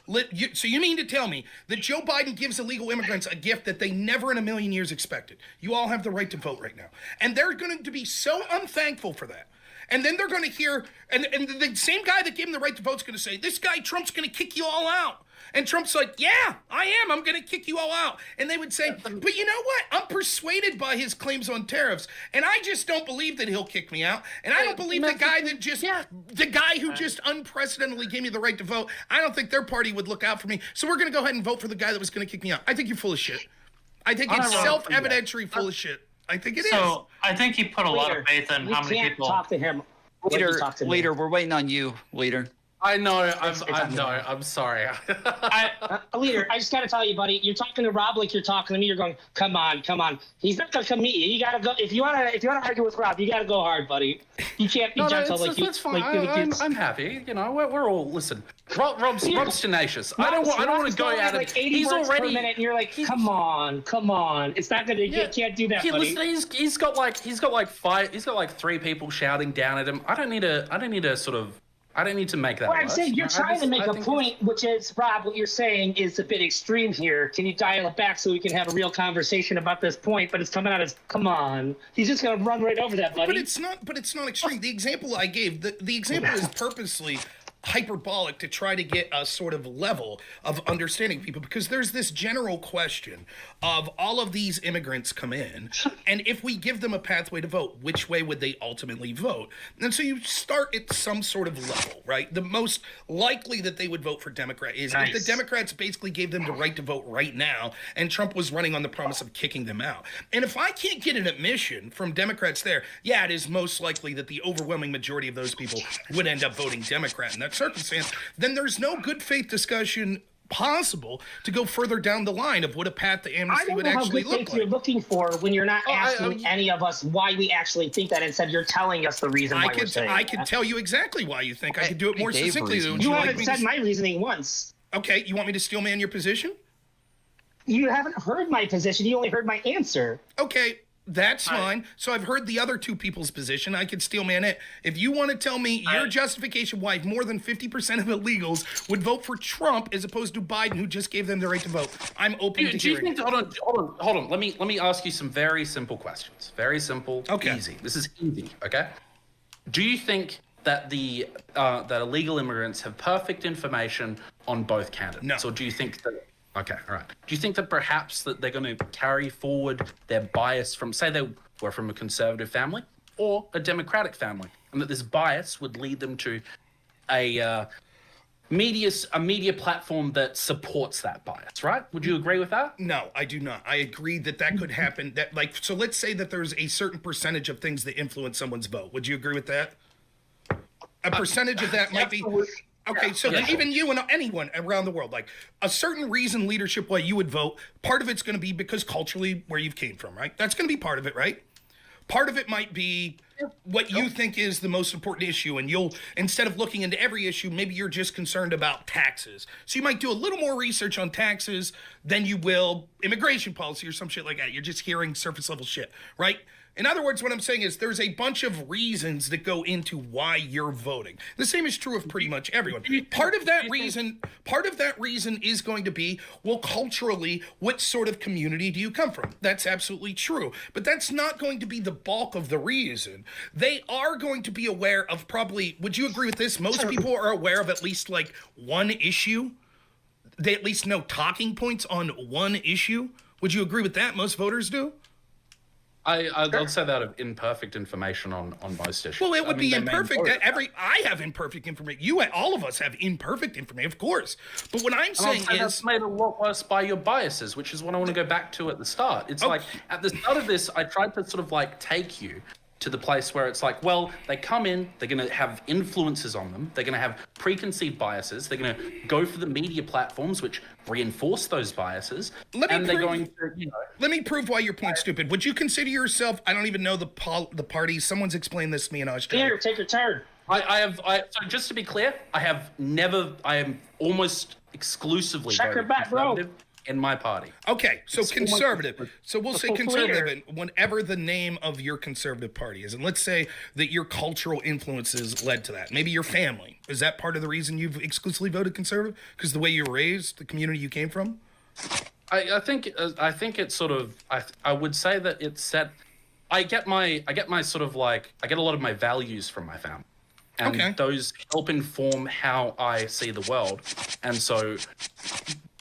Speaker 6: so you mean to tell me that Joe Biden gives illegal immigrants a gift that they never in a million years expected? You all have the right to vote right now. And they're going to be so unthankful for that. And then they're going to hear, and the same guy that gave him the right to vote is going to say, this guy Trump's going to kick you all out. And Trump's like, yeah, I am. I'm going to kick you all out. And they would say, but you know what? I'm persuaded by his claims on tariffs. And I just don't believe that he'll kick me out. And I don't believe the guy who just unprecedentedly gave me the right to vote, I don't think their party would look out for me. So we're going to go ahead and vote for the guy that was going to kick me out. I think you're full of shit. I think it's self-evidentiary full of shit. I think it is.
Speaker 4: So I think he put a lot of faith in how many people.
Speaker 22: Talk to him.
Speaker 7: Leader, we're waiting on you, leader.
Speaker 21: I know. I'm sorry.
Speaker 22: Leader, I just got to tell you, buddy. You're talking to Rob like you're talking to me. You're going, come on. He's not gonna come meet you. You gotta go. If you wanna argue with Rob, you gotta go hard, buddy. You can't be gentle like you.
Speaker 21: That's fine. I'm happy. We're all listen. Rob's tenacious. I don't want to go out
Speaker 22: like 80
Speaker 21: he's
Speaker 22: words
Speaker 21: already.
Speaker 22: Per minute and you're like, come on. It's not gonna. You can't do that, buddy.
Speaker 21: Listen, he's got like 3 people shouting down at him. I don't need to make that.
Speaker 22: Well, I'm saying you're trying to make a point, which is, Rob, what you're saying is a bit extreme here. Can you dial it back so we can have a real conversation about this point? But it's coming out as, come on. He's just going to run right over that, buddy.
Speaker 6: But it's not extreme. The example I gave, the example is purposely hyperbolic to try to get a sort of level of understanding people, because there's this general question of all of these immigrants come in, and if we give them a pathway to vote, which way would they ultimately vote? And so you start at some sort of level, right? The most likely that they would vote for Democrat is if the Democrats basically gave them the right to vote right now, and Trump was running on the promise of kicking them out. And if I can't get an admission from Democrats there, yeah, it is most likely that the overwhelming majority of those people would end up voting Democrat in that circumstance. Then there's no good faith discussion possible to go further down the line of what a path to
Speaker 22: I
Speaker 6: amnesty
Speaker 22: don't
Speaker 6: would
Speaker 22: know how
Speaker 6: actually
Speaker 22: good
Speaker 6: look
Speaker 22: things
Speaker 6: like.
Speaker 22: you're looking for when you're not asking any of us why we actually think that. Instead, you're telling us the reason why we're saying
Speaker 6: I could tell you exactly why you think. I could do it more
Speaker 22: Dave
Speaker 6: succinctly.
Speaker 22: reasons.
Speaker 6: Would
Speaker 22: You
Speaker 6: like
Speaker 22: haven't
Speaker 6: me
Speaker 22: said
Speaker 6: to-
Speaker 22: my reasoning once.
Speaker 6: Okay, you want me to steel man your position?
Speaker 22: You haven't heard my position. You only heard my answer.
Speaker 6: Okay, that's fine. So I've heard the other two people's position. I could steel man it. If you want to tell me your justification why more than 50% of illegals would vote for Trump as opposed to Biden, who just gave them the right to vote, I'm open to
Speaker 21: Do you
Speaker 6: hearing.
Speaker 21: think? Hold on. Let me ask you some very simple questions. Very simple. Okay. Easy. This is easy. Okay. Do you think that that illegal immigrants have perfect information on both candidates? No. Or do you think that? Okay, all right. Do you think that perhaps that they're going to carry forward their bias from, say, they were from a conservative family or a Democratic family, and that this bias would lead them to a media platform that supports that bias? Right? Would you agree with that?
Speaker 6: No, I do not. I agree that could happen. That so let's say that there's a certain percentage of things that influence someone's vote. Would you agree with that? A percentage of that might be. Okay, so then even you and anyone around the world, like a certain reason leadership why you would vote, part of it's going to be because culturally where you came from, right? That's going to be part of it, right? Part of it might be what you think is the most important issue, and you'll, instead of looking into every issue, maybe you're just concerned about taxes. So you might do a little more research on taxes than you will immigration policy or some shit like that. You're just hearing surface level shit, right? In other words, what I'm saying is there's a bunch of reasons that go into why you're voting. The same is true of pretty much everyone. Part of that reason is going to be, well, culturally, what sort of community do you come from? That's absolutely true. But that's not going to be the bulk of the reason. They are going to be aware of probably, would you agree with this? Most people are aware of at least like one issue. They at least know talking points on one issue. Would you agree with that? Most voters do?
Speaker 21: I'd say that of imperfect information on most issues.
Speaker 6: Well, it would be imperfect. I have imperfect information. All of us have imperfect information, of course. But what I'm saying is,
Speaker 21: that's made a lot worse by your biases, which is what I want to go back to at the start. It's like at the start of this, I tried to sort of like take you to the place where it's like, well, they come in, they're going to have influences on them, they're going to have preconceived biases, they're going to go for the media platforms which reinforce those biases,
Speaker 6: Let me prove why your point's stupid. Would you consider yourself, I don't even know the party, someone's explained this to me in Australia.
Speaker 22: Here, take your turn.
Speaker 21: So just to be clear, I am almost exclusively
Speaker 22: Check your back, bro.
Speaker 21: conservative in my party.
Speaker 6: Okay, so
Speaker 21: It's
Speaker 6: conservative. So we'll say
Speaker 22: full
Speaker 6: conservative,
Speaker 22: clear.
Speaker 6: and whatever the name of your conservative party is. And let's say that your cultural influences led to that. Maybe your family. Is that part of the reason you've exclusively voted conservative? Because the way you were raised, the community you came from?
Speaker 21: I think it's sort of I would say that it's set. I get my sort of like I get a lot of my values from my family, and those help inform how I see the world, and so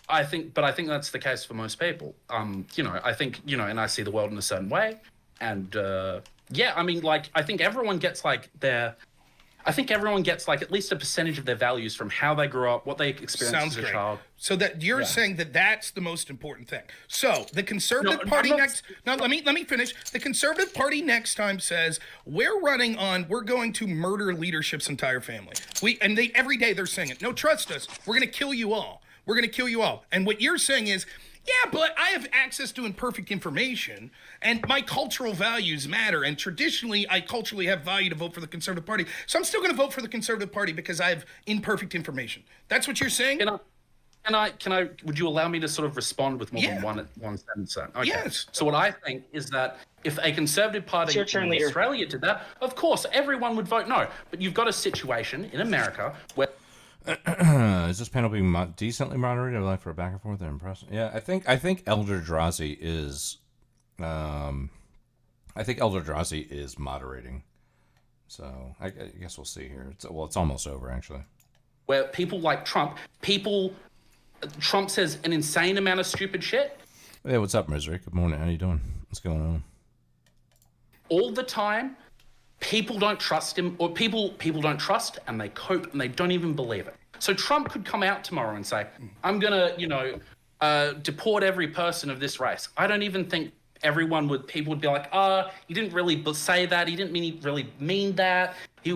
Speaker 21: I think that's the case for most people. I think and I see the world in a certain way, and I mean, like I think everyone gets like at least a percentage of their values from how they grew up, what they experienced as a child.
Speaker 6: So that you're saying that that's the most important thing. So the Conservative Party let me finish. The Conservative Party next time says we're going to murder leadership's entire family. Every day they're saying it. No, trust us. We're going to kill you all. We're going to kill you all. And what you're saying is, yeah, but I have access to imperfect information, and my cultural values matter. And traditionally, I culturally have value to vote for the Conservative Party. So I'm still going to vote for the Conservative Party because I have imperfect information. That's what you're saying?
Speaker 21: Can I? Would you allow me to sort of respond with more than one sentence? Okay.
Speaker 6: Yes.
Speaker 21: So what I think is that if a Conservative Party in Australia did that, of course everyone would vote no. But you've got a situation in America where.
Speaker 1: Is this panel being decently moderated? I'd like for a back and forth and impressive. Yeah, I think Elder Drazi is. I think Elder Drazi is moderating. So I guess we'll see here. It's almost over actually.
Speaker 21: Where people like Trump says an insane amount of stupid shit.
Speaker 1: Hey, what's up, Misery? Good morning. How you doing? What's going on?
Speaker 21: All the time. People don't trust him, or people don't trust, and they cope, and they don't even believe it. So Trump could come out tomorrow and say, "I'm gonna, deport every person of this race." I don't even think people would be like, he didn't really say that. He didn't really mean that. He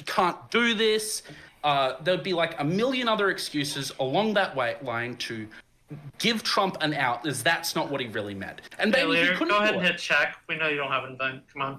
Speaker 21: can't do this. there'd be like a million other excuses along that line to give Trump an out, as that's not what he really meant. And
Speaker 4: Hey,
Speaker 21: maybe he
Speaker 4: Leader,
Speaker 21: couldn't
Speaker 4: go ahead
Speaker 21: do
Speaker 4: and
Speaker 21: it.
Speaker 4: hit check. We know you don't have anything. Come on.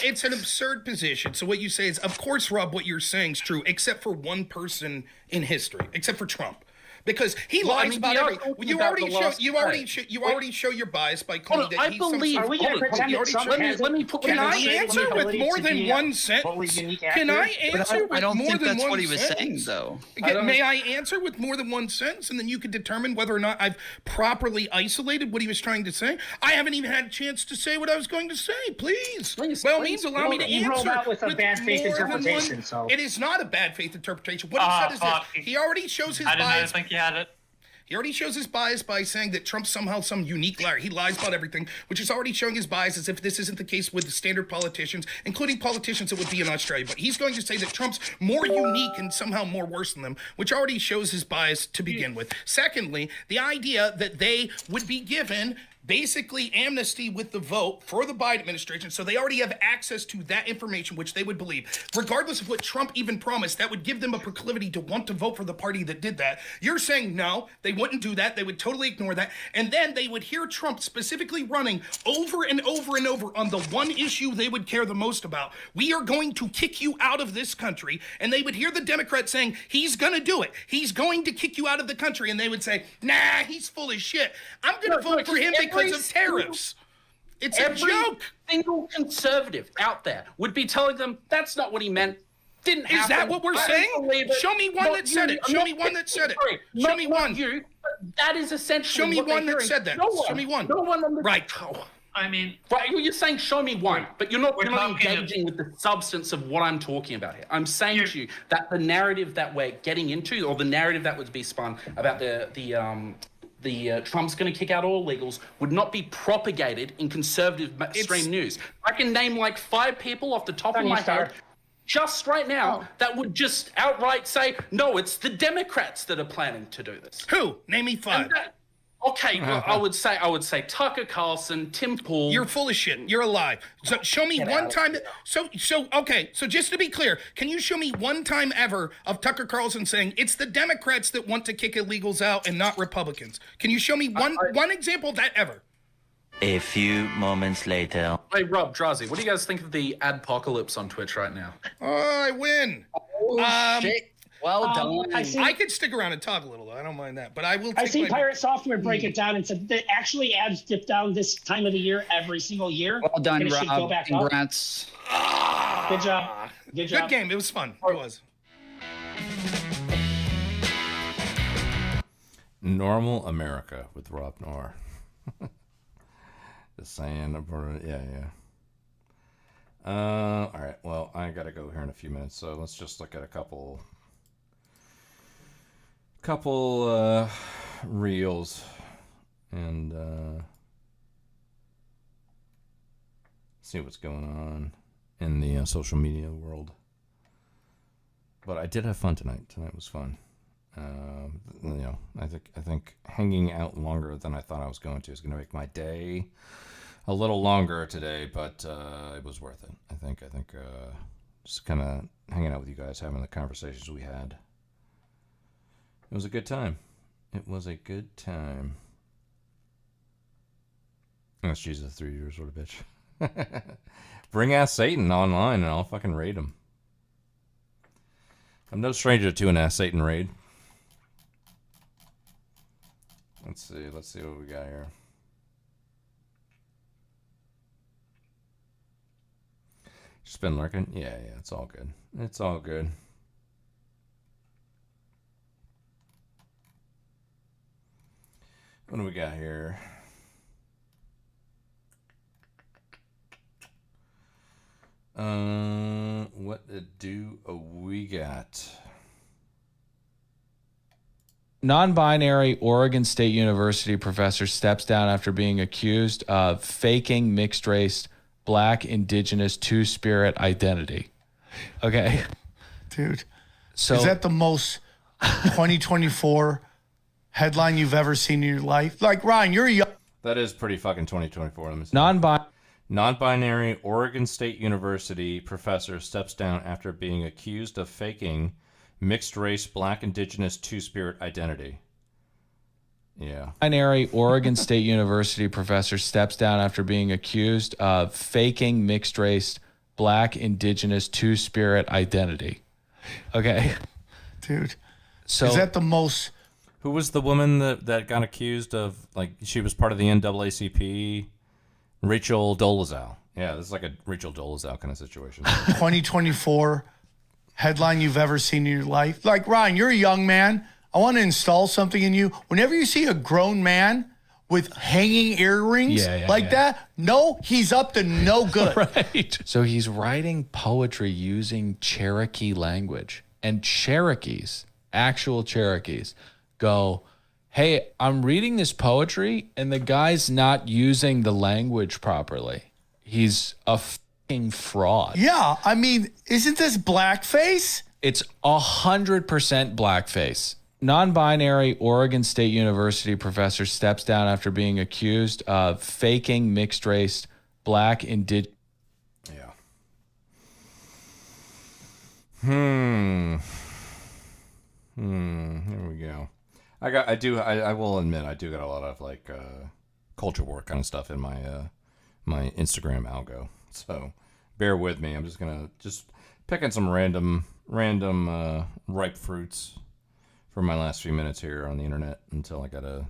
Speaker 6: It's an absurd position. So what you say is, of course, Rob, what you're saying is true, except for one person in history, except for Trump. Because he lies about everything. You already show your bias by calling that he's some.
Speaker 22: Are we going to pretend that Trump has
Speaker 21: let me put.
Speaker 6: Can I answer with more than one sentence? Can I answer with more than one sentence?
Speaker 7: I don't think that's what he was saying, though.
Speaker 6: May I answer with more than one sentence, and then you can determine whether or not I've properly isolated what he was trying to say? I haven't even had a chance to say what I was going to say. Please, by all means, allow me to answer.
Speaker 22: You rolled out with a bad faith
Speaker 6: more than
Speaker 22: interpretation.
Speaker 6: one-
Speaker 22: So
Speaker 6: It is not a bad faith interpretation. What he said is this: he already shows his
Speaker 4: I did not
Speaker 6: bias.
Speaker 4: think you had it.
Speaker 6: He already shows his bias by saying that Trump's somehow some unique liar. He lies about everything, which is already showing his bias, as if this isn't the case with the standard politicians, including politicians that would be in Australia. But he's going to say that Trump's more unique and somehow more worse than them, which already shows his bias to begin with. Secondly, the idea that they would be given basically amnesty with the vote for the Biden administration, so they already have access to that information, which they would believe. Regardless of what Trump even promised, that would give them a proclivity to want to vote for the party that did that. You're saying no, they wouldn't do that. They would totally ignore that. And then they would hear Trump specifically running over and over and over on the one issue they would care the most about. We are going to kick you out of this country. And they would hear the Democrats saying, he's going to do it. He's going to kick you out of the country. And they would say, nah, he's full of shit. I'm going to vote for him because of tariffs. It's a joke.
Speaker 21: Single conservative out there would be telling them that's not what he meant. Didn't happen.
Speaker 6: Is that what we're saying? Show me one that said it. Show me one that said it. Show me one.
Speaker 21: That is essentially.
Speaker 6: Show me one that said that. Show me one.
Speaker 21: No one on the
Speaker 6: right.
Speaker 4: I mean,
Speaker 21: right, you're saying show me one, but you're not engaging with the substance of what I'm talking about here. I'm saying to you that the narrative that we're getting into, or the narrative that would be spun about the Trump's going to kick out all illegals, would not be propagated in conservative mainstream news. I can name like 5 people off the top of my head just right now that would just outright say, no, it's the Democrats that are planning to do this.
Speaker 6: Who? Name me 5.
Speaker 21: Okay, well, I would say Tucker Carlson, Tim Pool.
Speaker 6: You're full of shit. You're a lie. So show me one time. So just to be clear, can you show me one time ever of Tucker Carlson saying it's the Democrats that want to kick illegals out and not Republicans? Can you show me one example of that ever?
Speaker 10: A few moments later.
Speaker 21: Hey, Rob, Drazi, what do you guys think of the adpocalypse on Twitch right now?
Speaker 6: Oh, I win.
Speaker 7: Shit. Well done.
Speaker 6: I could stick around and talk a little, though. I don't mind that. But I will take
Speaker 22: I see Pirate Software break it down and said that actually ads dip down this time of the year every single year.
Speaker 7: Well done,
Speaker 22: and it should go
Speaker 7: Rob.
Speaker 22: back up.
Speaker 7: Congrats.
Speaker 22: Good job. Good job.
Speaker 6: Good game. It was fun. It was.
Speaker 1: Normal America with Rob Noir. Just saying. Yeah. All right. Well, I gotta go here in a few minutes, so let's just look at a couple reels and see what's going on in the social media world. But I did have fun tonight. Tonight was fun. I think hanging out longer than I thought I was going to is going to make my day a little longer today, but it was worth it. I think just kind of hanging out with you guys, having the conversations we had. It was a good time. It was a good time. Unless Jesus 3 years, what a bitch. Bring ass Satan online and I'll fucking raid him. I'm no stranger to an ass Satan raid. Let's see what we got here. Just been lurking? Yeah, it's all good. It's all good. What do we got here? What do we got?
Speaker 12: Non-binary Oregon State University professor steps down after being accused of faking mixed-race Black, Indigenous, Two-Spirit identity. Okay.
Speaker 23: Dude,
Speaker 12: so
Speaker 23: is that the most 2024 headline you've ever seen in your life? Like, Ryan, you're a young...
Speaker 1: That is pretty fucking 2024. Let me see.
Speaker 12: Non-binary
Speaker 1: Oregon State University professor steps down after being accused of faking Mixed race, black, indigenous, two-spirit identity. Yeah.
Speaker 12: Binary Oregon State University professor steps down after being accused of faking mixed race, black, indigenous, two-spirit identity. Okay.
Speaker 6: Dude.
Speaker 12: So
Speaker 6: is that the most...
Speaker 1: Who was the woman that got accused of, like, she was part of the NAACP? Rachel Dolezal. Yeah, this is like a Rachel Dolezal kind of situation.
Speaker 6: 2024 headline you've ever seen in your life? Like, Ryan, you're a young man. I want to install something in you. Whenever you see a grown man with hanging earrings that, no, he's up to no good.
Speaker 12: Right. So he's writing poetry using Cherokee language. And Cherokees, actual Cherokees, go, hey, I'm reading this poetry, and the guy's not using the language properly. He's a fucking fraud.
Speaker 6: Yeah, I mean, isn't this blackface?
Speaker 12: It's 100% blackface. Non-binary Oregon State University professor steps down after being accused of faking mixed race, black, indigenous.
Speaker 1: Yeah. Here we go. I will admit, I do got a lot of like culture war kind of stuff in my my Instagram algo. So bear with me. I'm just gonna picking some random ripe fruits for my last few minutes here on the internet until I gotta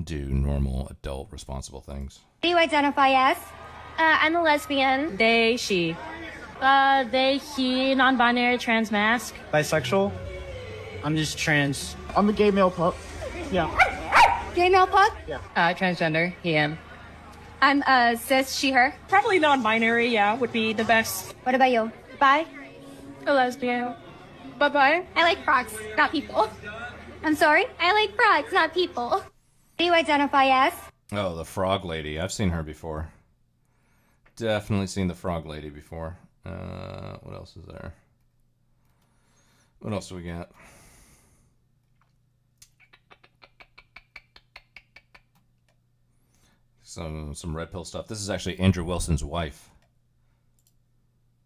Speaker 1: do normal adult responsible things.
Speaker 17: What do you identify as? I'm a lesbian.
Speaker 13: They, she. They, he, non-binary, trans mask.
Speaker 18: Bisexual. I'm just trans. I'm a gay male pup. Yeah.
Speaker 17: Gay male pup?
Speaker 18: Yeah.
Speaker 13: Transgender, he, him.
Speaker 17: I'm cis, she, her.
Speaker 13: Probably non-binary, yeah, would be the best.
Speaker 17: What about you? Bi?
Speaker 13: A lesbian. Bye-bye.
Speaker 17: I like frogs, not people. I'm sorry? I like frogs, not people. What do you identify as?
Speaker 1: Oh, the frog lady. I've seen her before. Definitely seen the frog lady before. What else is there? What else do we got? Some red pill stuff. This is actually Andrew Wilson's wife.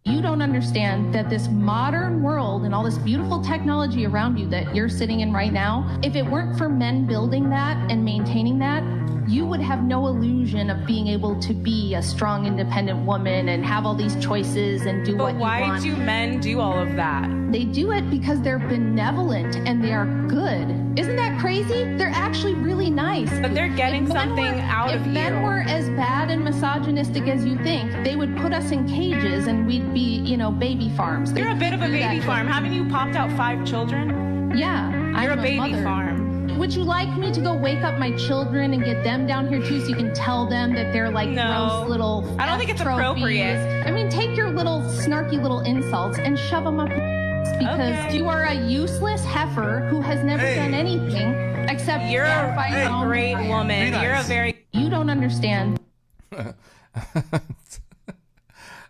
Speaker 13: You don't understand that this modern world and all this beautiful technology around you that you're sitting in right now, if it weren't for men building that and maintaining that, you would have no illusion of being able to be a strong, independent woman and have all these choices and do what you want. Why do men do all of that? They do it because they're benevolent and they are good. Isn't that crazy? They're actually really nice. But they're getting something out of you. If men were as bad and misogynistic as you think, they would put us in cages and we'd be, baby farms. You're a bit of a baby farm. Haven't you popped out 5 children? Yeah. You're a baby farm. Would you like me to go wake up my children and get them down here too so you can tell them that they're like gross little I don't think it's appropriate. I mean, take your little snarky little insults and shove them up your ass because you are a useless heifer who has never done anything except you're a great woman. Nice. You're a very... You don't understand.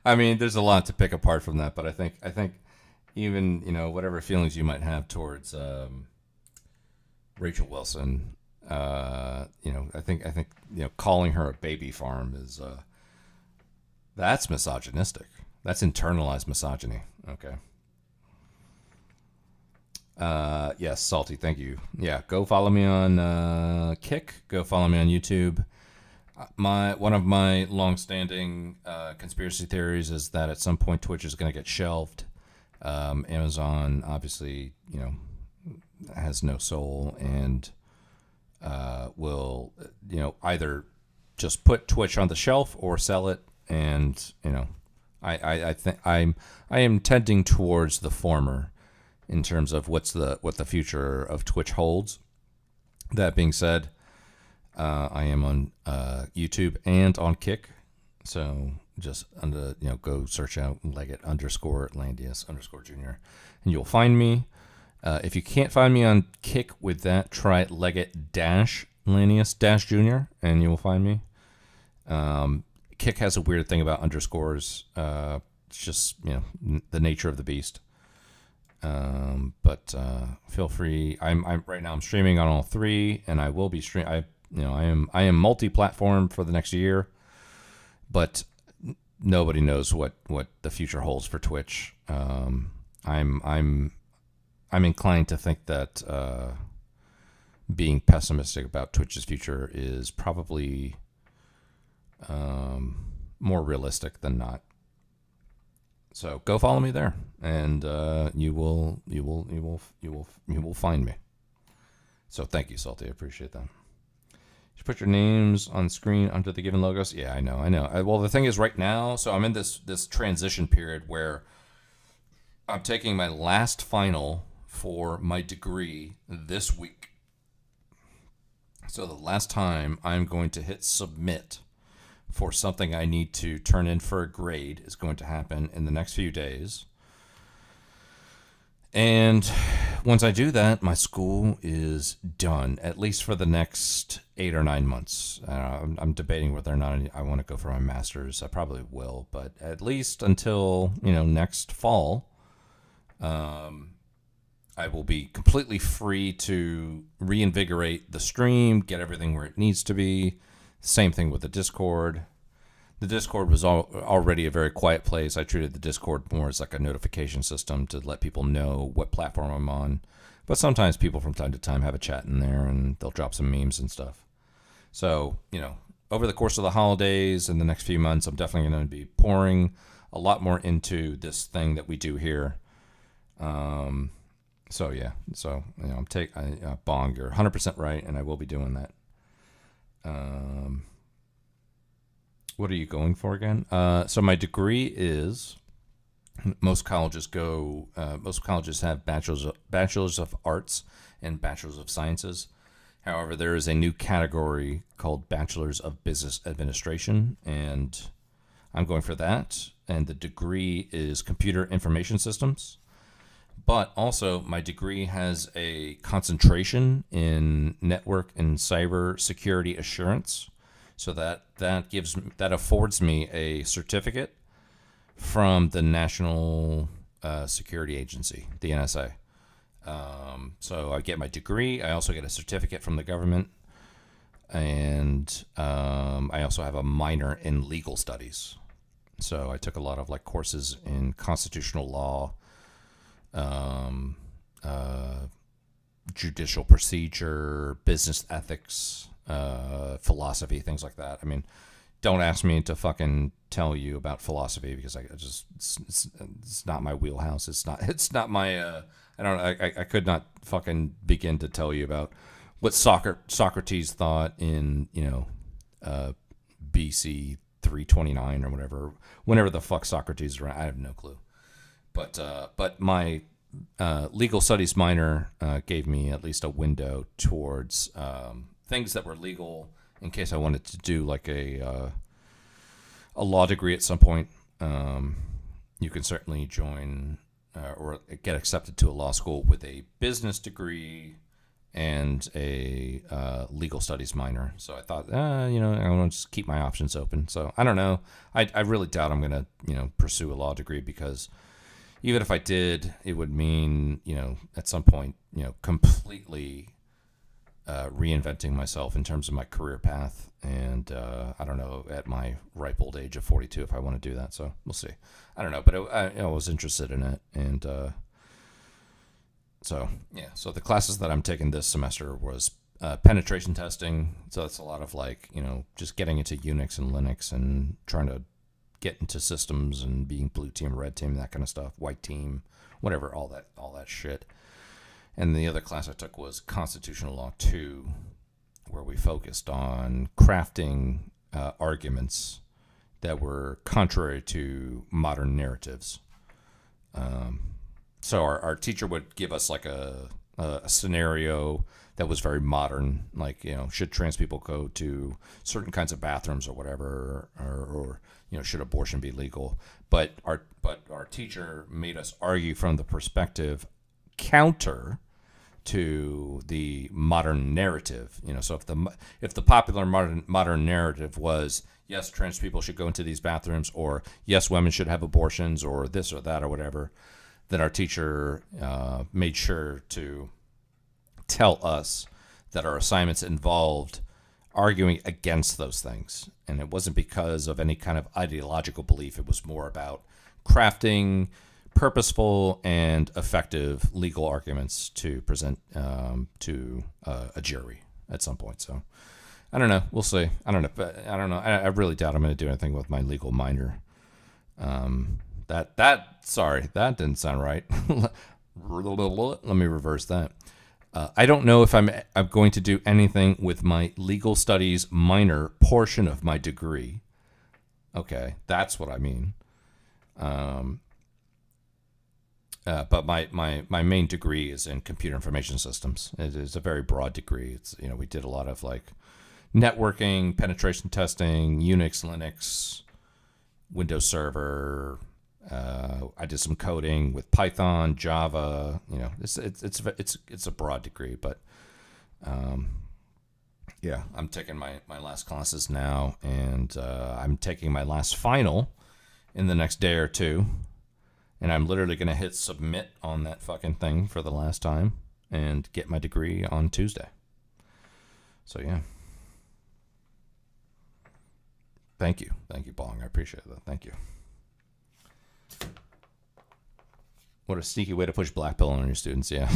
Speaker 1: I mean, there's a lot to pick apart from that, but I think even, whatever feelings you might have towards Rachel Wilson, I think calling her a baby farm is that's misogynistic. That's internalized misogyny. Okay. Yes, Salty, thank you. Yeah, go follow me on Kick. Go follow me on YouTube. One of my long-standing conspiracy theories is that at some point Twitch is going to get shelved. Amazon obviously, has no soul and will, either just put Twitch on the shelf or sell it. And I think I am tending towards the former in terms of what the future of Twitch holds. That being said, I am on YouTube and on Kick, so just go search out Leggett_Landius_Jr. and you'll find me. If you can't find me on Kick with that, try Leggett-Landius-Jr. and you will find me. Kick has a weird thing about underscores. It's just the nature of the beast. But feel free. I'm right now. I'm streaming on all 3, and I will be I am multi-platform for the next year, but nobody knows what the future holds for Twitch. I'm I'm inclined to think that being pessimistic about Twitch's future is probably more realistic than not. So go follow me there, and you will find me. So thank you, Salty. I appreciate that. You put your names on screen under the given logos. Yeah, I know. Well, the thing is, right now, so I'm in this transition period where I'm taking my last final for my degree this week. So the last time I'm going to hit submit for something I need to turn in for a grade is going to happen in the next few days. And once I do that, my school is done, at least for the next 8 or 9 months. I'm debating whether or not I want to go for my master's. I probably will, but at least until, next fall, I will be completely free to reinvigorate the stream, get everything where it needs to be. Same thing with the Discord. The Discord was already a very quiet place. I treated the Discord more as like a notification system to let people know what platform I'm on. But sometimes people from time to time have a chat in there and they'll drop some memes and stuff. So, over the course of the holidays and the next few months, I'm definitely going to be pouring a lot more into this thing that we do here. So yeah, I'm Bong, you're 100% right, and I will be doing that. What are you going for again? So my degree is, most colleges have bachelors of arts and bachelors of sciences. However, there is a new category called bachelors of business administration, and I'm going for that. And the degree is computer information systems. But also, my degree has a concentration in network and cyber security assurance. So that affords me a certificate from the National Security Agency, the NSA. So I get my degree. I also get a certificate from the government. And I also have a minor in legal studies. So I took a lot of courses in constitutional law, judicial procedure, business ethics, philosophy, things like that. I mean, don't ask me to fucking tell you about philosophy because it's not my wheelhouse. It's not my I could not fucking begin to tell you about what Socrates thought in BC 329 or whenever the fuck Socrates ran. I have no clue. But my legal studies minor gave me at least a window towards things that were legal in case I wanted to do a law degree at some point. You can certainly join or get accepted to a law school with a business degree and a legal studies minor. So I thought, I want to just keep my options open. So I don't know. I really doubt I'm going to, pursue a law degree because even if I did, it would mean, at some point, completely reinventing myself in terms of my career path. And I don't know, at my ripe old age of 42, if I want to do that. So we'll see. I don't know, but I was interested in it. And so the classes that I'm taking this semester was penetration testing. So it's a lot of just getting into Unix and Linux and trying to get into systems and being blue team, red team, that kind of stuff, white team, whatever, all that shit. And the other class I took was Constitutional Law 2, where we focused on crafting arguments that were contrary to modern narratives. So our teacher would give us a scenario that was very modern, should trans people go to certain kinds of bathrooms or whatever, or should abortion be legal? But our teacher made us argue from the perspective counter to the modern narrative. So if the popular modern narrative was yes, trans people should go into these bathrooms, or yes, women should have abortions, or this or that or whatever, then our teacher made sure to tell us that our assignments involved arguing against those things. And it wasn't because of any kind of ideological belief. It was more about crafting purposeful and effective legal arguments to present to a jury at some point. So I don't know. We'll see. I don't know. But I don't know. I really doubt I'm going to do anything with my legal minor. Sorry, that didn't sound right. Let me reverse that. I don't know if I'm going to do anything with my legal studies minor portion of my degree. Okay, that's what I mean. But my main degree is in computer information systems. It is a very broad degree. It's, you know, we did a lot of like networking, penetration testing, Unix, Linux, Windows Server. I did some coding with Python, Java. You know, it's a broad degree, but yeah, I'm taking my last classes now, and I'm taking my last final in the next day or two, and I'm literally gonna hit submit on that fucking thing for the last time and get my degree on Tuesday. So yeah. Thank you, Bong. I appreciate that. Thank you. What a sneaky way to push black pill on your students. Yeah,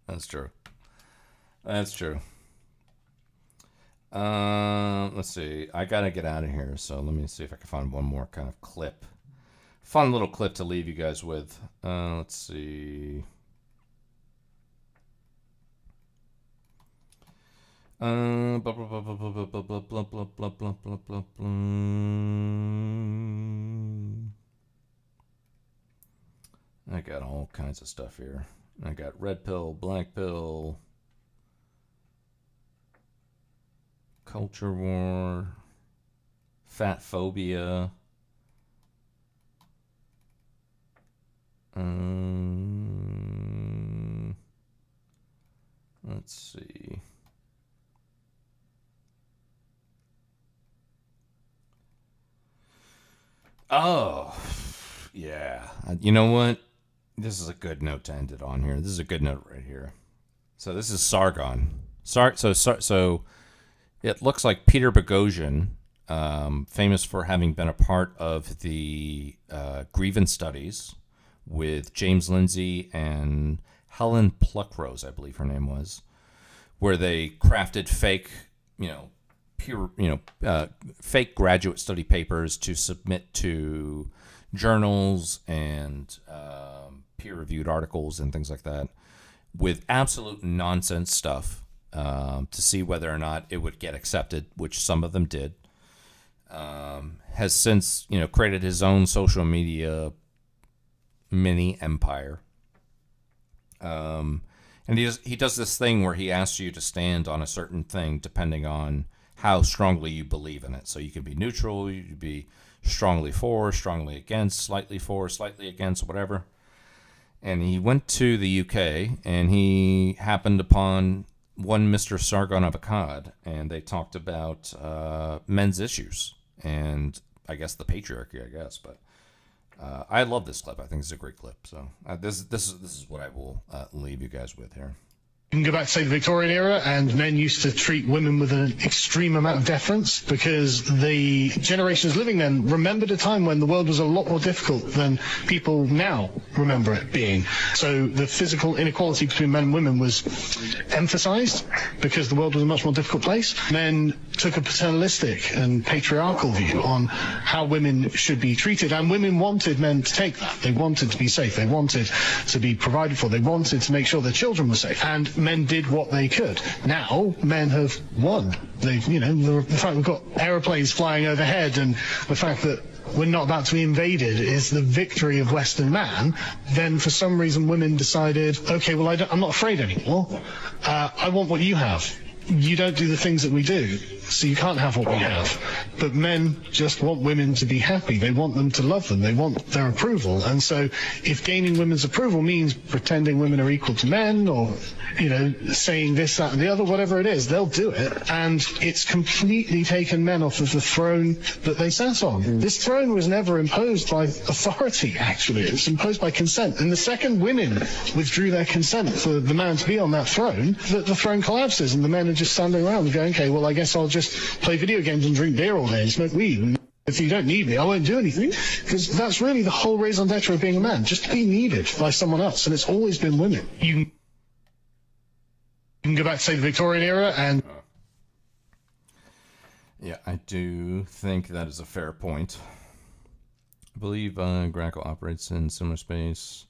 Speaker 1: that's true. That's true. Let's see. I gotta get out of here, so let me see if I can find one more kind of clip. Fun little clip to leave you guys with. Let's see. I got all kinds of stuff here. I got red pill, black pill, culture war, fat phobia. Let's see. Oh, yeah. You know what? This is a good note to end it on here. This is a good note right here. So this is Sargon. So it looks like Peter Boghossian, famous for having been a part of the grievance studies with James Lindsay and Helen Pluckrose, I believe her name was, where they crafted fake, fake graduate study papers to submit to journals and peer-reviewed articles and things like that, with absolute nonsense stuff to see whether or not it would get accepted, which some of them did. Has since created his own social media mini empire. And he does this thing where he asks you to stand on a certain thing depending on how strongly you believe in it. So you can be neutral, you can be strongly for, strongly against, slightly for, slightly against, whatever. And he went to the UK and he happened upon one Mr. Sargon of Akkad, and they talked about men's issues and I guess the patriarchy, I guess. But I love this clip. I think it's a great clip. So this is what I will leave you guys with here.
Speaker 8: You can go back to, say, the Victorian era, and men used to treat women with an extreme amount of deference because the generations living then remembered a time when the world was a lot more difficult than people now remember it being. So the physical inequality between men and women was emphasized because the world was a much more difficult place. Men took a paternalistic and patriarchal view on how women should be treated, and women wanted men to take that. They wanted to be safe. They wanted to be provided for. They wanted to make sure their children were safe. And men did what they could. Now, men have won. They've, the fact we've got aeroplanes flying overhead and the fact that we're not about to be invaded is the victory of Western man. Then, for some reason, women decided, okay, well, I'm not afraid anymore. I want what you have. You don't do the things that we do, so you can't have what we have. But men just want women to be happy. They want them to love them. They want their approval. And so if gaining women's approval means pretending women are equal to men or, saying this, that, and the other, whatever it is, they'll do it. And it's completely taken men off of the throne that they sat on. This throne was never imposed by authority, actually. It was imposed by consent. And the second women withdrew their consent for the man to be on that throne, the throne collapses and the men are just standing around and going, okay, well, I guess I'll just play video games and drink beer all day and smoke weed. If you don't need me, I won't do anything. Because that's really the whole raison d'etre of being a man. Just to be needed by someone else. And it's always been women. You can go back to, say, the Victorian era and...
Speaker 1: Yeah, I do think that is a fair point. I believe Grackle operates in similar space.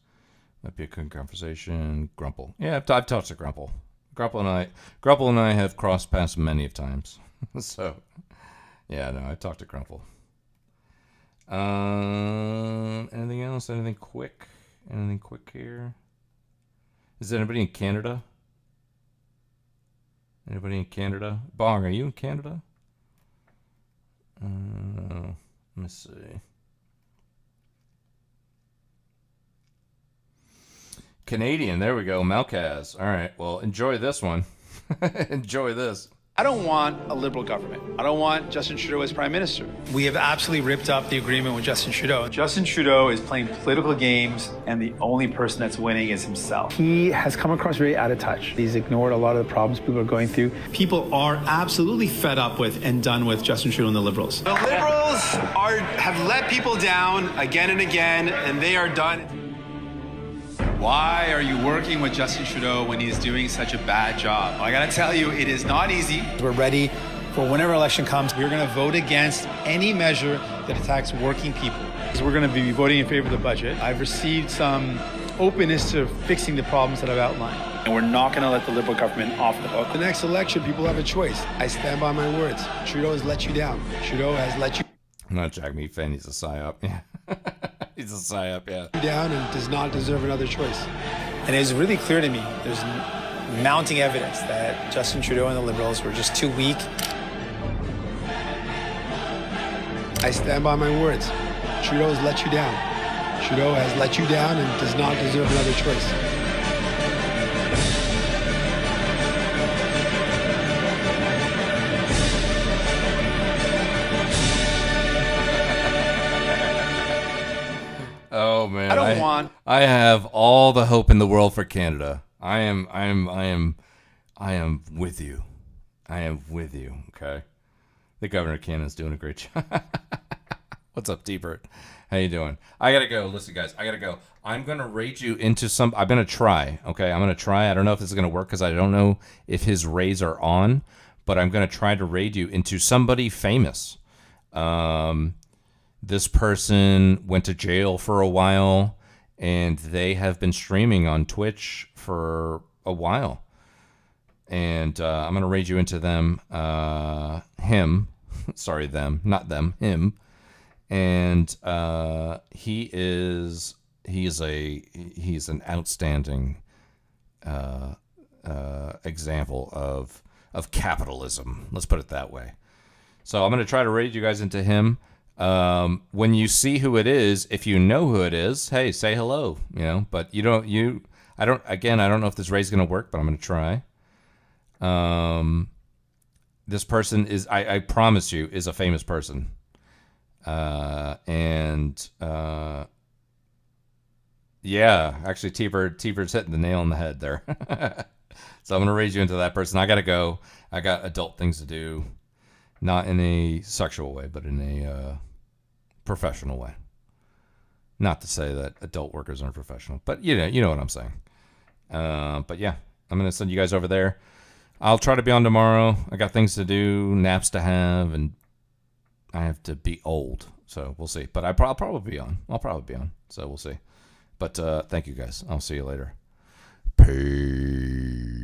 Speaker 1: Might be a good conversation. Grumple. Yeah, I've talked to Grumple. Grumple and I have crossed paths many of times. So, yeah, no, I've talked to Grumple. Anything else? Anything quick? Anything quick here? Is there anybody in Canada? Anybody in Canada? Bong, are you in Canada? Let me see. Canadian, there we go. Malkaz. All right, well, enjoy this one. Enjoy this.
Speaker 18: I don't want a liberal government. I don't want Justin Trudeau as prime minister.
Speaker 3: We have absolutely ripped up the agreement with Justin Trudeau.
Speaker 18: Justin Trudeau is playing political games, and the only person that's winning is himself.
Speaker 3: He has come across very out of touch. He's ignored a lot of the problems people are going through. People are absolutely fed up with and done with Justin Trudeau and the Liberals.
Speaker 18: The Liberals have let people down again and again, and they are done. Why are you working with Justin Trudeau when he's doing such a bad job? I gotta tell you, it is not easy.
Speaker 3: We're ready for whenever election comes. We're going to vote against any measure that attacks working people. We're going to be voting in favor of the budget. I've received some openness to fixing the problems that I've outlined. And we're not going to let the Liberal government off the hook. The next election, people have a choice. I stand by my words. Trudeau has let you down. Trudeau has let you...
Speaker 1: I'm not a Jack Meat fan. He's a psyop. Yeah. He's a psyop, yeah.
Speaker 3: ...down and does not deserve another choice. And it's really clear to me, there's mounting evidence that Justin Trudeau and the Liberals were just too weak. I stand by my words. Trudeau has let you down. Trudeau has let you down and does not deserve another choice.
Speaker 1: Oh man,
Speaker 18: I
Speaker 1: have all the hope in the world for Canada. I am with you. I am with you. Okay, the governor of Canada's doing a great job. What's up, T-Bert? How you doing? I gotta go. Listen, guys, I gotta go. I'm gonna raid you into some. I'm gonna try. Okay, I'm gonna try. I don't know if this is gonna work because I don't know if his raids are on, but I'm gonna try to raid you into somebody famous. This person went to jail for a while, and they have been streaming on Twitch for a while. And I'm going to raid you into them, him. Sorry, them, not them, him. And he's an outstanding example of capitalism. Let's put it that way. So I'm going to try to raid you guys into him. When you see who it is, if you know who it is, hey, say hello, but I don't know if this raid is going to work, but I'm going to try. This person is, I promise you, is a famous person. Yeah, actually T-Bird's hitting the nail on the head there. So I'm going to raid you into that person. I got to go. I got adult things to do, not in a sexual way, but in a, professional way. Not to say that adult workers aren't professional, but you know what I'm saying. But yeah, I'm gonna send you guys over there. I'll try to be on tomorrow. I got things to do, naps to have, and I have to be old, so we'll see. But I'll probably be on. So we'll see. But thank you guys. I'll see you later. Peace.